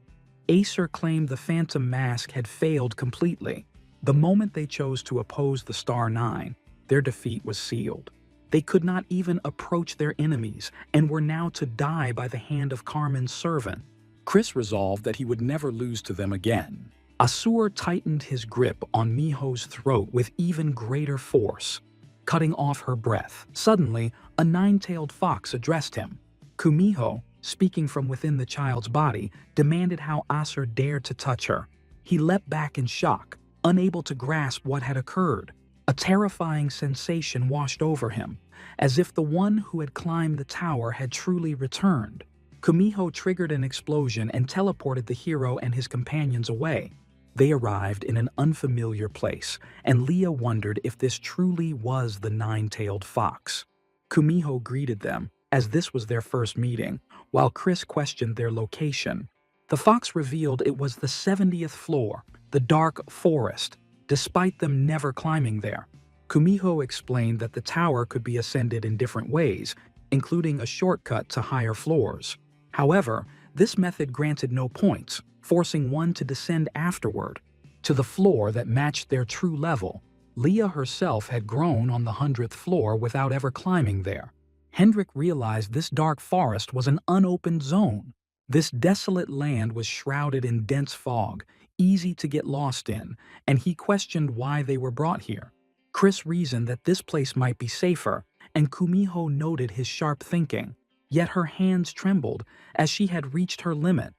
Acer claimed the Phantom Mask had failed completely. The moment they chose to oppose the Star Nine, their defeat was sealed. They could not even approach their enemies and were now to die by the hand of Carmen's servant. Chris resolved that he would never lose to them again. Asur tightened his grip on Miho's throat with even greater force, cutting off her breath. Suddenly, a nine-tailed fox addressed him. Kumiho, speaking from within the child's body, demanded how Asur dared to touch her. He leapt back in shock, unable to grasp what had occurred. A terrifying sensation washed over him, as if the one who had climbed the tower had truly returned. Kumiho triggered an explosion and teleported the hero and his companions away. They arrived in an unfamiliar place, and Leah wondered if this truly was the nine-tailed fox. Kumiho greeted them, as this was their first meeting, while Chris questioned their location. The fox revealed it was the 70th floor, the dark forest, despite them never climbing there. Kumiho explained that the tower could be ascended in different ways, including a shortcut to higher floors. However, this method granted no points, forcing one to descend afterward to the floor that matched their true level. Leah herself had grown on the 100th floor without ever climbing there. Hendrik realized this dark forest was an unopened zone. This desolate land was shrouded in dense fog, easy to get lost in, and he questioned why they were brought here. Chris reasoned that this place might be safer, and Kumiho noted his sharp thinking, yet her hands trembled as she had reached her limit.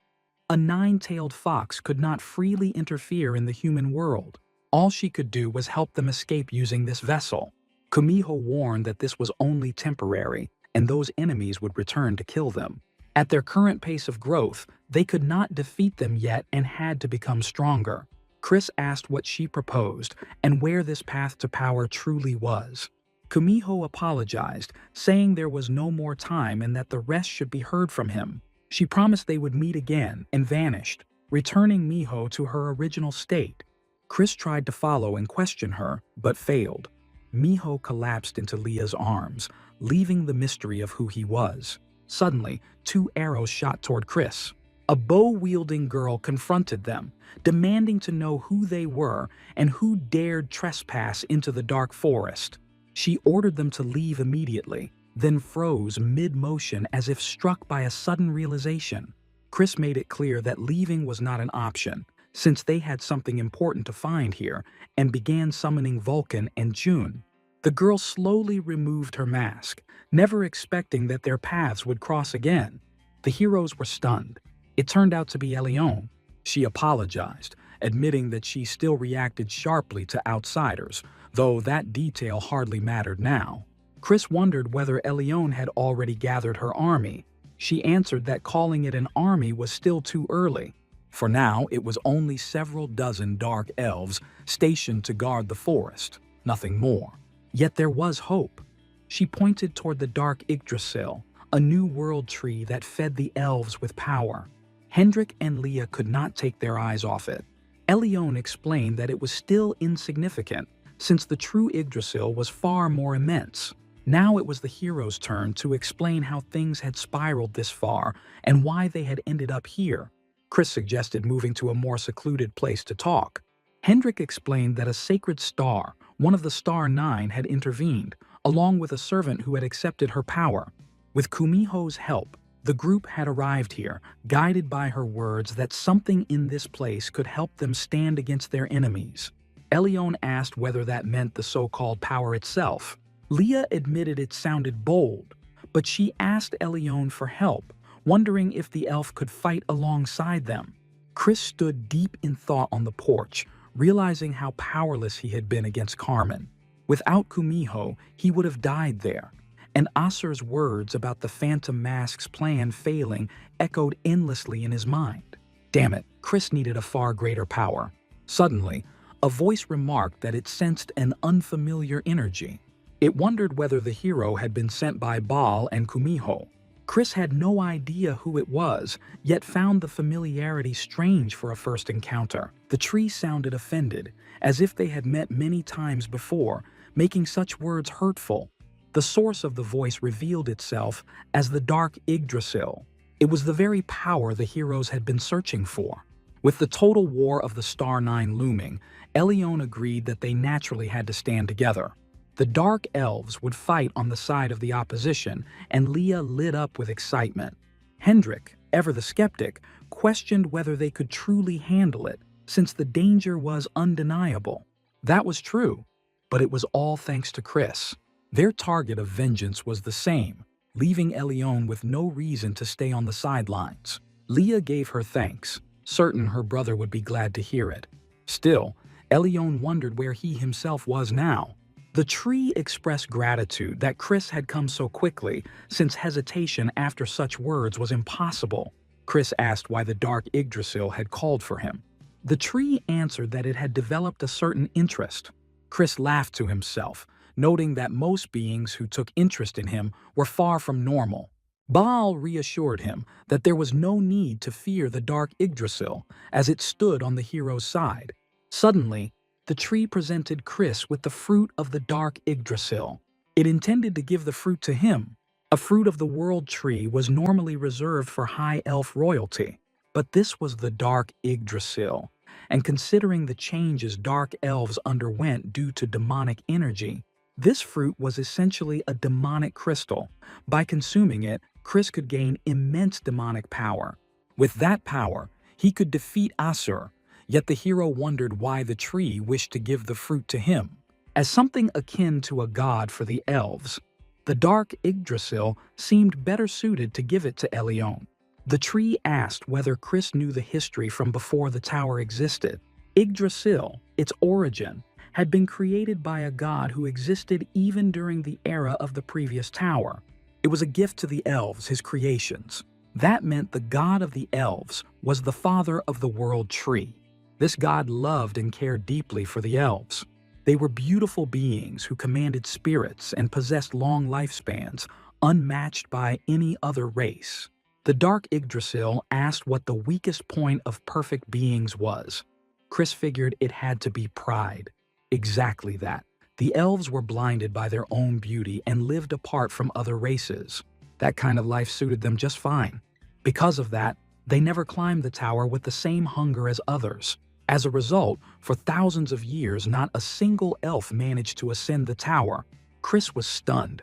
A nine-tailed fox could not freely interfere in the human world. All she could do was help them escape using this vessel. Kumiho warned that this was only temporary, and those enemies would return to kill them. At their current pace of growth, they could not defeat them yet and had to become stronger. Chris asked what she proposed and where this path to power truly was. Kumiho apologized, saying there was no more time and that the rest should be heard from him. She promised they would meet again and vanished, returning Miho to her original state. Chris tried to follow and question her, but failed. Miho collapsed into Leah's arms, leaving the mystery of who he was. Suddenly, two arrows shot toward Chris. A bow-wielding girl confronted them, demanding to know who they were and who dared trespass into the dark forest. She ordered them to leave immediately, then froze mid-motion as if struck by a sudden realization. Chris made it clear that leaving was not an option, since they had something important to find here, and began summoning Vulcan and June. The girl slowly removed her mask, never expecting that their paths would cross again. The heroes were stunned. It turned out to be Elione. She apologized, admitting that she still reacted sharply to outsiders, though that detail hardly mattered now. Chris wondered whether Elione had already gathered her army. She answered that calling it an army was still too early. For now, it was only several dozen dark elves stationed to guard the forest, nothing more. Yet there was hope. She pointed toward the dark Yggdrasil, a new world tree that fed the elves with power. Hendrik and Leah could not take their eyes off it. Elione explained that it was still insignificant, since the true Yggdrasil was far more immense. Now it was the heroes' turn to explain how things had spiraled this far and why they had ended up here. Chris suggested moving to a more secluded place to talk. Hendrik explained that a sacred star, one of the Star Nine, had intervened, along with a servant who had accepted her power. With Kumiho's help, the group had arrived here, guided by her words that something in this place could help them stand against their enemies. Elione asked whether that meant the so-called power itself. Leah admitted it sounded bold, but she asked Elione for help, wondering if the elf could fight alongside them. Chris stood deep in thought on the porch, realizing how powerless he had been against Carmen. Without Kumiho, he would have died there, and Asur's words about the Phantom Mask's plan failing echoed endlessly in his mind. Damn it, Chris needed a far greater power. Suddenly, a voice remarked that it sensed an unfamiliar energy. It wondered whether the hero had been sent by Baal and Kumiho. Chris had no idea who it was, yet found the familiarity strange for a first encounter. The tree sounded offended, as if they had met many times before, making such words hurtful. The source of the voice revealed itself as the dark Yggdrasil. It was the very power the heroes had been searching for. With the total war of the Star Nine looming, Elione agreed that they naturally had to stand together. The Dark Elves would fight on the side of the opposition, and Leah lit up with excitement. Hendrik, ever the skeptic, questioned whether they could truly handle it, since the danger was undeniable. That was true, but it was all thanks to Chris. Their target of vengeance was the same, leaving Elione with no reason to stay on the sidelines. Leah gave her thanks, certain her brother would be glad to hear it. Still, Elione wondered where he himself was now. The tree expressed gratitude that Chris had come so quickly, since hesitation after such words was impossible. Chris asked why the dark Yggdrasil had called for him. The tree answered that it had developed a certain interest. Chris laughed to himself, noting that most beings who took interest in him were far from normal. Baal reassured him that there was no need to fear the dark Yggdrasil, as it stood on the hero's side. Suddenly, the tree presented Chris with the fruit of the dark Yggdrasil. It intended to give the fruit to him. A fruit of the world tree was normally reserved for high elf royalty, but this was the dark Yggdrasil, and considering the changes dark elves underwent due to demonic energy, this fruit was essentially a demonic crystal. By consuming it, Chris could gain immense demonic power. With that power, he could defeat Asur, yet the hero wondered why the tree wished to give the fruit to him. As something akin to a god for the elves, the dark Yggdrasil seemed better suited to give it to Elyon. The tree asked whether Chris knew the history from before the tower existed. Yggdrasil, its origin, had been created by a god who existed even during the era of the previous tower. It was a gift to the elves, his creations. That meant the god of the elves was the father of the world tree. This god loved and cared deeply for the elves. They were beautiful beings who commanded spirits and possessed long lifespans, unmatched by any other race. The dark Yggdrasil asked what the weakest point of perfect beings was. Chris figured it had to be pride. Exactly that. The elves were blinded by their own beauty and lived apart from other races. That kind of life suited them just fine. Because of that, they never climbed the tower with the same hunger as others. As a result, for thousands of years, not a single elf managed to ascend the tower. Chris was stunned.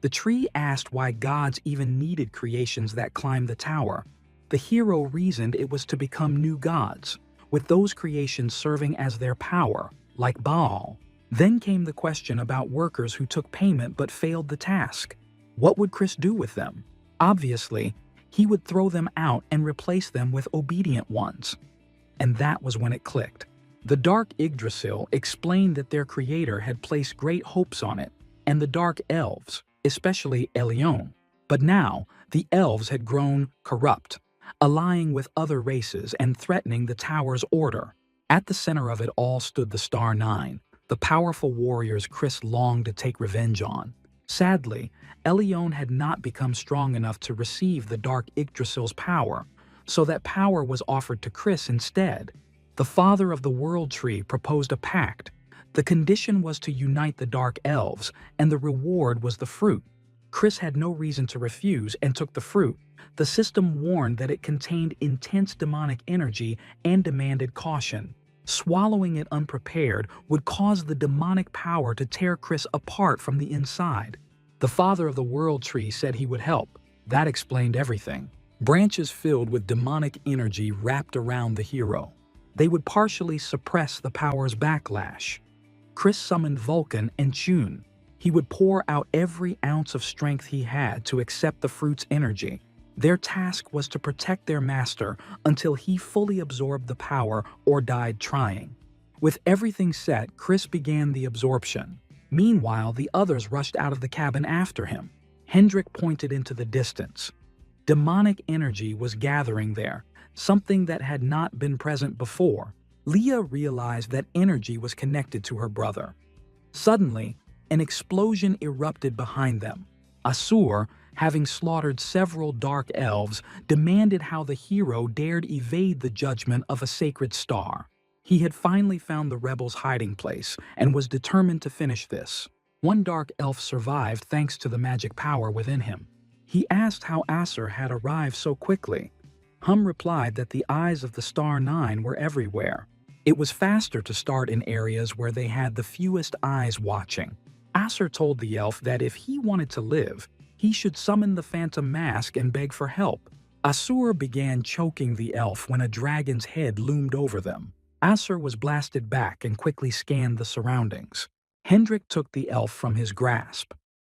The tree asked why gods even needed creations that climbed the tower. The hero reasoned it was to become new gods, with those creations serving as their power, like Baal. Then came the question about workers who took payment but failed the task. What would Chris do with them? Obviously, he would throw them out and replace them with obedient ones. And that was when it clicked. The dark Yggdrasil explained that their creator had placed great hopes on it, and the dark elves, especially Elyon. But now, the elves had grown corrupt, allying with other races and threatening the tower's order. At the center of it all stood the Star Nine, the powerful warriors Chris longed to take revenge on. Sadly, Elyon had not become strong enough to receive the dark Yggdrasil's power, so that power was offered to Chris instead. The father of the world tree proposed a pact. The condition was to unite the dark elves, and the reward was the fruit. Chris had no reason to refuse and took the fruit. The system warned that it contained intense demonic energy and demanded caution. Swallowing it unprepared would cause the demonic power to tear Chris apart from the inside. The father of the world tree said he would help. That explained everything. Branches filled with demonic energy wrapped around the hero. They would partially suppress the power's backlash. Chris summoned Vulcan and Chun. He would pour out every ounce of strength he had to accept the fruit's energy. Their task was to protect their master until he fully absorbed the power or died trying. With everything set, Chris began the absorption. Meanwhile, the others rushed out of the cabin after him. Hendrik pointed into the distance. Demonic energy was gathering there, something that had not been present before. Leah realized that energy was connected to her brother. Suddenly, an explosion erupted behind them. Asur, having slaughtered several dark elves, demanded how the hero dared evade the judgment of a sacred star. He had finally found the rebels' hiding place and was determined to finish this. One dark elf survived thanks to the magic power within him. He asked how Asur had arrived so quickly. Hum replied that the eyes of the Star Nine were everywhere. It was faster to start in areas where they had the fewest eyes watching. Asur told the elf that if he wanted to live, he should summon the phantom mask and beg for help. Asur began choking the elf when a dragon's head loomed over them. Asur was blasted back and quickly scanned the surroundings. Hendrik took the elf from his grasp.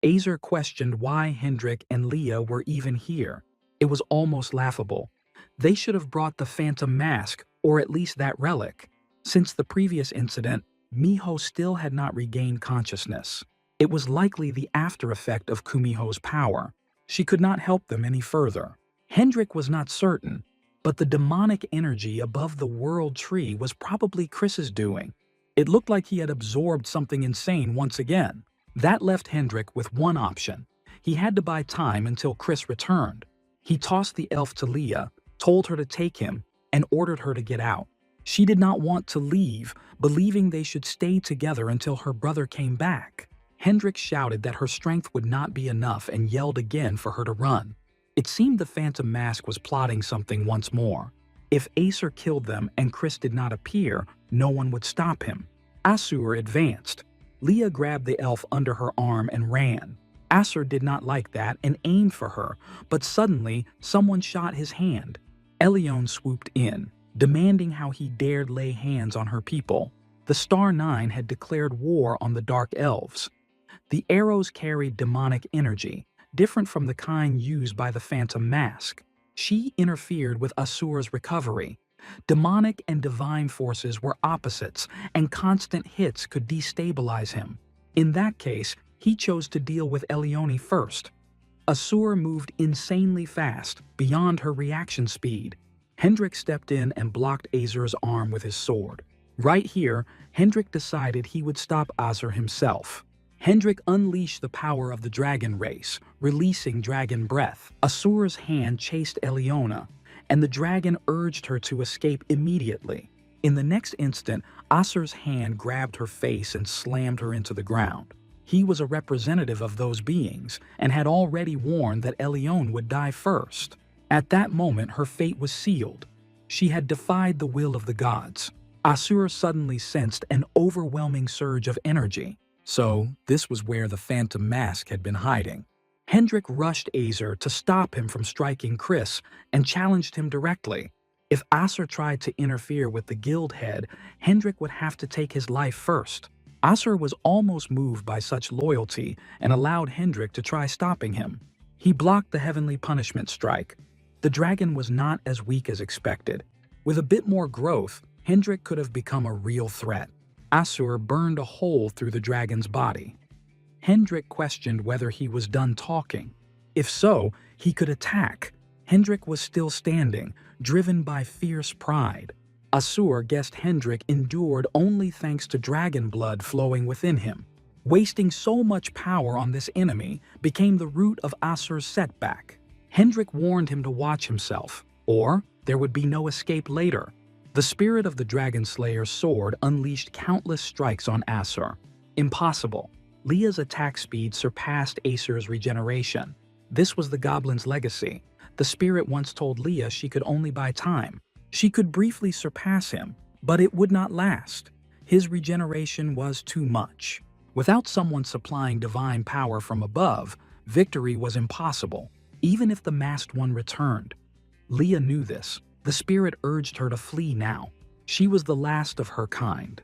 Azer questioned why Hendrik and Leah were even here. It was almost laughable. They should have brought the phantom mask, or at least that relic. Since the previous incident, Miho still had not regained consciousness. It was likely the after effect of Kumiho's power. She could not help them any further. Hendrik was not certain, But the demonic energy above the world tree was probably Chris's doing. It looked like he had absorbed something insane once again. That left Hendrik with one option. He had to buy time until Chris returned. He tossed the elf to Leah, told her to take him, and ordered her to get out. She did not want to leave, believing they should stay together until her brother came back. Hendrik shouted that her strength would not be enough and yelled again for her to run. It seemed the Phantom Mask was plotting something once more. If Acer killed them and Chris did not appear, no one would stop him. Asur advanced. Leah grabbed the elf under her arm and ran. Acer did not like that and aimed for her, but suddenly someone shot his hand. Elion swooped in, demanding how he dared lay hands on her people. The Star Nine had declared war on the Dark Elves. The arrows carried demonic energy, different from the kind used by the Phantom Mask. She interfered with Asur's recovery. Demonic and divine forces were opposites, and constant hits could destabilize him. In that case, he chose to deal with Elione first. Asur moved insanely fast, beyond her reaction speed. Hendrik stepped in and blocked Azur's arm with his sword. Right here, Hendrik decided he would stop Azur himself. Hendrik unleashed the power of the dragon race, releasing dragon breath. Asur's hand chased Eliona, and the dragon urged her to escape immediately. In the next instant, Asur's hand grabbed her face and slammed her into the ground. He was a representative of those beings and had already warned that Elione would die first. At that moment, her fate was sealed. She had defied the will of the gods. Asur suddenly sensed an overwhelming surge of energy. So, this was where the Phantom Mask had been hiding. Hendrik rushed Acer to stop him from striking Chris and challenged him directly. If Asur tried to interfere with the guild head, Hendrik would have to take his life first. Asur was almost moved by such loyalty and allowed Hendrik to try stopping him. He blocked the heavenly punishment strike. The dragon was not as weak as expected. With a bit more growth, Hendrik could have become a real threat. Asur burned a hole through the dragon's body. Hendrik questioned whether he was done talking. If so, he could attack. Hendrik was still standing, driven by fierce pride. Asur guessed Hendrik endured only thanks to dragon blood flowing within him. Wasting so much power on this enemy became the root of Asur's setback. Hendrik warned him to watch himself, or there would be no escape later. The spirit of the Dragon Slayer's sword unleashed countless strikes on Asur. Impossible. Leah's attack speed surpassed Acer's regeneration. This was the goblin's legacy. The spirit once told Leah she could only buy time. She could briefly surpass him, but it would not last. His regeneration was too much. Without someone supplying divine power from above, victory was impossible, even if the masked one returned. Leah knew this. The spirit urged her to flee now. She was the last of her kind.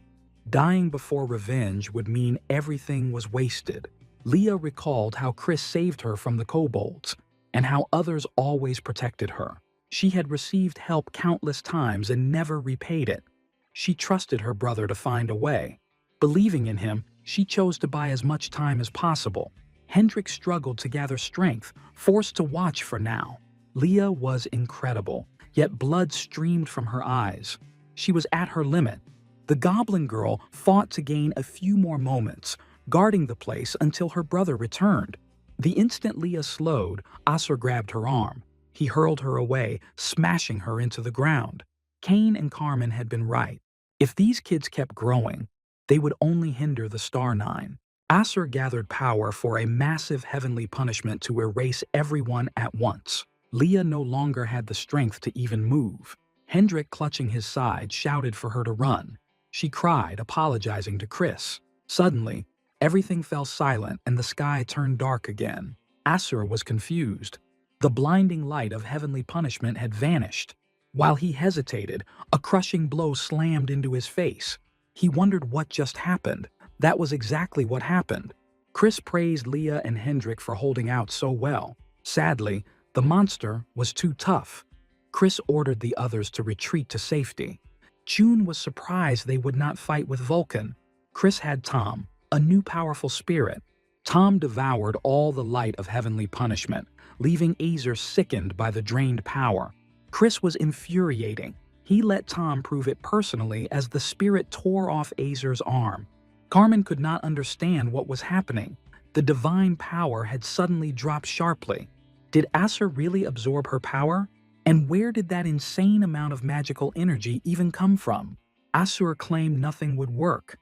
Dying before revenge would mean everything was wasted. Leah recalled how Chris saved her from the kobolds, and how others always protected her. She had received help countless times and never repaid it. She trusted her brother to find a way. Believing in him, she chose to buy as much time as possible. Hendrik struggled to gather strength, forced to watch for now. Leah was incredible, yet blood streamed from her eyes. She was at her limit. The goblin girl fought to gain a few more moments, guarding the place until her brother returned. The instant Leah slowed, Asur grabbed her arm. He hurled her away, smashing her into the ground. Cain and Carmen had been right. If these kids kept growing, they would only hinder the Star Nine. Asur gathered power for a massive heavenly punishment to erase everyone at once. Leah no longer had the strength to even move. Hendrik, clutching his side, shouted for her to run. She cried, apologizing to Chris. Suddenly, everything fell silent and the sky turned dark again. Asur was confused. The blinding light of heavenly punishment had vanished. While he hesitated, a crushing blow slammed into his face. He wondered what just happened. That was exactly what happened. Chris praised Leah and Hendrik for holding out so well. Sadly, the monster was too tough. Chris ordered the others to retreat to safety. June was surprised they would not fight with Vulcan. Chris had Tom, a new powerful spirit. Tom devoured all the light of heavenly punishment, leaving Acer sickened by the drained power. Chris was infuriating. He let Tom prove it personally as the spirit tore off Azur's arm. Carmen could not understand what was happening. The divine power had suddenly dropped sharply. Did Asur really absorb her power? And where did that insane amount of magical energy even come from? Asur claimed nothing would work.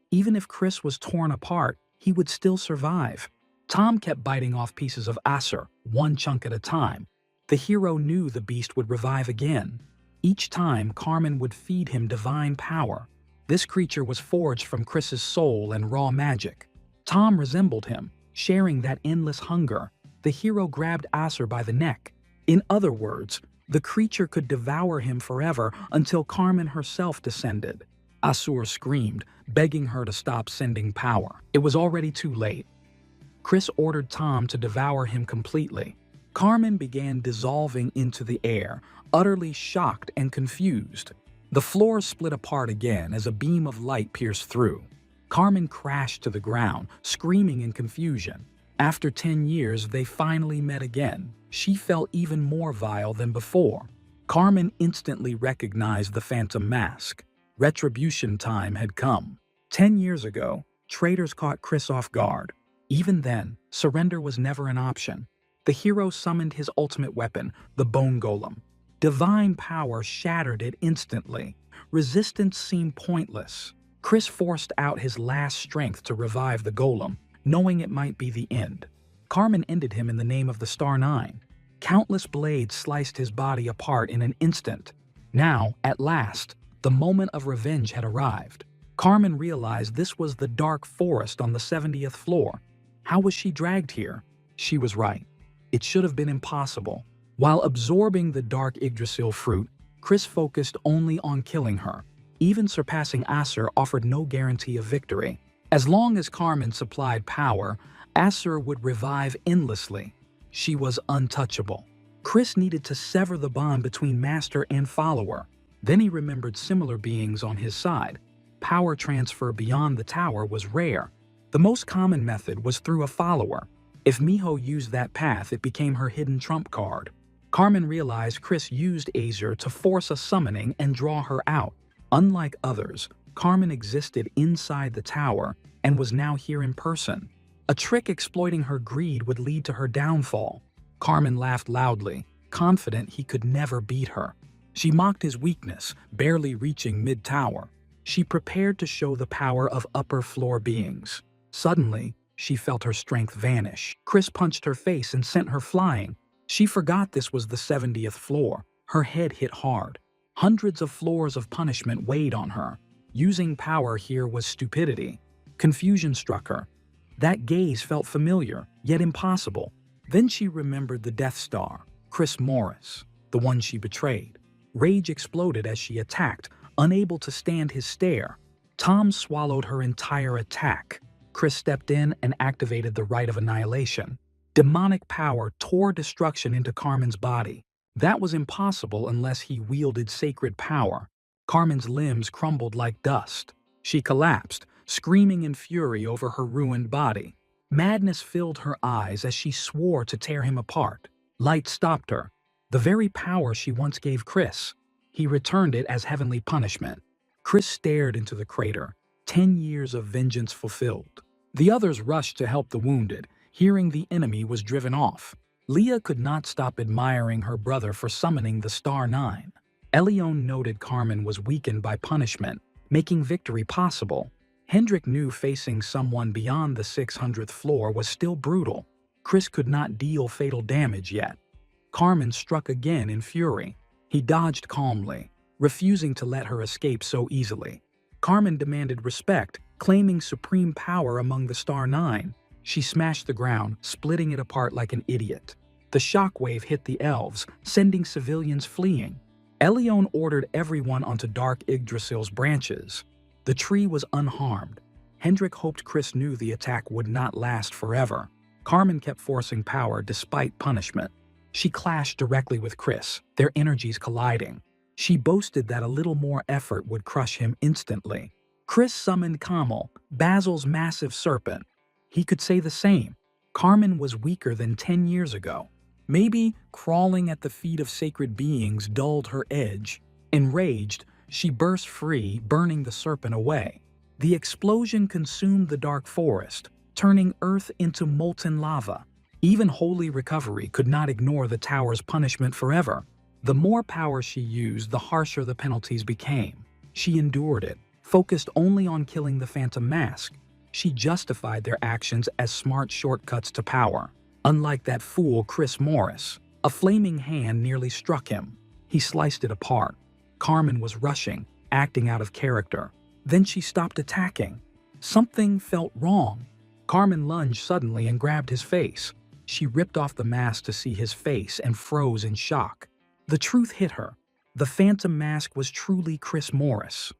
Even if Chris was torn apart, he would still survive. Tom kept biting off pieces of Asur, one chunk at a time. The hero knew the beast would revive again. Each time, Carmen would feed him divine power. This creature was forged from Chris's soul and raw magic. Tom resembled him, sharing that endless hunger. The hero grabbed Asur by the neck. In other words, the creature could devour him forever until Carmen herself descended. Asur screamed, begging her to stop sending power. It was already too late. Chris ordered Tom to devour him completely. Carmen began dissolving into the air, utterly shocked and confused. The floor split apart again as a beam of light pierced through. Carmen crashed to the ground, screaming in confusion. After 10 years, they finally met again. She felt even more vile than before. Carmen instantly recognized the phantom mask. Retribution time had come. 10 years ago, traitors caught Chris off guard. Even then, surrender was never an option. The hero summoned his ultimate weapon, the bone golem. Divine power shattered it instantly. Resistance seemed pointless. Chris forced out his last strength to revive the golem, knowing it might be the end. Carmen ended him in the name of the Star Nine. Countless blades sliced his body apart in an instant. Now, at last, the moment of revenge had arrived. Carmen realized this was the dark forest on the 70th floor. How was she dragged here? She was right. It should have been impossible. While absorbing the dark Yggdrasil fruit, Chris focused only on killing her. Even surpassing Asur offered no guarantee of victory. As long as Carmen supplied power, Asur would revive endlessly. She was untouchable. Chris needed to sever the bond between master and follower. Then he remembered similar beings on his side. Power transfer beyond the tower was rare. The most common method was through a follower. If Miho used that path, it became her hidden trump card. Carmen realized Chris used Azur to force a summoning and draw her out. Unlike others, Carmen existed inside the tower and was now here in person. A trick exploiting her greed would lead to her downfall. Carmen laughed loudly, confident he could never beat her. She mocked his weakness, barely reaching mid-tower. She prepared to show the power of upper-floor beings. Suddenly, she felt her strength vanish. Chris punched her face and sent her flying. She forgot this was the 70th floor. Her head hit hard. Hundreds of floors of punishment weighed on her. Using power here was stupidity. Confusion struck her. That gaze felt familiar, yet impossible. Then she remembered the Death Star, Chris Morris, the one she betrayed. Rage exploded as she attacked, unable to stand his stare. Tom swallowed her entire attack. Chris stepped in and activated the Rite of Annihilation. Demonic power tore destruction into Carmen's body. That was impossible unless he wielded sacred power. Carmen's limbs crumbled like dust. She collapsed, screaming in fury over her ruined body. Madness filled her eyes as she swore to tear him apart. Light stopped her. The very power she once gave Chris. He returned it as heavenly punishment. Chris stared into the crater, 10 years of vengeance fulfilled. The others rushed to help the wounded, hearing the enemy was driven off. Leah could not stop admiring her brother for summoning the Star Nine. Elion noted Carmen was weakened by punishment, making victory possible. Hendrik knew facing someone beyond the 600th floor was still brutal. Chris could not deal fatal damage yet. Carmen struck again in fury. He dodged calmly, refusing to let her escape so easily. Carmen demanded respect, claiming supreme power among the Star Nine. She smashed the ground, splitting it apart like an idiot. The shockwave hit the elves, sending civilians fleeing. Elion ordered everyone onto Dark Yggdrasil's branches. The tree was unharmed. Hendrik hoped Chris knew the attack would not last forever. Carmen kept forcing power despite punishment. She clashed directly with Chris, their energies colliding. She boasted that a little more effort would crush him instantly. Chris summoned Kamal, Basil's massive serpent. He could say the same. Carmen was weaker than 10 years ago. Maybe crawling at the feet of sacred beings dulled her edge. Enraged, she burst free, burning the serpent away. The explosion consumed the dark forest, turning earth into molten lava. Even Holy Recovery could not ignore the tower's punishment forever. The more power she used, the harsher the penalties became. She endured it, focused only on killing the Phantom Mask. She justified their actions as smart shortcuts to power. Unlike that fool Chris Morris, a flaming hand nearly struck him. He sliced it apart. Carmen was rushing, acting out of character. Then she stopped attacking. Something felt wrong. Carmen lunged suddenly and grabbed his face. She ripped off the mask to see his face and froze in shock. The truth hit her. The Phantom Mask was truly Chris Morris.